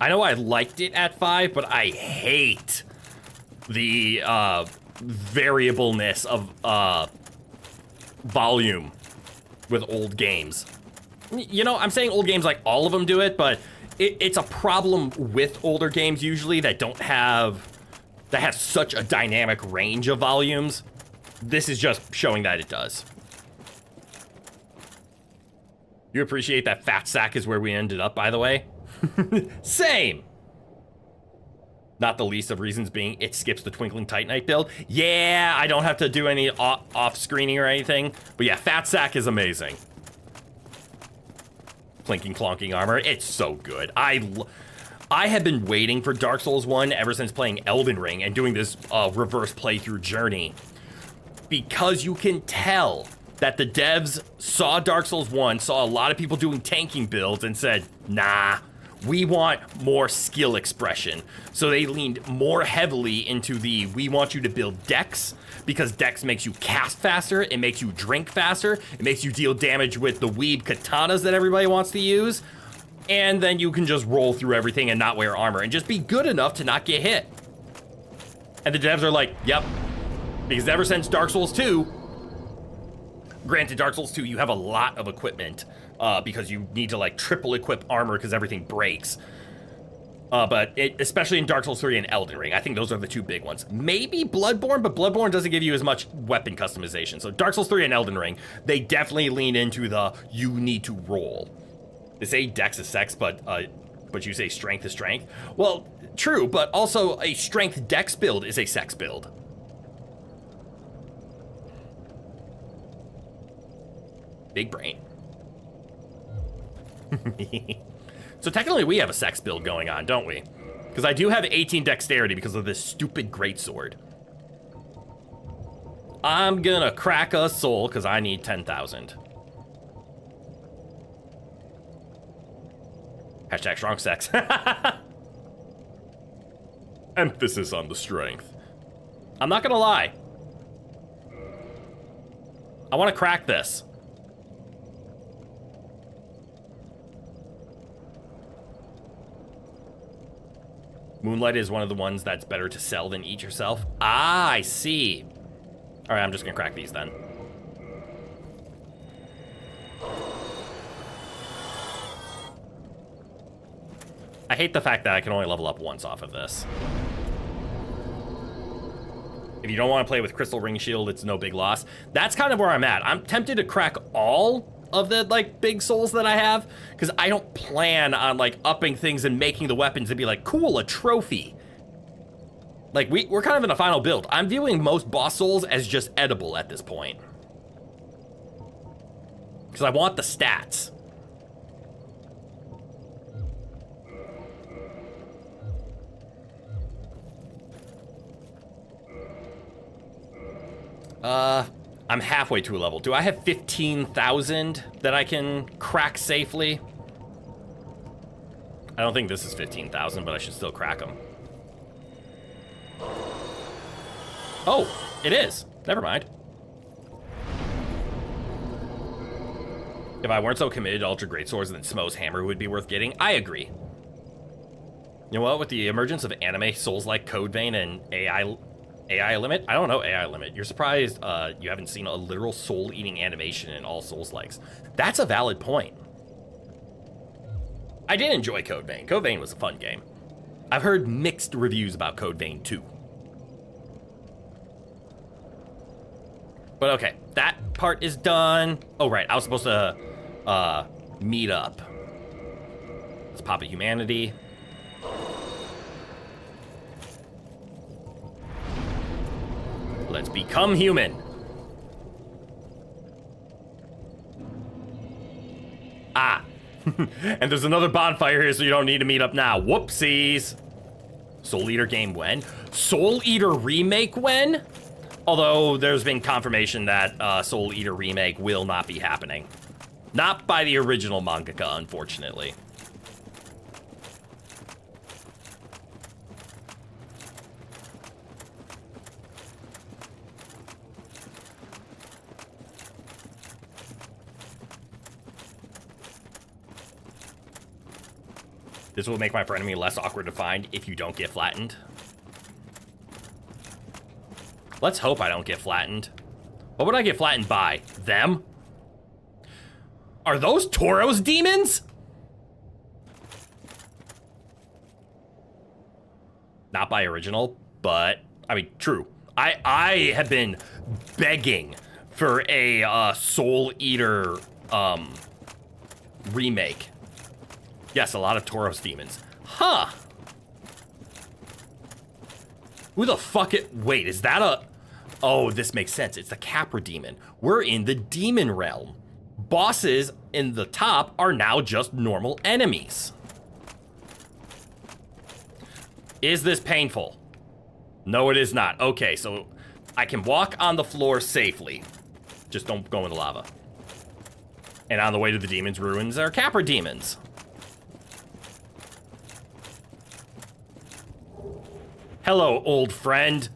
I know I liked it at 5, but I hate the variableness of volume with old games. You know, I'm saying old games like all of them do it, but it's a problem with older games usually that have such a dynamic range of volumes. This is just showing that it does. You appreciate that fat sack is where we ended up, by the way? Same. Not the least of reasons being it skips the Twinkling Titanite build. Yeah, I don't have to do any off-screening or anything. But yeah, Fat Sack is amazing. Clinking Clonking armor, it's so good. I have been waiting for Dark Souls 1 ever since playing Elden Ring and doing this reverse playthrough journey. Because you can tell that the devs saw Dark Souls 1, saw a lot of people doing tanking builds and said, nah, we want more skill expression. So they leaned more heavily into we want you to build Dex, because Dex makes you cast faster, it makes you drink faster, it makes you deal damage with the weeb katanas that everybody wants to use, and then you can just roll through everything and not wear armor and just be good enough to not get hit. And the devs are like, yep, because ever since Dark Souls 2, granted, Dark Souls 2, you have a lot of equipment because you need to like triple equip armor because everything breaks. But especially in Dark Souls 3 and Elden Ring, I think those are the 2 big ones. Maybe Bloodborne, but Bloodborne doesn't give you as much weapon customization. So Dark Souls 3 and Elden Ring, they definitely lean into you need to roll. They say Dex is sex, but you say strength is strength. Well, true, but also a strength Dex build is a sex build. Big brain. So technically we have a sex build going on, don't we? Because I do have 18 dexterity because of this stupid greatsword. So I'm gonna crack a soul because I need 10,000. Hashtag strong sex. Emphasis on the strength. I'm not gonna lie. I want to crack this. Moonlight is one of the ones that's better to sell than eat yourself. Ah, I see. All right, I'm just gonna crack these then. I hate the fact that I can only level up once off of this. If you don't want to play with Crystal Ring Shield, it's no big loss. That's kind of where I'm at. I'm tempted to crack all of the, like, big souls that I have, because I don't plan on, like, upping things and making the weapons and be like, cool, a trophy. Like, we're kind of in a final build. I'm viewing most boss souls as just edible at this point. Because I want the stats. I'm halfway to a level. Do I have 15,000 that I can crack safely? I don't think this is 15,000, but I should still crack them. Oh, it is. Never mind. If I weren't so committed to Ultra Greatswords, then Smo's Hammer would be worth getting. I agree. You know what? With the emergence of anime souls like Code Vein and AI limit? I don't know AI limit. You're surprised you haven't seen a literal soul-eating animation in all Souls-likes. That's a valid point. I did enjoy Code Vein. Code Vein was a fun game. I've heard mixed reviews about Code Vein 2. But okay, that part is done. Oh, right, I was supposed to meet up. Let's pop a humanity. Let's become human. Ah. And there's another bonfire here, so you don't need to meet up now. Whoopsies. Soul Eater game when? Soul Eater remake when? Although there's been confirmation that Soul Eater remake will not be happening. Not by the original mangaka, unfortunately. This will make my frenemy less awkward to find if you don't get flattened. Let's hope I don't get flattened. What would I get flattened by? Them? Are those Tauros demons? Not by original, but, I mean, true. I have been begging for a Soul Eater remake. Yes, a lot of Tauros demons. Huh. Who the fuck it... Wait, is that a... Oh, this makes sense. It's the Capra demon. We're in the demon realm. Bosses in the top are now just normal enemies. Is this painful? No, it is not. Okay, so I can walk on the floor safely. Just don't go in the lava. And on the way to the demon's ruins are Capra demons. Hello, old friend.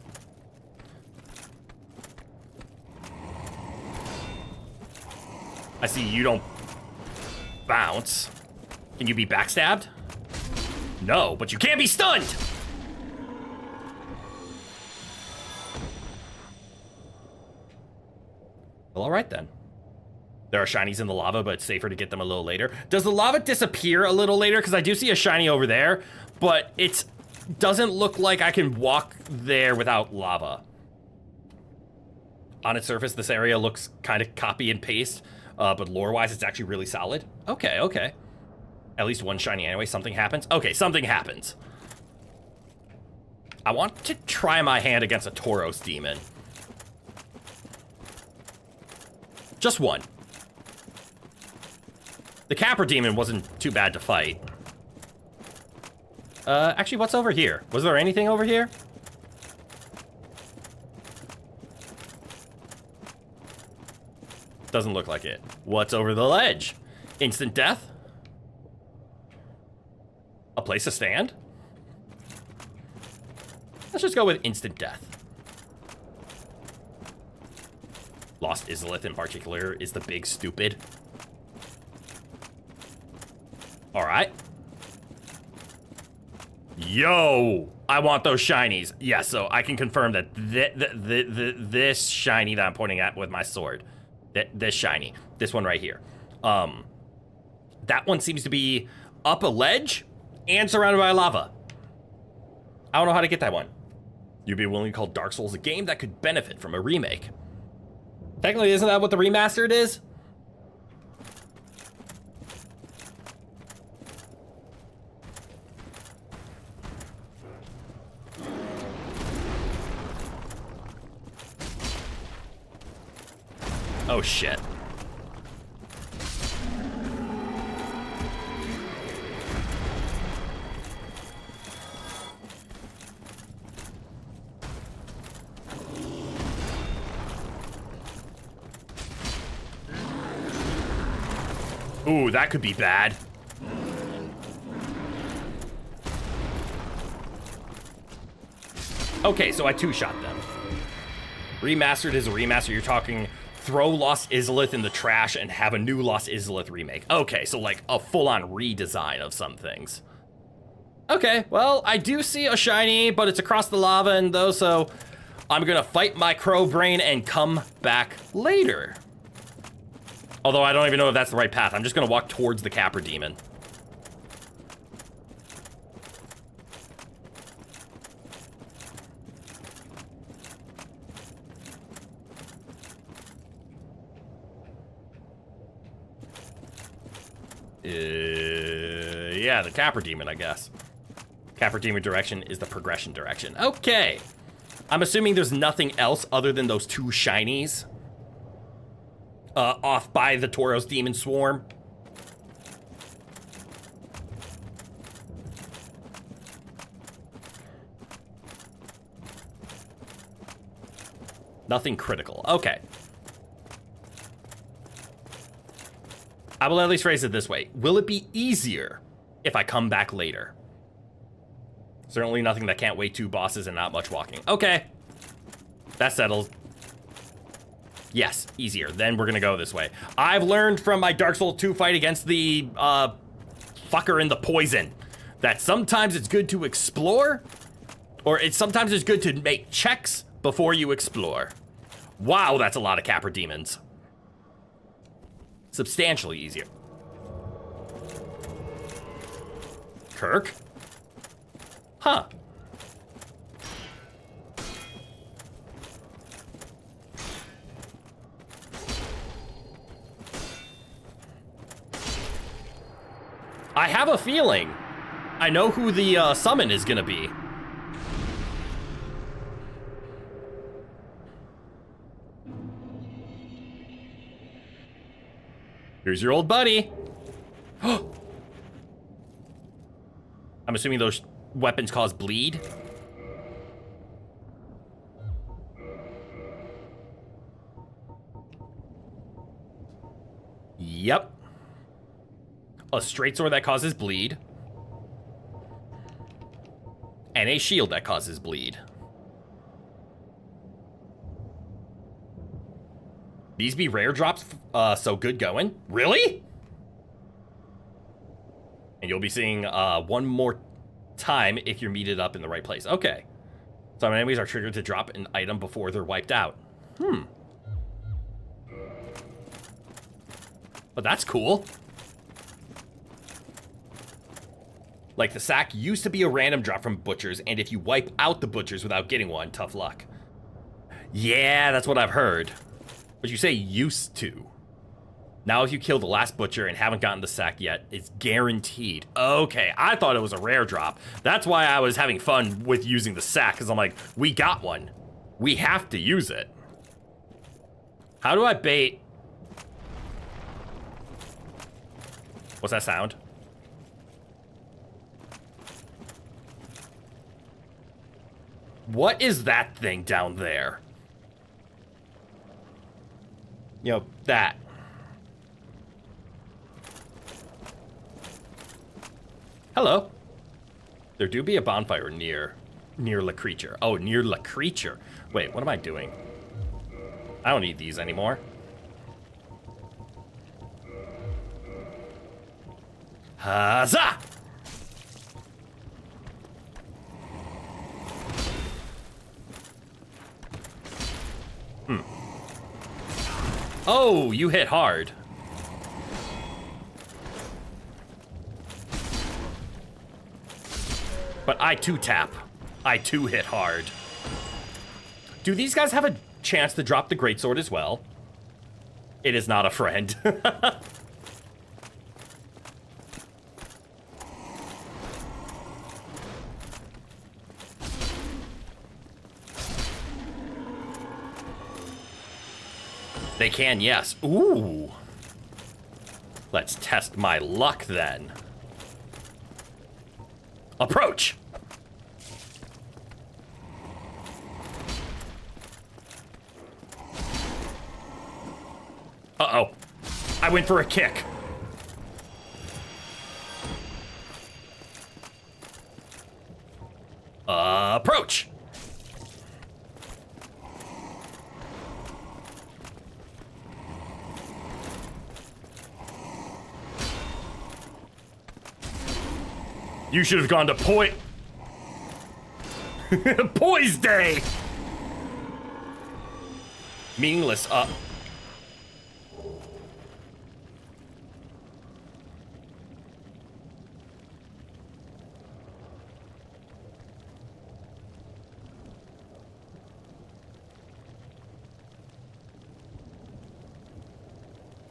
I see you don't bounce. Can you be backstabbed? No, but you can't be stunned! Well, alright then. There are shinies in the lava, but it's safer to get them a little later. Does the lava disappear a little later? Because I do see a shiny over there, but it's doesn't look like I can walk there without lava. On its surface, this area looks kind of copy and paste, but lore-wise, it's actually really solid. Okay, okay. At least one shiny anyway. Something happens. Okay, something happens. I want to try my hand against a Tauros demon. Just one. The Capra demon wasn't too bad to fight. Actually, what's over here? Was there anything over here? Doesn't look like it. What's over the ledge? Instant death? A place to stand? Let's just go with instant death. Lost Izalith in particular is the big stupid. Alright. Yo! I want those shinies. Yeah, so I can confirm that this shiny that I'm pointing at with my sword, this shiny, this one right here, that one seems to be up a ledge and surrounded by lava. I don't know how to get that one. You'd be willing to call Dark Souls a game that could benefit from a remake. Technically, isn't that what the remastered is? Oh shit. Ooh, that could be bad. Okay, so I two-shot them. Remastered is a remaster. You're talking throw Lost Izalith in the trash and have a new Lost Izalith remake. Okay, so like a full-on redesign of some things. Okay, well, I do see a shiny, but it's across the lava and though, so I'm gonna fight my crow brain and come back later. Although I don't even know if that's the right path. I'm just gonna walk towards the Capra Demon. Yeah, the Capra Demon, I guess. Capra Demon direction is the progression direction. Okay. I'm assuming there's nothing else other than those two shinies. Off by the Tauros Demon Swarm. Nothing critical. Okay. I will at least phrase it this way. Will it be easier if I come back later? Certainly nothing that can't wait 2 bosses and not much walking. Okay. That settles. Yes, easier. Then we're gonna go this way. I've learned from my Dark Souls 2 fight against the fucker in the poison that sometimes it's good to explore, or sometimes it's good to make checks before you explore. Wow, that's a lot of Capra Demons. Substantially easier. Kirk? Huh. I have a feeling I know who the summon is gonna be. Here's your old buddy. I'm assuming those weapons cause bleed. Yep. A straight sword that causes bleed. And a shield that causes bleed. These be rare drops, so good going. Really? And you'll be seeing one more time if you're meted up in the right place. Okay. Some enemies are triggered to drop an item before they're wiped out. But that's cool. Like, the sack used to be a random drop from butchers, and if you wipe out the butchers without getting one, tough luck. Yeah, that's what I've heard. But you say used to. Now if you kill the last butcher and haven't gotten the sack yet, it's guaranteed. Okay, I thought it was a rare drop. That's why I was having fun with using the sack, because I'm like, we got one. We have to use it. How do I bait? What's that sound? What is that thing down there? You know, that. Hello. There do be a bonfire near La Creature. Oh, near La Creature. Wait, what am I doing? I don't need these anymore. Huzzah! Oh, you hit hard. But I too tap. I too hit hard. Do these guys have a chance to drop the greatsword as well? It is not a friend. They can, yes. Ooh. Let's test my luck then. Approach! Uh-oh. I went for a kick. Approach! You should have gone to Poise Day! Meaningless,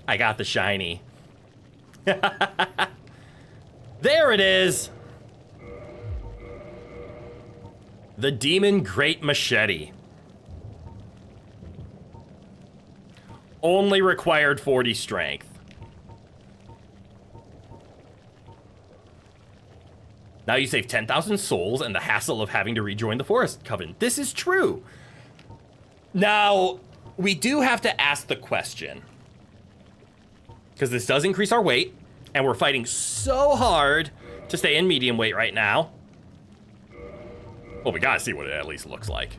I got the shiny. There it is! The Demon Great Machete. Only required 40 strength. Now you save 10,000 souls and the hassle of having to rejoin the Forest Covenant. This is true. Now, we do have to ask the question. Because this does increase our weight, and we're fighting so hard to stay in medium weight right now. Well, we gotta see what it at least looks like.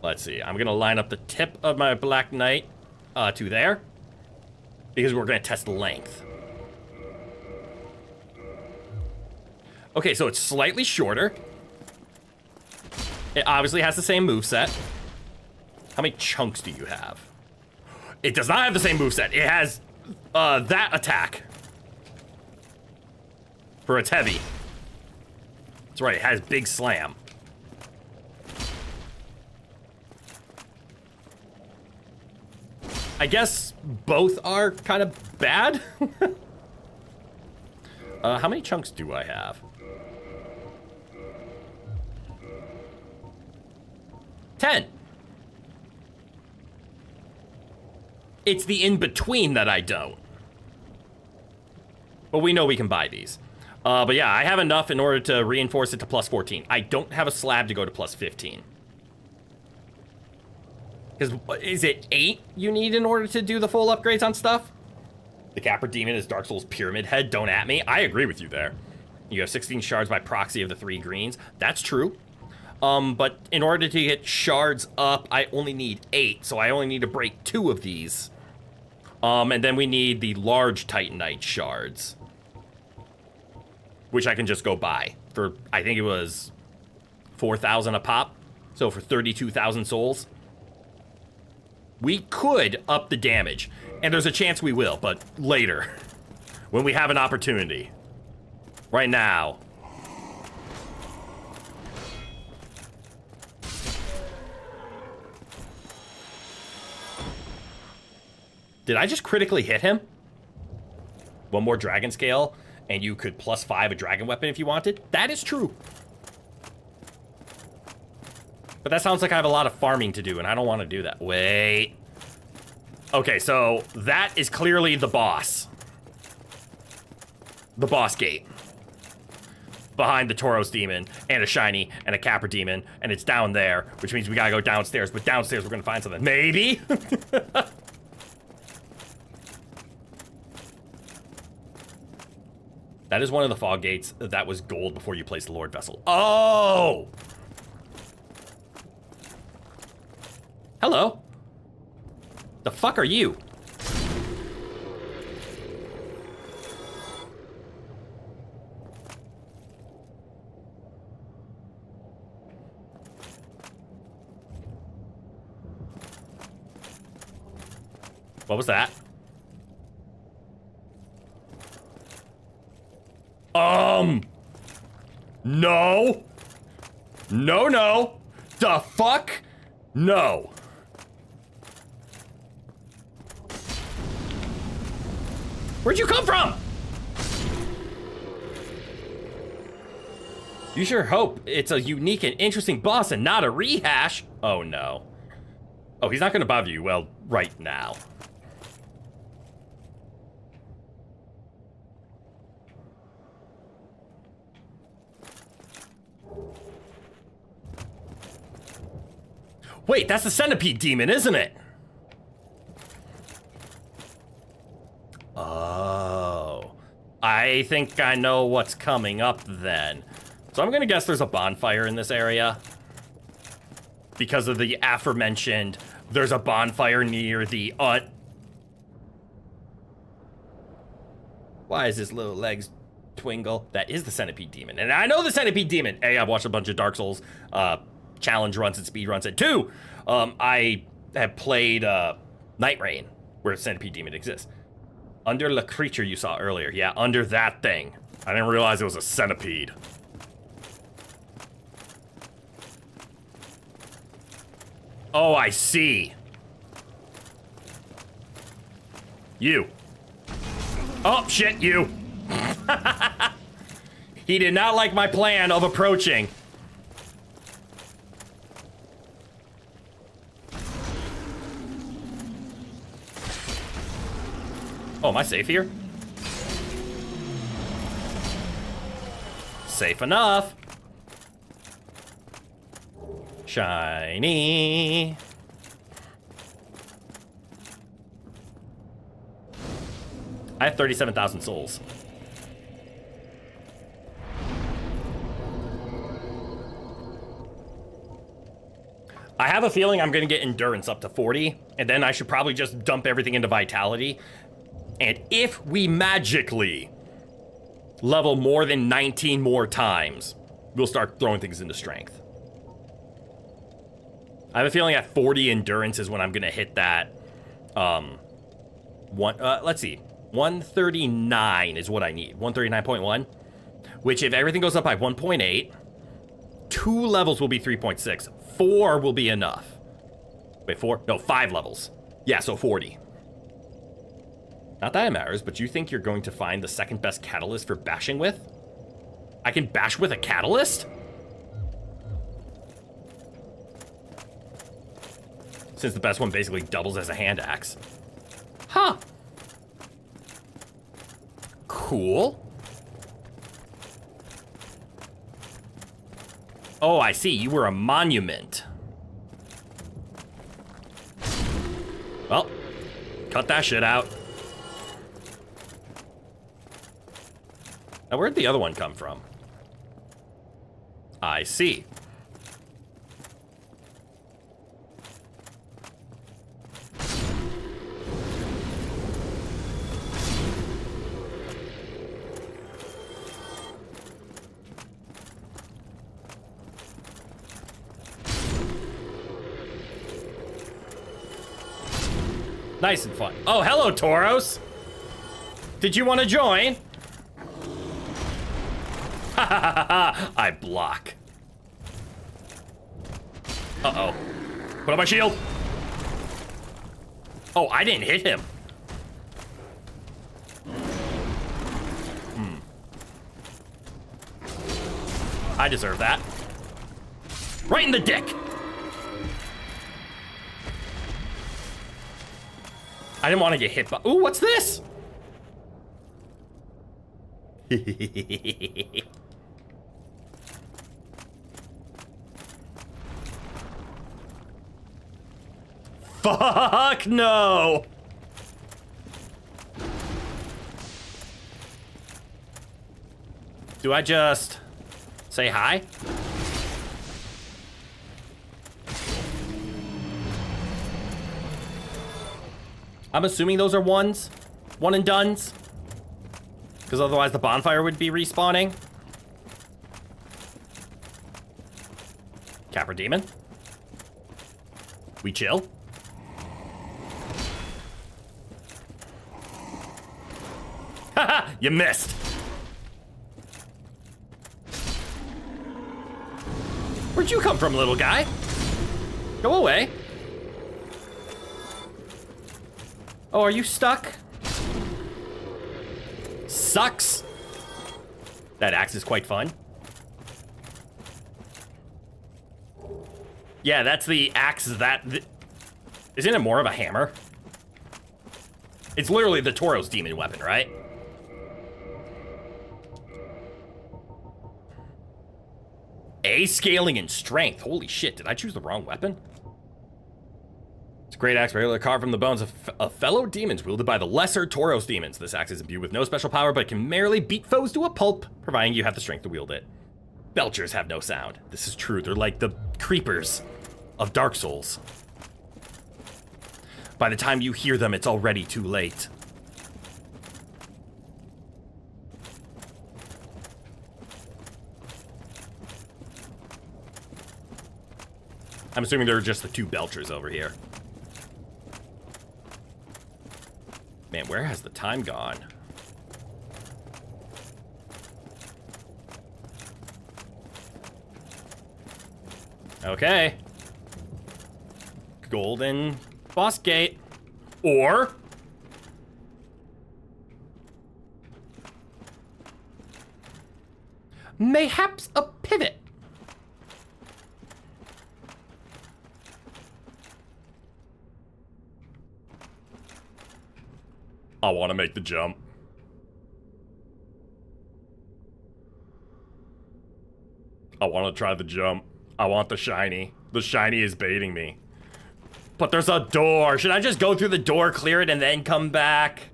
Let's see. I'm gonna line up the tip of my Black Knight to there, because we're gonna test length. Okay, so it's slightly shorter. It obviously has the same moveset. How many chunks do you have? It does not have the same moveset. It has that attack. For its heavy. That's right, it has big slam. I guess both are kind of bad. How many chunks do I have? 10. It's the in-between that I don't. But we know we can buy these. But yeah, I have enough in order to reinforce it to plus 14. I don't have a slab to go to plus 15. Because is it 8 you need in order to do the full upgrades on stuff? The Capra Demon is Dark Souls Pyramid Head. Don't at me. I agree with you there. You have 16 shards by proxy of the 3 greens. That's true. But in order to get shards up, I only need 8. So I only need to break 2 of these. And then we need the large Titanite shards. Which I can just go buy. For, I think it was 4,000 a pop. So for 32,000 souls. We could up the damage, and there's a chance we will, but later, when we have an opportunity. Right now. Did I just critically hit him? One more dragon scale, and you could plus 5 a dragon weapon if you wanted? That is true. But that sounds like I have a lot of farming to do, and I don't want to do that. Wait. Okay, so that is clearly the boss. The boss gate. Behind the Tauros Demon, and a Shiny, and a Capra Demon, and it's down there, which means we gotta go downstairs, but downstairs we're gonna find something. Maybe? That is one of the fog gates that was gold before you placed the Lord Vessel. Oh! Hello. The fuck are you? What was that? No. No, no. The fuck? No. Where'd you come from? You sure hope it's a unique and interesting boss and not a rehash. Oh, no. Oh, he's not gonna bother you, well, right now. Wait, that's the centipede demon, isn't it? Oh. I think I know what's coming up then. So I'm gonna guess there's a bonfire in this area. Because of the aforementioned, there's a bonfire near the Why is his little legs twingle? That is the centipede demon. And I know the centipede demon. A, I've watched a bunch of Dark Souls challenge runs and speed runs. And 2, I have played Night Rain, where centipede demon exists. Under the creature you saw earlier. Yeah, under that thing. I didn't realize it was a centipede. Oh, I see. You. Oh, shit, you. He did not like my plan of approaching. Oh, am I safe here? Safe enough. Shiny. I have 37,000 souls. I have a feeling I'm gonna get endurance up to 40, and then I should probably just dump everything into vitality. And if we magically level more than 19 more times, we'll start throwing things into strength. I have a feeling at 40 endurance is when I'm gonna hit that, let's see, 139 is what I need, 139.1, which if everything goes up by 1.8, 2 levels will be 3.6, 4 will be enough. Wait, 4? No, 5 levels. Yeah, so 40. Not that it matters, but you think you're going to find the second best catalyst for bashing with? I can bash with a catalyst? Since the best one basically doubles as a hand axe. Huh. Cool. Oh, I see. You were a monument. Well, cut that shit out. Now, where'd the other one come from? I see. Nice and fun. Oh, hello, Tauros. Did you want to join? Ha ha ha ha! I block. Uh-oh. Put on my shield. Oh, I didn't hit him. I deserve that. Right in the dick. I didn't want to get hit by... Ooh, what's this? Fuck no! Do I just say hi? I'm assuming those are ones. One and dones. Because otherwise the bonfire would be respawning. Capra Demon. We chill. Haha, you missed. Where'd you come from, little guy? Go away. Oh, are you stuck? Sucks. That axe is quite fun. Yeah, that's the axe that... Isn't it more of a hammer? It's literally the Tauros demon weapon, right? A scaling and strength. Holy shit, did I choose the wrong weapon? It's a great axe regularly carved from the bones of fellow demons wielded by the lesser Tauros demons. This axe is imbued with no special power, but can merely beat foes to a pulp, providing you have the strength to wield it. Belchers have no sound. This is true. They're like the creepers of Dark Souls. By the time you hear them, it's already too late. I'm assuming there are just the two Belchers over here. Man, where has the time gone? Okay. Golden boss gate. Or... mayhaps a pivot. I want to make the jump. I want to try the jump. I want the shiny. The shiny is baiting me. But there's a door. Should I just go through the door, clear it, and then come back?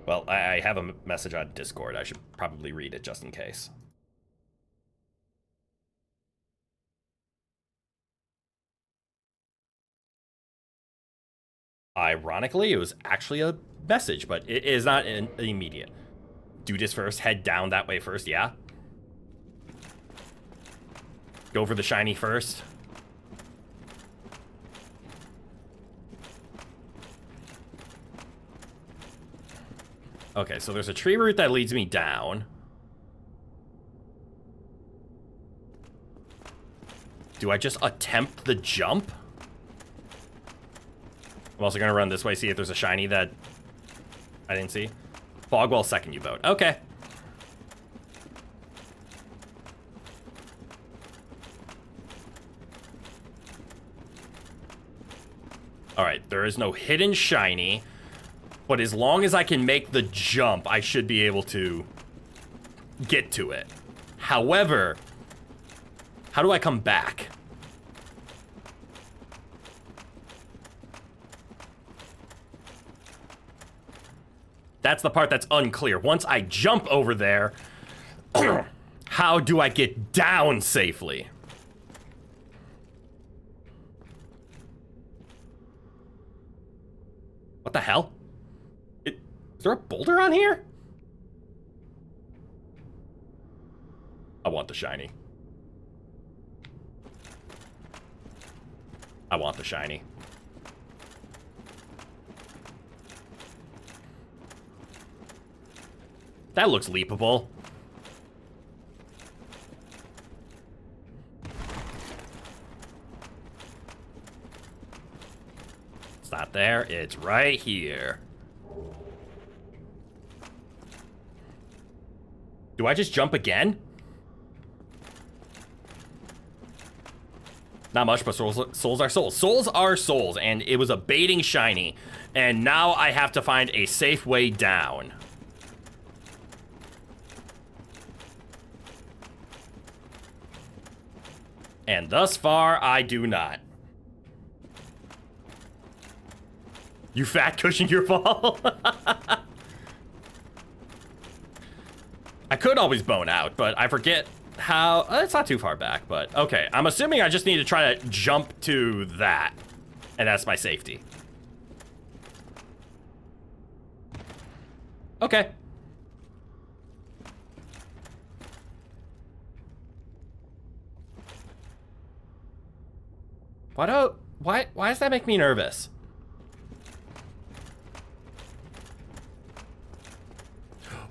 Well, I have a message on Discord. I should probably read it just in case. Ironically, it was actually a message, but it is not immediate. Do this first, head down that way first, yeah? Go for the shiny first. Okay, so there's a tree route that leads me down. Do I just attempt the jump? I'm also gonna run this way, see if there's a shiny that I didn't see. Fogwell second you vote. Okay. Alright, there is no hidden shiny, but as long as I can make the jump, I should be able to get to it. However, how do I come back? That's the part that's unclear. Once I jump over there, how do I get down safely? What the hell? Is there a boulder on here? I want the shiny. I want the shiny. That looks leapable. It's not there. It's right here. Do I just jump again? Not much, but souls are souls. Souls are souls, and it was a baiting shiny. And now I have to find a safe way down. And thus far, I do not. You fat cushion your fall. could always bone out, but I forget how. It's not too far back, but okay. I'm assuming I just need to try to jump to that, and that's my safety. Okay. Why does that make me nervous?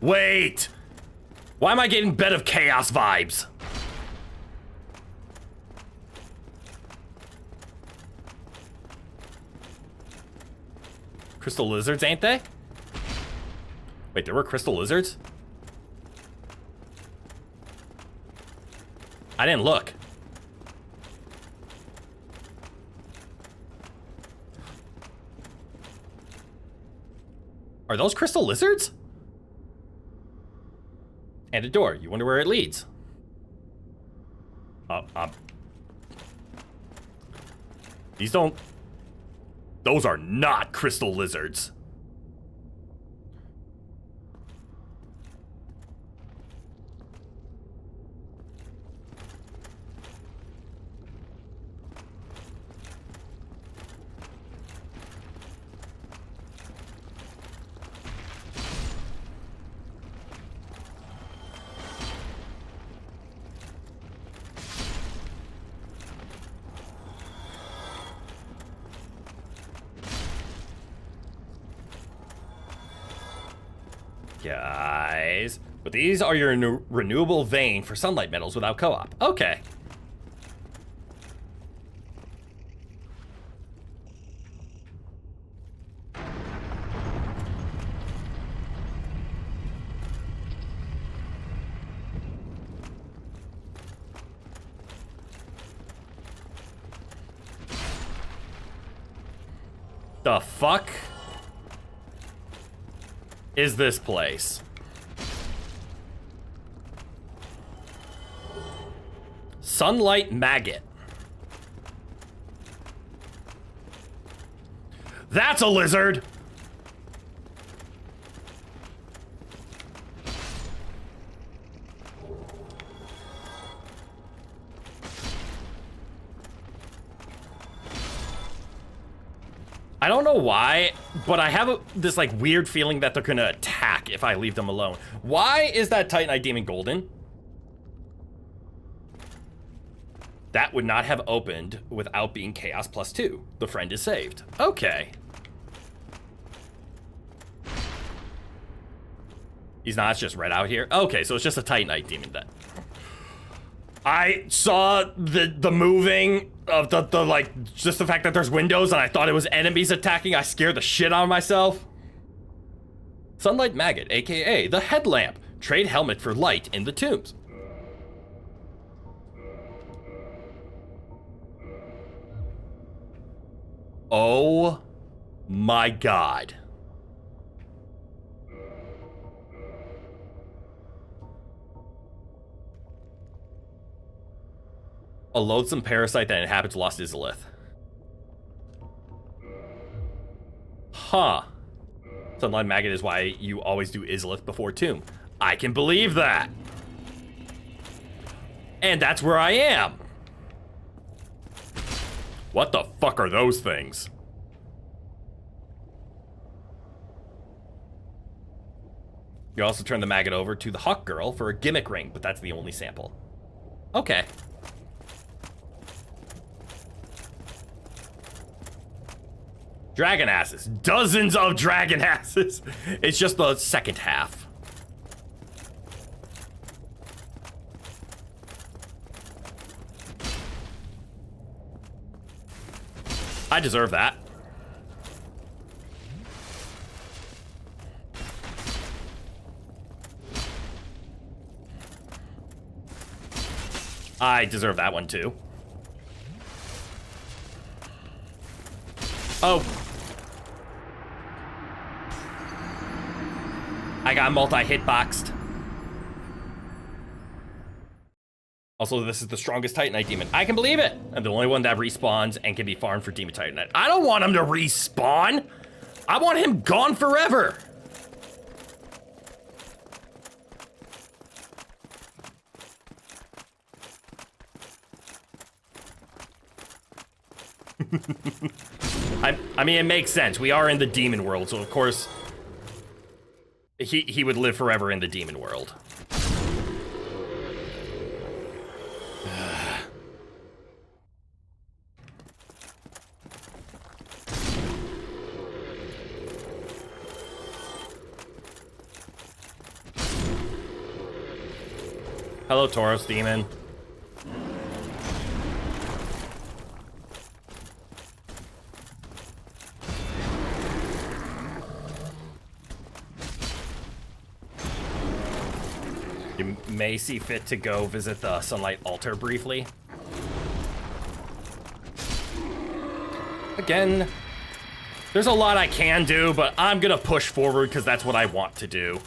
Wait! Why am I getting Bed of Chaos vibes? Crystal lizards, ain't they? Wait, there were crystal lizards? I didn't look. Are those crystal lizards? And a door. You wonder where it leads. These don't... Those are not crystal lizards. Guys, but these are your renewable vein for sunlight metals without co-op. Okay. The fuck is this place? Sunlight maggot. That's a lizard. I don't know why, but I have this like weird feeling that they're gonna attack if I leave them alone. Why is that Titanite Demon golden? That would not have opened without being Chaos +2. The friend is saved. Okay. He's not just red out here. Okay, so it's just a Titanite Demon then. I saw the moving of the like, just the fact that there's windows and I thought it was enemies attacking. I scared the shit out of myself. Sunlight Maggot, aka the headlamp. Trade helmet for light in the tombs. Oh my god. A loathsome parasite that inhabits Lost Izalith. Huh. Sunlight Maggot is why you always do Izalith before Tomb. I can believe that. And that's where I am. What the fuck are those things? You also turn the maggot over to the Hawk Girl for a gimmick ring, but that's the only sample. Okay. Dragon asses. Dozens of dragon asses. It's just the second half. I deserve that. I deserve that one too. Oh. I got multi-hitboxed. Also, this is the strongest Titanite demon. I can believe it. I'm the only one that respawns and can be farmed for Demon Titanite. I don't want him to respawn. I want him gone forever. I mean, it makes sense. We are in the demon world, so of course he would live forever in the demon world. Hello, Tauros demon. You may see fit to go visit the Sunlight Altar briefly. Again, there's a lot I can do, but I'm gonna push forward because that's what I want to do.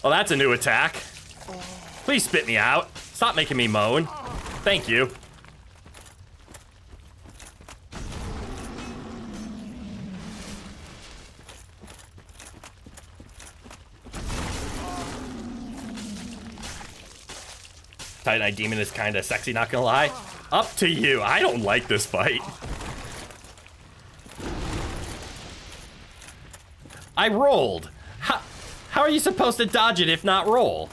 Well, that's a new attack. Please spit me out. Stop making me moan. Thank you. Titanite Demon is kind of sexy, not gonna lie. Up to you. I don't like this fight. I rolled. How are you supposed to dodge it if not roll?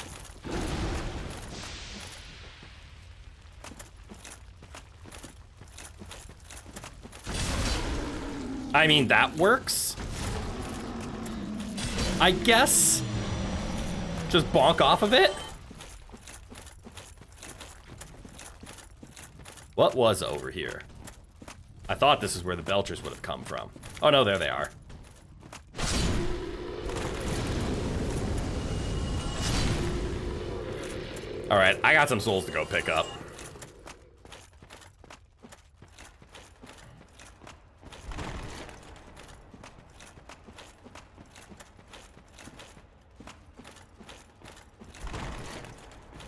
I mean, that works. I guess. Just bonk off of it. What was over here? I thought this is where the Belchers would have come from. Oh no, there they are. All right, I got some souls to go pick up.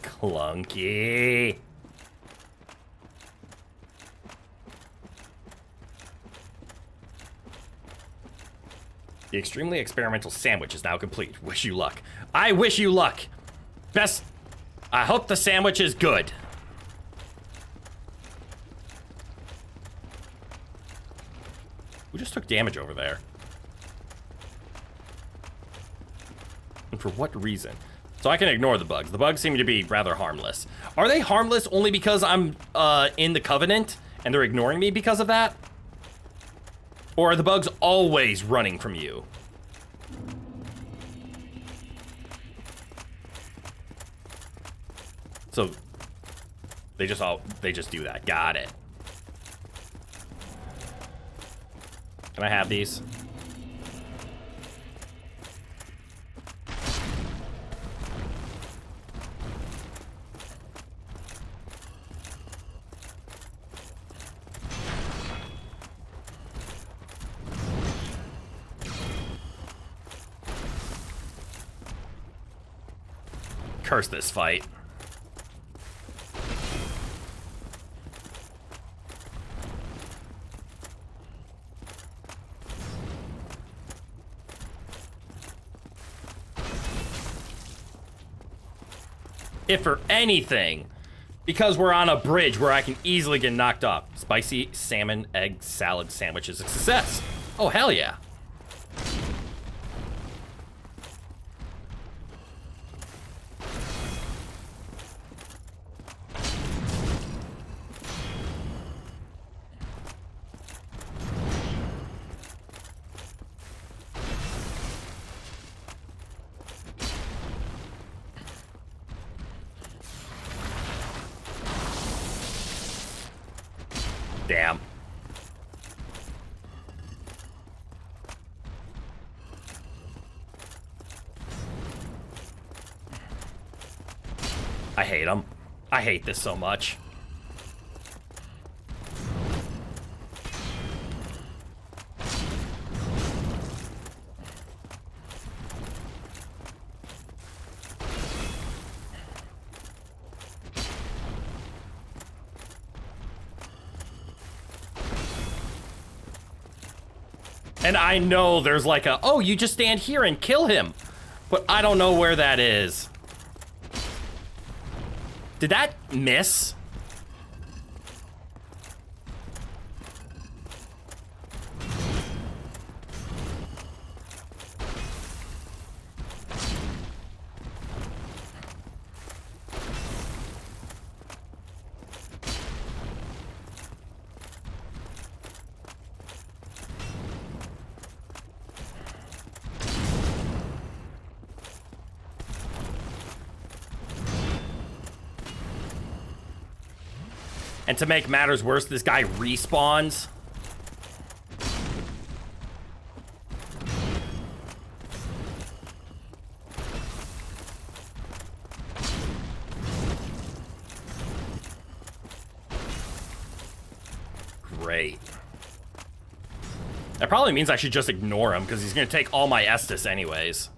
Clunky. The extremely experimental sandwich is now complete. Wish you luck. I wish you luck. Best. I hope the sandwich is good. Who just took damage over there? And for what reason? So I can ignore the bugs. The bugs seem to be rather harmless. Are they harmless only because I'm in the Covenant and they're ignoring me because of that? Or are the bugs always running from you? So they just do that. Got it. Can I have these? Curse this fight. If for anything, because we're on a bridge where I can easily get knocked off. Spicy salmon egg salad sandwich is a success. Oh, hell yeah. Damn. I hate them. I hate this so much. And I know there's like a, oh, you just stand here and kill him. But I don't know where that is. Did that miss? And to make matters worse, this guy respawns. Great. That probably means I should just ignore him, because he's going to take all my Estus anyways.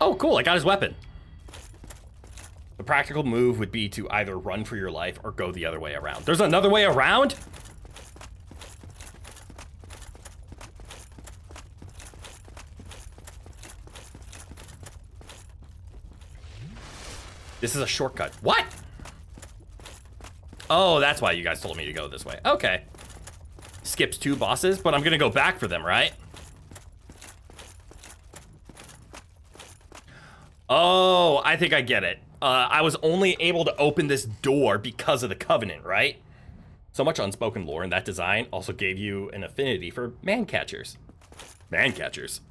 Oh, cool, I got his weapon. The practical move would be to either run for your life or go the other way around. There's another way around? This is a shortcut. What? Oh, that's why you guys told me to go this way. Okay. Skips 2 bosses, but I'm gonna go back for them, right? Oh, I think I get it. I was only able to open this door because of the Covenant, right? So much unspoken lore in that design also gave you an affinity for man-catchers. Man-catchers.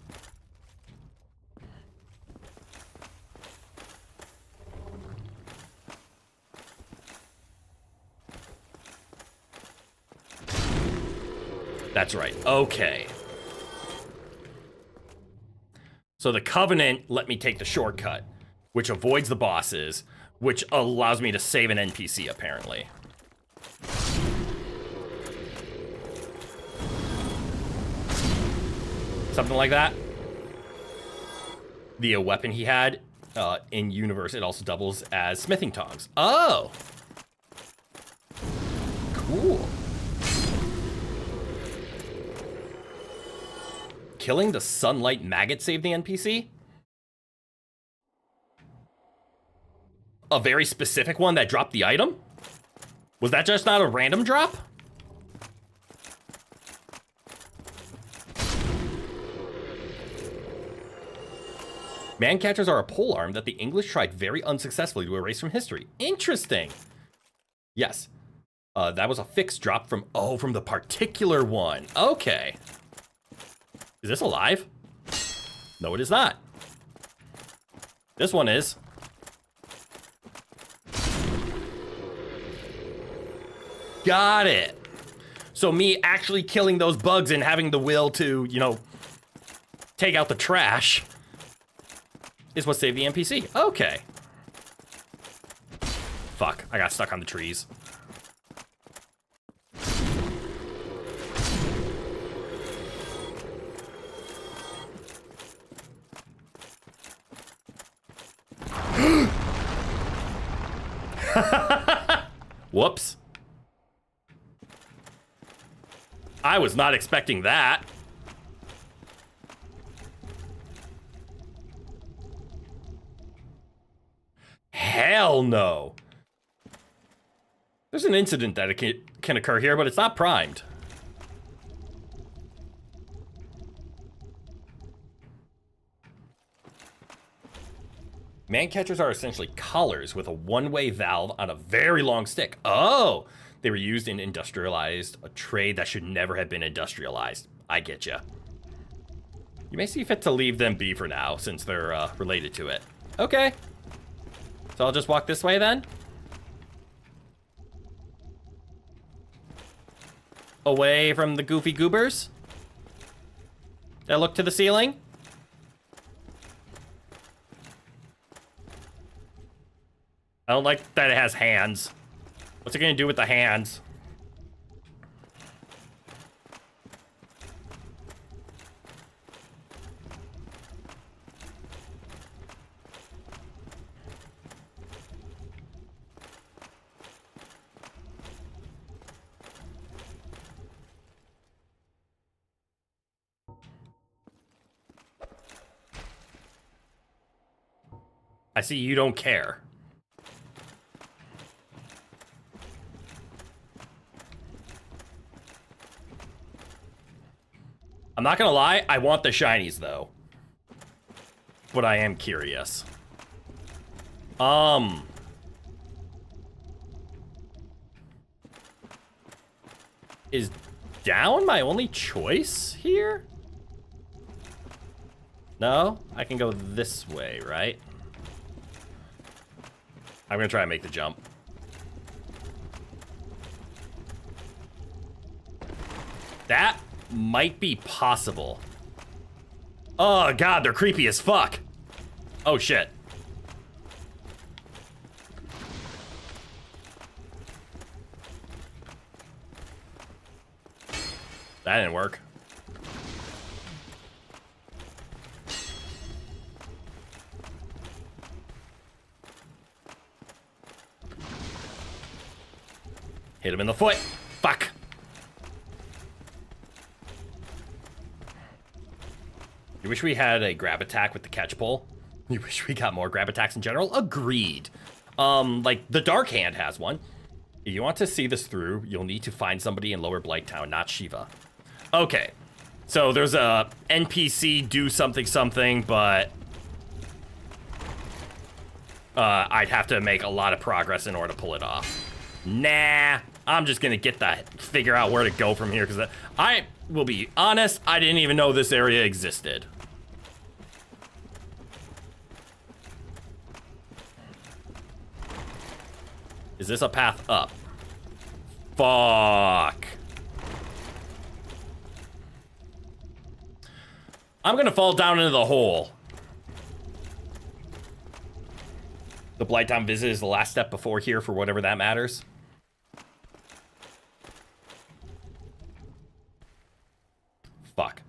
That's right. Okay. So the Covenant let me take the shortcut, which avoids the bosses, which allows me to save an NPC, apparently. Something like that. The weapon he had in universe, it also doubles as smithing tongs. Oh! Cool. Killing the sunlight maggot saved the NPC? A very specific one that dropped the item? Was that just not a random drop? Man-catchers are a polearm that the English tried very unsuccessfully to erase from history. Interesting. Yes. That was a fixed drop from the particular one. Okay. Is this alive? No, it is not. This one is. Got it. So me actually killing those bugs and having the will to, you know, take out the trash is what saved the NPC. Okay. Fuck, I got stuck on the trees. Whoops. I was not expecting that. Hell no. There's an incident that can occur here, but it's not primed. Man-catchers are essentially collars with a one-way valve on a very long stick. Oh, they were used in industrialized, a trade that should never have been industrialized. I get ya. You may see fit to leave them be for now, since they're related to it. Okay. So I'll just walk this way then? Away from the goofy goobers that look to the ceiling? I don't like that it has hands. What's it gonna do with the hands? I see you don't care. I'm not gonna lie, I want the shinies though. But I am curious. Is down my only choice here? No? I can go this way, right? I'm gonna try and make the jump. That might be possible. Oh god, they're creepy as fuck. Oh shit. That didn't work. Hit him in the foot. Fuck. You wish we had a grab attack with the catch pole? You wish we got more grab attacks in general? Agreed. Like, the Dark Hand has one. If you want to see this through, you'll need to find somebody in Lower Blighttown, not Shiva. Okay. So there's a NPC do something something, but I'd have to make a lot of progress in order to pull it off. Nah, I'm just gonna figure out where to go from here, because I will be honest, I didn't even know this area existed. Is this a path up? Fuck. I'm gonna fall down into the hole. The Blighttown visit is the last step before here for whatever that matters. Fuck.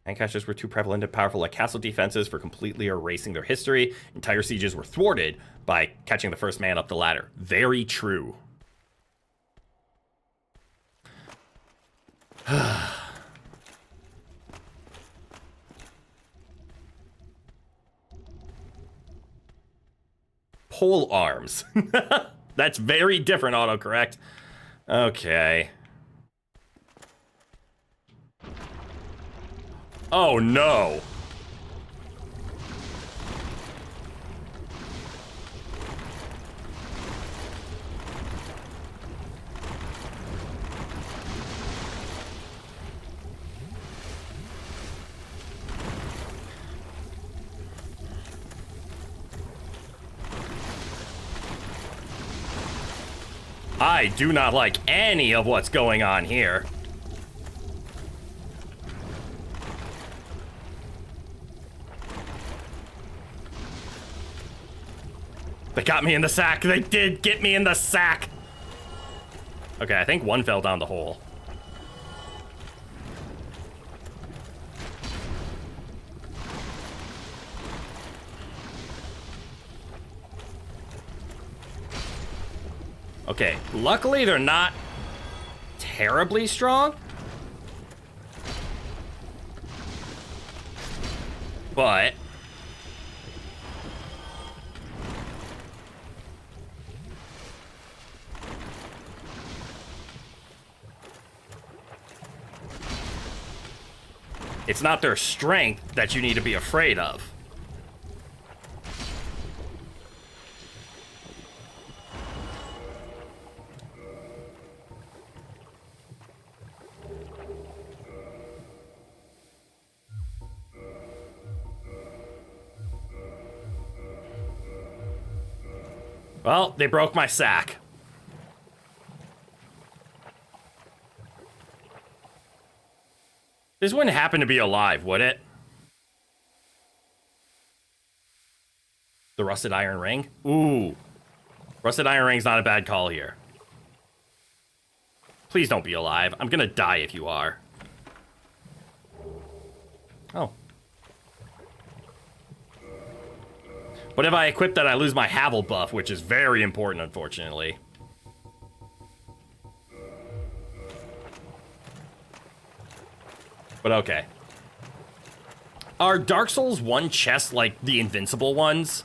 Handcasters were too prevalent and powerful at castle defenses for completely erasing their history. Entire sieges were thwarted by catching the first man up the ladder. Very true. Pole arms. That's very different, autocorrect. Okay. Oh no. I do not like any of what's going on here. They got me in the sack. They did get me in the sack. Okay, I think one fell down the hole. Okay, luckily they're not terribly strong. But it's not their strength that you need to be afraid of. Well, they broke my sack. This wouldn't happen to be alive, would it? The Rusted Iron Ring? Ooh. Rusted Iron Ring's not a bad call here. Please don't be alive. I'm gonna die if you are. Oh. But if I equip that, I lose my Havel buff, which is very important, unfortunately. But okay. Are Dark Souls 1 chests like the invincible ones?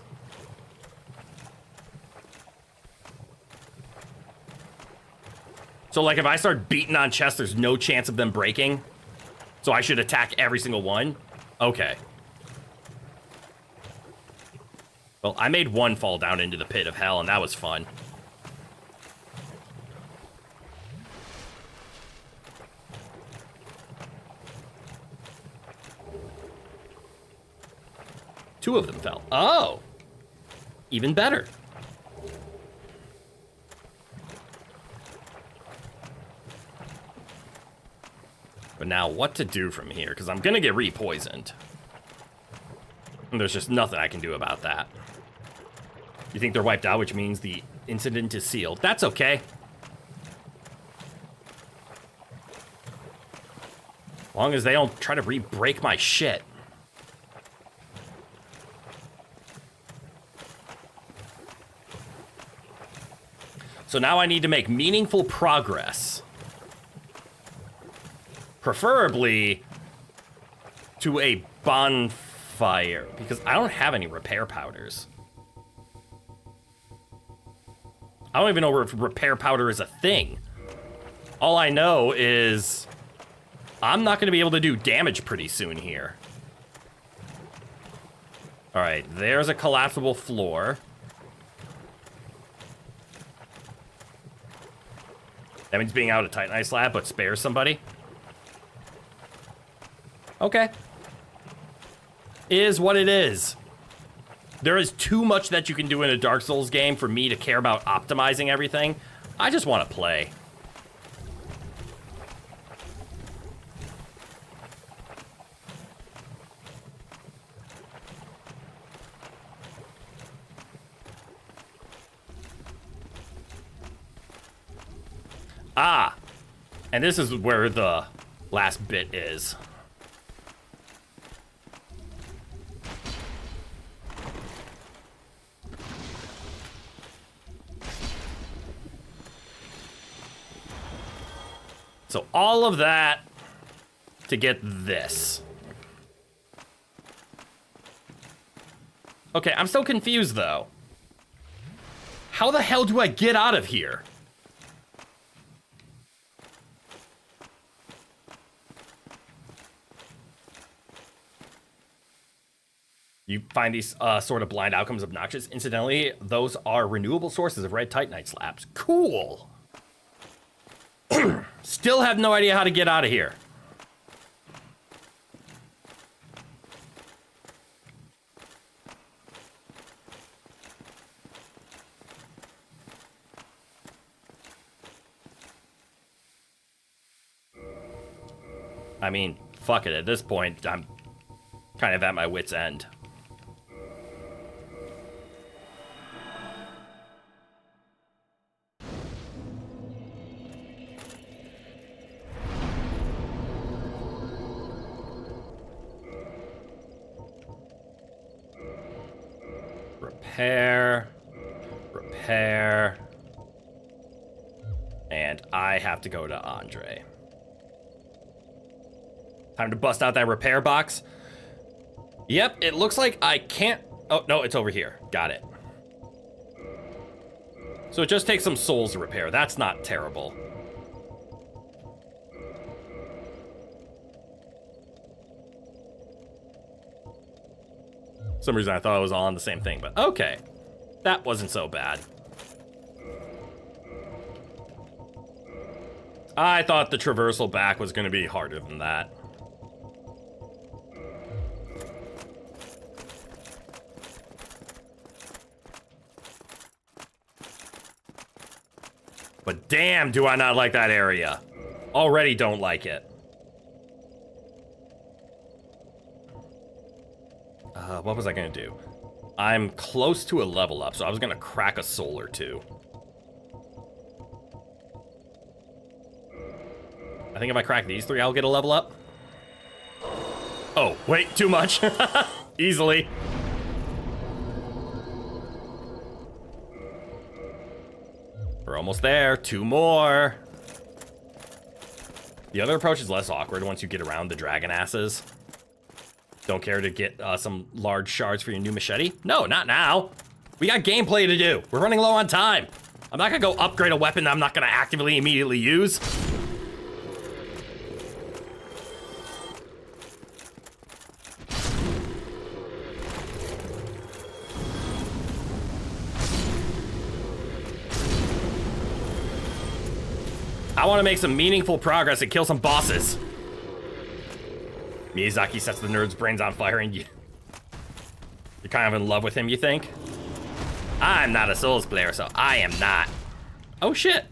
So like if I start beating on chests, there's no chance of them breaking? So I should attack every single one? Okay. Well, I made one fall down into the pit of hell, and that was fun. Two of them fell. Oh! Even better. But now what to do from here, because I'm gonna get re-poisoned. And there's just nothing I can do about that. You think they're wiped out, which means the incident is sealed. That's okay. As long as they don't try to re-break my shit. So now I need to make meaningful progress. Preferably to a bonfire, because I don't have any repair powders. I don't even know if repair powder is a thing. All I know is I'm not going to be able to do damage pretty soon here. All right, there's a collapsible floor. That means being out of Titanite slab, but spares somebody. Okay. Is what it is. There is too much that you can do in a Dark Souls game for me to care about optimizing everything. I just want to play. Ah, and this is where the last bit is. So all of that to get this. Okay, I'm still confused though. How the hell do I get out of here? You find these sort of blind outcomes obnoxious. Incidentally, those are renewable sources of red titanite slabs. Cool. Still have no idea how to get out of here. I mean, fuck it. At this point, I'm kind of at my wit's end. Repair. And I have to go to Andre. Time to bust out that repair box. Yep, it looks like I can't... Oh, no, it's over here. Got it. So it just takes some souls to repair. That's not terrible. For some reason I thought it was all on the same thing, but okay. That wasn't so bad. I thought the traversal back was going to be harder than that. But damn, do I not like that area. Already don't like it. What was I gonna do? I'm close to a level up, so I was gonna crack a soul or two. I think if I crack these three, I'll get a level up. Oh, wait, too much. Easily. We're almost there. Two more. The other approach is less awkward once you get around the dragon asses. Don't care to get some large shards for your new machete? No, not now. We got gameplay to do. We're running low on time. I'm not gonna go upgrade a weapon that I'm not gonna actively immediately use. I want to make some meaningful progress and kill some bosses. Miyazaki sets the nerd's brains on fire and you're kind of in love with him, you think? I'm not a Souls player, so I am not. Oh shit.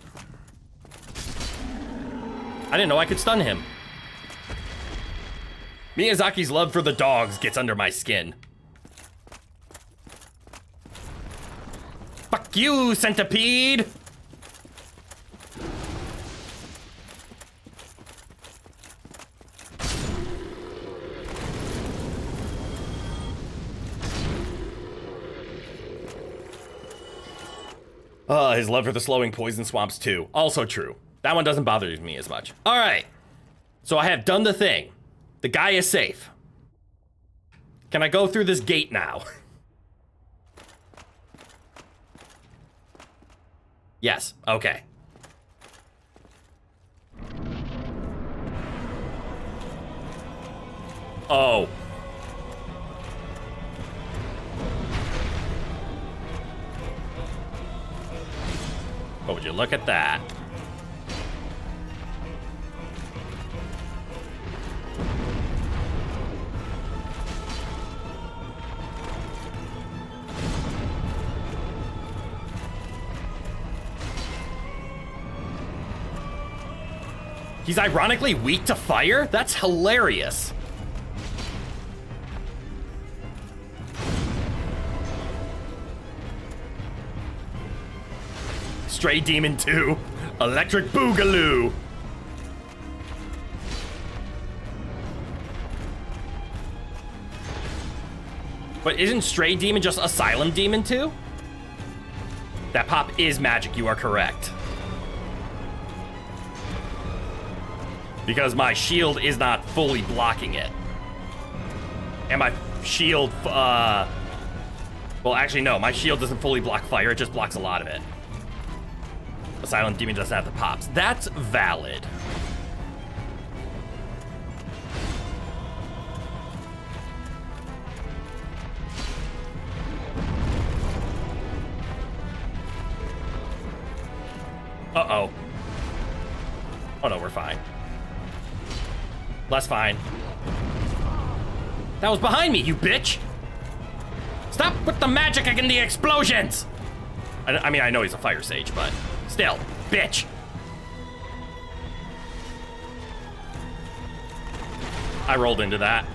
I didn't know I could stun him. Miyazaki's love for the dogs gets under my skin. Fuck you, centipede! His love for the slowing poison swamps too. Also true. That one doesn't bother me as much. All right. So I have done the thing. The guy is safe. Can I go through this gate now? Yes. Okay. Oh. Oh, would you look at that? He's ironically weak to fire? That's hilarious. Stray Demon 2, Electric Boogaloo. But isn't Stray Demon just Asylum Demon 2? That pop is magic, you are correct. Because my shield is not fully blocking it. And my shield, well actually no, my shield doesn't fully block fire, it just blocks a lot of it. Asylum Demon doesn't have the pops. That's valid. Uh-oh. Oh no, we're fine. Less fine. That was behind me, you bitch! Stop with the magic and the explosions! I mean, I know he's a fire sage, but still, bitch! I rolled into that.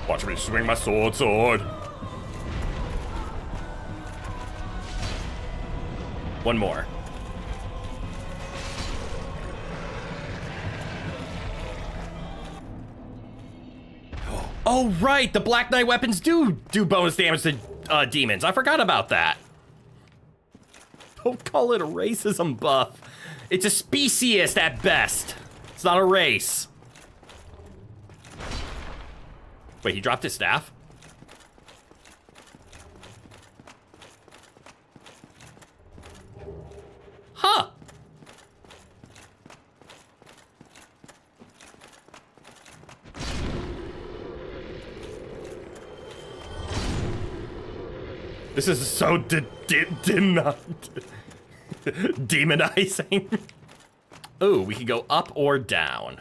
Watch me swing my sword. One more. Oh, right! The Black Knight weapons do bonus damage to demons. I forgot about that. Don't call it a racism buff. It's a speciest at best. It's not a race. Wait, he dropped his staff? Huh. This is so demonizing. Ooh, we can go up or down.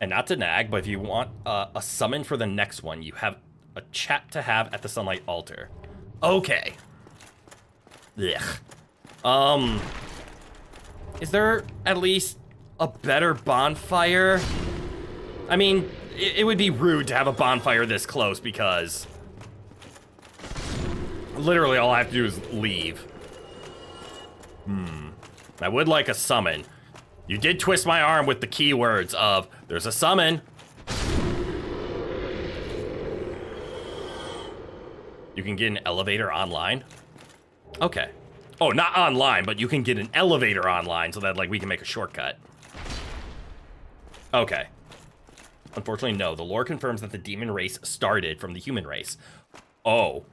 And not to nag, but if you want a summon for the next one, you have a chat to have at the Sunlight Altar. Okay. Ugh. Is there at least a better bonfire? I mean, it would be rude to have a bonfire this close because literally all I have to do is leave. I would like a summon. You did twist my arm with the keywords of, there's a summon. You can get an elevator online? Okay. Oh, not online, but you can get an elevator online so that, like, we can make a shortcut. Okay. Unfortunately, no. The lore confirms that the demon race started from the human race. Oh.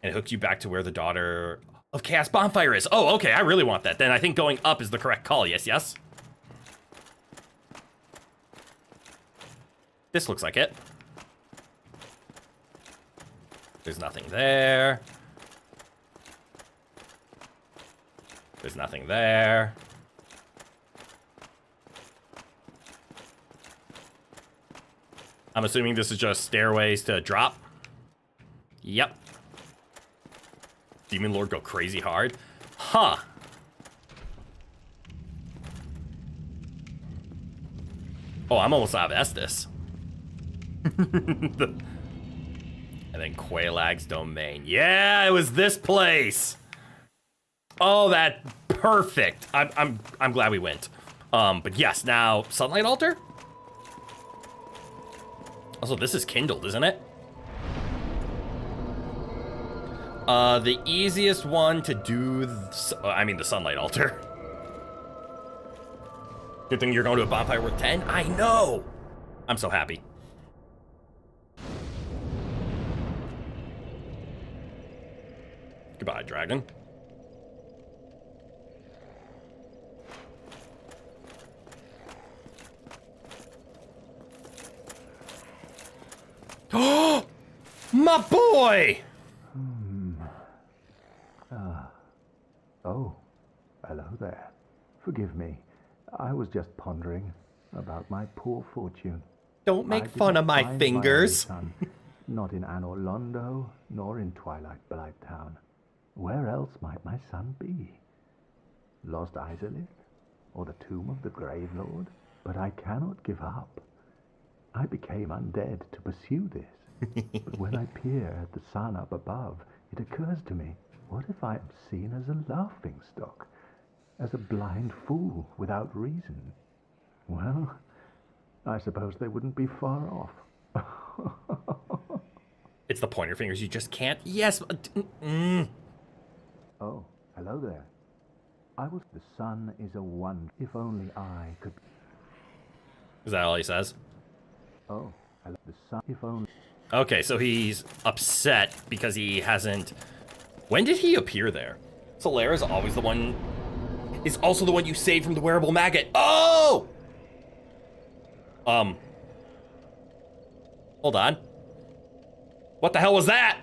And it hooks you back to where the daughter of Chaos Bonfire is. Oh, okay. I really want that. Then I think going up is the correct call. Yes, yes. This looks like it. There's nothing there. There's nothing there. I'm assuming this is just stairways to drop. Yep. Demon Lord go crazy hard. Huh. Oh, I'm almost out of Estus. And then Quailag's domain. Yeah, it was this place. Oh, that perfect. I'm glad we went. But yes, now Sunlight Altar. Also, this is kindled, isn't it? The easiest one to do, the Sunlight Altar. Good thing you're going to a bonfire worth 10? I know! I'm so happy. Goodbye, dragon. Oh, my boy! Oh, hello there. Forgive me. I was just pondering about my poor fortune. Don't make fun of my fingers. Son, not in Anor Londo, nor in Twilight Blight Town. Where else might my son be? Lost Izalith? Or the tomb of the Grave Lord? But I cannot give up. I became undead to pursue this. But when I peer at the sun up above, it occurs to me, what if I am seen as a laughingstock? As a blind fool without reason? Well, I suppose they wouldn't be far off. It's the pointer fingers, you just can't. Yes. Oh, hello there. The sun is a one. If only I could. Is that all he says? Oh, hello. The sun. If only. Okay, so he's upset because he hasn't. When did he appear there? Solera is always the one. Is also the one you saved from the wearable maggot. Oh! Hold on. What the hell was that?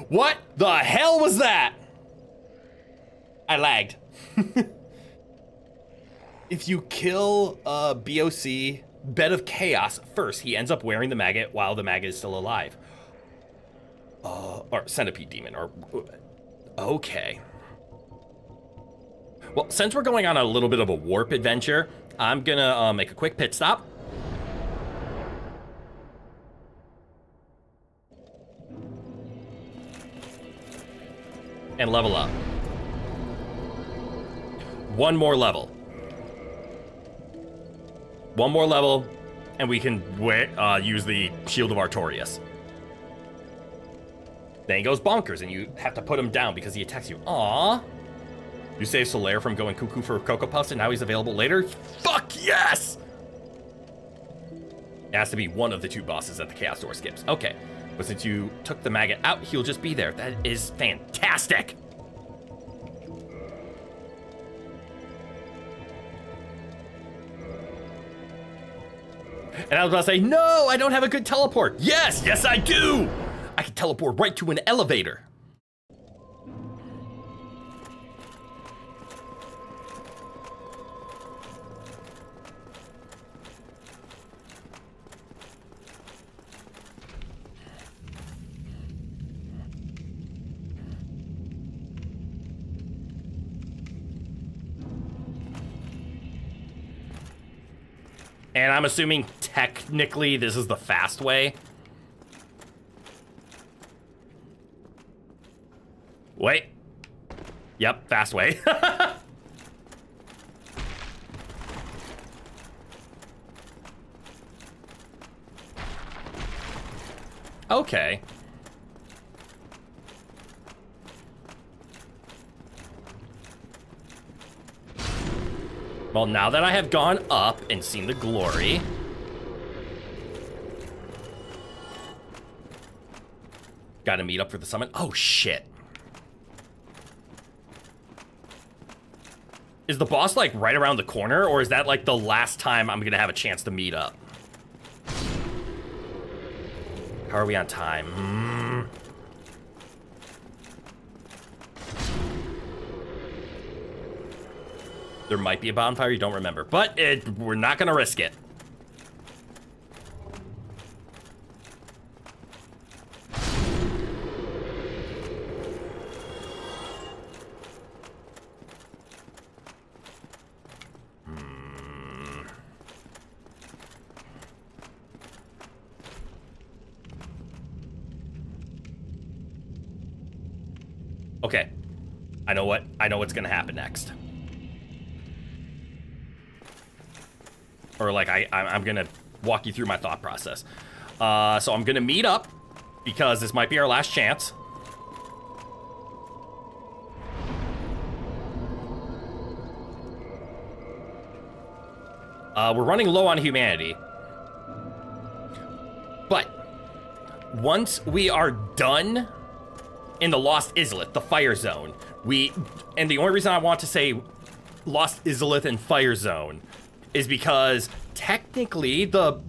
What the hell was that? I lagged. If you kill BOC, Bed of Chaos, first, he ends up wearing the maggot while the maggot is still alive. Or Centipede Demon, or... Okay. Well, since we're going on a little bit of a warp adventure, I'm gonna make a quick pit stop. And level up. One more level. One more level, and we can use the Shield of Artorias. Then he goes bonkers, and you have to put him down because he attacks you. Aww. You saved Solaire from going cuckoo for Cocoa Puffs, and now he's available later? Fuck yes! It has to be one of the two bosses that the Chaos Door skips. Okay, but since you took the maggot out, he'll just be there. That is fantastic! And I was about to say, no, I don't have a good teleport. Yes, yes I do! I can teleport right to an elevator. And I'm assuming technically this is the fast way. Wait. Yep, fast way. Okay. Well, now that I have gone up and seen the glory... Gotta meet up for the summon. Oh, shit. Is the boss, like, right around the corner? Or is that, like, the last time I'm gonna have a chance to meet up? How are we on time? There might be a bonfire, you don't remember. But we're not gonna risk it. Okay, I know what's gonna happen next. Or like I'm gonna walk you through my thought process. So I'm gonna meet up because this might be our last chance. We're running low on humanity. But once we are done in the Lost Izalith, the Fire Zone, and the only reason I want to say Lost Izalith and Fire Zone is because technically the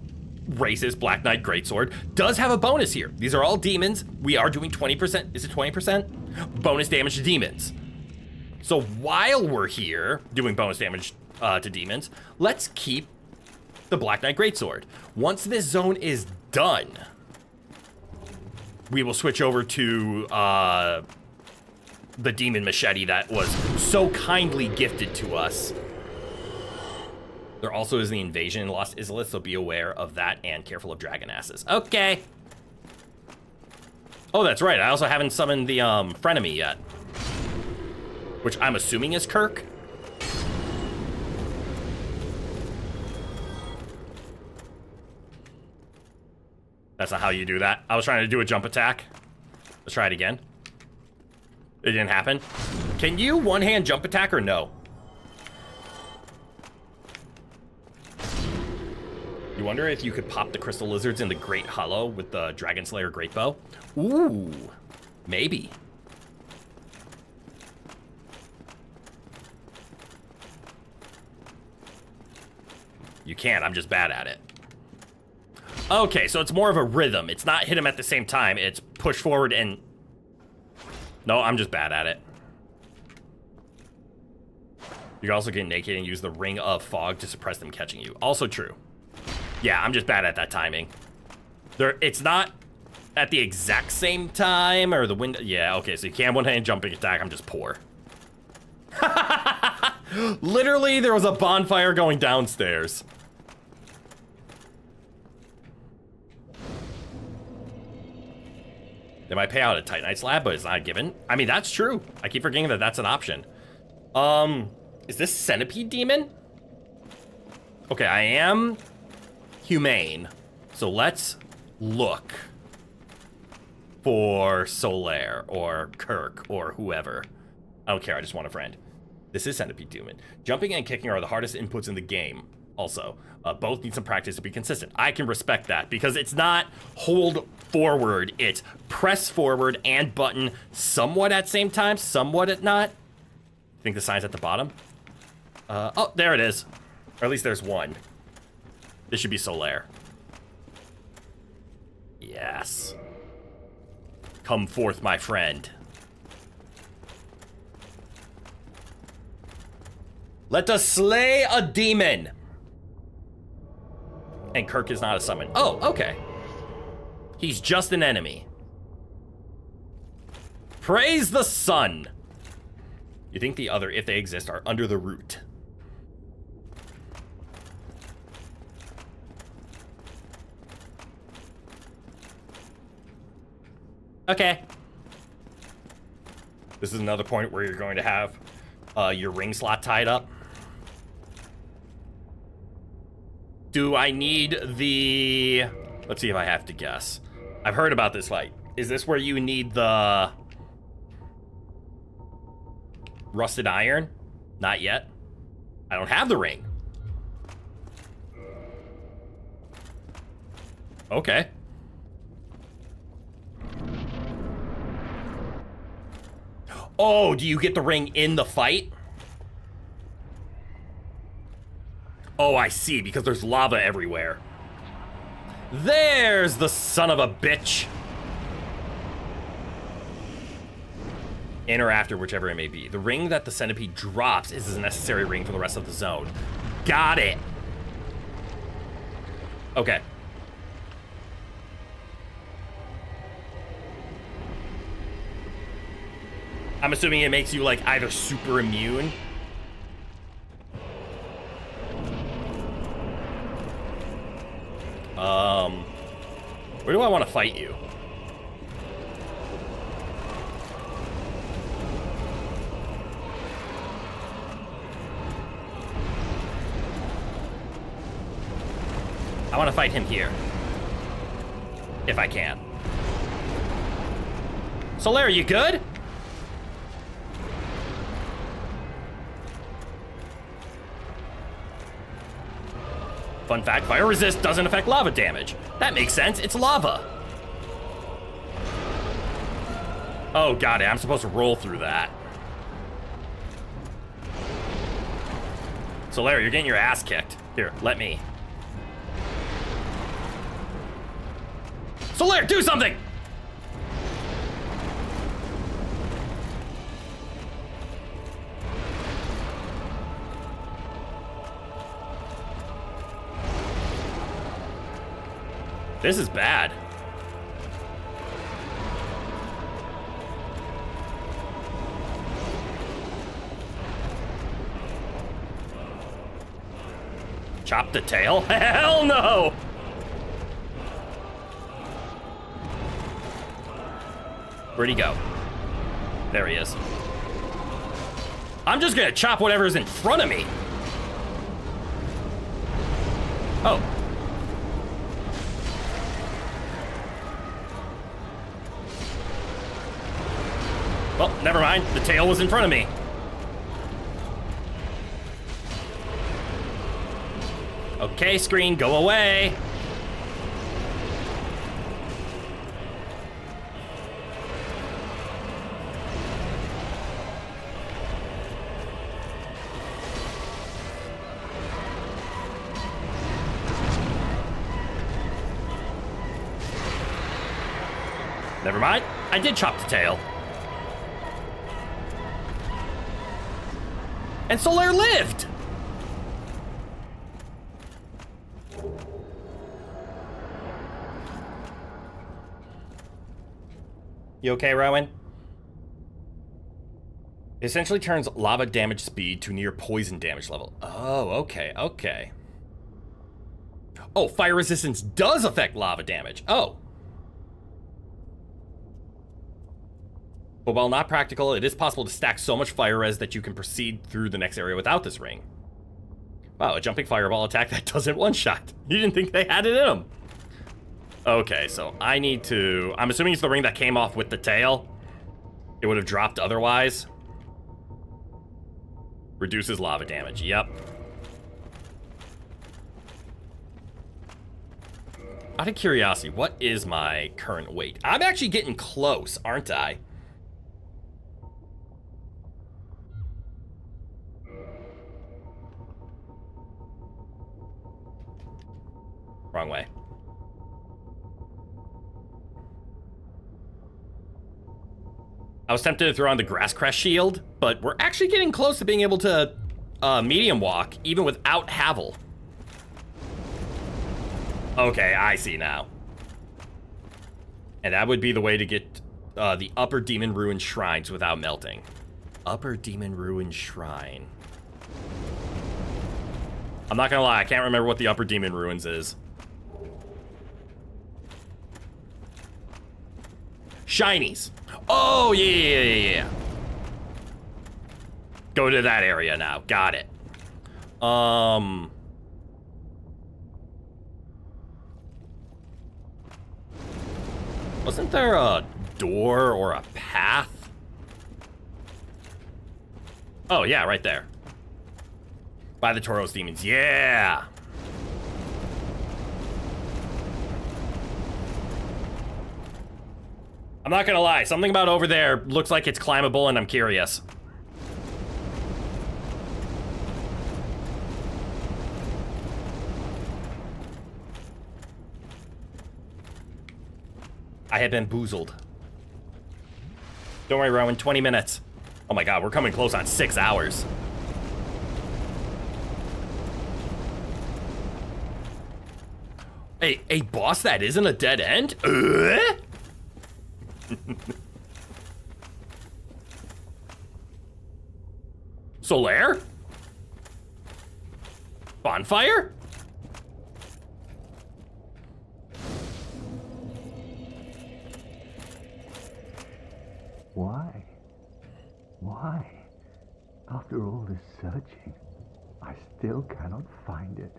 racist Black Knight Greatsword does have a bonus here. These are all demons. We are doing 20%, is it 20%? Bonus damage to demons. So while we're here doing bonus damage to demons, let's keep the Black Knight Greatsword. Once this zone is done, we will switch over to the demon machete that was so kindly gifted to us. There also is the invasion in Lost Izalith, so be aware of that and careful of dragon asses. Okay. Oh, that's right. I also haven't summoned the frenemy yet, which I'm assuming is Kirk. That's not how you do that. I was trying to do a jump attack. Let's try it again. It didn't happen. Can you one-hand jump attack or no? You wonder if you could pop the crystal lizards in the Great Hollow with the Dragon Slayer Great Bow? Ooh, maybe. You can, I'm just bad at it. Okay, so it's more of a rhythm. It's not hit him at the same time. It's push forward and... No, I'm just bad at it. You can also get naked and use the Ring of Fog to suppress them catching you. Also true. Yeah, I'm just bad at that timing. It's not at the exact same time, or the window... Yeah, okay, so you can one-hand jumping attack. I'm just poor. Literally, there was a bonfire going downstairs. They might pay out a Titanite slab, but it's not given. I mean, that's true. I keep forgetting that that's an option. Is this Centipede Demon? Okay, I am humane. So let's look for Solaire or Kirk or whoever. I don't care, I just want a friend. This is Centipede Demon. Jumping and kicking are the hardest inputs in the game. Also, both need some practice to be consistent. I can respect that because it's not hold forward, it's press forward and button somewhat at same time, somewhat at not. I think the sign's at the bottom. Oh, there it is. Or at least there's one. This should be Solaire. Yes. Come forth, my friend. Let us slay a demon. And Kirk is not a summon. Oh, okay. He's just an enemy. Praise the sun. You think the other, if they exist, are under the root. Okay. This is another point where you're going to have your ring slot tied up. Do I need the... Let's see if I have to guess. I've heard about this fight. Is this where you need the... Rusted iron? Not yet. I don't have the ring. Okay. Oh, do you get the ring in the fight? Oh, I see, because there's lava everywhere. There's the son of a bitch. In or after, whichever it may be. The ring that the centipede drops is a necessary ring for the rest of the zone. Got it. Okay. I'm assuming it makes you, like, either super immune. Where do I want to fight you? I want to fight him here. If I can. Solaire, you good? Fun fact, fire resist doesn't affect lava damage. That makes sense, it's lava. Oh, got it, I'm supposed to roll through that. Solaire, you're getting your ass kicked. Here, let me. Solaire, do something! This is bad. Chop the tail? Hell no! Where'd he go? There he is. I'm just gonna chop whatever's in front of me. Oh. Well, never mind. The tail was in front of me. Okay, screen, go away. Never mind. I did chop the tail. And Solaire lived! You okay, Rowan? It essentially turns lava damage speed to near poison damage level. Oh, okay, okay. Oh, fire resistance does affect lava damage. Oh. But while not practical, it is possible to stack so much fire res that you can proceed through the next area without this ring. Wow, a jumping fireball attack that doesn't one-shot. You didn't think they had it in them. Okay, so I need to... I'm assuming it's the ring that came off with the tail. It would have dropped otherwise. Reduces lava damage, yep. Out of curiosity, what is my current weight? I'm actually getting close, aren't I? Wrong way. I was tempted to throw on the grass crest shield, but we're actually getting close to being able to medium walk, even without Havel. Okay, I see now. And that would be the way to get the Upper Demon Ruin Shrines without melting. Upper Demon Ruin Shrine. I'm not gonna lie, I can't remember what the Upper Demon Ruins is. Shinies. Oh, yeah. Go to that area now. Got it. Wasn't there a door or a path? Oh, yeah, right there. By the Tauros demons, yeah! I'm not gonna lie, something about over there looks like it's climbable and I'm curious. I have been boozled. Don't worry, Rowan, 20 minutes. Oh my god, we're coming close on 6 hours. A boss that isn't a dead end? Solaire? Bonfire? Why? Why? After all this searching, I still cannot find it.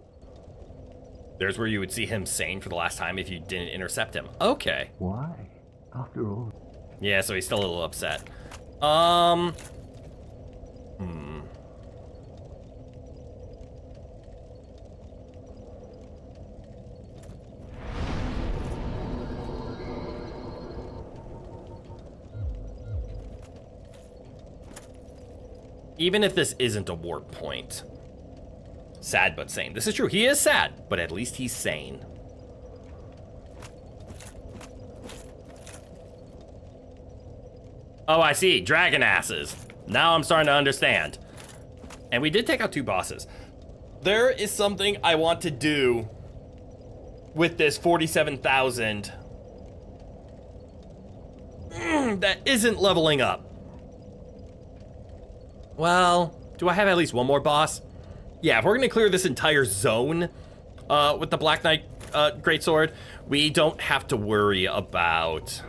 There's where you would see him sane for the last time if you didn't intercept him. Okay. Why? After all... Yeah, so he's still a little upset. Even if this isn't a warp point. Sad but sane. This is true. He is sad, but at least he's sane. Oh, I see. Dragon asses. Now I'm starting to understand. And we did take out 2 bosses. There is something I want to do with this 47,000 that isn't leveling up. Well, do I have at least one more boss? Yeah, if we're gonna clear this entire zone with the Black Knight Greatsword, we don't have to worry about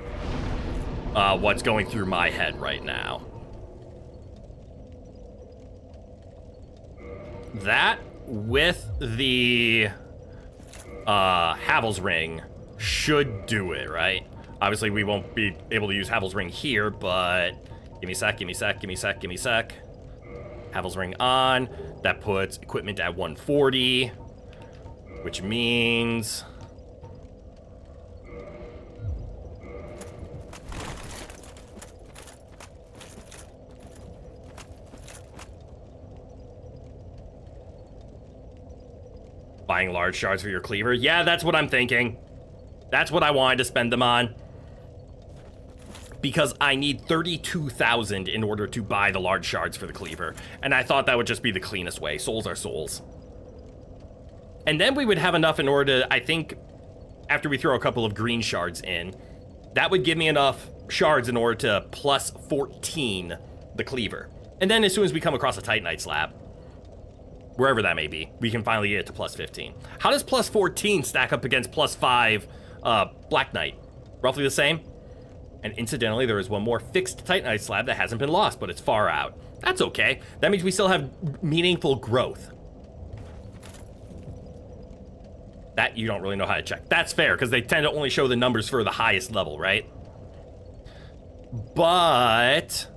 what's going through my head right now. That with the Havel's Ring should do it, right? Obviously, we won't be able to use Havel's Ring here, but give me a sec, give me a sec, give me a sec, give me a sec. Havel's Ring on. That puts equipment at 140, which means... buying large shards for your cleaver? Yeah, that's what I'm thinking. That's what I wanted to spend them on. Because I need 32,000 in order to buy the large shards for the cleaver. And I thought that would just be the cleanest way. Souls are souls. And then we would have enough in order to, I think, after we throw a couple of green shards in, that would give me enough shards in order to plus 14 the cleaver. And then as soon as we come across a Titanite slab, wherever that may be, we can finally get it to plus 15. How does plus 14 stack up against plus 5 Black Knight? Roughly the same? And incidentally, there is one more fixed Titanite slab that hasn't been lost, but it's far out. That's okay. That means we still have meaningful growth. That you don't really know how to check. That's fair, because they tend to only show the numbers for the highest level, right? But...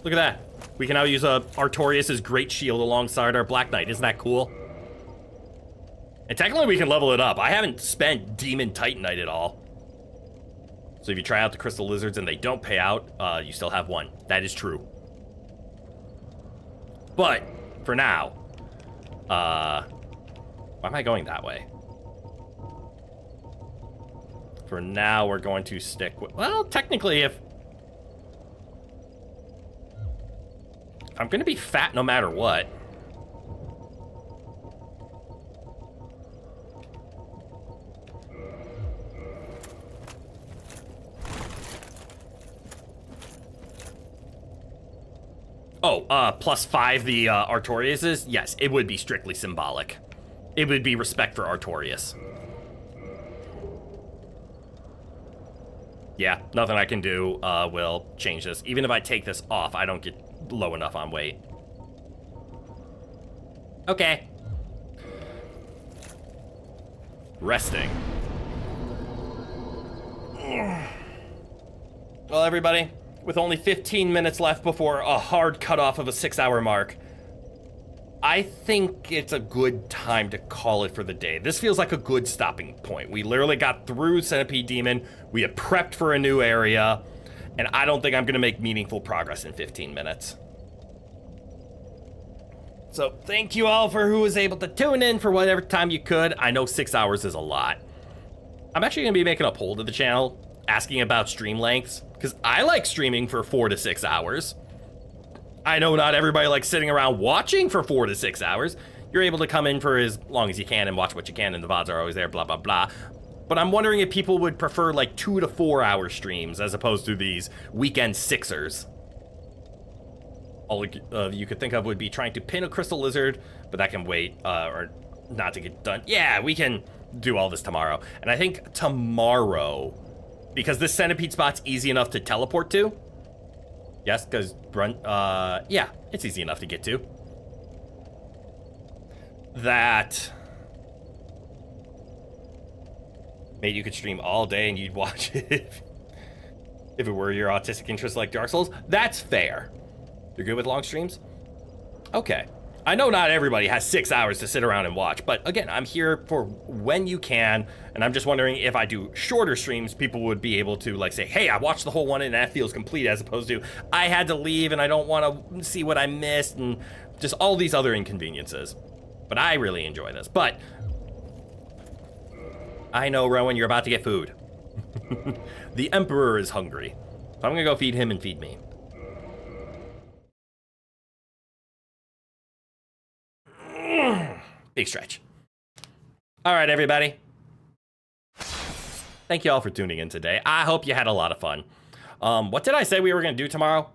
look at that. We can now use Artorias' Great Shield alongside our Black Knight. Isn't that cool? And technically, we can level it up. I haven't spent Demon Titanite at all. So if you try out the Crystal Lizards and they don't pay out, you still have 1. That is true. But, for now, why am I going that way? For now, we're going to stick with, well, technically, if I'm gonna be fat no matter what. Oh, plus 5 the Artorias is? Yes, it would be strictly symbolic. It would be respect for Artorias. Yeah, nothing I can do will change this. Even if I take this off, I don't get low enough on weight. Okay. Resting. Well, everybody, with only 15 minutes left before a hard cutoff of a 6-hour mark, I think it's a good time to call it for the day. This feels like a good stopping point. We literally got through Centipede Demon. We have prepped for a new area. And I don't think I'm going to make meaningful progress in 15 minutes. So thank you all for who was able to tune in for whatever time you could. I know 6 hours is a lot. I'm actually going to be making a poll to the channel asking about stream lengths, because I like streaming for 4 to 6 hours. I know not everybody likes sitting around watching for 4 to 6 hours. You're able to come in for as long as you can and watch what you can, and the VODs are always there, blah, blah, blah. But I'm wondering if people would prefer like 2 to 4 hour streams as opposed to these weekend sixers. All you could think of would be trying to pin a crystal lizard, but that can wait, or not to get done. Yeah, we can do all this tomorrow. And I think tomorrow, because this centipede spot's easy enough to teleport to. Yes, because, yeah, it's easy enough to get to. That... Maybe you could stream all day and you'd watch it if it were your autistic interest like Dark Souls. That's fair. You're good with long streams? Okay. I know not everybody has 6 hours to sit around and watch, but again, I'm here for when you can, and I'm just wondering if I do shorter streams, people would be able to like say, hey, I watched the whole one and that feels complete, as opposed to I had to leave and I don't want to see what I missed, and just all these other inconveniences. But I really enjoy this. But I know, Rowan, you're about to get food. The Emperor is hungry. So I'm gonna go feed him and feed me. Big stretch. All right, everybody. Thank you all for tuning in today. I hope you had a lot of fun. What did I say we were gonna do tomorrow?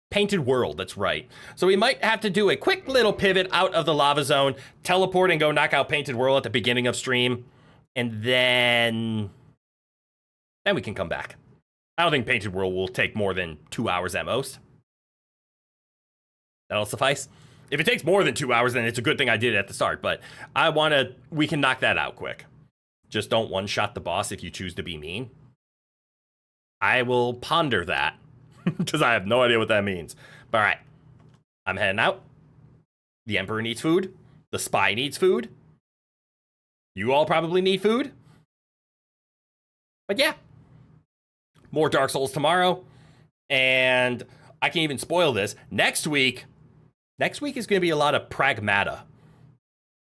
Painted World, that's right. So we might have to do a quick little pivot out of the lava zone, teleport and go knock out Painted World at the beginning of stream, and then we can come back. I don't think Painted World will take more than 2 hours at most. That'll suffice. If it takes more than 2 hours, then it's a good thing I did it at the start, but we can knock that out quick. Just don't one-shot the boss if you choose to be mean. I will ponder that, because I have no idea what that means. But all right, I'm heading out. The Emperor needs food. The Spy needs food. You all probably need food. But yeah, more Dark Souls tomorrow. And I can even spoil this. Next week is going to be a lot of Pragmata.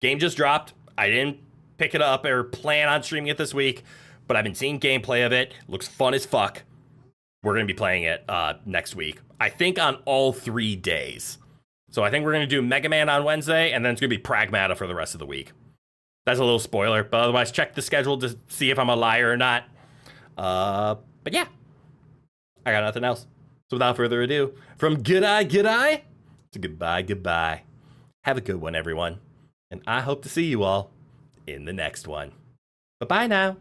Game just dropped. I didn't pick it up or plan on streaming it this week, but I've been seeing gameplay of it. Looks fun as fuck. We're going to be playing it next week. I think on all 3 days. So I think we're going to do Mega Man on Wednesday, and then it's going to be Pragmata for the rest of the week. That's a little spoiler, but otherwise check the schedule to see if I'm a liar or not. But yeah, I got nothing else. So without further ado, from good eye to goodbye. Have a good one, everyone. And I hope to see you all in the next one. Bye-bye now.